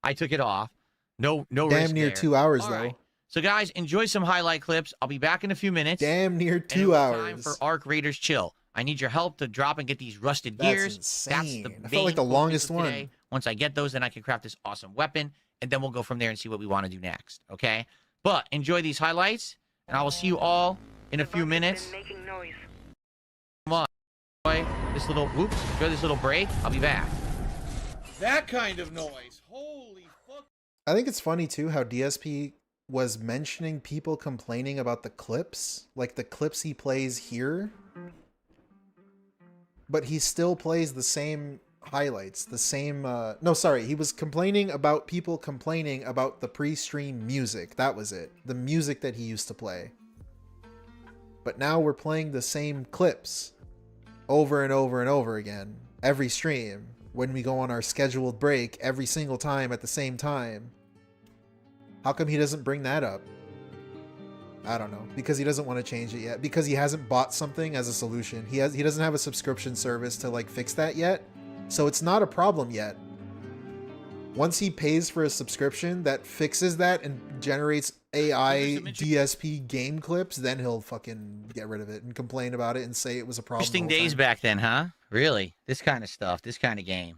I took it off. No Damn risk near there. 2 hours All though. right. So guys, enjoy some highlight clips. I'll be back in a few minutes. Damn near and it 2 will be hours. Time for Arc Raiders Chill. I need your help to drop and get these rusted That's gears. insane. That's the I felt like the main focus longest of one. today. Once I get those, then I can craft this awesome weapon, and then we'll go from there and see what we want to do next. Okay? But enjoy these highlights, and I will see you all in a few minutes. Come on. Enjoy this little enjoy this little break. I'll be back. That kind of noise. Holy fuck. I think it's funny too how DSP was mentioning people complaining about the clips, like the clips he plays here, but he still plays the same highlights, the same no, sorry, he was complaining about people complaining about the pre-stream music. That was it. The music that he used to play. But now we're playing the same clips over and over and over again every stream when we go on our scheduled break every single time at the same time. How come he doesn't bring that up? I don't know. Because he doesn't want to change it yet. Because he hasn't bought something as a solution. He doesn't have a subscription service to like fix that yet. So it's not a problem yet. Once he pays for a subscription that fixes that and generates AI DSP game clips, then he'll fucking get rid of it and complain about it and say it was a problem. Interesting the whole days time. back then, huh? Really? This kind of stuff, this kind of game.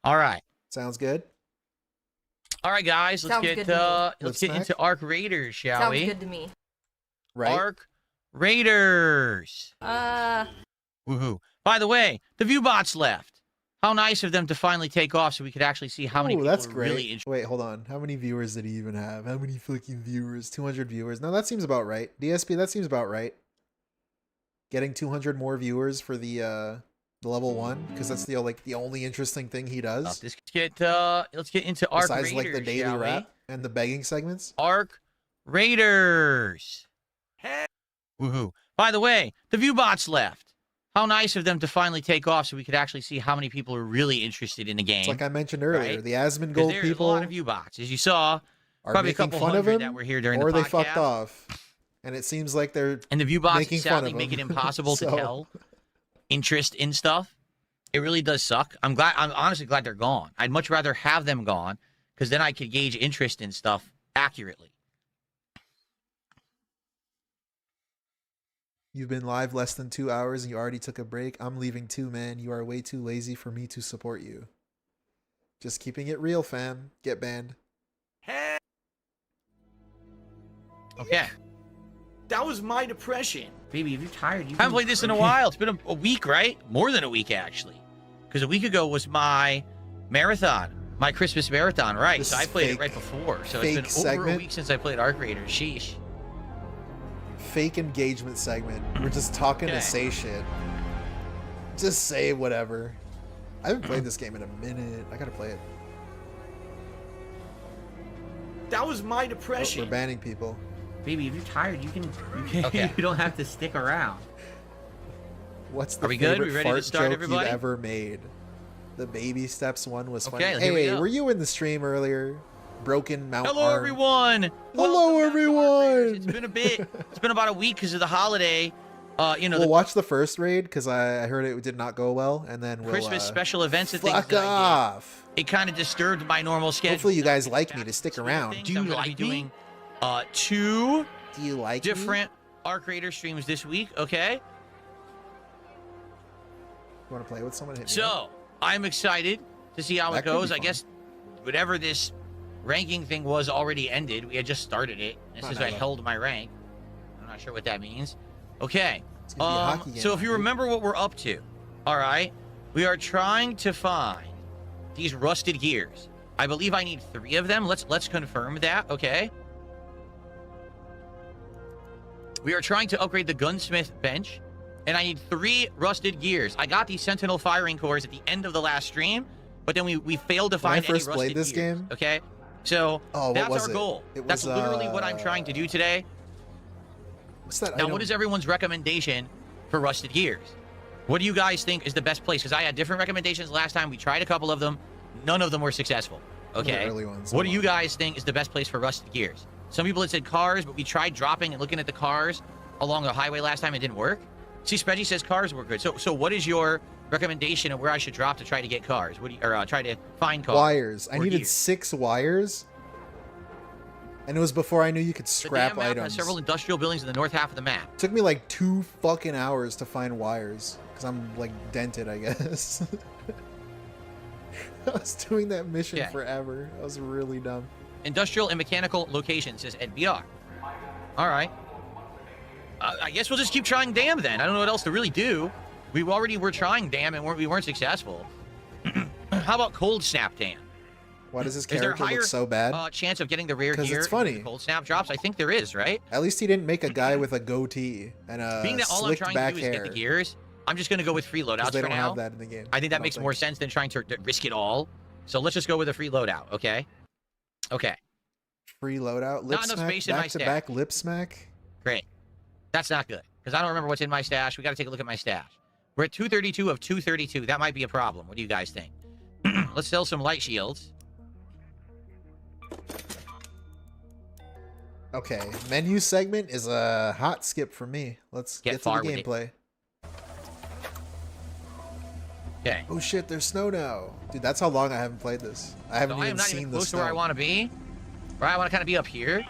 All right. Sounds good. All right, guys, let's Sounds get good to me. let's Lip get into smack? Arc Raiders, shall Sounds we? good to me. Right? Arc Raiders. Woohoo. By the way, the Viewbots left. How nice of them to finally take off so we could actually see how many Ooh, people that's are great. really interested. Wait, hold on. How many viewers did he even have? How many fucking viewers? 200 viewers. No, that seems about right. DSP, that seems about right. Getting 200 more viewers for the level 1 because that's the only interesting thing he does. Let's get into Arc Besides Raiders, like the daily shall we? rap and the begging segments. Arc Raiders. Woohoo. By the way, the Viewbots left. How nice of them to finally take off so we could actually see how many people are really interested in the game. It's like I mentioned earlier, right? the Asmongold Because there's people a lot of Viewbots. As you saw, are probably a making couple fun of hundred him, that were here during or the they podcast. fucked off. And it seems like they're And the Viewbots making fun sadly of make it him. impossible to So- tell interest in stuff. It really does suck. I'm honestly glad they're gone. I'd much rather have them gone because then I could gauge interest in stuff accurately. You've been live less than 2 hours and you already took a break. I'm leaving too, man. You are way too lazy for me to support you. Just keeping it real, fam. Get banned. Okay. That was my depression. Baby, if you're tired, you haven't played this in a while. It's been a week, right? More than a week, actually. Because a week ago was my marathon, my Christmas marathon, right? This So I is played fake- it right before. So fake it's been over a segment. week since I played Arc Raiders. Sheesh. Fake engagement segment. We're just talking Okay. to say shit. Just say whatever. I haven't played this game in a minute. I gotta play it. That was my Oh, depression. we're banning people. Baby, if you're tired, you can Okay. you don't have to stick around. What's the Are we good? favorite We ready to fart start, joke everybody? you've ever made? The baby steps one was funny. Okay, here we Hey, go. were you in the stream earlier? Broken Mount Hello, Arm. everyone. Hello, Welcome back to our creators. everyone. It's been a bit. It's been about a week because of the holiday. You know, We'll the watch the first raid because I heard it did not go well, and then we'll Christmas special events and things fuck that I off. did. It kind of disturbed my normal schedule. Hopefully you guys Now, like back me to the stick swing of around. things, Do you I'm gonna like be me? doing 2 Do you like me? different our creator streams this week. Okay. You want to play with someone? Hit me up. So I'm excited to see how That it could be goes. I fun. guess whatever this ranking thing was already ended. We had just started it. This Oh, is no, I no. held my rank. I'm not sure what that means. Okay. It's gonna be a hockey game, So if you dude. remember what we're up to, all right, we are trying to find these rusted gears. I believe I need 3 of them. Let's confirm that. Okay. We are trying to upgrade the gunsmith bench, and I need 3 rusted gears. I got these sentinel firing cores at the end of the last stream, but then we failed to When I find first any played rusted this gears, game- Okay. So Oh, what that's was our it? goal. It That's was, literally what I'm trying to do today. What's that? Now, what is everyone's recommendation for rusted gears? What do you guys think is the best place? Because I had different recommendations last time. We tried a couple of them. None of them were successful. Some of the Okay. early ones, What do hold you on. guys think is the best place for rusted gears? Some people had said cars, but we tried dropping and looking at the cars along the highway last time. It didn't work. See, Spedgy says cars were good. So what is your recommendation of where I should drop to try to get cars? What do you, or try to find cars? Wires. I or needed gears? 6 wires. And it was before I knew you could The scrap damn map has items. several industrial buildings in the north half of the map. Took me like 2 fucking hours to find wires. Because I'm like dented, I guess. I was doing that mission Yeah. forever. That was really dumb. Industrial and mechanical location, says NBR. All right. I guess we'll just keep trying dam then. I don't know what else to really do. We already were trying dam and we weren't successful. How about cold snap dam? Why does this Is there a character higher look so bad? chance of getting the rare 'Cause gear it's if the funny. cold snap drops? I think there is, right? At least he didn't make a guy with a goatee and Being a that all I'm slicked trying to back do is hair. get the gears, I'm just going to go with free 'Cause loadouts they for don't now. have that in the game. I think that don't makes more sense than trying to risk it all. So let's just go with a free loadout, okay? Okay, Free loadout, lip Not enough smack, space in my back to back lip smack. great. That's not good because I don't remember what's in my stash. We got to take a look at my stash. We're at 232 of 232. That might be a problem. What do you guys think? Let's sell some light shields. Okay, menu segment is a hot skip for me. Let's Get get to far the with it. gameplay. Okay. Oh shit, there's snow now. Dude, that's how long I haven't played this. I haven't So I am even not seen even the close to snow. where I want to be. Right, I want to kind of be up here.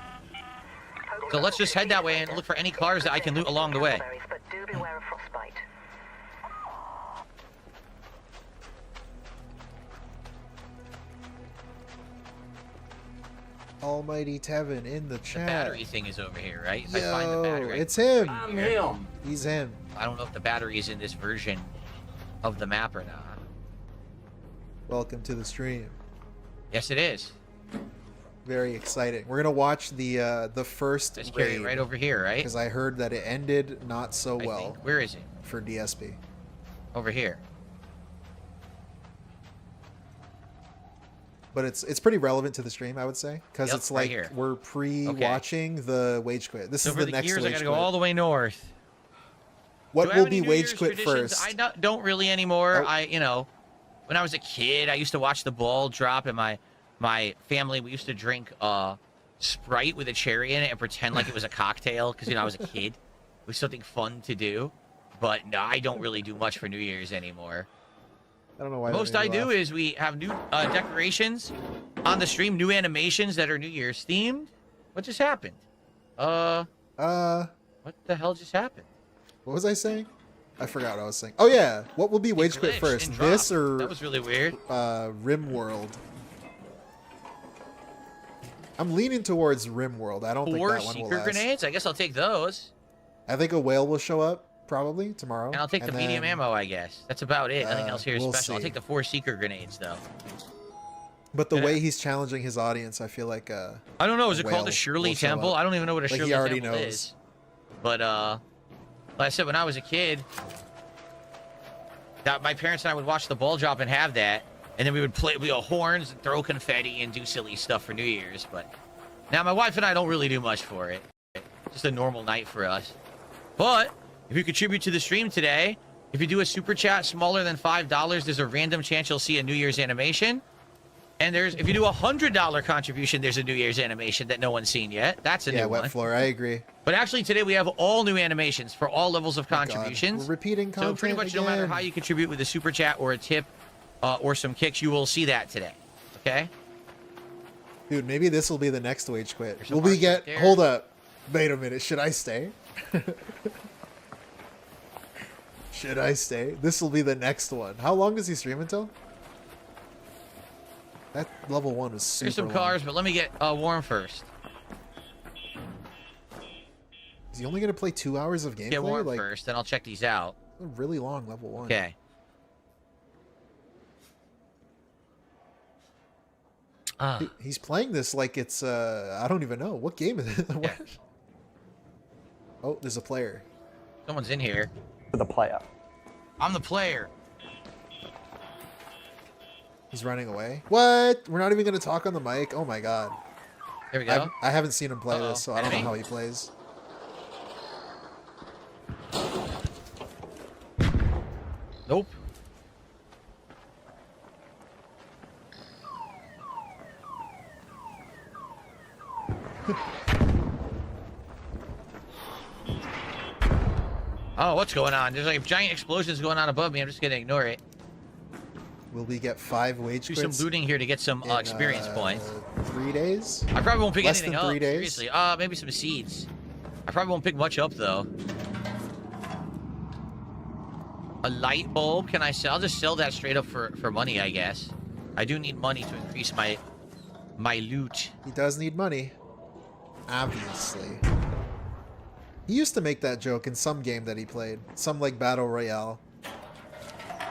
So let's just head that way and look for any cars that I can loot along the way. But do beware of frostbite. Almighty Tevin in the The chat. battery thing is over here, right? If Yo, I find the battery. it's him. I'm him. He's him. I don't know if the battery is in this version of the map or not. Welcome to the stream. Yes, it is. Very exciting. We're gonna watch the first Let's carry it raid right over here, right? because I heard that it ended not so I well think. Where is it? for DSP. Over here. But it's pretty relevant to the stream, I would say, because Yep, it's right like here. we're pre-watching the Wagequit. This So is for the the next gears, I Wagequit. gotta go all the way north. What Do I will have any be New Year's Wagequit traditions? first? I don't really anymore. Oh. When I was a kid, I used to watch the ball drop, and my family, we used to drink Sprite with a cherry in it and pretend like it was a cocktail because I was a kid. It was something fun to do. But no, I don't really do much for New Year's anymore. I don't know why. that Most made I me do laugh. is we have new decorations on the stream, new animations that are New Year's themed. What just happened? What the hell just happened? What was I saying? I forgot what I was saying. Oh yeah, what will be It Wagequit glitched first? and This dropped. or That was really weird. RimWorld? I'm leaning towards RimWorld. I don't think 4 that one will seeker last. grenades? I guess I'll take those. I think a whale will show up probably tomorrow. And I'll take the medium then- ammo, I guess. That's about it. Nothing else here is we'll special. I'll see. take the 4 seeker grenades, though. But the Yeah. way he's challenging his audience, I feel like I don't know. Is it called whale the Shirley will show Temple? up. I don't even know what a Like, he Shirley already Temple knows. is. But, like I said, when I was a kid, my parents and I would watch the ball drop and have that. And then we would play horns and throw confetti and do silly stuff for New Year's. But now my wife and I don't really do much for it. just a normal night for us. But if you contribute to the stream today, if you do a super chat smaller than $5, there's a random chance you'll see a New Year's animation. And if you do a $100 contribution, there's a New Year's animation that no one's seen yet. That's a new one. Yeah, wet floor. I agree. But actually, today we have all new animations for all levels of Oh God. contributions. We're repeating content So pretty much no matter how you contribute with a super chat or a tip or some kicks, you will see that today. Okay? Dude, maybe this will be the next wage quit. There's Will some we arches get... there. Hold up. Wait a minute. Should I stay? Should I stay? This will be the next one. How long does he stream until? That level 1 was super There's some long. cars, but let me get warm first. Is he only going to play 2 hours of gameplay? Get warm first, then I'll check these out. A really long level 1. Okay. He's playing this like it's, I don't even know. What game is it? Yeah. Oh, there's a player. Someone's in here. The player. I'm the player. He's running away. What? We're not even going to talk on the mic? Oh my god. There we go. I haven't seen him play Uh-oh. this, so I don't know Enemy? how he plays. Nope. Oh, what's going on? There's like giant explosions going on above me. I'm just gonna ignore it. Will we get 5 wage Do quits some looting here to get some in, experience points. 3 days? I probably won't pick Less anything than up. 3 days? Seriously. Maybe some seeds. I probably won't pick much up though. A light bulb? Can I sell? I'll just sell that straight up for money, I guess. I do need money to increase my loot. He does need money. Obviously. He used to make that joke in some game that he played. Some like Battle Royale.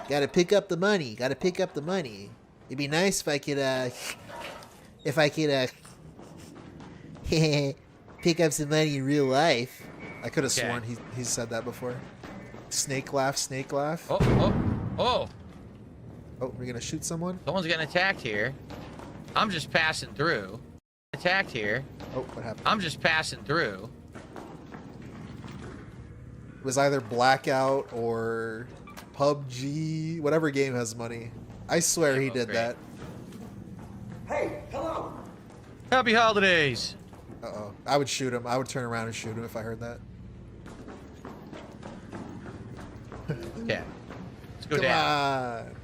Gotta pick up the money. Gotta pick up the money. It'd be nice if I could, pick up some money in real life. I could have Okay. sworn he said that before. Snake laugh, snake laugh. Oh, oh, oh. Oh, we're gonna shoot someone? Someone's getting attacked here. I'm just passing through. Attacked here. Oh, what happened? I'm just passing through. It was either Blackout or PUBG, whatever game has money. I swear he Oh, did great. that. Hey, hello. Happy holidays. Uh-oh. I would shoot him. I would turn around and shoot him if I heard that. Okay. Let's go Come down. on.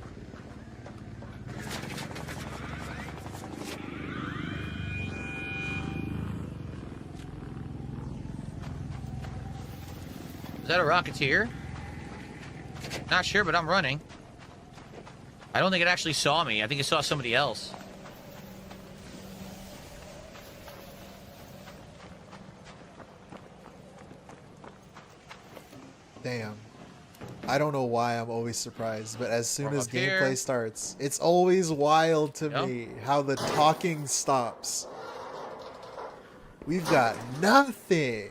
Is that a Rocketeer? Not sure, but I'm running. I don't think it actually saw me. I think it saw somebody else. Damn. I don't know why I'm always surprised, but as soon From as up here. gameplay starts, it's always wild to Yep. me how the talking stops. We've got nothing.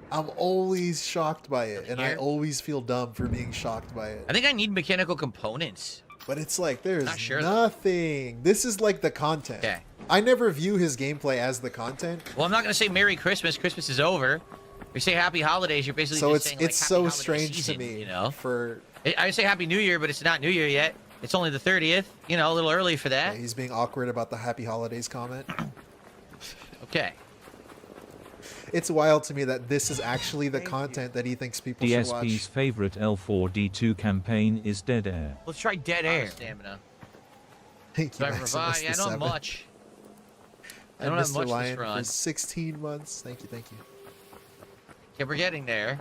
I'm always shocked by it, and I Here. always feel dumb for being shocked by it. I think I need mechanical components. But it's like, there's Not sure, though. nothing. This is like the content. Okay. I never view his gameplay as the content. Well, I'm not going to say Merry Christmas. Christmas is over. If you say Happy Holidays, you're basically So just saying, like, it's Happy so Holiday strange season, to me, you know? for I say Happy New Year, but it's not New Year yet. It's only the 30th. You know, a little early for that. he's being awkward about the Happy Holidays comment. Okay. It's wild to me that this is actually the content that he thinks people should watch. DSP's favorite L4D2 campaign is Dead Air. Let's try Dead Air. Stamina. Thank Do you, I Maximus revive? the Yeah, I don't have Seven. much. I And don't have Mr. much Lion this run. for 16 months. Thank you, thank you. Okay, we're getting there.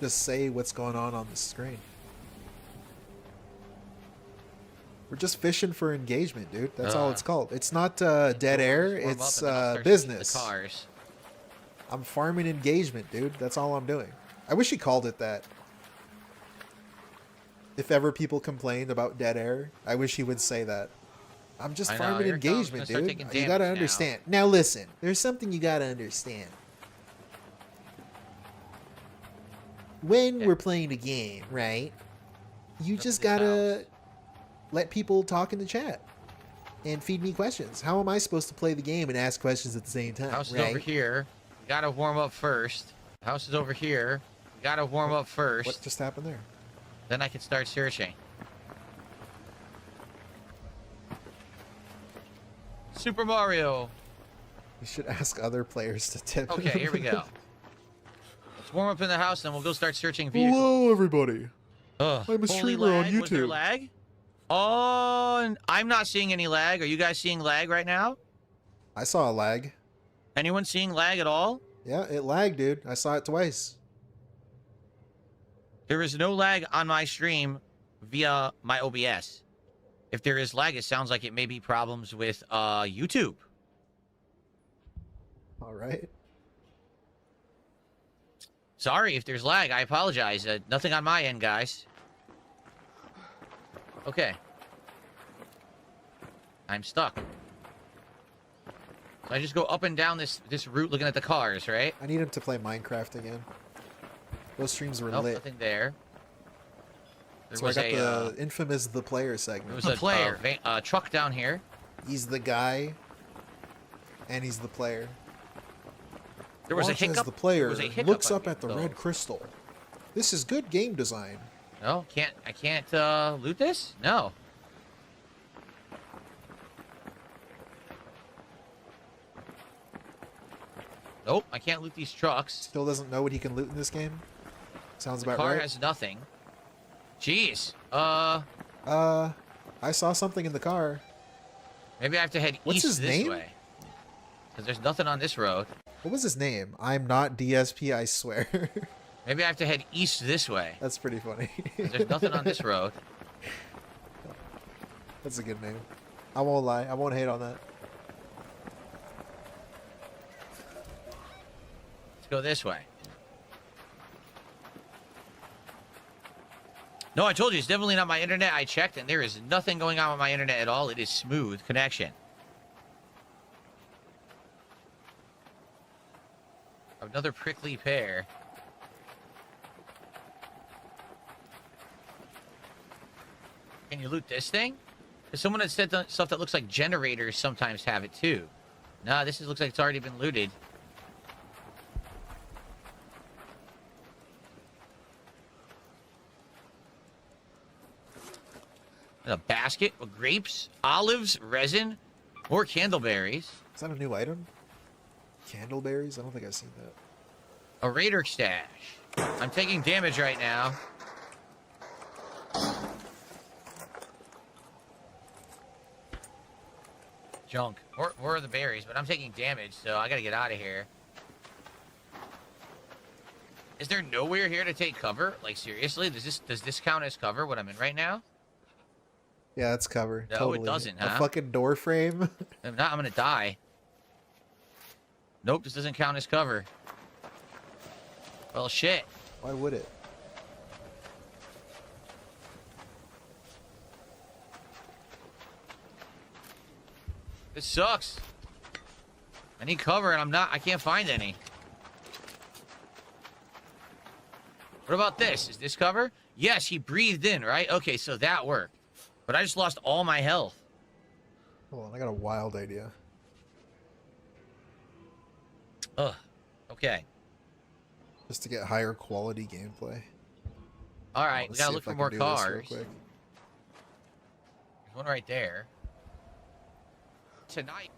Just say what's going on the screen. We're just fishing for engagement, dude. That's all it's called. It's not dead air. Warm up It's and then I'll start shooting business. The cars. I'm farming engagement, dude. That's all I'm doing. I wish he called it that. If ever people complained about dead air, I wish he would say that. I'm just I know, farming here it comes. engagement, I'm gonna start dude. taking You gotta damage now. understand. Now listen, there's something you gotta understand. When Okay. we're playing a game, right? You Up just this gotta house. let people talk in the chat. and feed me questions. How am I supposed to play the game and ask questions at the same time? House is right? over here. We gotta warm up first. House is over here. We gotta warm up first. What just happened there? Then I can start searching. Super Mario. You should ask other players to tip. Okay, here we go. Let's warm up in the house, and we'll go start searching vehicles. Hello, everybody. Ugh. I'm a Holy streamer on lag? Was there YouTube. lag? Oh, I'm not seeing any lag. Are you guys seeing lag right now? I saw a lag. Anyone seeing lag at all? Yeah, it lagged, dude. I saw it twice. There is no lag on my stream via my OBS. If there is lag, it sounds like it may be problems with YouTube. All right. Sorry if there's lag. I apologize. Nothing on my end, guys. Okay. I'm stuck. So I just go up and down this route looking at the cars, right? I need him to play Minecraft again. Those streams were Nope, lit. nothing there. There So I was got a, the infamous The Player segment. there was a player truck down here. He's the guy, and he's the player. There was a Watch as hiccup. the player There was a hiccup looks on up here, at the though. red crystal. This is good game design. No, I can't loot this? No. Nope, I can't loot these trucks. Still doesn't know what he can loot in this game. Sounds The about car right. has nothing. Jeez. I saw something in the car. Maybe I have to head What's east his this name? way. Because there's nothing on this road. What was his name? I'm not DSP, I swear. Maybe I have to head east this way. That's pretty funny. 'Cause there's nothing on this road. That's a good name. I won't lie. I won't hate on that. Let's go this way. No, I told you, it's definitely not my internet. I checked, and there is nothing going on with my internet at all. It is smooth connection. Another prickly pear. Can you loot this thing? Because someone had said stuff that looks like generators sometimes have it too. Nah, this looks like it's already been looted. A basket with grapes, olives, resin, more candleberries. Is that a new item? Candleberries? I don't think I've seen that. A raider stash. I'm taking damage right now. Junk. More of the berries, but I'm taking damage, so I gotta get out of here. Is there nowhere here to take cover? Like, seriously? Does this count as cover, what I'm in right now? Yeah, that's cover. No, it totally. doesn't, A huh? fucking door frame. If not, I'm gonna die. Nope, this doesn't count as cover. Well, shit. Why would it? This sucks. I need cover and I can't find any. What about this? Is this cover? Yes, he breathed in, right? Okay, so that worked. But I just lost all my health. Hold on, I got a wild idea. Ugh. Okay. Just to get higher quality gameplay. All right, we Let's gotta see look if I for can more do this real cars. quick. There's one right there. Tonight.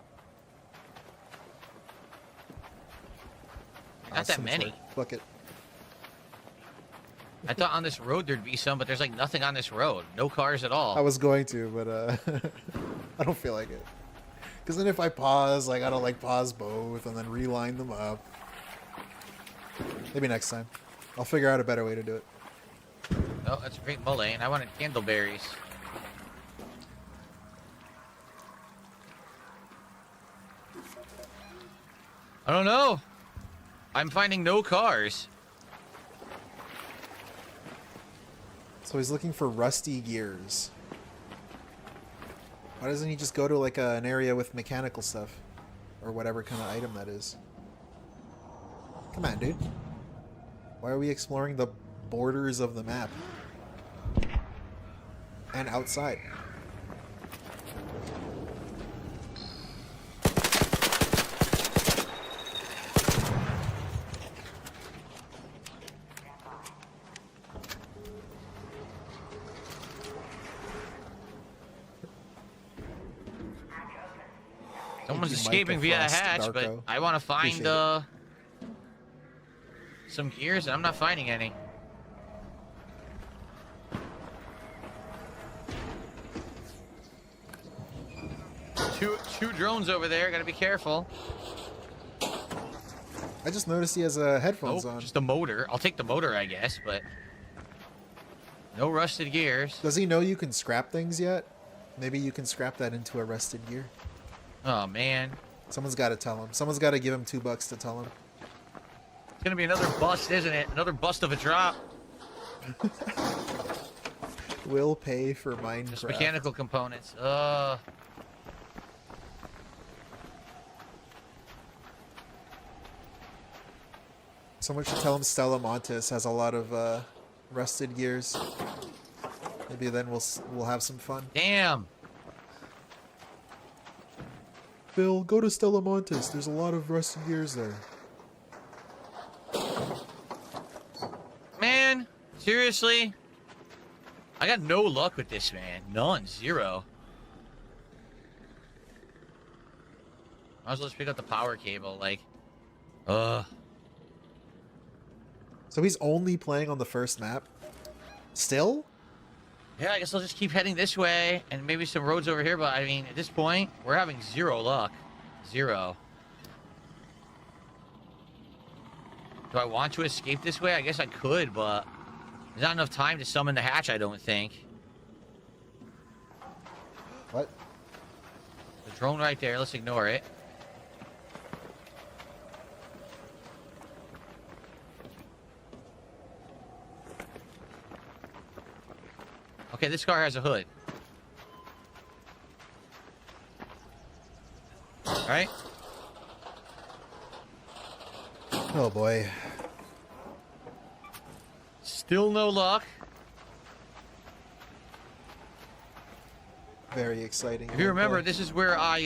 Not that Awesome, many. sorry. Fuck it. I thought on this road there'd be some, but there's like nothing on this road. No cars at all. I was going to, but I don't feel like it. Because then if I pause, I gotta like pause both and then reline them up. Maybe next time. I'll figure out a better way to do it. Oh, that's a great mullet. I wanted candleberries. I don't know. I'm finding no cars. So he's looking for rusty gears. Why doesn't he just go to like an area with mechanical stuff? Or whatever kind of item that is. Come on, dude. Why are we exploring the borders of the map? And outside. Someone's Thank you, escaping Micah via a Frost, hatch, but Darko. I want to find Appreciate some gears, and I'm not finding any. Two drones over there. Gotta be careful. I just noticed he has headphones on. Just a motor. I'll take the motor, I guess, but no rusted gears. Does he know you can scrap things yet? Maybe you can scrap that into a rusted gear. Oh man, Someone's got to tell him. Someone's got to give him $2 to tell him. it's gonna be another bust, isn't it? Another bust of a drop. Will pay for Minecraft. Just mechanical components. Someone should tell him Stella Montes has a lot of rusted gears. Maybe then we'll have some fun. Damn. Bill, go to Stella Montes. There's a lot of rusted gears there. Man, seriously? I got no luck with this, man. None. Zero. Might as well just pick up the power cable, like... So he's only playing on the first map? Still? Yeah, I guess I'll just keep heading this way, and maybe some roads over here, but I mean, at this point, we're having zero luck. Zero. Do I want to escape this way? I guess I could, but there's not enough time to summon the hatch, I don't think. What? The drone right there, let's ignore it. Okay, this car has a hood. Alright? Oh boy. Still no luck. Very exciting. If you remember, this is where I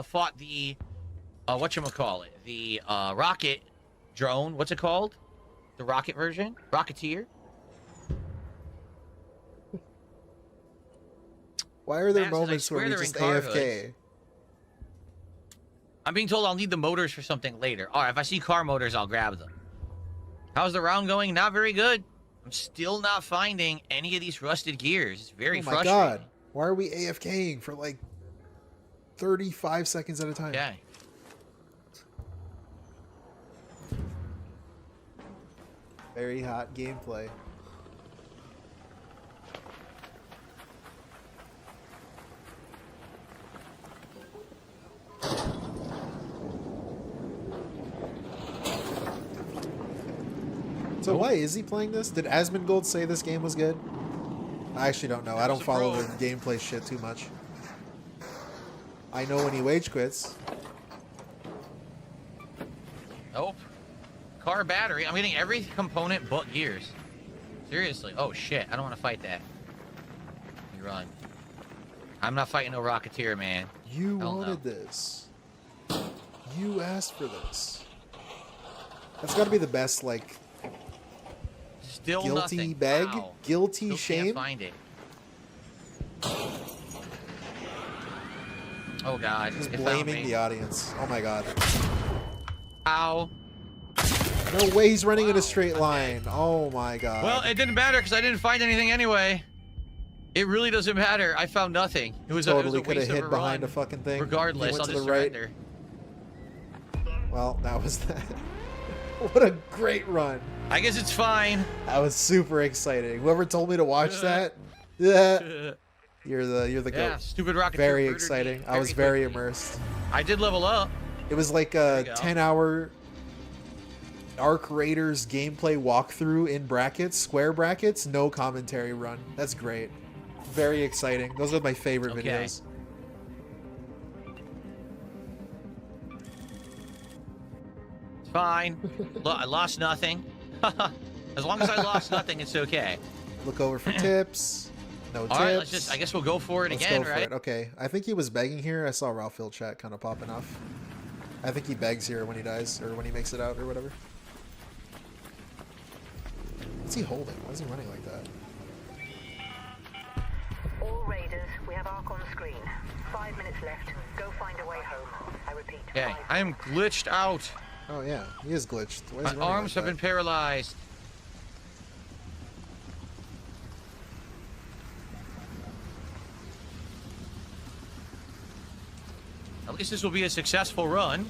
fought the whatchamacallit? The rocket drone. What's it called? The rocket version? Rocketeer? Why are there Matt says, moments "I where swear we they're just in car AFK? hoods." I'm being told I'll need the motors for something later. Alright, if I see car motors, I'll grab them. How's the round going? Not very good. I'm still not finding any of these rusted gears. It's very frustrating. Oh my god. Why are we AFKing for like 35 seconds at a time? Okay. Very hot gameplay. So why is he playing this? Did Asmongold say this game was good? I actually don't know. I don't follow the gameplay shit too much. I know when he wage quits. Nope. Car battery. I'm getting every component but gears. Seriously. Oh shit. I don't want to fight that. Let me run. I'm not fighting no Rocketeer, man. You Hell wanted no. this. You asked for this. That's got to be the best, like, Still guilty nothing. bag? Wow. Guilty Still shame? Can't find it. Oh god. Just It found blaming me. the audience. Oh my god. Ow. No way he's running in a straight line. Oh my god. Well, it didn't matter because I didn't find anything anyway. It really doesn't matter. I found nothing. It was totally a could have waste of hid a behind run. a fucking thing. Regardless, He went I'll to just the right. surrender. Well, that was that. What a great run. I guess it's fine. That was super exciting. Whoever told me to watch that, yeah, you're the Yeah, goat. stupid rocket. Very exciting. I was very immersed. I did level up. It was like a 10-hour Arc Raiders gameplay walkthrough in brackets, square brackets, no commentary run. That's great. Very exciting. Those are my favorite Okay. videos. It's fine. Look, I lost nothing. As long as I lost nothing, it's okay. Look over for tips. No tips. All right, let's just. I guess we'll go for it Let's again, go for right? it. Okay, I think he was begging here. I saw Ralphil chat kind of popping off. I think he begs here when he dies, or when he makes it out, or whatever. What's he holding? Why is he running like that? All raiders, we have Arc on screen. 5 minutes left. Go find a way Okay, I am glitched out. Oh yeah, he is glitched. Why is he My running arms like have been that? paralyzed. At least this will be a successful run.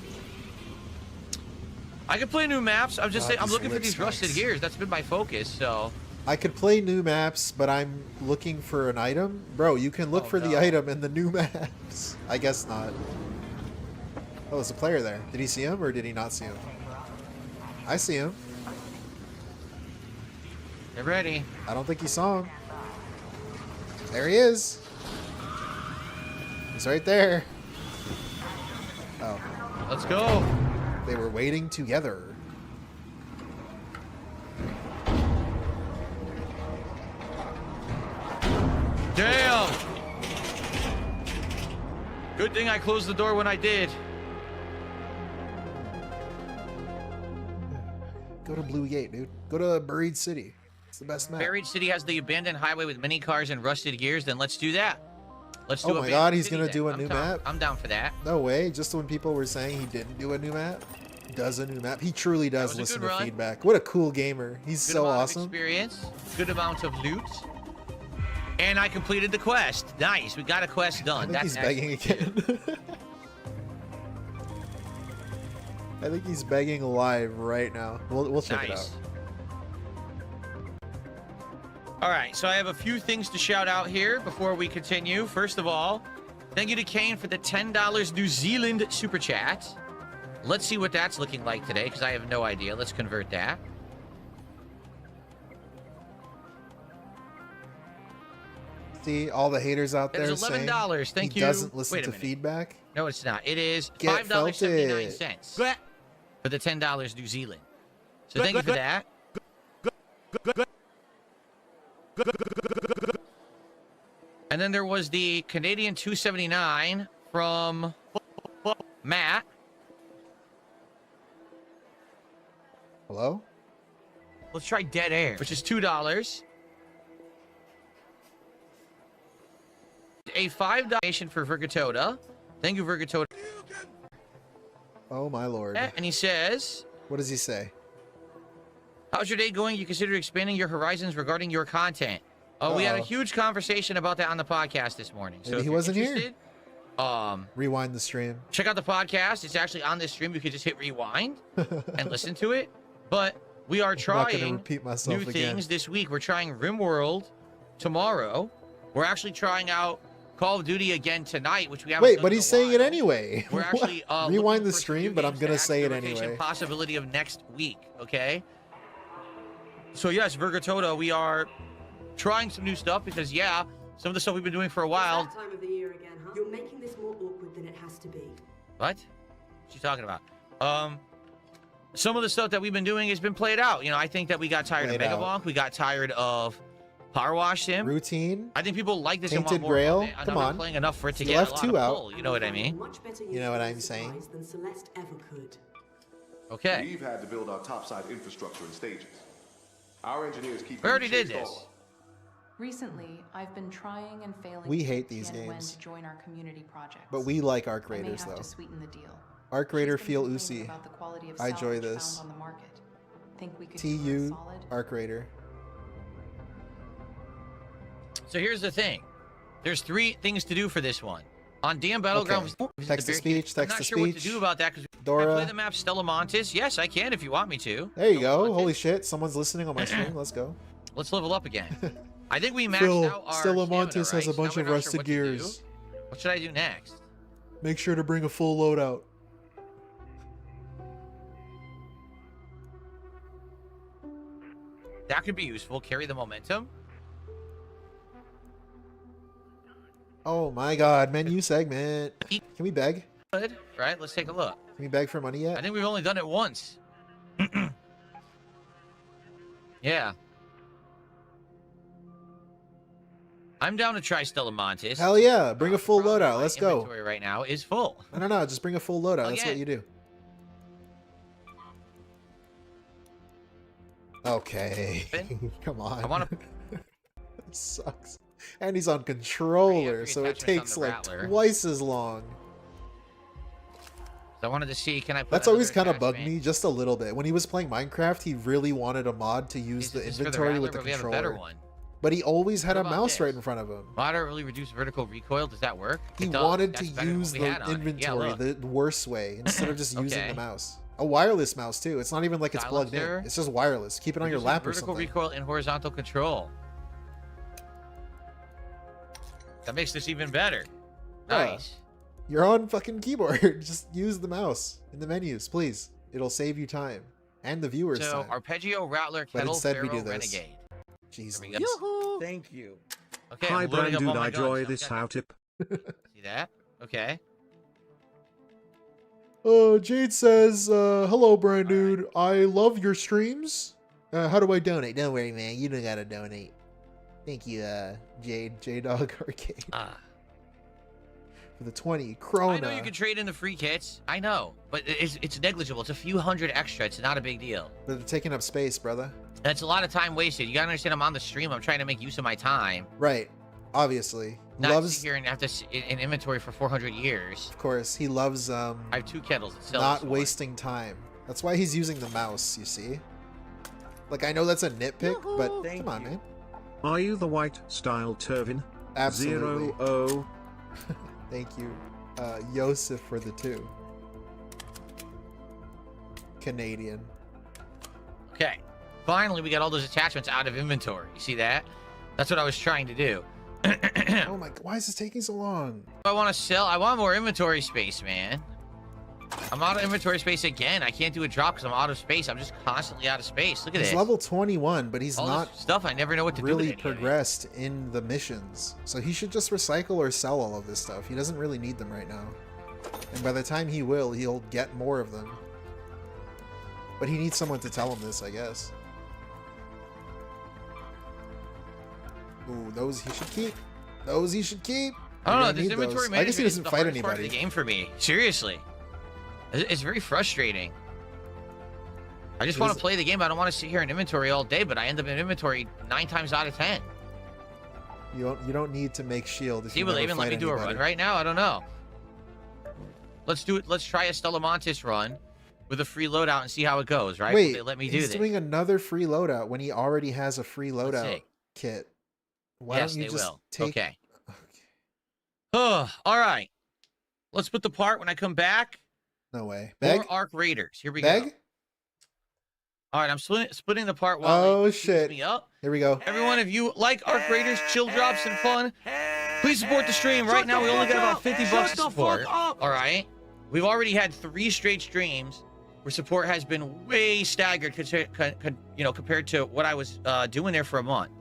I could play new maps. I'm just saying, I'm these looking for lip these rusted spikes. gears. That's been my focus, so. I could play new maps, but I'm looking for an item. Bro, you can look Oh, for the no. item in the new maps. I guess not. Oh, there's a player there. Did he see him or did he not see him? I see him. Get ready. I don't think he saw him. There he is. He's right there. Oh, Let's go. they were waiting together. Damn. Good thing I closed the door when I did. Go to Blue Gate, dude. Go to Buried City. It's the best map. Buried City has the abandoned highway with mini cars and rusted gears. Then let's do that. Let's do Oh my Abandoned God, he's City gonna then. do a I'm new down. map? I'm down for that. No way. Just when people were saying he didn't do a new map, does a new map. He truly does was a listen good to run. feedback. What a cool gamer. He's Good so amount of awesome. experience. Good amount of loot. And I completed the quest. Nice. We got a quest I done. think he's begging again. I think he's begging live right now. We'll check it out. Nice. All right, so I have a few things to shout out here before we continue. First of all, thank you to Kane for the $10 New Zealand super chat. Let's see what that's looking like today, because I have no idea. Let's convert that. See all the haters out It there is saying $11. Thank he you. doesn't listen Wait a to minute. feedback. No, it's not. It is Get $5.79 for the $10 New Zealand. So thank you for that. And then there was the Canadian 279 from Matt. Hello? Let's try Dead Air, which is $2. A $5 donation for Vergatoda. Thank you, Vergatoda. Oh my lord. And he says, What does he say? how's your day going? You consider expanding your horizons regarding your content. Oh, we had a huge conversation about that on the podcast this morning. So Maybe if he you're wasn't here. interested, Rewind the stream. check out the podcast. It's actually on this stream. You could just hit rewind and listen to it. But we are I'm not gonna trying repeat myself new again. things this week. We're trying RimWorld tomorrow. We're actually trying out Call of Duty again tonight, which we haven't Wait, done but in he's a saying it while. anyway. We're actually Rewind looking the for some stream, new but I'm games gonna to say add it to the rotation anyway. Possibility of next week, okay? So yes, Vergatoda, we are trying some new stuff because some of the stuff we've been doing for a while. That time of the year again, huh? You're making this more awkward than it has to be. What? What's she talking about? Some of the stuff that we've been doing has been played out. You know, I think that we got tired Played of out. Megabonk. We got tired of Powerwash Sim. Routine. I think people like this and want Tainted more Grail. of it. I'm Come not on. playing enough for it to You get left a lot 2 of out. pull. You know what I mean? Much better You know what I'm use saying? supplies than Celeste ever could. Okay. We've had to build our topside infrastructure in stages. Our engineers keep We already did chased this. off. Recently, I've been trying and failing We to hate get these Tian Wen games. to join our community projects. But we like Arc I may Raiders have though. to sweeten the deal. Arc Raider She's been feel complaining Uzi. about the quality of I enjoy salvage this. found on the market. Think we could give her a TU solid? Arc Raider. So here's the thing. There's 3 things to do for this one. On DM Battleground, Okay. visit Text the to Bear Cave. speech, I'm text not to sure what to speech. do about that because I Dora. play the map Stella Montis. Yes, I can if you want me to. There you go. Stella Holy Montis. shit. Someone's listening on my stream. Let's go. Let's level up again. I think we maxed Phil, out our Stella stamina, Montis has right? a So now bunch we're of not sure rusted what to do. gears. What should I do next? Make sure to bring a full loadout. That could be useful. Carry the momentum. Oh my god, menu segment. Can we beg? Good. Right? Let's take a look. Can we beg for money I yet? think we've only done it once. Yeah. I'm down to try Stella Montis. Hell yeah, bring a full Problem, loadout. my Let's go. Inventory right now is full. No, just bring a full loadout. That's what Again. you do. Okay. Come on. I want to. It sucks. And he's on controller, three so it attachments on takes the like Rattler. twice as long. So I wanted to see, can I put That's always kind another of bugged attachment? me just a little bit. When he was playing Minecraft, he really wanted a mod to use the Is this for inventory Rattler, with the but we have a better controller. one. But he always had What a about mouse this? right in front of him. Moderately reduced vertical recoil. Does that work? He It does. wanted That's to better than use what we had the on it. Yeah, inventory look. the worst way instead of just using Okay. the mouse. A wireless mouse too. It's not even like it's Dial-up plugged in. there. It's just wireless. Keep it on your Reduces lap or vertical something. recoil and horizontal control. That makes this even better. Yeah. Nice. You're on fucking keyboard. Just use the mouse in the menus, please. It'll save you time and the viewers So time. Arpeggio, Rattler, But Kettle, instead we Pharaoh, do this. Renegade. Jesus. There we go. Thank you. Okay, Hi, I'm loading up Brand all Dude, my I guns. enjoy I've this got- how tip. See that? Okay. Jade says, hello, Brand Dude. I love your streams. How do I donate? Don't worry, man. You don't gotta donate. Thank you, Jade. J-Dog Arcade. For the 20. Krona. I know you can trade in the free kits. I know, but it's negligible. It's a few hundred extra. It's not a big deal. But they're taking up space, brother. That's a lot of time wasted. You gotta understand, I'm on the stream. I'm trying to make use of my time. Right. Obviously. Not Loves, sit here and have to sit in inventory for 400 years. of course, he loves, I have 2 kettles. That sell not this one. wasting time. That's why he's using the mouse, you see? Like, I know that's a nitpick, but come on, man. Are you the white style Turvin? Absolutely. 0-0. Thank you. Yosef for the 2. Canadian. Okay. Finally, we got all those attachments out of inventory. You see that? That's what I was trying to do. Oh my, why is this taking so long? I want to sell. I want more inventory space, man. I'm out of inventory space again. I can't do a drop because I'm out of space. I'm just constantly out of space. Look at He's this. level 21, but he's all not this stuff. I never know what to do really with it. progressed in the missions. So he should just recycle or sell all of this stuff. He doesn't really need them right now. And by the time he will, he'll get more of them. But he needs someone to tell him this, I guess. Ooh, those he should keep. Those he should keep. I don't know. You're This gonna need inventory those. I guess he management is doesn't the fight hardest part of anybody. the game for me. Seriously. It's very frustrating. I just want to play the game. I don't want to sit here in inventory all day, but I end up in inventory 9 times out of 10. You don't need to make shield if See, you will never they even fight let me do a anybody. run right now? I don't know. Let's do it. Let's try a Stellamontis run with a free loadout and see how it goes, right? Wait, Will they let me do he's this? doing another free loadout when he already has a free loadout see. kit. Why Yes, don't you they just will. take? Okay. Oh, all right. Let's put the part when I come back. No way. More Beg? Arc Raiders. Here we Beg? go. All right, I'm splitting the part while Oh they shit! me up. Here we go. Everyone, if you like Arc Raiders, chill drops, and fun, please support the stream. Right now, we only got about 50 bucks to support. All right. We've already had 3 straight streams where support has been way staggered, compared to what I was doing there for a month.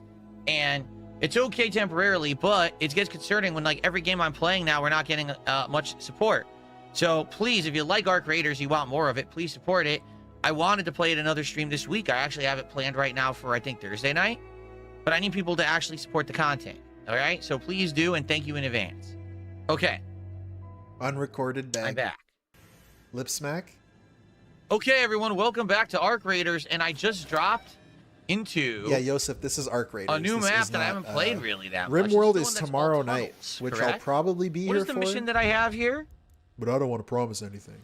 And it's okay temporarily, but it gets concerning when like every game I'm playing now, we're not getting much support. So please, if you like Arc Raiders, you want more of it, please support it. I wanted to play it another stream this week. I actually have it planned right now for, I think, Thursday night. But I need people to actually support the content. All right? So please do, and thank you in advance. Okay. Unrecorded bag. I'm back. Lip smack. Okay, everyone. Welcome back to Arc Raiders. And I just dropped into Yeah, Yosef, this is Arc Raiders. a new This map is that I not, haven't played really that much. RimWorld It's is the one that's tomorrow called night, Tunnels, which I'll correct? probably be What here is the for. mission that I have here? But I don't want to promise anything.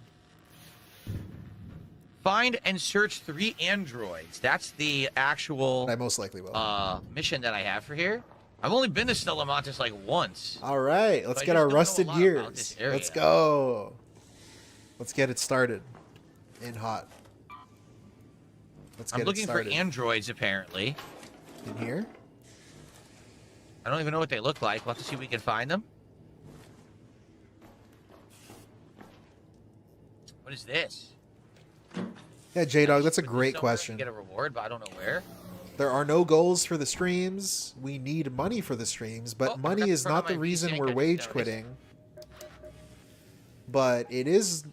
Find and search 3 androids. That's the actual I most likely will. mission that I have for here. I've only been to Stellamontis like once. All right, let's I get just our don't know a rusted lot about gears. this area. Let's go. Let's get it started. In hot. Let's get I'm looking it for started. androids, apparently. In here? I don't even know what they look like. We'll have to see if we can find them. What is this? Yeah, J-Dog, that's a Put this great somewhere, question. Get a reward, but I don't know where. There are no goals for the streams. We need money for the streams, but Oh, money that's is part of not the my reason VSync, we're I just wage noticed. quitting. But it is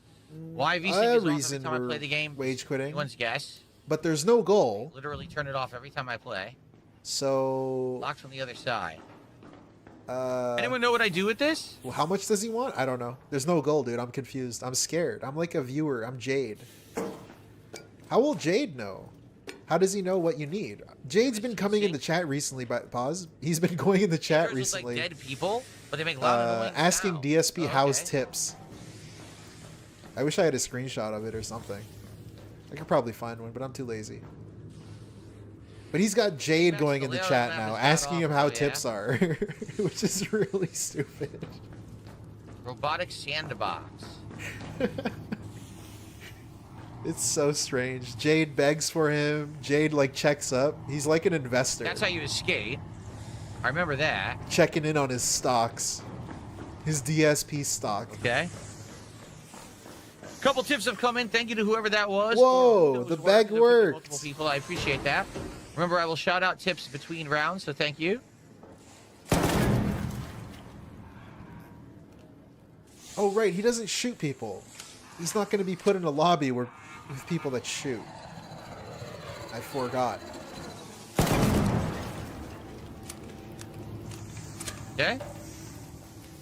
Why VSync a is off every reason time I we're play the game? wage quitting. Anyone's guess? But there's no goal, Literally turn it off every time I play. so Locked from the other side. uh, Anyone know what I do with this? well, how much does he want? I don't know. There's no goal, dude. I'm confused. I'm scared. I'm like a viewer. I'm Jade. How will Jade know? How does he know what you need? Jade's been coming in the chat recently, but pause. He's been going in the chat Pictures look recently, like dead people, but they make loud annoying asking sounds. DSP Oh, how's okay. tips. I wish I had a screenshot of it or something. I could probably find one, but I'm too lazy. But he's got Jade going in the chat now, asking him how tips are, which is really stupid. Robotic sandbox. It's so strange. Jade begs for him. Jade like checks up. He's like an investor. That's how you escape. I remember that. Checking in on his stocks. His DSP stock. Okay. Couple tips have come in. Thank you to whoever that was. Whoa, the bag worked. Multiple people. I appreciate that. Remember, I will shout out tips between rounds, so thank you. Oh, right. He doesn't shoot people. He's not going to be put in a lobby with people that shoot. I forgot. Okay.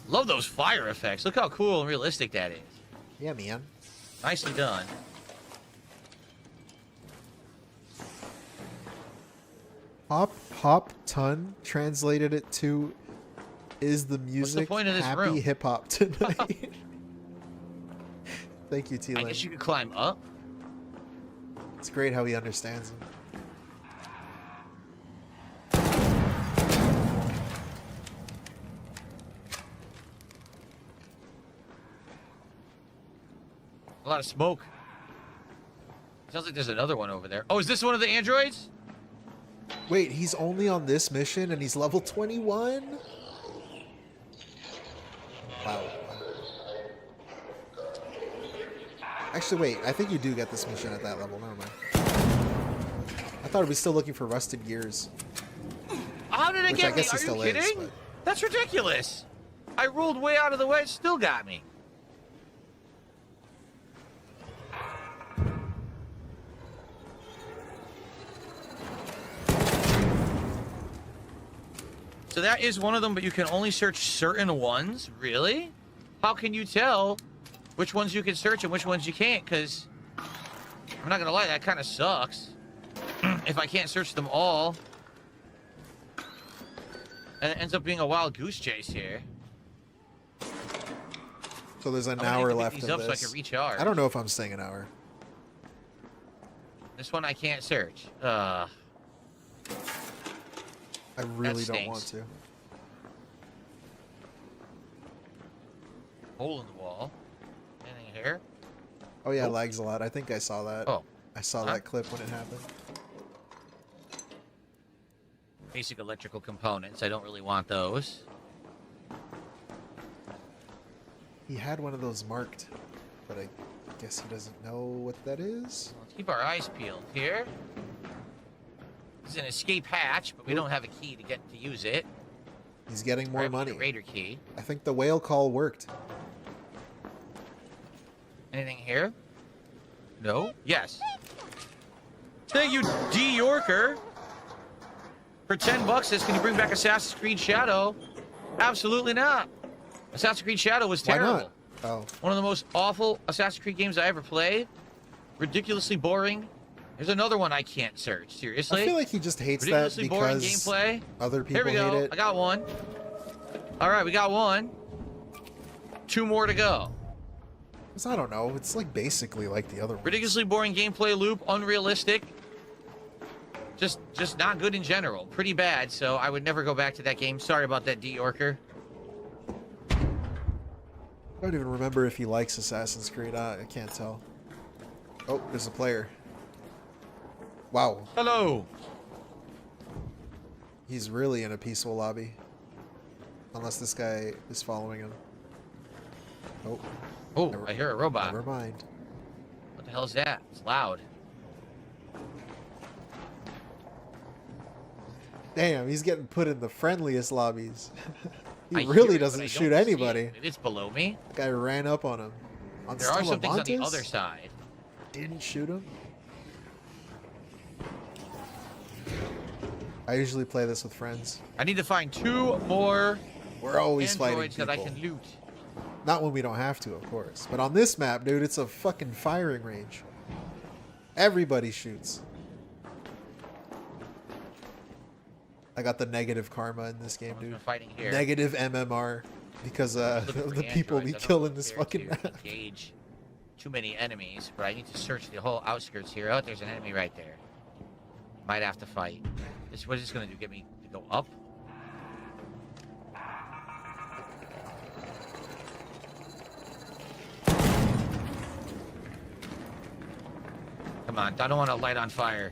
Love those fire effects. Look how cool and realistic that is. Yeah, man. Nicely done. Hop ton translated it to is the music What's the point of this happy room? hip hop tonight. Thank you, I T-Lane. guess you could climb up. It's great how he understands them. A lot of smoke. Sounds like there's another one over there. Oh, is this one of the androids? Wait, he's only on this mission and he's level 21? Wow. Actually, wait. I think you do get this mission at that level. Never mind. I thought we were still looking for rusted gears. How did it Which get I guess me? it Are still you is, kidding? but- That's ridiculous. I rolled way out of the way. It still got me. So that is one of them, but you can only search certain ones? Really? How can you tell which ones you can search and which ones you can't? Because, I'm not going to lie, that kind of sucks. If I can't search them all. And it ends up being a wild goose chase here. So there's an I'm gonna hour need to pick left these of up so I this. can recharge. I don't know if I'm staying an hour. This one I can't search. I really That don't want stinks. to. Hole in the wall. Anything here? Oh yeah, Oh. lags a lot. I think I saw that. Oh. I saw Huh? that clip when it happened. Basic electrical components. I don't really want those. He had one of those marked, but I guess he doesn't know what that is. Let's keep our eyes peeled here. This is an escape hatch, but we don't have a key to get to use it. He's getting more Or money. a Raider key. I think the whale call worked. Anything here? No? Yes. Thank you, D. Yorker. For 10 bucks, says, can you bring back Assassin's Creed Shadow? Absolutely not. Assassin's Creed Shadow was Why terrible. not? Oh, One of the most awful Assassin's Creed games I ever played. Ridiculously boring. There's another one I can't search. Seriously? I feel like he just hates that Ridiculously boring because gameplay. other people Here we go. hate it. I got one. All right, we got one. 2 more to go. 'Cause I don't know. It's like basically like the other one. Ridiculously boring gameplay loop, unrealistic. Just not good in general. Pretty bad, so I would never go back to that game. Sorry about that, D. Yorker. I don't even remember if he likes Assassin's Creed. I can't tell. Oh, there's a player. Wow. Hello. He's really in a peaceful lobby. Unless this guy is following him. Oh. Oh, I hear a robot. Never mind. What the hell is that? It's loud. Damn, he's getting put in the friendliest lobbies. I He hear really it, but doesn't I shoot don't see anybody. it. It's below me. Guy ran up on him. On There are some things on the Stellamontes? other side. Didn't shoot him. I usually play this with friends. I need to find 2 more We're always fighting androids that I people. can loot. Not when we don't have to, of course. But on this map, dude, it's a fucking firing range. Everybody shoots. I got the negative karma in this game, dude. Fighting here. Negative MMR because of Looking for the people we androids. I don't kill in this care fucking to map. engage. too many enemies, but I need to search the whole outskirts here. Oh, there's an enemy right there. Might have to fight. What is this gonna do? Get me to go up? Come on, I don't want to light on fire.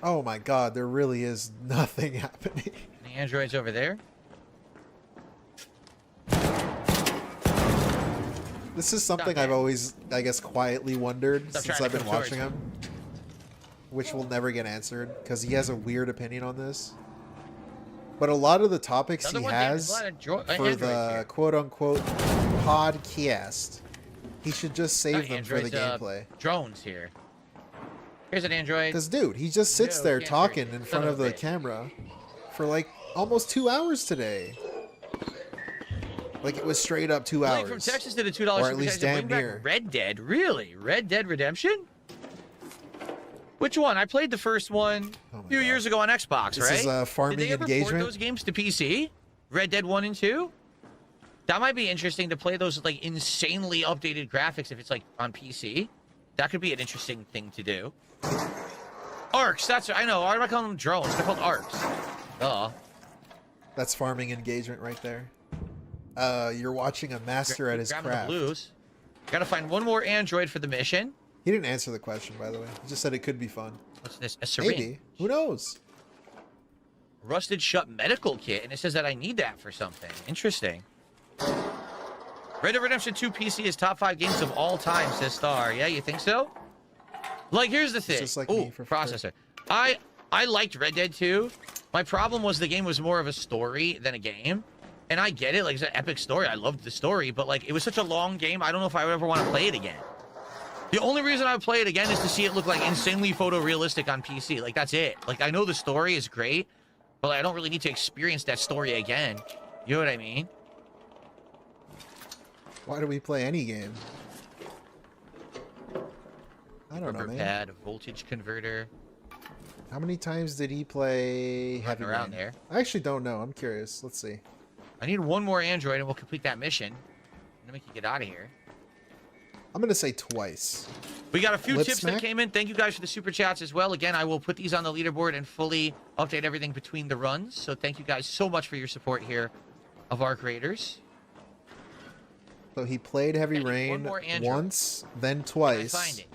Oh my god, there really is nothing happening. Any androids over there? This is something I've always, I guess, quietly wondered since I've been watching him. Which will never get answered, because he has a weird opinion on this. But a lot of the topics he has for the quote-unquote podcast, he should just save them for the gameplay. Drones here. Here's an android. Because, dude, he just sits there talking in front of the camera for, like, almost 2 hours today. Like, it was straight up 2 hours. From Texas did a $2 or at least damn near. Red Dead, really? Red Dead Redemption? Which one? I played the first one a few years ago on Xbox, right? This is farming Did they ever engagement. port those games to PC? Red Dead 1 and 2? That might be interesting to play those like insanely updated graphics if it's like on PC. That could be an interesting thing to do. Arcs, that's I know. Why am I calling them drones? They're called arcs. That's farming engagement right there. You're watching a master at his craft. The blues. Gotta find one more android for the mission. He didn't answer the question, by the way. He just said it could be fun. What's this? A syringe. Maybe. Who knows? Rusted shut medical kit, and it says that I need that for something. Interesting. Red Dead Redemption 2 PC is top 5 games of all time, says Star. Yeah, you think so? Like, here's the thing. Just like Ooh, processor. I liked Red Dead 2. My problem was the game was more of a story than a game. And I get it, like, it's an epic story. I loved the story, but, like, it was such a long game, I don't know if I would ever want to play it again. The only reason I would play it again is to see it look, like, insanely photorealistic on PC. Like, that's it. Like, I know the story is great, but like, I don't really need to experience that story again. You know what I mean? Why do we play any game? I don't know, man. Pad, voltage converter. How many times did he play Heavy around Rain? there? I actually don't know. I'm curious. Let's see. I need one more android and we'll complete that mission. And then we can get out of here. I'm going to say twice. We got a few Lip tips smack? that came in. Thank you guys for the super chats as well. Again, I will put these on the leaderboard and fully update everything between the runs. So thank you guys so much for your support here of our creators. So he played Heavy Rain once, then twice. Find it.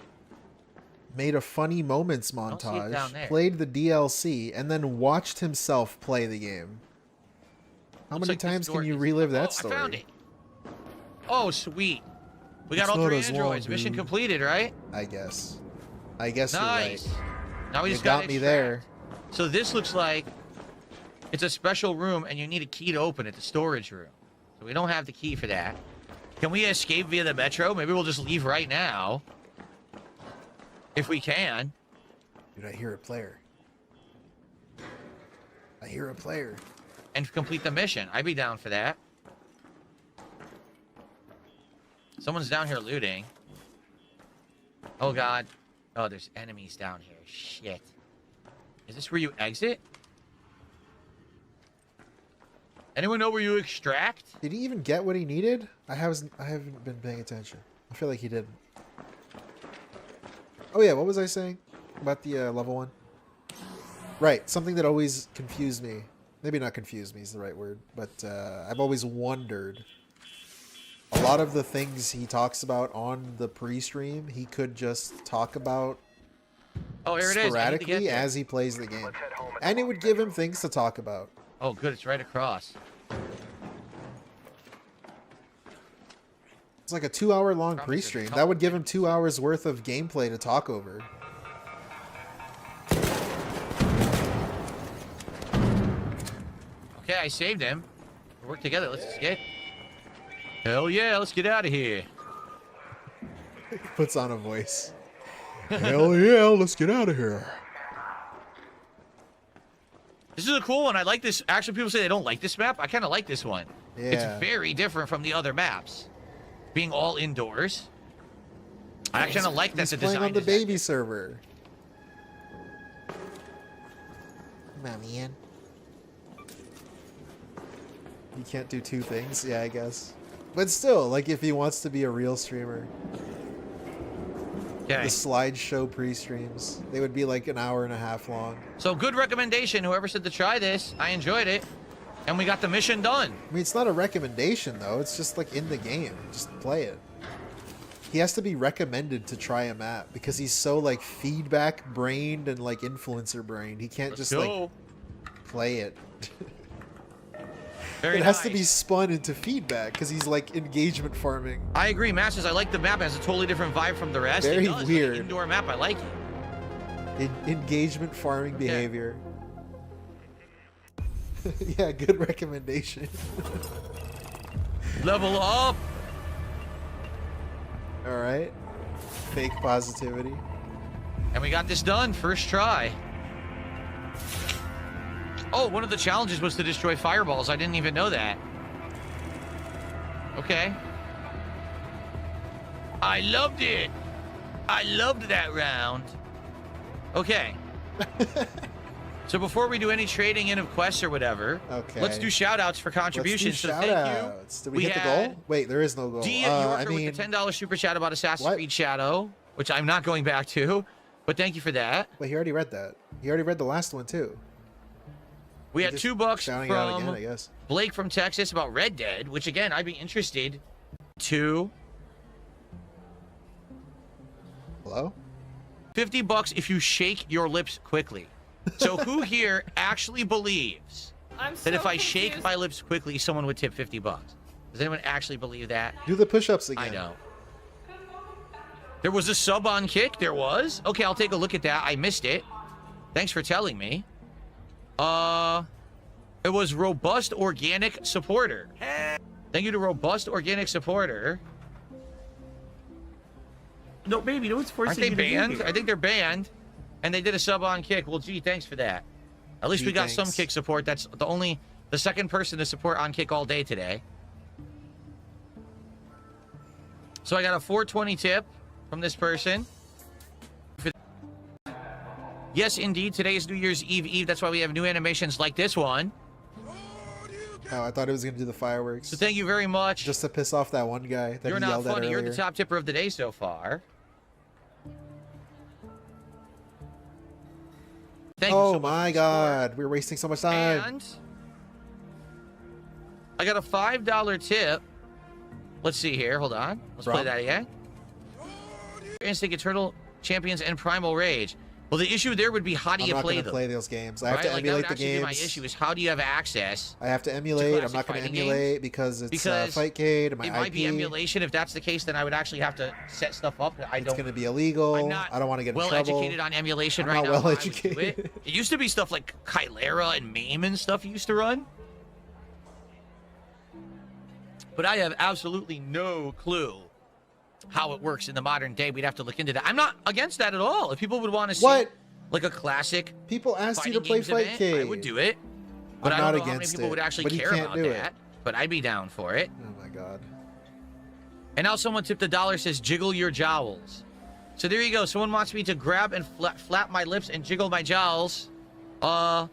Made a funny moments montage, played the DLC, and then watched himself play the game. How many times can you relive that story? I found it. Oh, sweet. We got all 3 androids. Mission completed, right? I guess. I guess nice. You're right. Now we just got me there. So this looks like it's a special room, and you need a key to open it, the storage room. So we don't have the key for that. Can we escape via the metro? Maybe we'll just leave right now. If we can. Dude, I hear a player. I hear a player. And complete the mission. I'd be down for that. Someone's down here looting. Oh, God. Oh, there's enemies down here. Shit. Is this where you exit? Anyone know where you extract? Did he even get what he needed? I haven't been paying attention. I feel like he didn't. Oh yeah, what was I saying about the level 1? Right, something that always confused me. Maybe not confused me is the right word, but I've always wondered. A lot of the things he talks about on the pre-stream, he could just talk about sporadically as he plays the game. And it would give him things to talk about. Oh, good, it's right across. It's like a 2-hour long pre-stream. That would give him 2 hours worth of gameplay to talk over. Okay, I saved him. We work together. Let's escape. Hell yeah, let's get out of here. Puts on a voice. Hell yeah, let's get out of here. This is a cool one. I like this. Actually, people say they don't like this map. I kind of like this one. Yeah. It's very different from the other maps. Being all indoors. I actually don't like that He's the playing design on the is baby server. Come on, man. You can't do two things? Yeah, I guess. But still, like, if he wants to be a real streamer. Okay. The slideshow pre-streams. They would be like an hour and a half long. So good recommendation. Whoever said to try this, I enjoyed it. And we got the mission done. I mean, it's not a recommendation, though. It's just, like, in the game. Just play it. He has to be recommended to try a map because he's so, like, feedback-brained and, like, influencer-brained. He can't just, like, play it. Very it has nice. to be spun into feedback because he's, like, engagement farming. I agree, Masters. I like the map. It has a totally different vibe from the rest. Very it does, weird. Like an indoor map. I like it. Engagement farming behavior. Yeah, good recommendation. Level up. All right. Fake positivity. And we got this done. First try. Oh, one of the challenges was to destroy fireballs. I didn't even know that. Okay. I loved it. I loved that round. Okay. So before we do any trading in of quests or whatever, let's do shout-outs for contributions. So thank you. Did we hit the goal? Wait, there is no goal. D I mean, with the $10 super chat about Assassin's Creed Shadow, which I'm not going back to, but thank you for that. Wait, he already read that. He already read the last one too. We had $2 shouting it out from again, I guess. Blake from Texas about Red Dead, which again, I'd be interested to. Hello? $50 if you shake your lips quickly. So who here actually believes that if I shake my lips quickly, someone would tip $50? Does anyone actually believe that? Do the push-ups again. I know. There was a sub on Kick. There was. Okay, I'll take a look at that. I missed it. Thanks for telling me. It was Robust Organic Supporter. Thank you to Robust Organic Supporter. No, baby, no one's forcing Aren't they you to be banned? here. I think they're banned. And they did a sub on Kick. Well, gee, thanks for that. At least we got some Kick support. That's the second person to support on Kick all day today. So I got a 420 tip from this person. Yes, indeed. Today is New Year's Eve. That's why we have new animations like this one. Oh, I thought it was going to do the fireworks. So thank you very much. Just to piss off that one guy that You're he not yelled at funny. earlier. You're the top tipper of the day so far. Thank you so much my God. We're wasting so much time. And I got a $5 tip. Let's see here. Hold on. Let's play that again. Instinct, Eternal Champions, and Primal Rage. Well, the issue there would be how do you play them? I'm not going to play those games. I have Right? to Like, emulate that would the actually be games. my issue is how do you have access? I have to emulate. I'm classic not going to fighting emulate games? because it's Because Fightcade and my it IP. might be emulation. If that's the case, then I would actually have to set stuff up. It's going to be illegal. I'm not I don't want to get in well trouble. educated on emulation I'm right not now. well so I would educated. do It. It used to be stuff like Chimera and MAME and stuff used to run. But I have absolutely no clue how it works in the modern day. We'd have to look into that. I'm not against that at all. If people would want to see like a classic people asked you to fighting play games event, Fightcade. I would do it. But I'm I not don't know how many against people it, would actually but you care can't about do it. that. But I'd be down for it. Oh my God. And now someone tipped $1 says jiggle your jowls. So there you go. Someone wants me to grab and flap my lips and jiggle my jowls. Do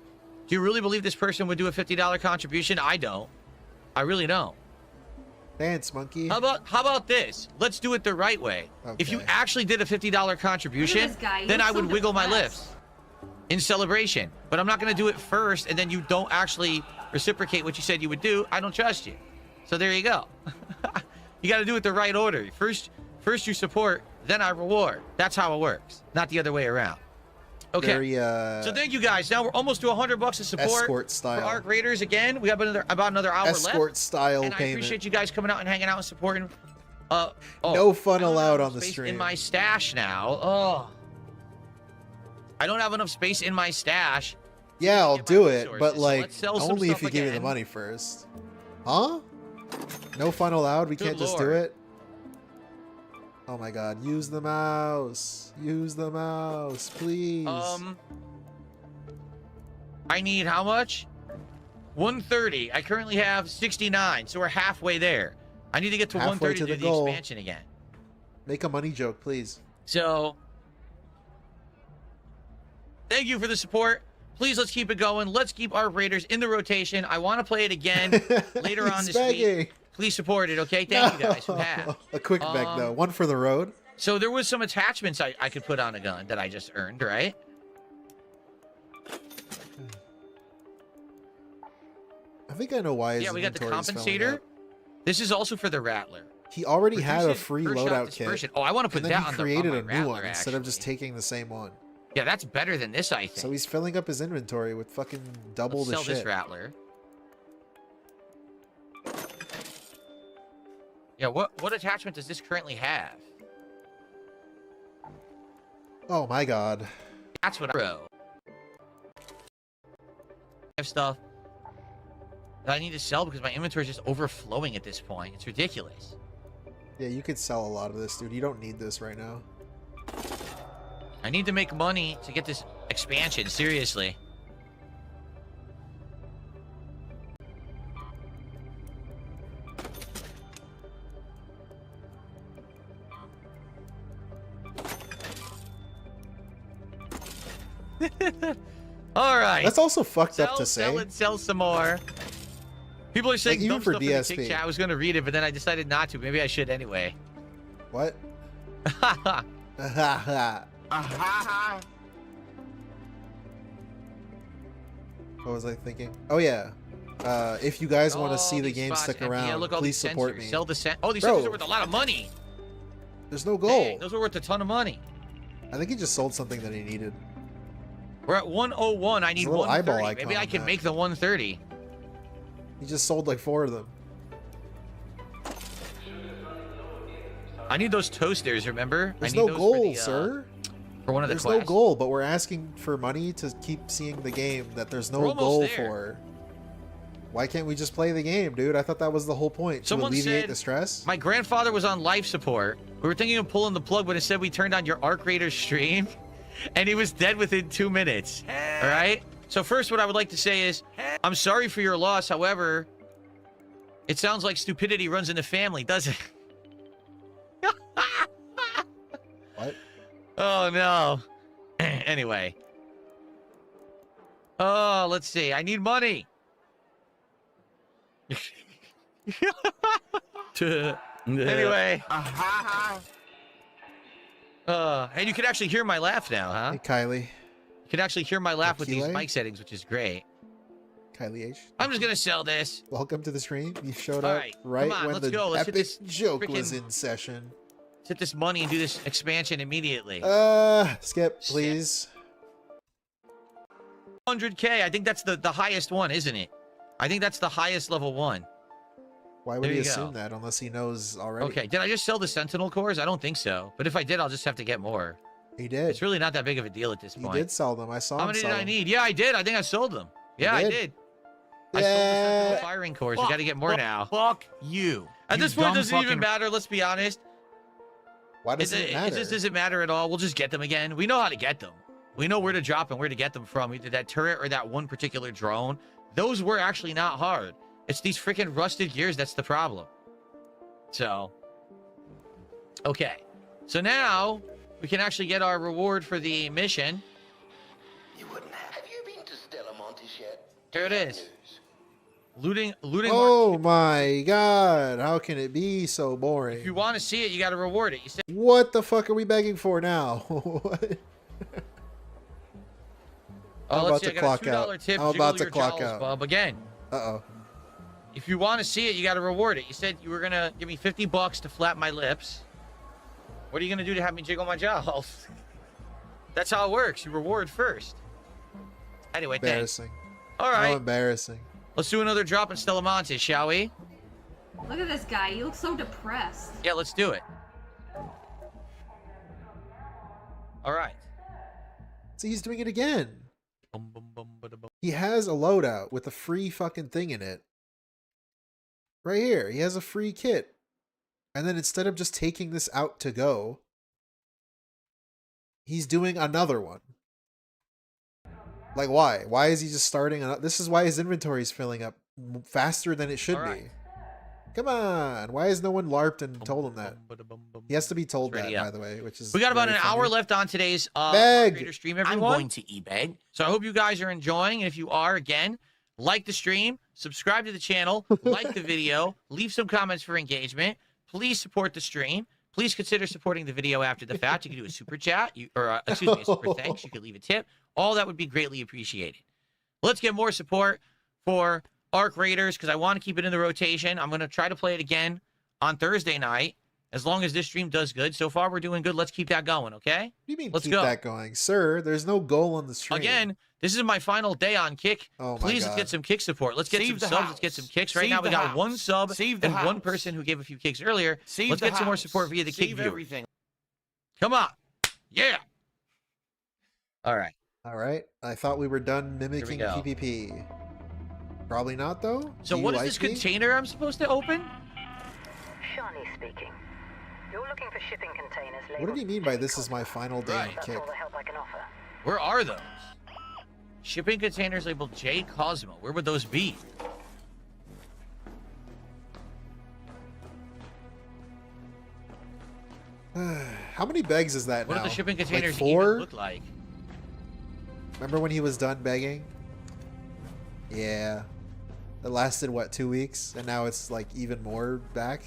you really believe this person would do a $50 contribution? I don't. I really don't. Dance, monkey. How about this? Let's do it the right way. If you actually did a $50 contribution, this guy. He then looks I would so wiggle my depressed. lips in celebration. But I'm not going to do it first, and then you don't actually reciprocate what you said you would do. I don't trust you. So there you go. You got to do it the right order. First you support, then I reward. That's how it works, not the other way around. Okay. Very, so thank you guys. Now we're almost to $100 of support escort style. for Arc Raiders. Again, we have about another hour left. Escort style and I payment. appreciate you guys coming out and hanging out and supporting. No fun allowed on the space stream. in my stash now. Oh, I don't have enough space in my stash. Yeah, I'll do it, resources, but so like let's sell some only if stuff you give me the again. money first. Huh? No fun allowed. We Good can't just do Lord. it. Oh my God! Use the mouse. Use the mouse, please. I need how much? 130. I currently have 69, so we're halfway there. I need to get to Halfway 130 to to the do goal. the expansion again. Make a money joke, please. So, thank you for the support. Please, let's keep it going. Let's keep our Raiders in the rotation. I want to play it again later on this week. Please support it, okay? Thank you guys who have. A quick beg, though. One for the road. So there was some attachments I could put on a gun that I just earned, right? I think I know why his Yeah, we got the inventory is filling compensator. up. This is also for the Rattler. He already had a Reduces free per shot loadout dispersion. kit. Oh, I want to put and then that he on the created my a new Rattler, one instead of just actually. taking the same one. Yeah, that's better than this, I think. So he's filling up his inventory with fucking double Let's the sell shit. this Rattler. Yeah, what attachment does this currently have? Oh my god. That's what I have stuff that I need to sell because my inventory is just overflowing at this point. It's ridiculous. Yeah, you could sell a lot of this, dude. You don't need this right now. I need to make money to get this expansion, seriously. All right. That's also fucked up to Sell say. and sell some more. People are saying Like, even dumb for stuff in the DSP. tick chat. I was going to read it, but then I decided not to. Maybe I should anyway. What? What was I thinking? Oh yeah. If you guys want to see the these game spots stick empty. Yeah, around, look, all please these support sensors. me. Sell the oh, these Bro. sensors are worth a lot of money. There's no goal. Dang, those are worth a ton of money. I think he just sold something that he needed. We're at 101. I need a little eyeball 130. icon Maybe I on can that. make the 130. He just sold like 4 of them. I need those toasters, remember? There's I need no those goal, for sir. For one of the There's quests. no goal, but we're asking for money to keep seeing the game that there's We're no almost goal there. for. Why can't we just play the game, dude? I thought that was the whole point, to Someone alleviate said, the stress. My grandfather was on life support. We were thinking of pulling the plug, but instead we turned on your Arc Raider stream, and he was dead within 2 minutes. All right? So first, what I would like to say is, I'm sorry for your loss. However, it sounds like stupidity runs in the family, doesn't it? What? Oh, no. Anyway. Oh, let's see. I need money. Anyway. And you can actually hear my laugh now, huh? Hey, Kylie. You can actually hear my laugh with these Akile? mic settings, which is great. Kylie H. I'm just going to sell this. Welcome to the stream. You showed All up right, right come on, when let's the go. Let's hit epic this joke was frickin- in session. Let's hit this money and do this expansion immediately. Skip, please. 100K. I think that's the highest one, isn't it? I think that's the highest level one. Why would There he you go. assume that unless he knows already? Okay, did I just sell the Sentinel cores? I don't think so. But if I did, I'll just have to get more. He did. It's really not that big of a deal at this He point. did sell them. I saw How him many sell did I them. need? Yeah, I did. I think I sold them. Yeah, I did? did. I sold the Sentinel firing cores. We got to get more now. Fuck you. At You this point, it dumb doesn't even fucking- matter. Let's be honest. Why does it matter? It just doesn't matter at all. We'll just get them again. We know how to get them. We know where to drop and where to get them from. Either that turret or that one particular drone. Those were actually not hard. It's these freaking rusted gears that's the problem. So, okay. So now we can actually get our reward for the mission. You wouldn't have you been to Stella Montes yet? Here it is. Looting. Oh my god! How can it be so boring? If you want to see it, you got to reward it. You said. What the fuck are we begging for now? What? Oh, I'm let's about see. I to got clock a $2 out. tip. I'm Jiggle about to your clock jowls, out. Bub. Again. Uh-oh. If you want to see it, you got to reward it. You said you were gonna give me $50 to flap my lips. What are you gonna do to have me jiggle my jowls? That's how it works. You reward first. Anyway, thanks. Embarrassing. All right. How embarrassing. Let's do another drop in Stella Montes, shall we? Look at this guy. He looks so depressed. Yeah, let's do it. All right. See, he's doing it again. He has a loadout with a free fucking thing in it. Right here. He has a free kit. And then instead of just taking this out to go, he's doing another one. Like, why? Why is he just starting? This is why his inventory is filling up faster than it should be. Come on. Why has no one LARPed and told him that? He has to be told that, by the way, which is we got about an very funny. hour left on today's Beg. creator stream, everyone. I'm going to eBay. So I hope you guys are enjoying. And if you are, again, like the stream, subscribe to the channel, like the video, leave some comments for engagement. Please support the stream. Please consider supporting the video after the fact. You can do a super chat, excuse me, a super thanks. You can leave a tip. All that would be greatly appreciated. Let's get more support for Arc Raiders because I want to keep it in the rotation. I'm going to try to play it again on Thursday night as long as this stream does good. So far, we're doing good. Let's keep that going, okay? What do you mean Let's keep go. that going? Sir, there's no goal on the stream. Again, this is my final day on Kick. Oh my Please, God. let's get some Kick support. Let's get Save some the subs. house. Let's get some kicks. Right Save now, we the got house. one sub Save the and one house. person who gave a few kicks earlier. Save Let's the get some more house. support via the Kick Save view. everything. Come on. Yeah. All right. All right. I thought we were done mimicking go. PvP. Probably not, though. So Do what you is like this me? container I'm supposed to open? Shawnee speaking. You're looking for shipping containers. What did he mean by this is my final day on Right. Kick? All the help I can offer. Where are those? Shipping containers labeled J Cosmo. Where would those be? How many begs is that What now? do the shipping Like containers 4? even look like? Remember when he was done begging? Yeah. It lasted, what, 2 weeks? And now it's, like, even more back?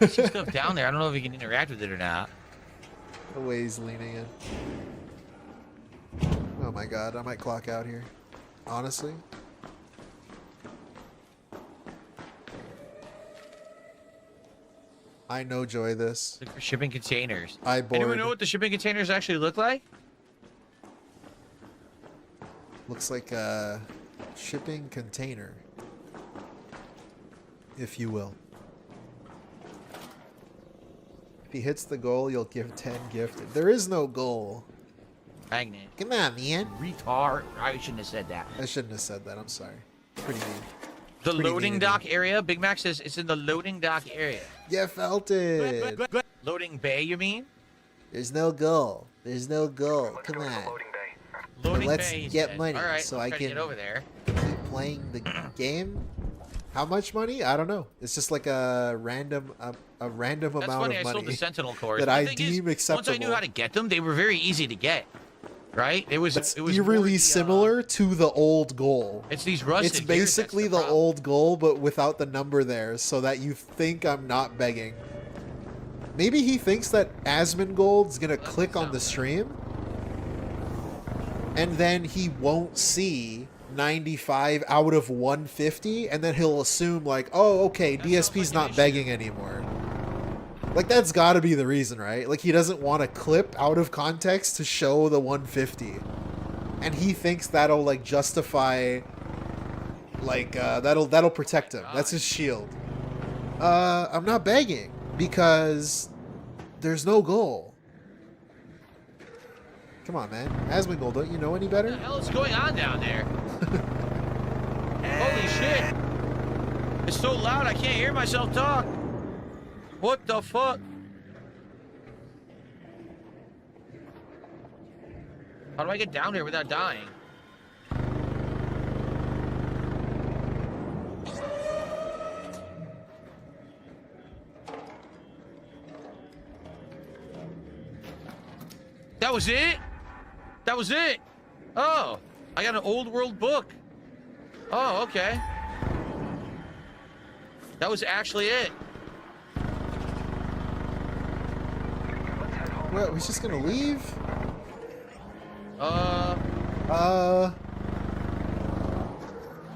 I see stuff down there. I don't know if you can interact with it or not. The way he's leaning in. Oh my god, I might clock out here. Honestly. I no joy this. Look for shipping containers. I bored. Anyone know what the shipping containers actually look like? Looks like a shipping container. If you will. If he hits the goal, you'll give 10 gifted. There is no goal. Magnet. Come on, man. Retard. I shouldn't have said that. I shouldn't have said that. I'm sorry. Pretty mean. The Pretty loading mean. dock area? Big Mac says it's in the loading dock area. You felt it. Loading bay, you mean? There's no goal. There's no goal. Come on. Loading Let's bay, he get said. money All right, so I'll I try to can get over there. keep playing the game. How much money? I don't know. It's just like a random That's amount funny. of I sold the money Sentinel cores. that The I thing deem is, acceptable. Once I knew how to get them, they were very easy to get. Right? It was. It's it was eerily more the, similar to the old goal. It's these rusted. It's gears, that's basically the problem. old goal, but without the number there, so that you think I'm not begging. Maybe he thinks that Asmongold's gonna click on the stream, and then he won't see 95 out of 150, and then he'll assume like, oh, okay, DSP's not begging anymore. Like, that's gotta be the reason, right? Like, he doesn't want a clip out of context to show the 150. And he thinks that'll, like, justify, like, that'll protect him. That's his shield. I'm not begging, because there's no goal. Come on, man. Asmongold, don't you know any better? What the hell is going on down there? Holy shit! It's so loud I can't hear myself talk. What the fuck? How do I get down here without dying? That was it? That was it? Oh, I got an old world book. Oh, okay. That was actually it. What, he's just gonna leave?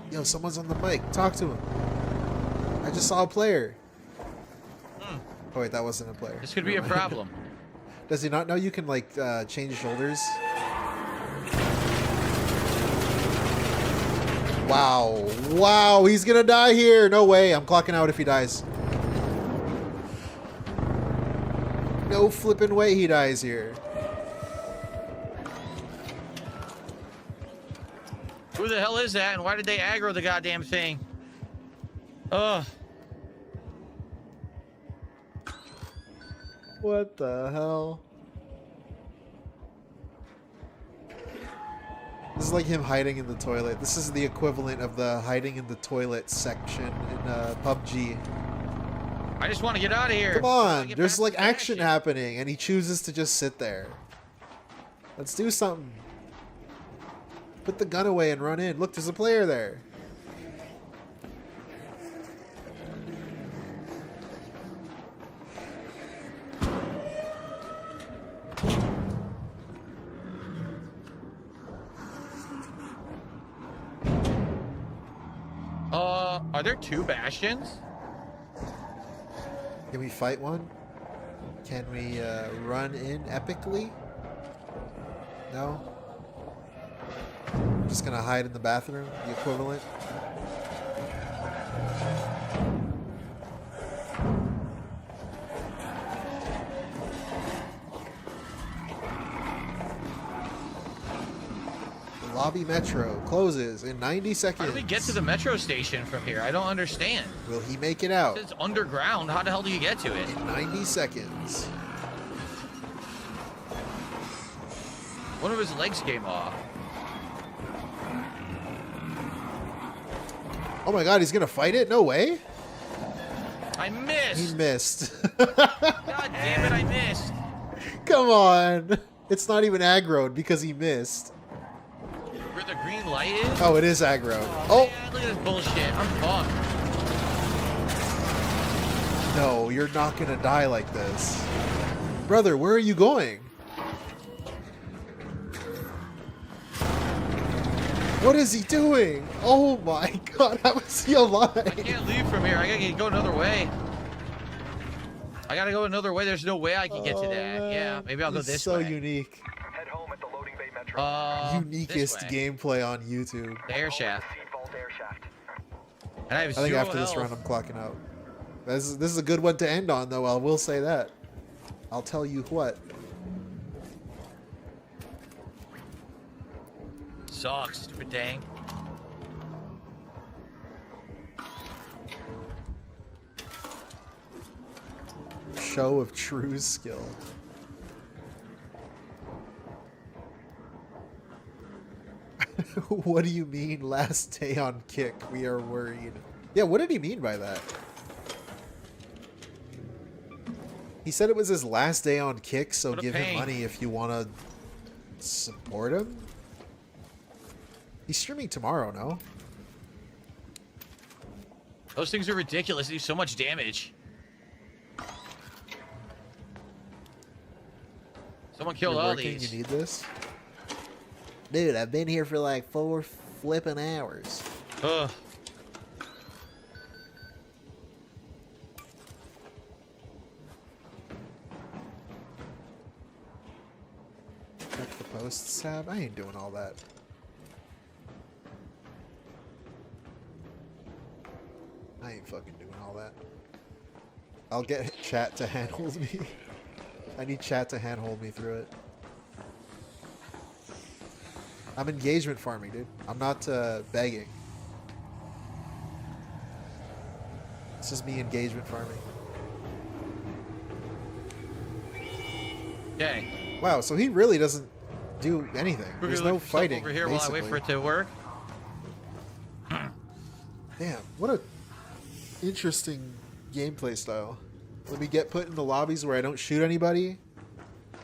Yo, someone's on the mic. Talk to him. I just saw a player. Oh wait, that wasn't a player. This could be a Never mind. problem. Does he not know you can, like, change shoulders? Wow. Wow, he's gonna die here. No way. I'm clocking out if he dies. No flipping way he dies here. Who the hell is that, and why did they aggro the goddamn thing? Ugh. What the hell? This is like him hiding in the toilet. This is the equivalent of the hiding in the toilet section in PUBG. I just want to get out of here. Come on, there's like action happening, and he chooses to just sit there. Let's do something. Put the gun away and run in. Look, there's a player there. Are there 2 Bastions? Can we fight one? Can we run in epically? No? I'm just gonna hide in the bathroom, the equivalent. The lobby metro closes in 90 seconds. How do we get to the metro station from here? I don't understand. Will he make it out? It's underground. How the hell do you get to it? In 90 seconds. One of his legs came off. Oh my god, he's gonna fight it? No way. I missed. He missed. God damn it, I missed. Come on. It's not even aggroed because he missed. Where the green light is? Oh, it is aggroed. Oh. Man, look at this bullshit. I'm fucked. No, you're not gonna die like this. Brother, where are you going? What is he doing? Oh my god, how is he alive? I can't leave from here. I gotta go another way. I gotta go another way. There's no way I can get to that. Man. Yeah, maybe I'll go He's this so way. So unique. Head home at the loading bay metro. Uniquest gameplay on YouTube. The air shaft. And I think after this round I'm clocking out. This is a good one to end on, though. I will say that. I'll tell you what. Sucks, stupid dang. Show of true skill. What do you mean last day on kick? We are worried. Yeah, what did he mean by that? He said it was his last day on kick, so give him money if you want to support him. He's streaming tomorrow, no? Those things are ridiculous. They do so much damage. Someone killed all these. You need this? Dude, I've been here for like 4 flipping hours. Ugh. Check the posts tab. I ain't doing all that. I ain't fucking doing all that. I'll get chat to handhold me. I need chat to handhold me through it. I'm engagement farming, dude. I'm not begging. This is me engagement farming. Okay. Wow, so he really doesn't do anything. There's no fighting. Over here while I wait for it to work. Damn, what a interesting gameplay style. Let me get put in the lobbies where I don't shoot anybody.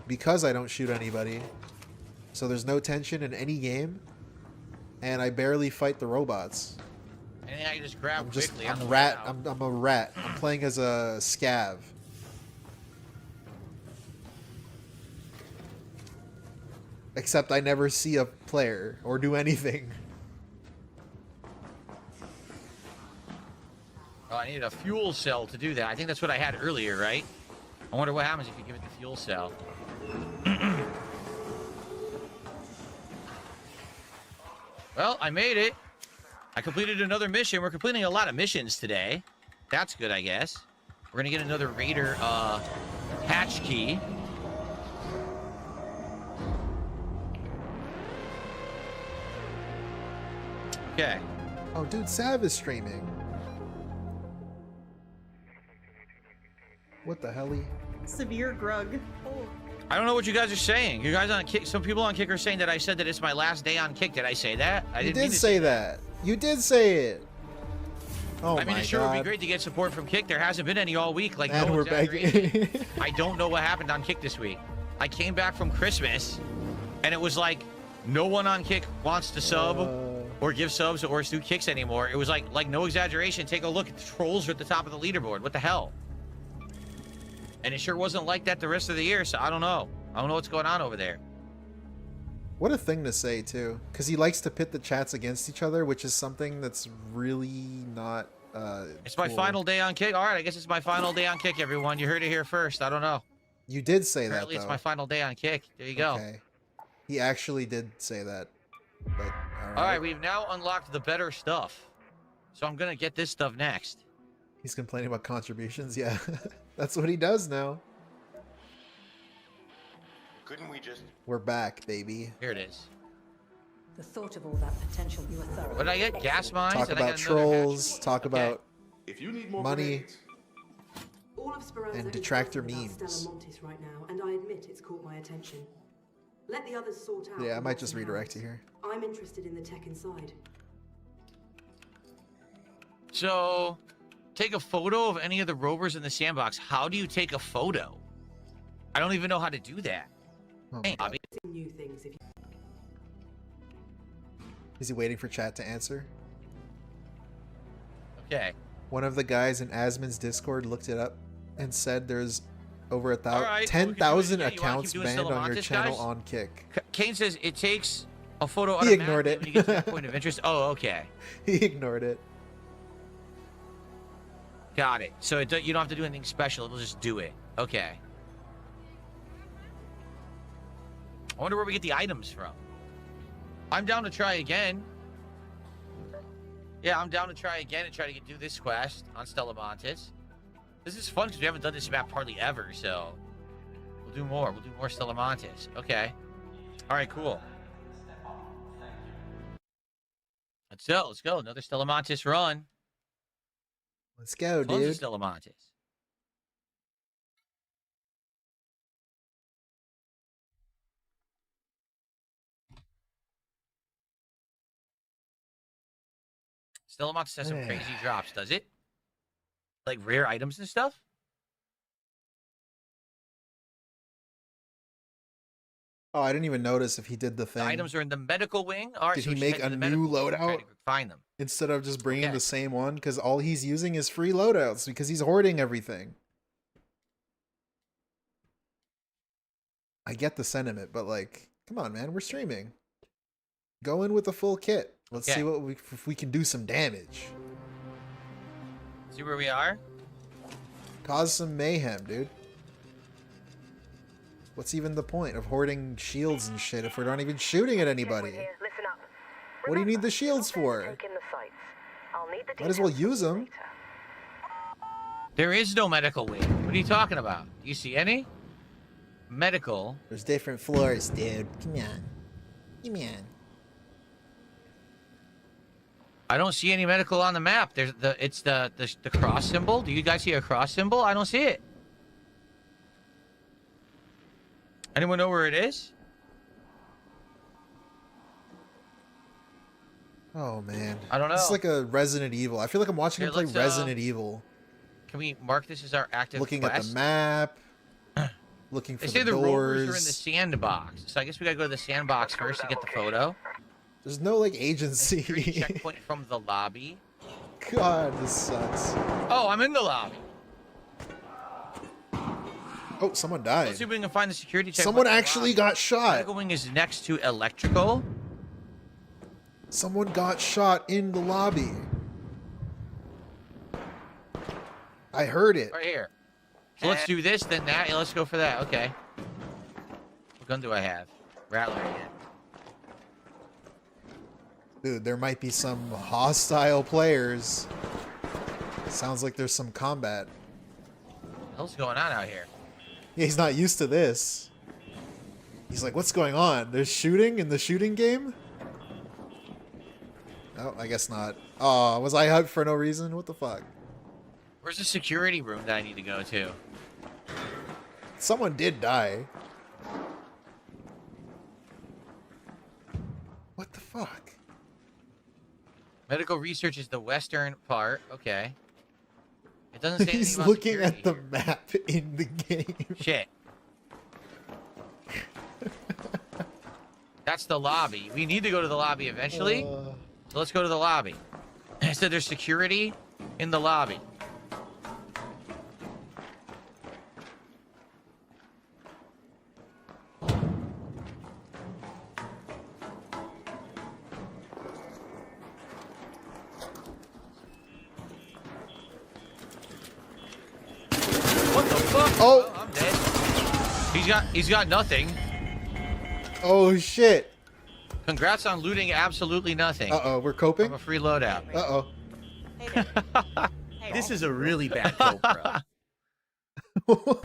Because I don't shoot anybody. So there's no tension in any game. And I barely fight the robots. And then I just grab quickly. I'm a rat. I'm a rat. I'm playing as a scav. Except I never see a player or do anything. Oh, I needed a fuel cell to do that. I think that's what I had earlier, right? I wonder what happens if you give it the fuel cell. Well, I made it. I completed another mission. We're completing a lot of missions today. That's good, I guess. We're gonna get another Raider hatch key. Okay. Oh, dude, Sav is streaming. What the hell? severe grug. Oh. I don't know what you guys are saying. You guys on Kick, some people on Kick are saying that I said that it's my last day on Kick. Did I say that? I You didn't mean did to say that. You did say it. Oh I mean, my it sure would be God. great to get support from Kick. There hasn't been any all week. Like, And no we're exaggeration. begging. I don't know what happened on Kick this week. I came back from Christmas, and it was like no one on Kick wants to sub or give subs or do kicks anymore. It was like no exaggeration. Take a look at the trolls are at the top of the leaderboard. What the hell? And it sure wasn't like that the rest of the year. So I don't know. I don't know what's going on over there. What a thing to say too, because he likes to pit the chats against each other, which is something that's really not. It's my cool. final day on Kick. All right, I guess it's my final day on Kick, everyone. You heard it here first. I don't know. You did say Apparently that, it's though. my final day on Kick. There you go. Okay. He actually did say that. But All right, we've now unlocked the better stuff. So I'm going to get this stuff next. He's complaining about contributions. Yeah, that's what he does now. Couldn't we just... We're back, baby. Here it is. The thought of all that potential you were thoroughly... What did I get? Gas mines? Talk and I about got another trolls. hatch. Talk about If you need more money. All of Speranza And is detractor talking about memes. Stella Montis right now, and I admit it's caught my attention. Let the others sort out. Yeah, I the might what's just and redirect hows. you here. I'm interested in the tech inside. So, take a photo of any of the rovers in the sandbox. How do you take a photo? I don't even know how to do that. Oh Hey, my God. Bobby. New things if you... Is he waiting for chat to answer? Okay. One of the guys in Asmon's Discord looked it up and said there's over All right, 10,000 well, we can do it again. You wanna accounts keep doing banned on your Stellamontis, channel guys? on Kick. Kane says it takes a photo He ignored automatically it. when you get to that point of interest. Oh, okay. He ignored it. Got it. So you don't have to do anything special. It'll just do it. Okay. I wonder where we get the items from. I'm down to try again. Yeah, I'm down to try again and try to do this quest on Stellamontis. This is fun because we haven't done this map hardly ever, so we'll do more. We'll do more Stellamontis. Okay. All right, cool. Let's go. Let's go. Another Stellamontis run. Let's go, Tons dude. of Stellamontis. Stellamontis has some crazy drops, does it? Like rare items and stuff? Oh, I didn't even notice if he did the The thing. items are in the medical wing. All right, Did so he we should make head to a the new medical wing and try loadout? to find them. Instead of just bringing Okay. the same one, because all he's using is free loadouts because he's hoarding everything. I get the sentiment, but like, come on, man, we're streaming. Go in with a full kit. Let's Okay. see what if we can do some damage. See where we are? Cause some mayhem, dude. What's even the point of hoarding shields and shit if we're not even shooting at anybody? Listen up. What do you need the shields for? Take in the sights. I'll need the Might as well details use them. There is no medical wing. What are you talking about? Do you see any? Medical. There's different floors, dude. Come on. Come on. I don't see any medical on the map. There's it's the cross symbol. Do you guys see a cross symbol? I don't see it. Anyone know where it is? Oh man. I don't know. It's like a Resident Evil. I feel like I'm watching Here, him play let's, Resident Evil. Can we mark this as our active Looking quest? at the map. Looking for They say the the rovers are in the doors. sandbox. So I guess we gotta go to the sandbox first to get the photo. There's no like agency. Checkpoint from the lobby. God, this sucks. Oh, I'm in the lobby. Oh, someone Let's died. see if we can find the security checkpoint. Someone in the actually lobby. got shot. Medical wing is next to electrical. Someone got shot in the lobby. I heard it. Right here. So let's do this, then that. Yeah, let's go for that. Okay. What gun do I have? Rattler again. Dude, there might be some hostile players. Sounds like there's some combat. What the hell's going on out here? Yeah, he's not used to this. He's like, what's going on? There's shooting in the shooting game? Oh, I guess not. Oh, was I hyped for no reason? What the fuck? Where's the security room that I need to go to? Someone did die. What the fuck? Medical research is the western part. Okay. It doesn't say anything He's about looking at security the map in the game. Shit. That's the lobby. We need to go to the lobby eventually. So let's go to the lobby. I said there's security in the lobby. What the fuck? Oh, I'm dead. He's got nothing. Oh shit. Congrats on looting absolutely nothing. Uh-oh, we're coping? From a free loadout. Uh-oh. This is a really bad cope, bro.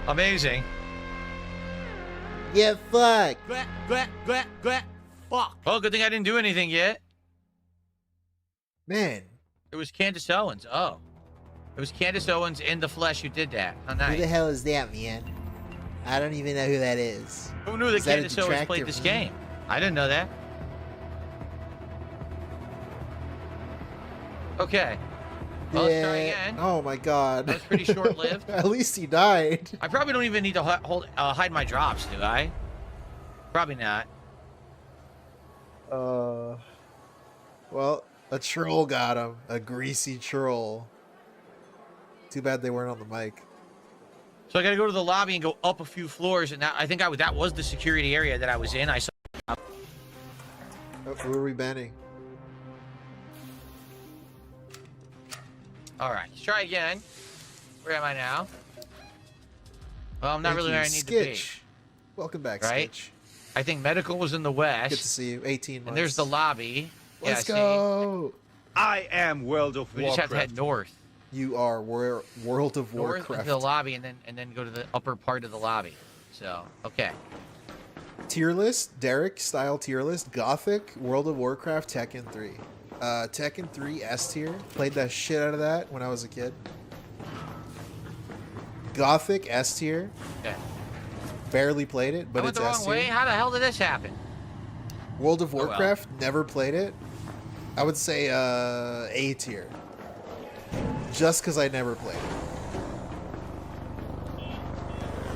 Amazing. Yeah, fuck. Fuck. Well, good thing I didn't do anything yet. Man. It was Candace Owens. Oh. It was Candace Owens in the flesh who did that. How nice. Who the hell is that, man? I don't even know who that is. Who knew that Is that a Candace Owens played detractor this from me? game? I didn't know that. Okay. Well, let's try again. Oh my god. That was pretty short-lived. At least he died. I probably don't even need to hide my drops, do I? Probably not. Well, a troll got him. A greasy troll. Too bad they weren't on the mic. So I gotta go to the lobby and go up a few floors, and now I think that was the security area that I was in. I saw. Oh, who are we banning? All right, let's try again. Where am I now? Well, I'm not Thank really you, where I need Skitch. Welcome back, Right? Skitch. I think medical was in the west. Good to see you. 18 months. And there's the lobby. Let's yeah, go. I am World of We just have to head north. You are World of North Warcraft. into the lobby, and then go to the upper part of the lobby. So, okay. Tier list, Derek style tier list, Gothic, World of Warcraft, Tekken 3. Tekken 3 S tier. Played that shit out of that when I was a kid. Gothic S tier. Okay. Barely played it, but I went it's the S wrong tier. way. How the hell did this happen? World of well. Warcraft, never played it. I would say A tier. Just because I never played it.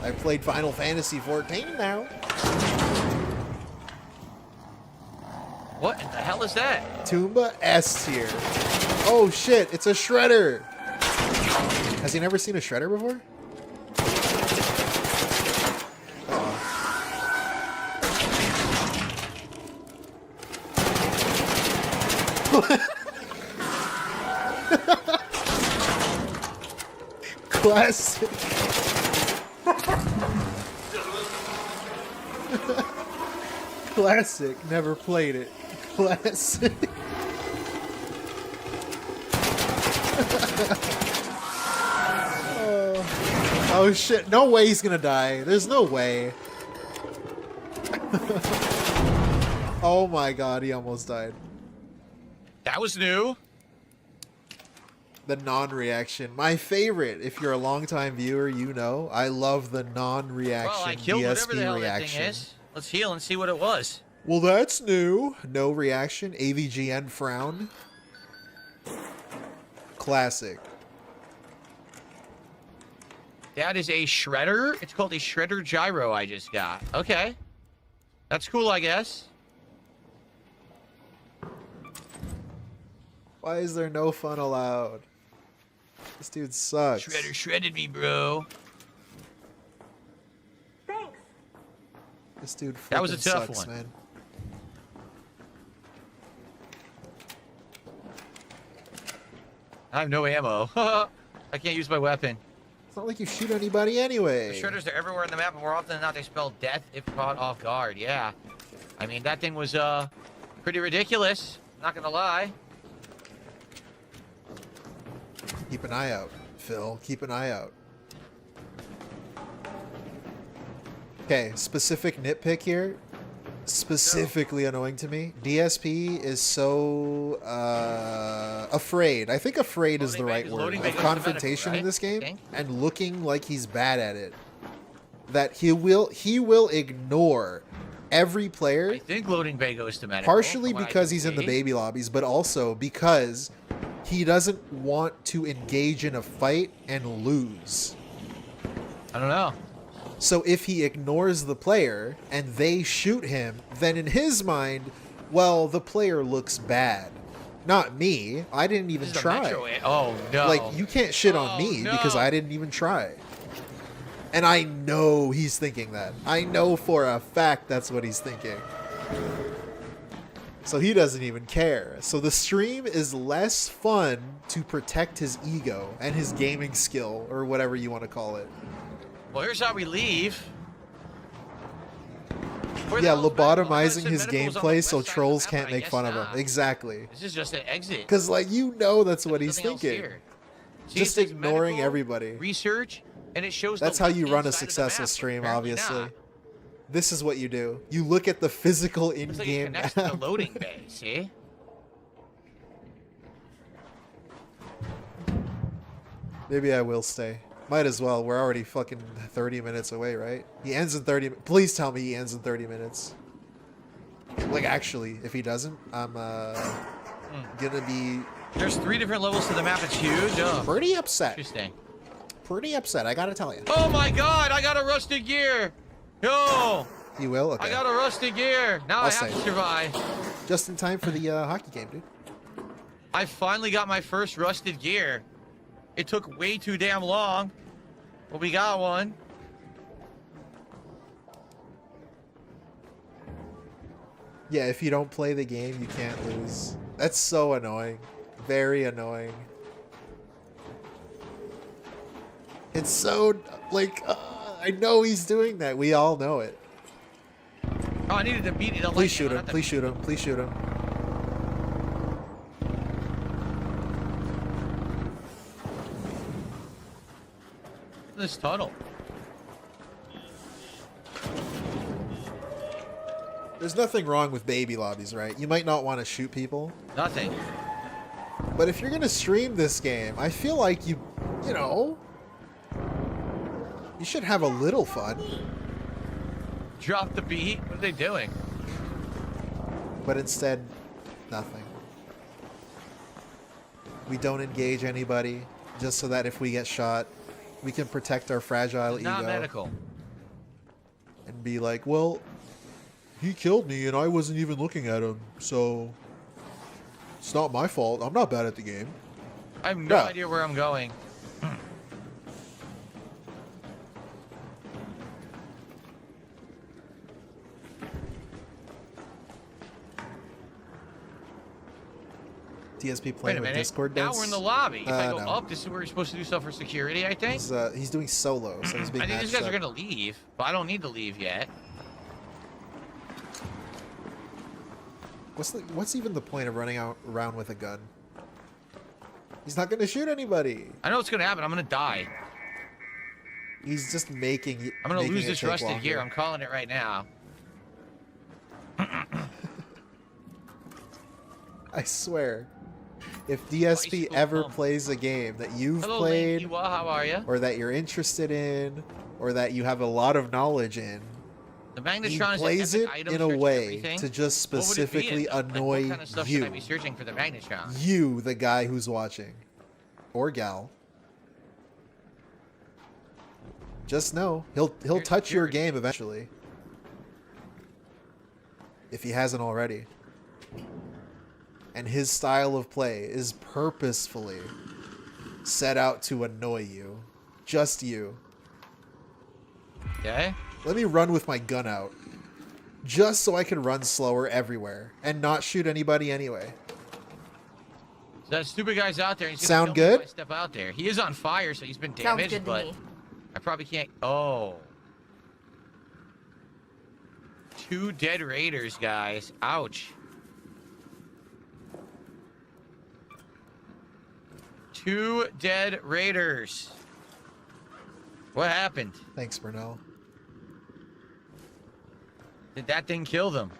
I played Final Fantasy 14 now. What in the hell is that? Toomba S tier. Oh shit, it's a shredder. Has he never seen a shredder before? Classic. Classic. Never played it. Classic. Oh shit. No way he's gonna die. There's no way. Oh my god, he almost died. That was new. The non-reaction. My favorite. If you're a longtime viewer, you know. I love the non-reaction Well, I killed whatever the DSP hell reaction. that thing is. Let's heal and see what it was. Well, that's new. No reaction. AVGN frown. Classic. That is a shredder. It's called a shredder gyro I just got. Okay. That's cool, I guess. Why is there no fun allowed? This dude sucks. Shredder shredded me, bro. This dude That was a fucking tough sucks, one. man. I have no ammo. I can't use my weapon. It's not like you shoot anybody anyway. The shredders are everywhere in the map, and more often than not, they spell death if caught off guard. Yeah. I mean, that thing was pretty ridiculous. Not gonna lie. Keep an eye out, Phil. Keep an eye out. Okay, specific nitpick here. specifically annoying to me. DSP is so afraid. I think afraid is the right word of confrontation in this game, and looking like he's bad at it. That he will ignore every player. I think loading bay goes to medical. Partially because he's in the baby lobbies, but also because he doesn't want to engage in a fight and lose. I don't know. So if he ignores the player and they shoot him, then in his mind, well, the player looks bad. Not me. I didn't even try. Oh, no. Like, you can't shit on me because I didn't even try. And I know he's thinking that. I know for a fact that's what he's thinking. So he doesn't even care. So the stream is less fun to protect his ego and his gaming skill, or whatever you want to call it. Well, here's how we leave. Yeah, lobotomizing his gameplay so trolls can't make fun of him. Exactly. This is just an exit. Because, like, you know that's what he's thinking. Just ignoring everybody. Research, and it shows that's how you run a successful stream, obviously. This is what you do. You look at the physical in-game map. To the loading bay, see? Maybe I will stay. Might as well. We're already fucking 30 minutes away, right? He ends in 30. Please tell me he ends in 30 minutes. Like, actually, if he doesn't, I'm gonna be... There's 3 different levels to the map. It's huge. Oh. Pretty upset. Interesting. Pretty upset, I gotta tell you. Oh my god, I got a rusted gear. Yo. You will? Okay. I got a rusted gear. Now I have to survive. Just in time for the hockey game, dude. I finally got my first rusted gear. It took way too damn long, but we got one. Yeah, if you don't play the game, you can't lose. That's so annoying. Very annoying. It's so, like, I know he's doing that. We all know it. Oh, I needed to beat it. Please shoot him. Please shoot him. Please shoot him. This tunnel. There's nothing wrong with baby lobbies, right? You might not want to shoot people. Nothing. But if you're going to stream this game, I feel like you know, you should have a little fun. Drop the beat? What are they doing? But instead, nothing. We don't engage anybody, just so that if we get shot, we can protect our fragile ego. Not medical. And be like, well, he killed me and I wasn't even looking at him, so it's not my fault. I'm not bad at the game. I have no idea where I'm going. DSP playing with Discord now dance? we're in the lobby. If I go no. up, this is where you're supposed to do stuff for security, I think. He's doing solo, so he's being I think these matched guys up. are going to leave, but I don't need to leave yet. What's even the point of running around with a gun? He's not going to shoot anybody. I know what's going to happen. I'm going to die. He's just making. I'm going to lose this rusted gear. I'm calling it right now. I swear. If DSP ever plays a game that you've played, Lady. Well, how are you? or that you're interested in, or that you have a lot of knowledge in, the Magnetron he plays it in a way to just specifically annoy what kind of stuff you. should I be searching for the Magnetron? You, the guy who's watching, or gal. Just know he'll touch your game eventually, if he hasn't already. And his style of play is purposefully set out to annoy you. Just you. Okay. Let me run with my gun out. Just so I can run slower everywhere. And not shoot anybody anyway. So that stupid guy's out there. He's gonna Sound kill me good? if I step out there. He is on fire, so he's been damaged, but I probably can't. Oh. 2 dead raiders, guys. Ouch. 2 dead raiders. What happened? Thanks, Brunel. Did that thing kill them?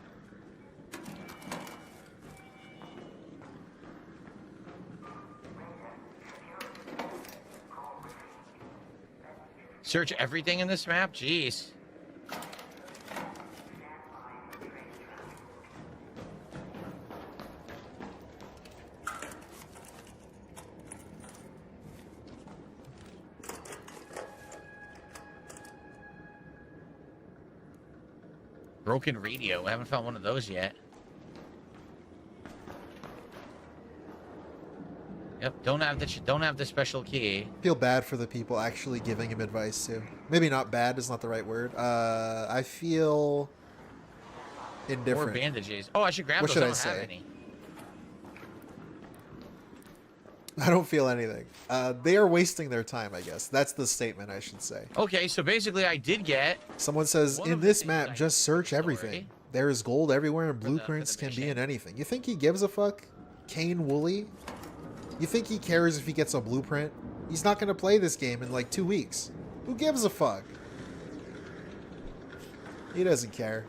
Search everything in this map? Jeez. Broken radio. I haven't found one of those yet. Yep, don't have the special key. Feel bad for the people actually giving him advice too. Maybe not bad is not the right word. I feel indifferent. More bandages. Oh, I should grab what those. Should I don't say? have any. I don't feel anything. They are wasting their time, I guess. That's the statement I should say. Okay, so basically I did get... Someone says, in this map, just search everything. There is gold everywhere and blueprints can be in anything. You think he gives a fuck? Kane Woolley? You think he cares if he gets a blueprint? He's not going to play this game in like 2 weeks. Who gives a fuck? He doesn't care.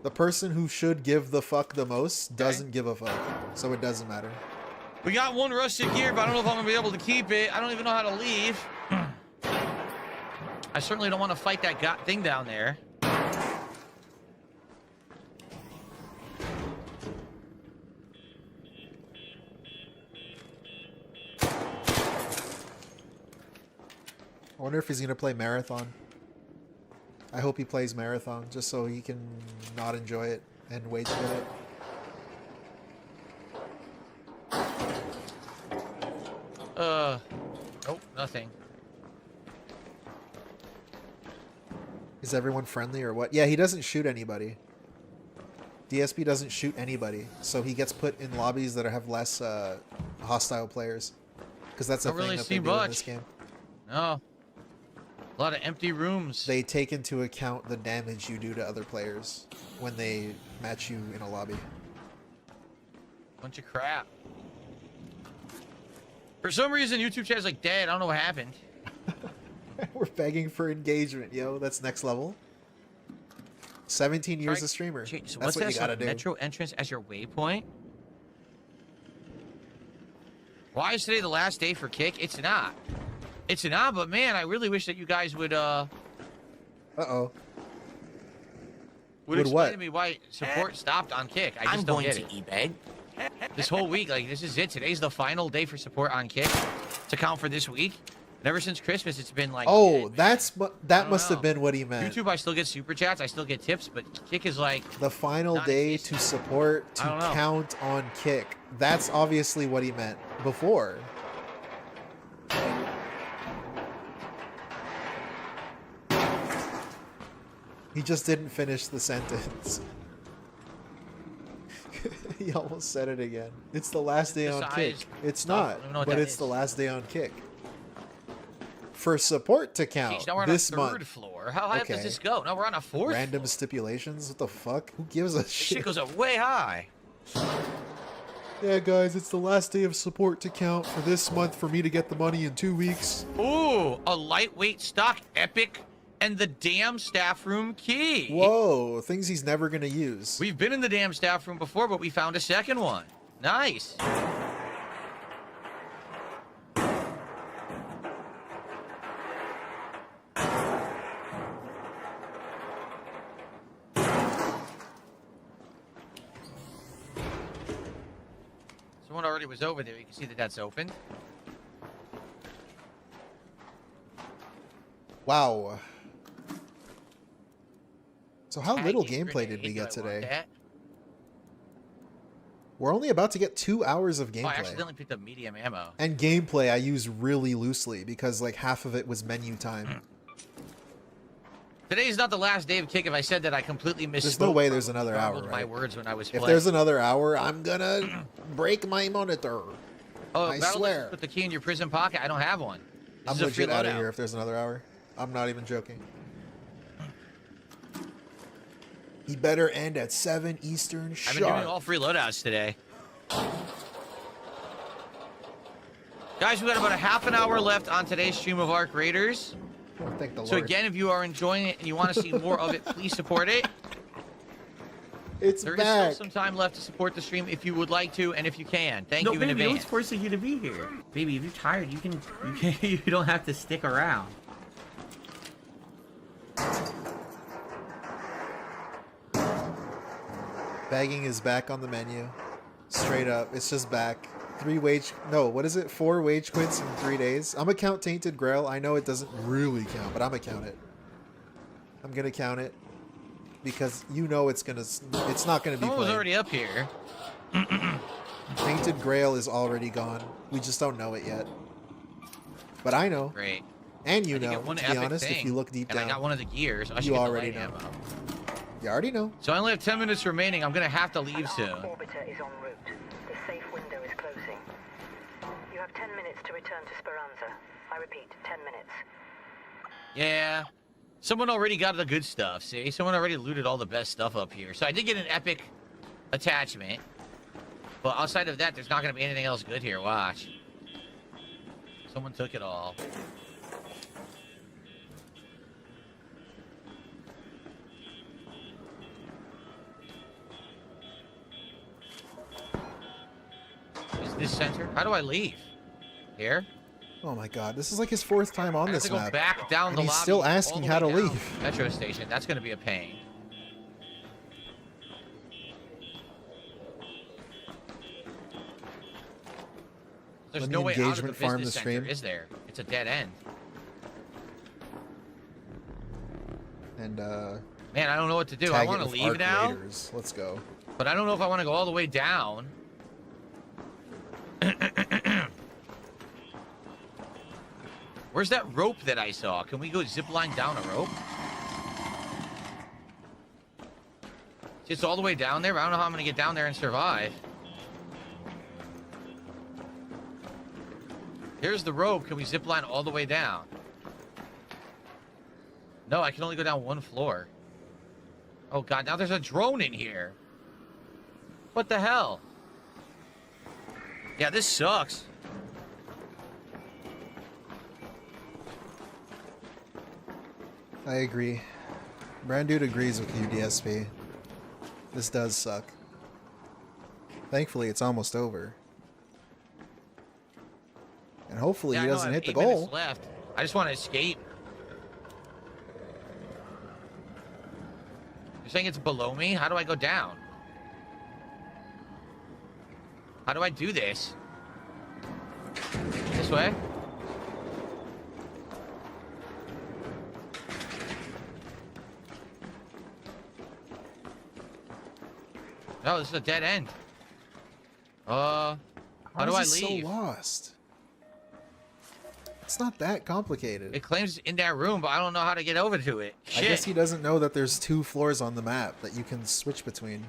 The person who should give the fuck the most doesn't give a fuck. So it doesn't matter. We got one rusted gear, but I don't know if I'm going to be able to keep it. I don't even know how to leave. I certainly don't want to fight that thing down there. I wonder if he's going to play Marathon. I hope he plays Marathon just so he can not enjoy it and wait to get it. Nope, nothing. Is everyone friendly or what? Yeah, he doesn't shoot anybody. DSP doesn't shoot anybody, so he gets put in lobbies that have less hostile players. Because that's a thing that they do in this game. No. A lot of empty rooms. They take into account the damage you do to other players when they match you in a lobby. Bunch of crap. For some reason, YouTube chat's like, Dad, I don't know what happened. We're begging for engagement, yo. That's next level. 17 years a streamer. So That's what's what that? you gotta do. Metro entrance as your waypoint? Why is today the last day for Kick? It's not. It's not, but man, I really wish that you guys would, Uh-oh. Would explain to me why support stopped on Kick. I just don't get it. eBay. This whole week, like, this is it. Today's the final day for support on Kick to count for this week. And ever since Christmas, it's been like... Oh, that must have been what he meant. YouTube, I still get super chats. I still get tips, but Kick is like... The final day to support to count on Kick. That's obviously what he meant before. He just didn't finish the sentence. He almost said it again. It's the last day on Kick. It's not, but it's the last day on Kick. For support to count Jeez, now we're on this a month. third floor. How high up does this go? Now we're on a fourth. Random stipulations? What the fuck? Who gives a This shit? shit goes up way high. Yeah, guys, it's the last day of support to count for this month for me to get the money in 2 weeks. Ooh, a lightweight stock epic and the damn staff room key. Whoa, things he's never gonna use. We've been in the damn staff room before, but we found a second one. Nice. Someone already was over there. You can see that that's open. Wow. So how little gameplay did we get today? We're only about to get 2 hours of Oh, I gameplay. accidentally picked up medium ammo. And gameplay I use really loosely because like half of it was menu time. Today's not the last day of Kick. If I said that, I completely misspoke. There's no way there's another hour, Garbled my right? words when I was If playing. there's another hour, I'm gonna break my monitor. Oh, I Battle swear. Legends put the key in your prison pocket. I don't have one. This I'm is a free legit out of loadout. here if there's another hour. I'm not even joking. He better end at 7 Eastern I've sharp. been doing all free loadouts today. Guys, we got about a half an hour left on today's stream of Arc Raiders. Thank the So Lord. again, if you are enjoying it and you want to see more of it, please support it. It's There is back. still some time left to support the stream if you would like to and if you can. Thank no, you in baby, no advance. one's forcing you to be here. Baby, if you're tired, you can you don't have to stick around. Bagging is back on the menu. Straight up, it's just back. 4 wage quits in 3 days. I'm gonna count Tainted Grail. I know it doesn't really count, but I'm gonna count it. I'm gonna count it because you know it's not gonna be Someone was played. already up here. Tainted Grail is already gone. We just don't know it yet. But I know. Great. And you I did know, get one to be epic honest, thing, if you look deep and down. I got one of the gears. I should You get the already light know. ammo. You already know. So I only have 10 minutes remaining. I'm gonna have to leave soon. Orbiter is en route. The safe window is closing. You have 10 minutes to return to Speranza. I repeat, 10 minutes. Yeah. Someone already got the good stuff, see? Someone already looted all the best stuff up here. So I did get an epic attachment. But outside of that, there's not going to be anything else good here. Watch. Someone took it all. Is this center? How do I leave? Here? Oh my god, this is like his 4th time on I have this to go map. back down and the he's lobby still all asking the how to way down leave. Metro station. That's going to be a pain. There's Let no me way out of the engagement farm business the center, stream. is there? It's a dead end. And Man, I don't know what to do. I tag want it to with leave Arc now, Raiders. Let's go. but I don't know if I want to go all the way down. Where's that rope that I saw? Can we go zip line down a rope? It's all the way down there, but I don't know how I'm going to get down there and survive. Here's the rope. Can we zip line all the way down? No, I can only go down one floor. Oh god, now there's a drone in here. What the hell? Yeah, this sucks. I agree. Brand Dude agrees with you, DSP. This does suck. Thankfully, it's almost over. And hopefully he doesn't hit the 8 minutes goal. left. I just want to escape. You're saying it's below me? How do I go down? How do I do this? This way? No, this is a dead end. How do I is he leave? so lost? It's not that complicated. It claims it's in that room, but I don't know how to get over to it. I Shit. guess he doesn't know that there's 2 floors on the map that you can switch between.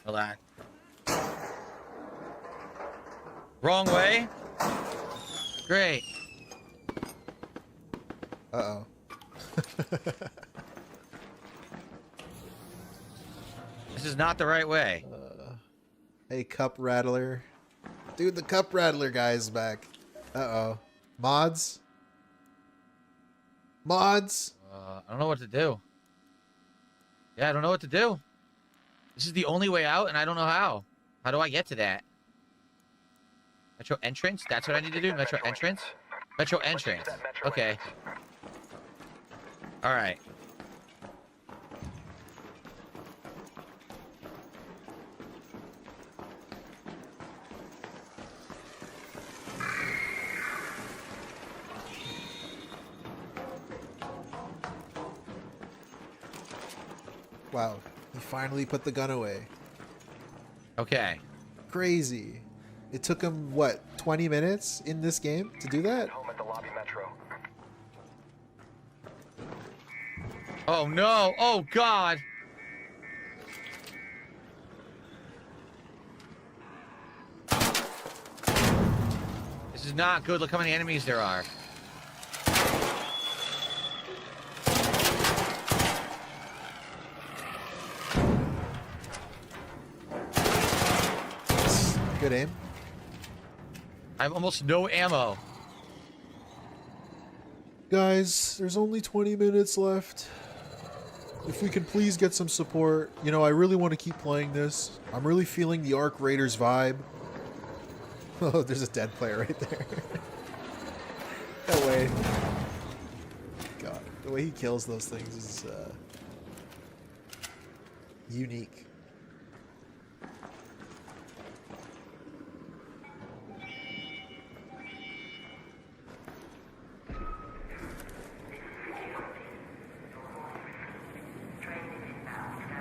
Hold on. Wrong way? Great. Uh-oh. This is not the right way. Hey, Cup Rattler. Dude, the Cup Rattler guy is back. Uh-oh. Mods? Mods? I don't know what to do. Yeah, I don't know what to do. This is the only way out, and I don't know how. How do I get to that? Metro entrance? That's what I need to do? Metro entrance? Metro entrance. Okay. Alright. Wow. He finally put the gun away. Okay. Crazy. It took him, what, 20 minutes in this game to do that? Home at the lobby metro. Oh no! Oh god! This is not good. Look how many enemies there are. Good aim. I have almost no ammo. guys, there's only 20 minutes left. If we can please get some support. You know, I really want to keep playing this. I'm really feeling the Arc Raiders vibe. Oh, there's a dead player right there. That way. God, the way he kills those things is unique.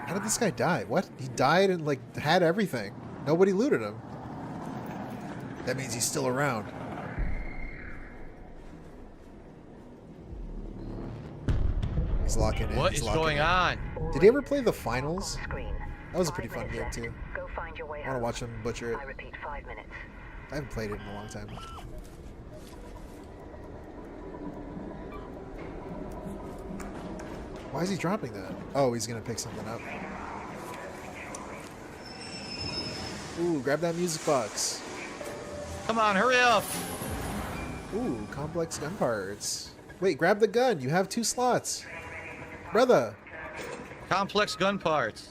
How did this guy die? What? He died and, like, had everything. Nobody looted him. That means he's still around. He's locking in. What is going on? Did he ever play the finals? That was a pretty fun game, too. I want to watch him butcher it. I repeat, 5 minutes. I haven't played it in a long time. Why is he dropping that? Oh, he's going to pick something up. Ooh, grab that music box. Come on, hurry up. Ooh, complex gun parts. Wait, grab the gun. You have 2 slots. Brother. Complex gun parts.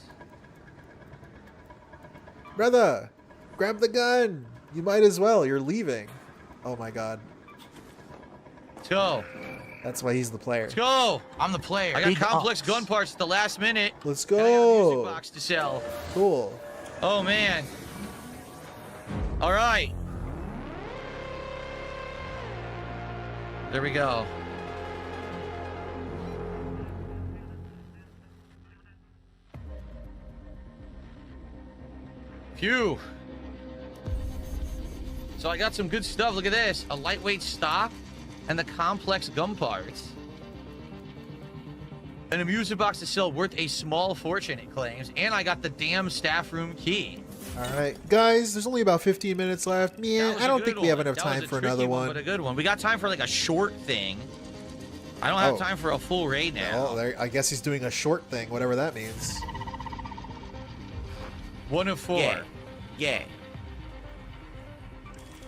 Brother, grab the gun. You might as well. You're leaving. Oh my god. Let's go. That's why he's the player. Let's go. I'm the player. I got complex gun parts at the last minute. Let's And I got a go. music box to sell. Cool. Oh man. All right. There we go. Phew. So I got some good stuff. Look at this. A lightweight stock and the complex gun parts. And a music box to sell worth a small fortune, it claims. And I got the damn staff room key. Alright, guys, there's only about 15 minutes left. Man, I don't think we have enough time for another one. But a good one. We got time for like a short thing. I don't have time for a full raid now. Well, there, I guess he's doing a short thing, whatever that means. 1 of 4. Yeah. Yeah.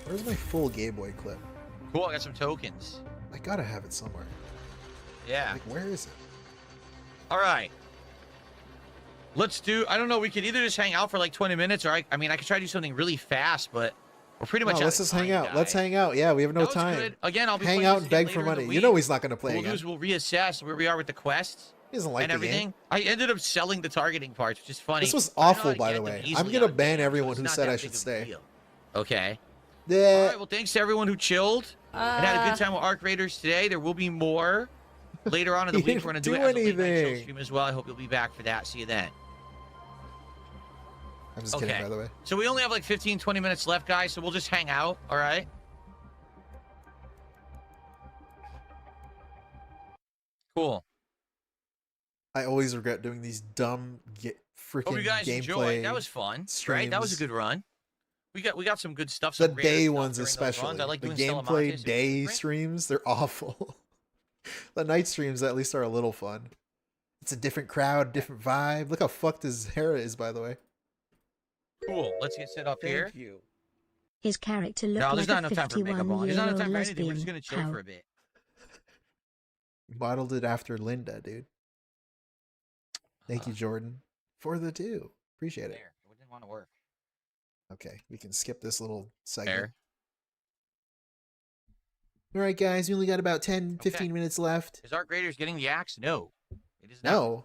Where's my full Game Boy clip? Cool, I got some tokens. I gotta have it somewhere. Yeah. Like, where is it? All right. Let's do, I don't know, we could either just hang out for like 20 minutes or I mean, I could try to do something really fast, but we're pretty much No, let's just hang out. Let's hang out. Yeah, we have no That was time. good. Again, I'll be hang playing out this and game beg for later in the money. You week. know he's not going to play What again. we'll do is we'll reassess where we are with the quests He doesn't like and the everything. game. I ended up selling the targeting parts, which is funny. This was I know how awful, to by get the them way. easily I'm going to on ban game, everyone so who it's said not I that should big of a stay. deal. Okay. Yeah. All right, well, thanks to everyone who chilled and had a good time with Arc Raiders today. There will be more later on in the He week. We're going to do it didn't as do a late night show anything. stream as well. I hope you'll be back for that. See you then. I'm just kidding, by the way. So we only have like 15, 20 minutes left, guys, so we'll just hang out, all right? Cool. I always regret doing these dumb freaking Hope you guys gameplay enjoyed. That was fun, right? That was a streams. good run. We got some good stuff. The Some rare day stuff ones during those especially. runs. I like the doing Stella gameplay Montes. day Great. streams, they're awful. The night streams at least are a little fun. It's a different crowd, different vibe. Look how fucked his hair is, by the way. Cool. Let's get set up here. you. His character looked No, like there's not a enough time for Megabonk. There's not enough 51-year-old time for anything. We're just lesbian. gonna chill How? for a bit. Modeled it after Linda, dude. Thank you, Jordan, for the 2. Appreciate it. There. It didn't want to work. Okay, we can skip this little segment. There. All right, guys, we only got about 10, 15 minutes left. Is Arc Raiders getting the axe? No. It is not. No.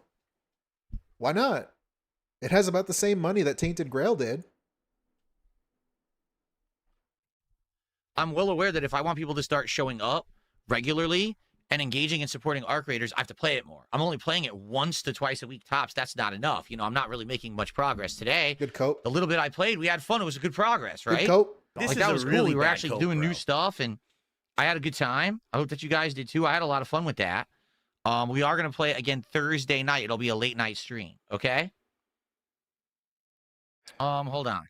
Why not? It has about the same money that Tainted Grail did. I'm well aware that if I want people to start showing up regularly and engaging and supporting Arc Raiders, I have to play it more. I'm only playing it once to twice a week tops. That's not enough. You know, I'm not really making much progress today. Good coat. The little bit I played, we had fun. It was a good progress, right? Good coat. Like, that was cool. We were actually doing new stuff, and I had a good time. I hope that you guys did too. I had a lot of fun with that. We are going to play again Thursday night. It'll be a late night stream, okay? Hold on.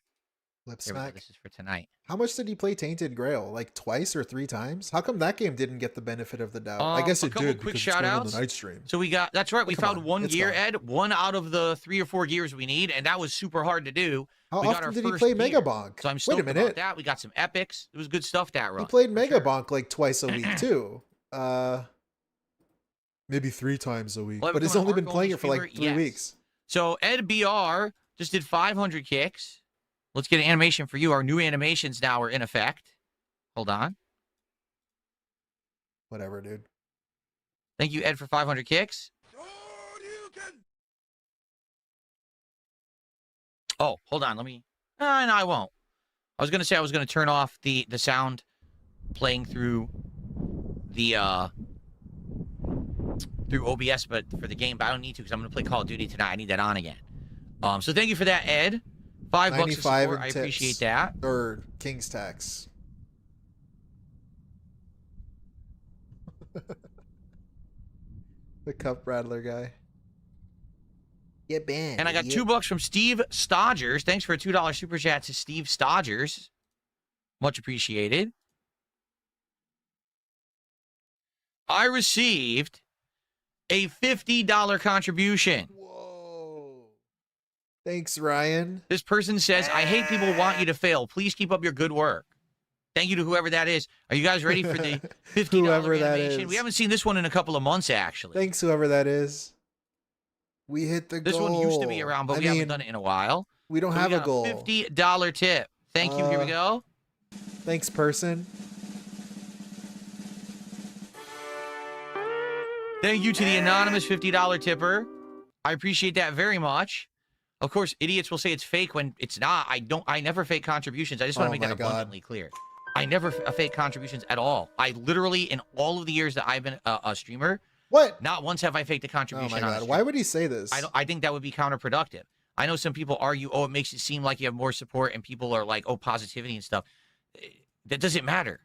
Lip Here we go. smack. This is for tonight. How much did he play Tainted Grail? Like twice or 3 times? How come that game didn't get the benefit of the doubt? I guess A it couple did quick because it's going on shout-outs. the night stream. So we got, that's right, we Come found on, one it's gear, gone. Ed, one out of the 3 or 4 gears we need, and that was super hard to do. How We got often our did he first play gear. Megabonk? So I'm Wait a stoked about minute. that. We got some epics. It was good stuff that run. He played Megabonk like twice a week too. Maybe 3 times a week. Well, But he's only been playing it for like 3 weeks. So Ed BR just did 500 kicks. Let's get an animation for you. Our new animations now are in effect. Hold on. Whatever, dude. Thank you, Ed, for 500 kicks. Oh, hold on. Let me... No, I won't. I was going to say I was going to turn off the sound playing through the through OBS, but for the game, but I don't need to because I'm going to play Call of Duty tonight. I need that on again. So thank you for that, Ed. $5 of support. I appreciate that. Or King's Tax. The Cup Rattler guy. Get banned. And I got $2 from Steve Stodgers. Thanks for a $2 super chat to Steve Stodgers. Much appreciated. I received a $50 contribution. Whoa. Thanks, Ryan. This person says, I hate people want you to fail. Please keep up your good work. Thank you to whoever that is. Are you guys ready for the $50 whoever that animation? is. We haven't seen this one in a couple of months, actually. Thanks, whoever that is. We hit the goal. This one used to be around, but we haven't done it in a while. We don't have a goal. $50 tip. Thank you. Here we go. Thanks, person. Thank you to the anonymous $50 tipper. I appreciate that very much. Of course, idiots will say it's fake when it's not. I never fake contributions. I just want to make that abundantly clear. I never fake contributions at all. I literally, in all of the years that I've been a streamer, not once have I faked a contribution. Oh my God. Why would he say this? I think that would be counterproductive. I know some people argue, oh, it makes it seem like you have more support, and people are like, oh, positivity and stuff. That doesn't matter.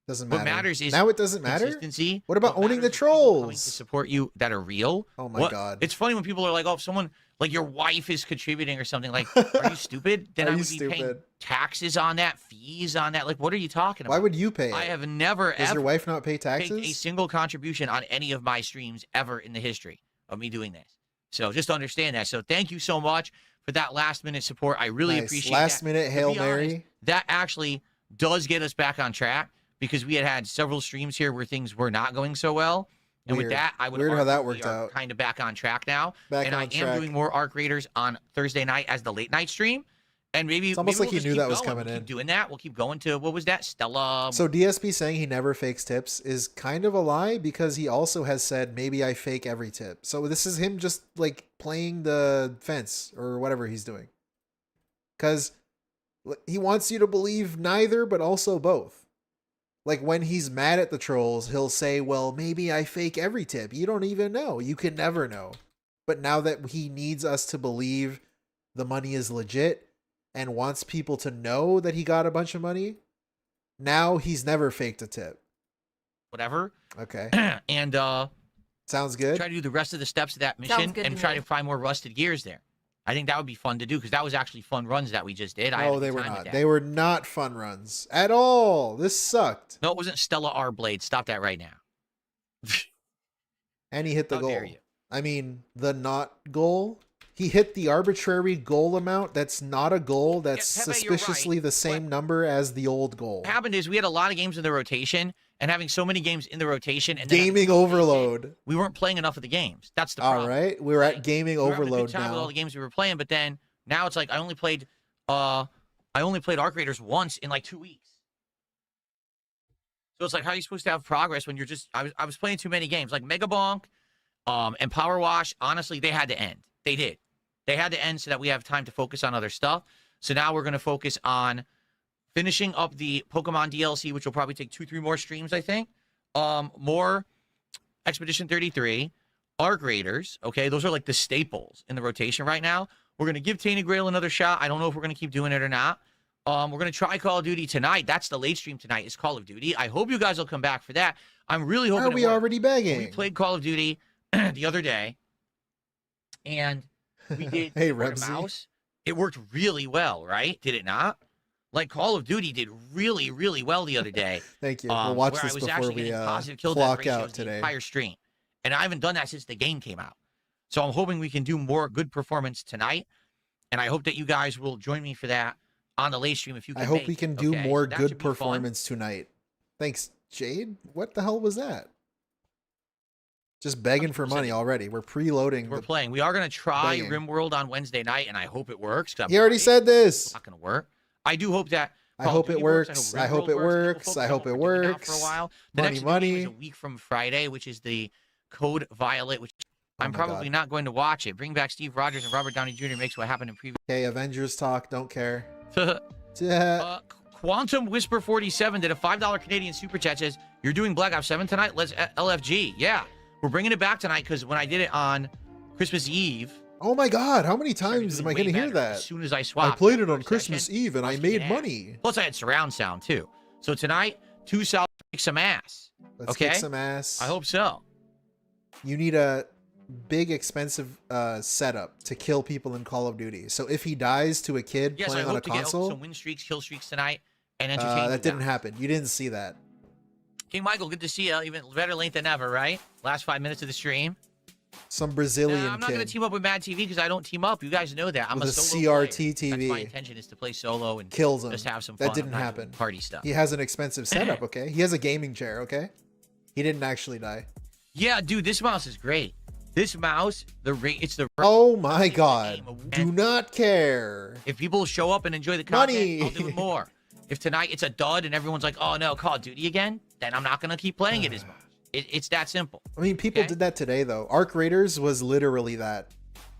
Doesn't matter. What matters is now it doesn't matter. Consistency. What about owning the coming trolls? to support you that are real. Oh my God. It's funny when people are like, oh, if someone like your wife is contributing or something, like, are you stupid? Then I would be paying taxes on that, fees on that. Like, what are you talking about? Why would you pay it? I have never Does your wife not pay taxes? paid a single contribution on any of my streams ever in the history of me doing this. So just understand that. So thank you so much for that last minute support. I really appreciate that. Last minute Hail Mary. That actually does get us back on track because we had several streams here where things were not going so well. And with that, I would argue how that we worked are out. kind of back on track now. Back and on I track. am doing more Arc Raiders on Thursday night as the late night stream. And maybe It's almost like we'll he just knew keep that was going. coming We'll in. keep doing that. We'll keep going to, what was that? Stella. So DSP saying he never fakes tips is kind of a lie because he also has said maybe I fake every tip. So this is him just like playing the fence or whatever he's doing. Because he wants you to believe neither, but also both. Like when he's mad at the trolls, he'll say, well, maybe I fake every tip. You don't even know. You can never know. But now that he needs us to believe the money is legit and wants people to know that he got a bunch of money, now he's never faked a tip. Whatever. Okay. And sounds good. Try to do the rest of the steps of that mission and try to find more rusted gears there. I think that would be fun to do because that was actually fun runs that we just did. No, they were not. They were not fun runs at all. This sucked. No, it wasn't Stella R Blade. Stop that right now. And he hit the How goal. dare you. I mean, the not goal. He hit the arbitrary goal amount. That's not a goal. That's Yeah, Pepe, you're suspiciously right. the same number as the old goal. What happened is we had a lot of games in the rotation, and having so many games in the rotation, and then Gaming overload. we weren't playing enough of the games. That's the problem. All right, we're at gaming We were having a overload good time with all now. the games we were playing, but then now it's like I only played Arc Raiders once in like 2 weeks. So it's like, how are you supposed to have progress when you're just? I was playing too many games, like Megabonk, and Powerwash. Honestly, they had to end. They did. They had to end so that we have time to focus on other stuff. So now we're going to focus on finishing up the Pokemon DLC, which will probably take 2-3 more streams, I think. More Expedition 33, Arc Raiders. Okay, those are like the staples in the rotation right now. We're going to give Tainted Grail another shot. I don't know if we're going to keep doing it or not. We're going to try Call of Duty tonight. That's the late stream tonight is Call of Duty. I hope you guys will come back for that. I'm really hoping. Are we already begging? We played Call of Duty the other day, and we did Hey, word of Rebsy. mouse. It worked really well, right? Did it not? Like Call of Duty did really, really well the other day. Thank you. We'll watch where this I was before actually we getting positive kill death clock ratios out the today. entire stream, and I haven't done that since the game came out. So I'm hoping we can do more good performance tonight, and I hope that you guys will join me for that on the late stream if you can. I hope make we it, can do okay? more That good should be fun. performance tonight. Thanks, Jade. What the hell was that? Just begging for money already. We're preloading. We're playing. We are going to try begging. RimWorld on Wednesday night, and I hope it works. He already said this. It's not going to work. I do hope that. I hope it works. I hope it works. I hope it works. For a while. The next game is a week from Friday, which is the Code Violet, which I'm probably not going to watch it. Bring back Steve Rogers and Robert Downey Jr. makes what happened in previous. Okay, Avengers talk. Don't care. Quantum Whisper 47 did a $5 Canadian super chat. Says you're doing Black Ops 7 tonight. Let's LFG. Yeah, we're bringing it back tonight because when I did it on Christmas Eve. Oh my God! How many times am I going to hear that? As soon as I swapped. I played it on Christmas Eve and I made money. Plus, I had surround sound too. So tonight, 2 South kick some ass. Let's kick some ass. I hope so. You need a big, expensive setup to kill people in Call of Duty. So if he dies to a kid playing on a console, get some win streaks, kill streaks tonight, and entertain. That didn't happen. You didn't see that. King Michael, good to see you. Even better late than ever, right? Last 5 minutes of the stream. Some Brazilian I'm not going to team up with Mad TV because I don't team up. You guys know that. I'm with a solo CRT player. TV. That's my intention is to play solo and kills him. Just have some fun. That didn't happen. Party stuff. He has an expensive setup. Okay, he has a gaming chair. Okay, he didn't actually die. Yeah, dude, this mouse is great. This mouse, it's the. Oh my God! Do not care. If people show up and enjoy the content, I'll do it more. If tonight it's a dud and everyone's like, "Oh no, Call of Duty again," then I'm not going to keep playing it as much. It's that simple. I mean, people did that today though. Arc Raiders was literally that.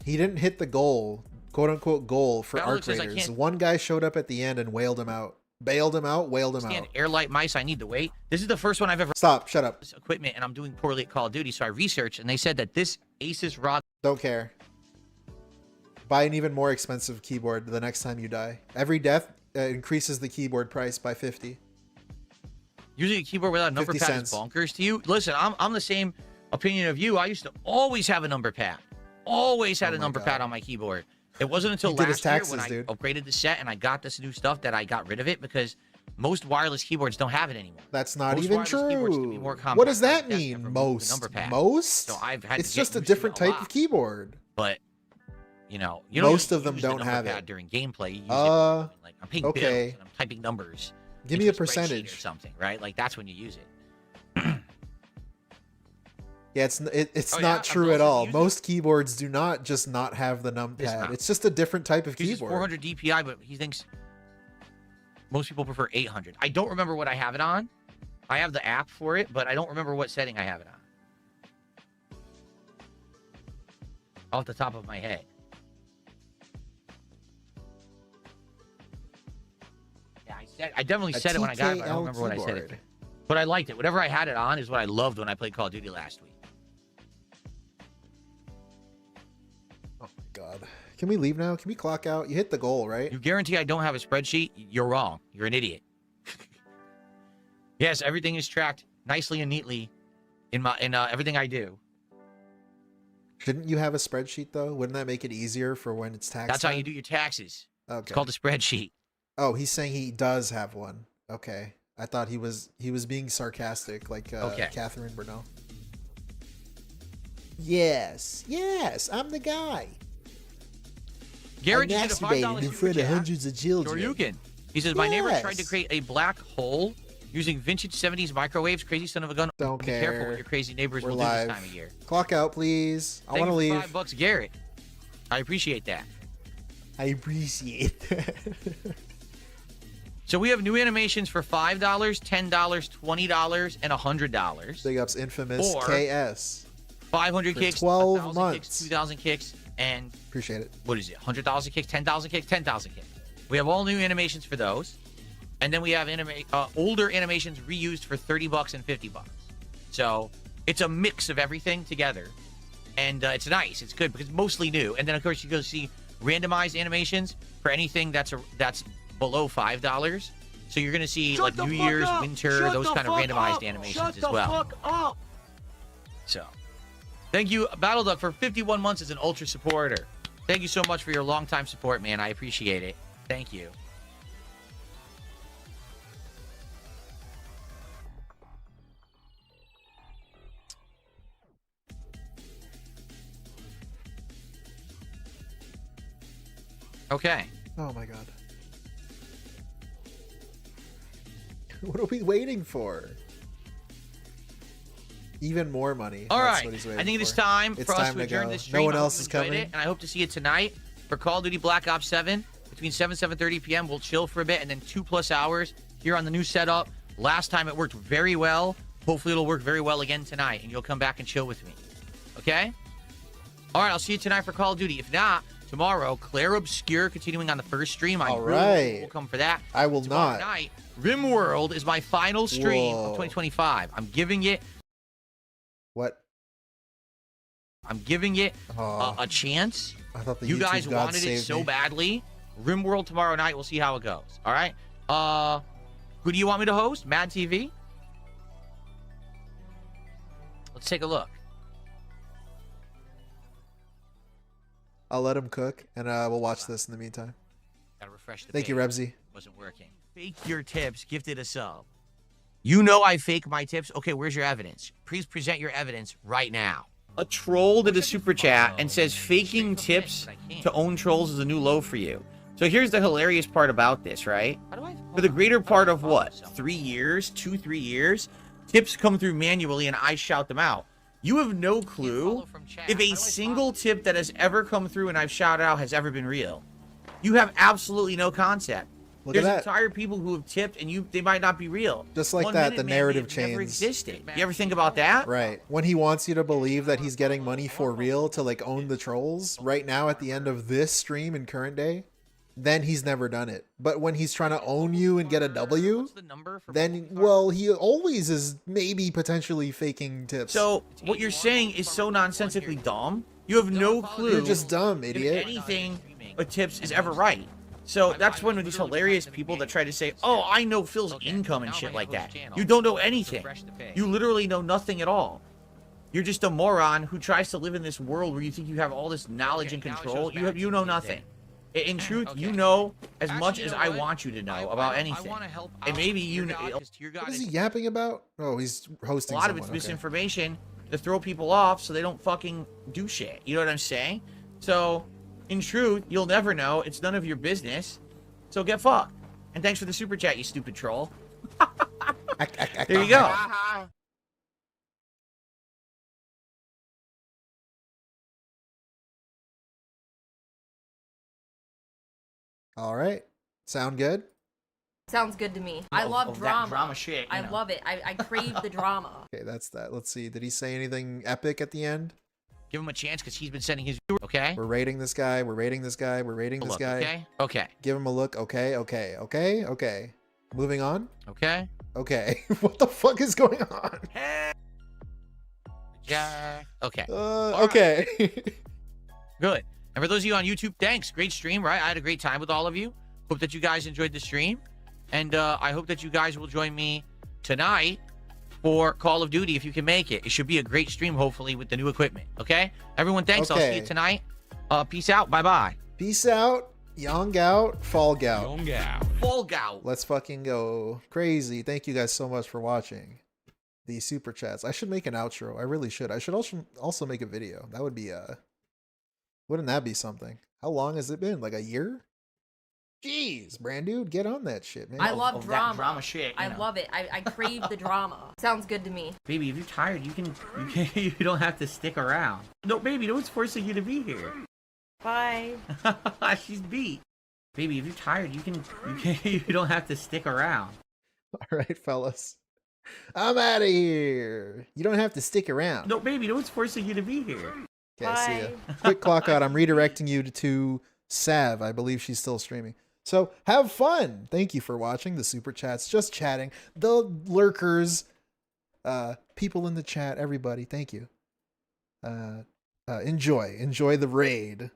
He didn't hit the goal, quote unquote goal for Arc Raiders. One guy showed up at the end and wailed him out. Bailed him out, wailed him out. Airlight mice, I need to wait. This is the first one I've ever. Stop, shut up. Equipment, and I'm doing poorly at Call of Duty, so I researched, and they said that this Asus ROG. Don't care. Buy an even more expensive keyboard the next time you die. Every death increases the keyboard price by 50. Usually a keyboard without a number pad is bonkers to you. Listen, I'm the same opinion of you. I used to always have a number pad. Always had a number pad on my keyboard. It wasn't until last year when I upgraded the set and I got this new stuff that I got rid of it because most wireless keyboards don't have it anymore. That's not even true. What does that mean? Most? So I've had it's just a different type of keyboard. But you most of them don't have it during gameplay. You use it like I'm paying bills and I'm typing numbers. Give me a percentage or something, right? Like that's when you use it. Yeah, it's not true at all. Most keyboards do not just not have the numpad. It's just a different type of keyboard. 400 DPI, but he thinks most people prefer 800. I don't remember what I have it on. I have the app for it, but I don't remember what setting I have it on. Off the top of my head. I definitely said it when I got it, but I don't remember what I said it. But I liked it. Whatever I had it on is what I loved when I played Call of Duty last week. Oh my God. Can we leave now? Can we clock out? You hit the goal, right? You guarantee I don't have a spreadsheet? You're wrong. You're an idiot. Yes, everything is tracked nicely and neatly in everything I do. Shouldn't you have a spreadsheet though? Wouldn't that make it easier for when it's tax That's time? How you do your taxes. Okay. It's called a spreadsheet. Oh, he's saying he does have one. Okay. I thought he was being sarcastic, like Catherine Burnell. Yes, I'm the guy. Garrett just did a $5 in front of hundreds of children. Sure you can. He says, my neighbor tried to create a black hole using vintage 70s microwaves. Crazy son of a gun. Don't care. Be careful what your crazy neighbors will do this time of year. Clock out, please. I want to leave. $5, Garrett. I appreciate that. I appreciate that. So we have new animations for $5, $10, $20, and $100. Big ups, Infamous KS. 500 for kicks, 12 months, kicks, 2,000 kicks, and appreciate it. What is it? 100,000 kicks, 10,000 kicks, 10,000 kicks. We have all new animations for those, and then we have older animations reused for $30 and $50. So it's a mix of everything together, and it's nice. It's good because it's mostly new. And then of course you go see randomized animations for anything that's below $5. So you're going to see like New Year's, winter, those kind of randomized animations as well. So thank you, Battle Duck, for 51 months as an Ultra supporter. Thank you so much for your longtime support, man. I appreciate it. Thank you. Okay. Oh my God. What are we waiting for? Even more money. All That's right. what he's waiting I think it is for. time It's for us time to to adjourn go. this stream. No one I hope else you is enjoyed coming. it, and I hope to see you tonight for Call of Duty Black Ops 7 between 7:30 p.m. We'll chill for a bit, and then 2+ hours here on the new setup. Last time it worked very well. Hopefully it'll work very well again tonight, and you'll come back and chill with me. Okay? All right, I'll see you tonight for Call of Duty. If not, tomorrow, Claire Obscure continuing on the first stream. I All really right. will come for that. I will Tomorrow not. night, RimWorld is my final stream Whoa. of 2025. I'm giving it What? I'm giving it Oh, a chance. I thought the You YouTube guys God wanted it saved so me. badly. RimWorld tomorrow night. We'll see how it goes. All right. Who do you want me to host? Mad TV? Let's take a look. I'll let him cook, and we'll watch this in the meantime. Gotta refresh the Thank you, page. Rebsy. Wasn't working. Fake your tips. Gifted a sub. You know I fake my tips. Okay, where's your evidence? Please present your evidence right now. A troll did a super chat and says faking tips to own trolls is a new low for you. So here's the hilarious part about this, right? For the greater part of what? 3 years? 2-3 years? Tips come through manually and I shout them out. You have no clue if a single tip that has ever come through and I've shouted out has ever been real. You have absolutely no concept. Look at There's that. entire people who have tipped and they might not be real. Just like 1 that, minute, the man, narrative they've never chains. existed. You ever think about that? Right. When he wants you to believe that he's getting money for real to like own the trolls right now at the end of this stream in current day, then he's never done it. But when he's trying to own you and get a W, then, well, he always is maybe potentially faking tips. So what you're saying is so nonsensically dumb. You have no clue. You're just dumb, idiot. If anything but tips is ever right. So that's one of these hilarious people that try to say, oh, I know Phil's income and shit like that. You don't know anything. You literally know nothing at all. You're just a moron who tries to live in this world where you think you have all this knowledge and control. You know nothing. In truth, you know as much as I want you to know about anything. And maybe you know. What is he yapping about? Oh, he's hosting A lot of someone. it's Okay. misinformation to throw people off so they don't fucking do shit. You know what I'm saying? So, in truth, you'll never know. It's none of your business. So get fucked. And thanks for the super chat, you stupid troll. There you go. All right. Sound good? Sounds good to me. I Of- love of that drama. drama shit, you I know. love it. I crave the drama. Okay, that's that. Let's see. Did he say anything epic at the end? Give him a chance because he's been sending his. Okay. We're rating this guy. We're rating this guy. We're rating this Look, guy. okay? Okay. Give him a look. Okay, okay, okay, okay. Moving on. Okay. Okay. What the fuck is going on? Yeah. Okay. Okay. Good. And for those of you on YouTube, thanks. Great stream, right? I had a great time with all of you. Hope that you guys enjoyed the stream. And I hope that you guys will join me tonight for Call of Duty if you can make it. It should be a great stream, hopefully, with the new equipment. Okay? Everyone, thanks. I'll see Okay. you tonight. Peace out. Bye-bye. Peace out. Young out. Fall gout. Young out. Fall gout. Let's fucking go crazy. Thank you guys so much for watching the super chats. I should make an outro. I really should. I should also make a video. That would be wouldn't that be something? How long has it been? Like a year? Jeez, brand dude, get on that shit, man. I love Of that drama. drama shit, you I know. love it. I crave the drama. Sounds good to me. Baby, if you're tired, you don't have to stick around. No, baby, no one's forcing you to be here. Bye. She's beat. Baby, if you're tired, you don't have to stick around. All right, fellas. I'm out of here. You don't have to stick around. No, baby, no one's forcing you to be here. Okay, see ya. Quick clock out. I'm redirecting you to Sav. I believe she's still streaming. So have fun. Thank you for watching the super chats. Just chatting. The lurkers, people in the chat, everybody. Thank you. Enjoy the raid.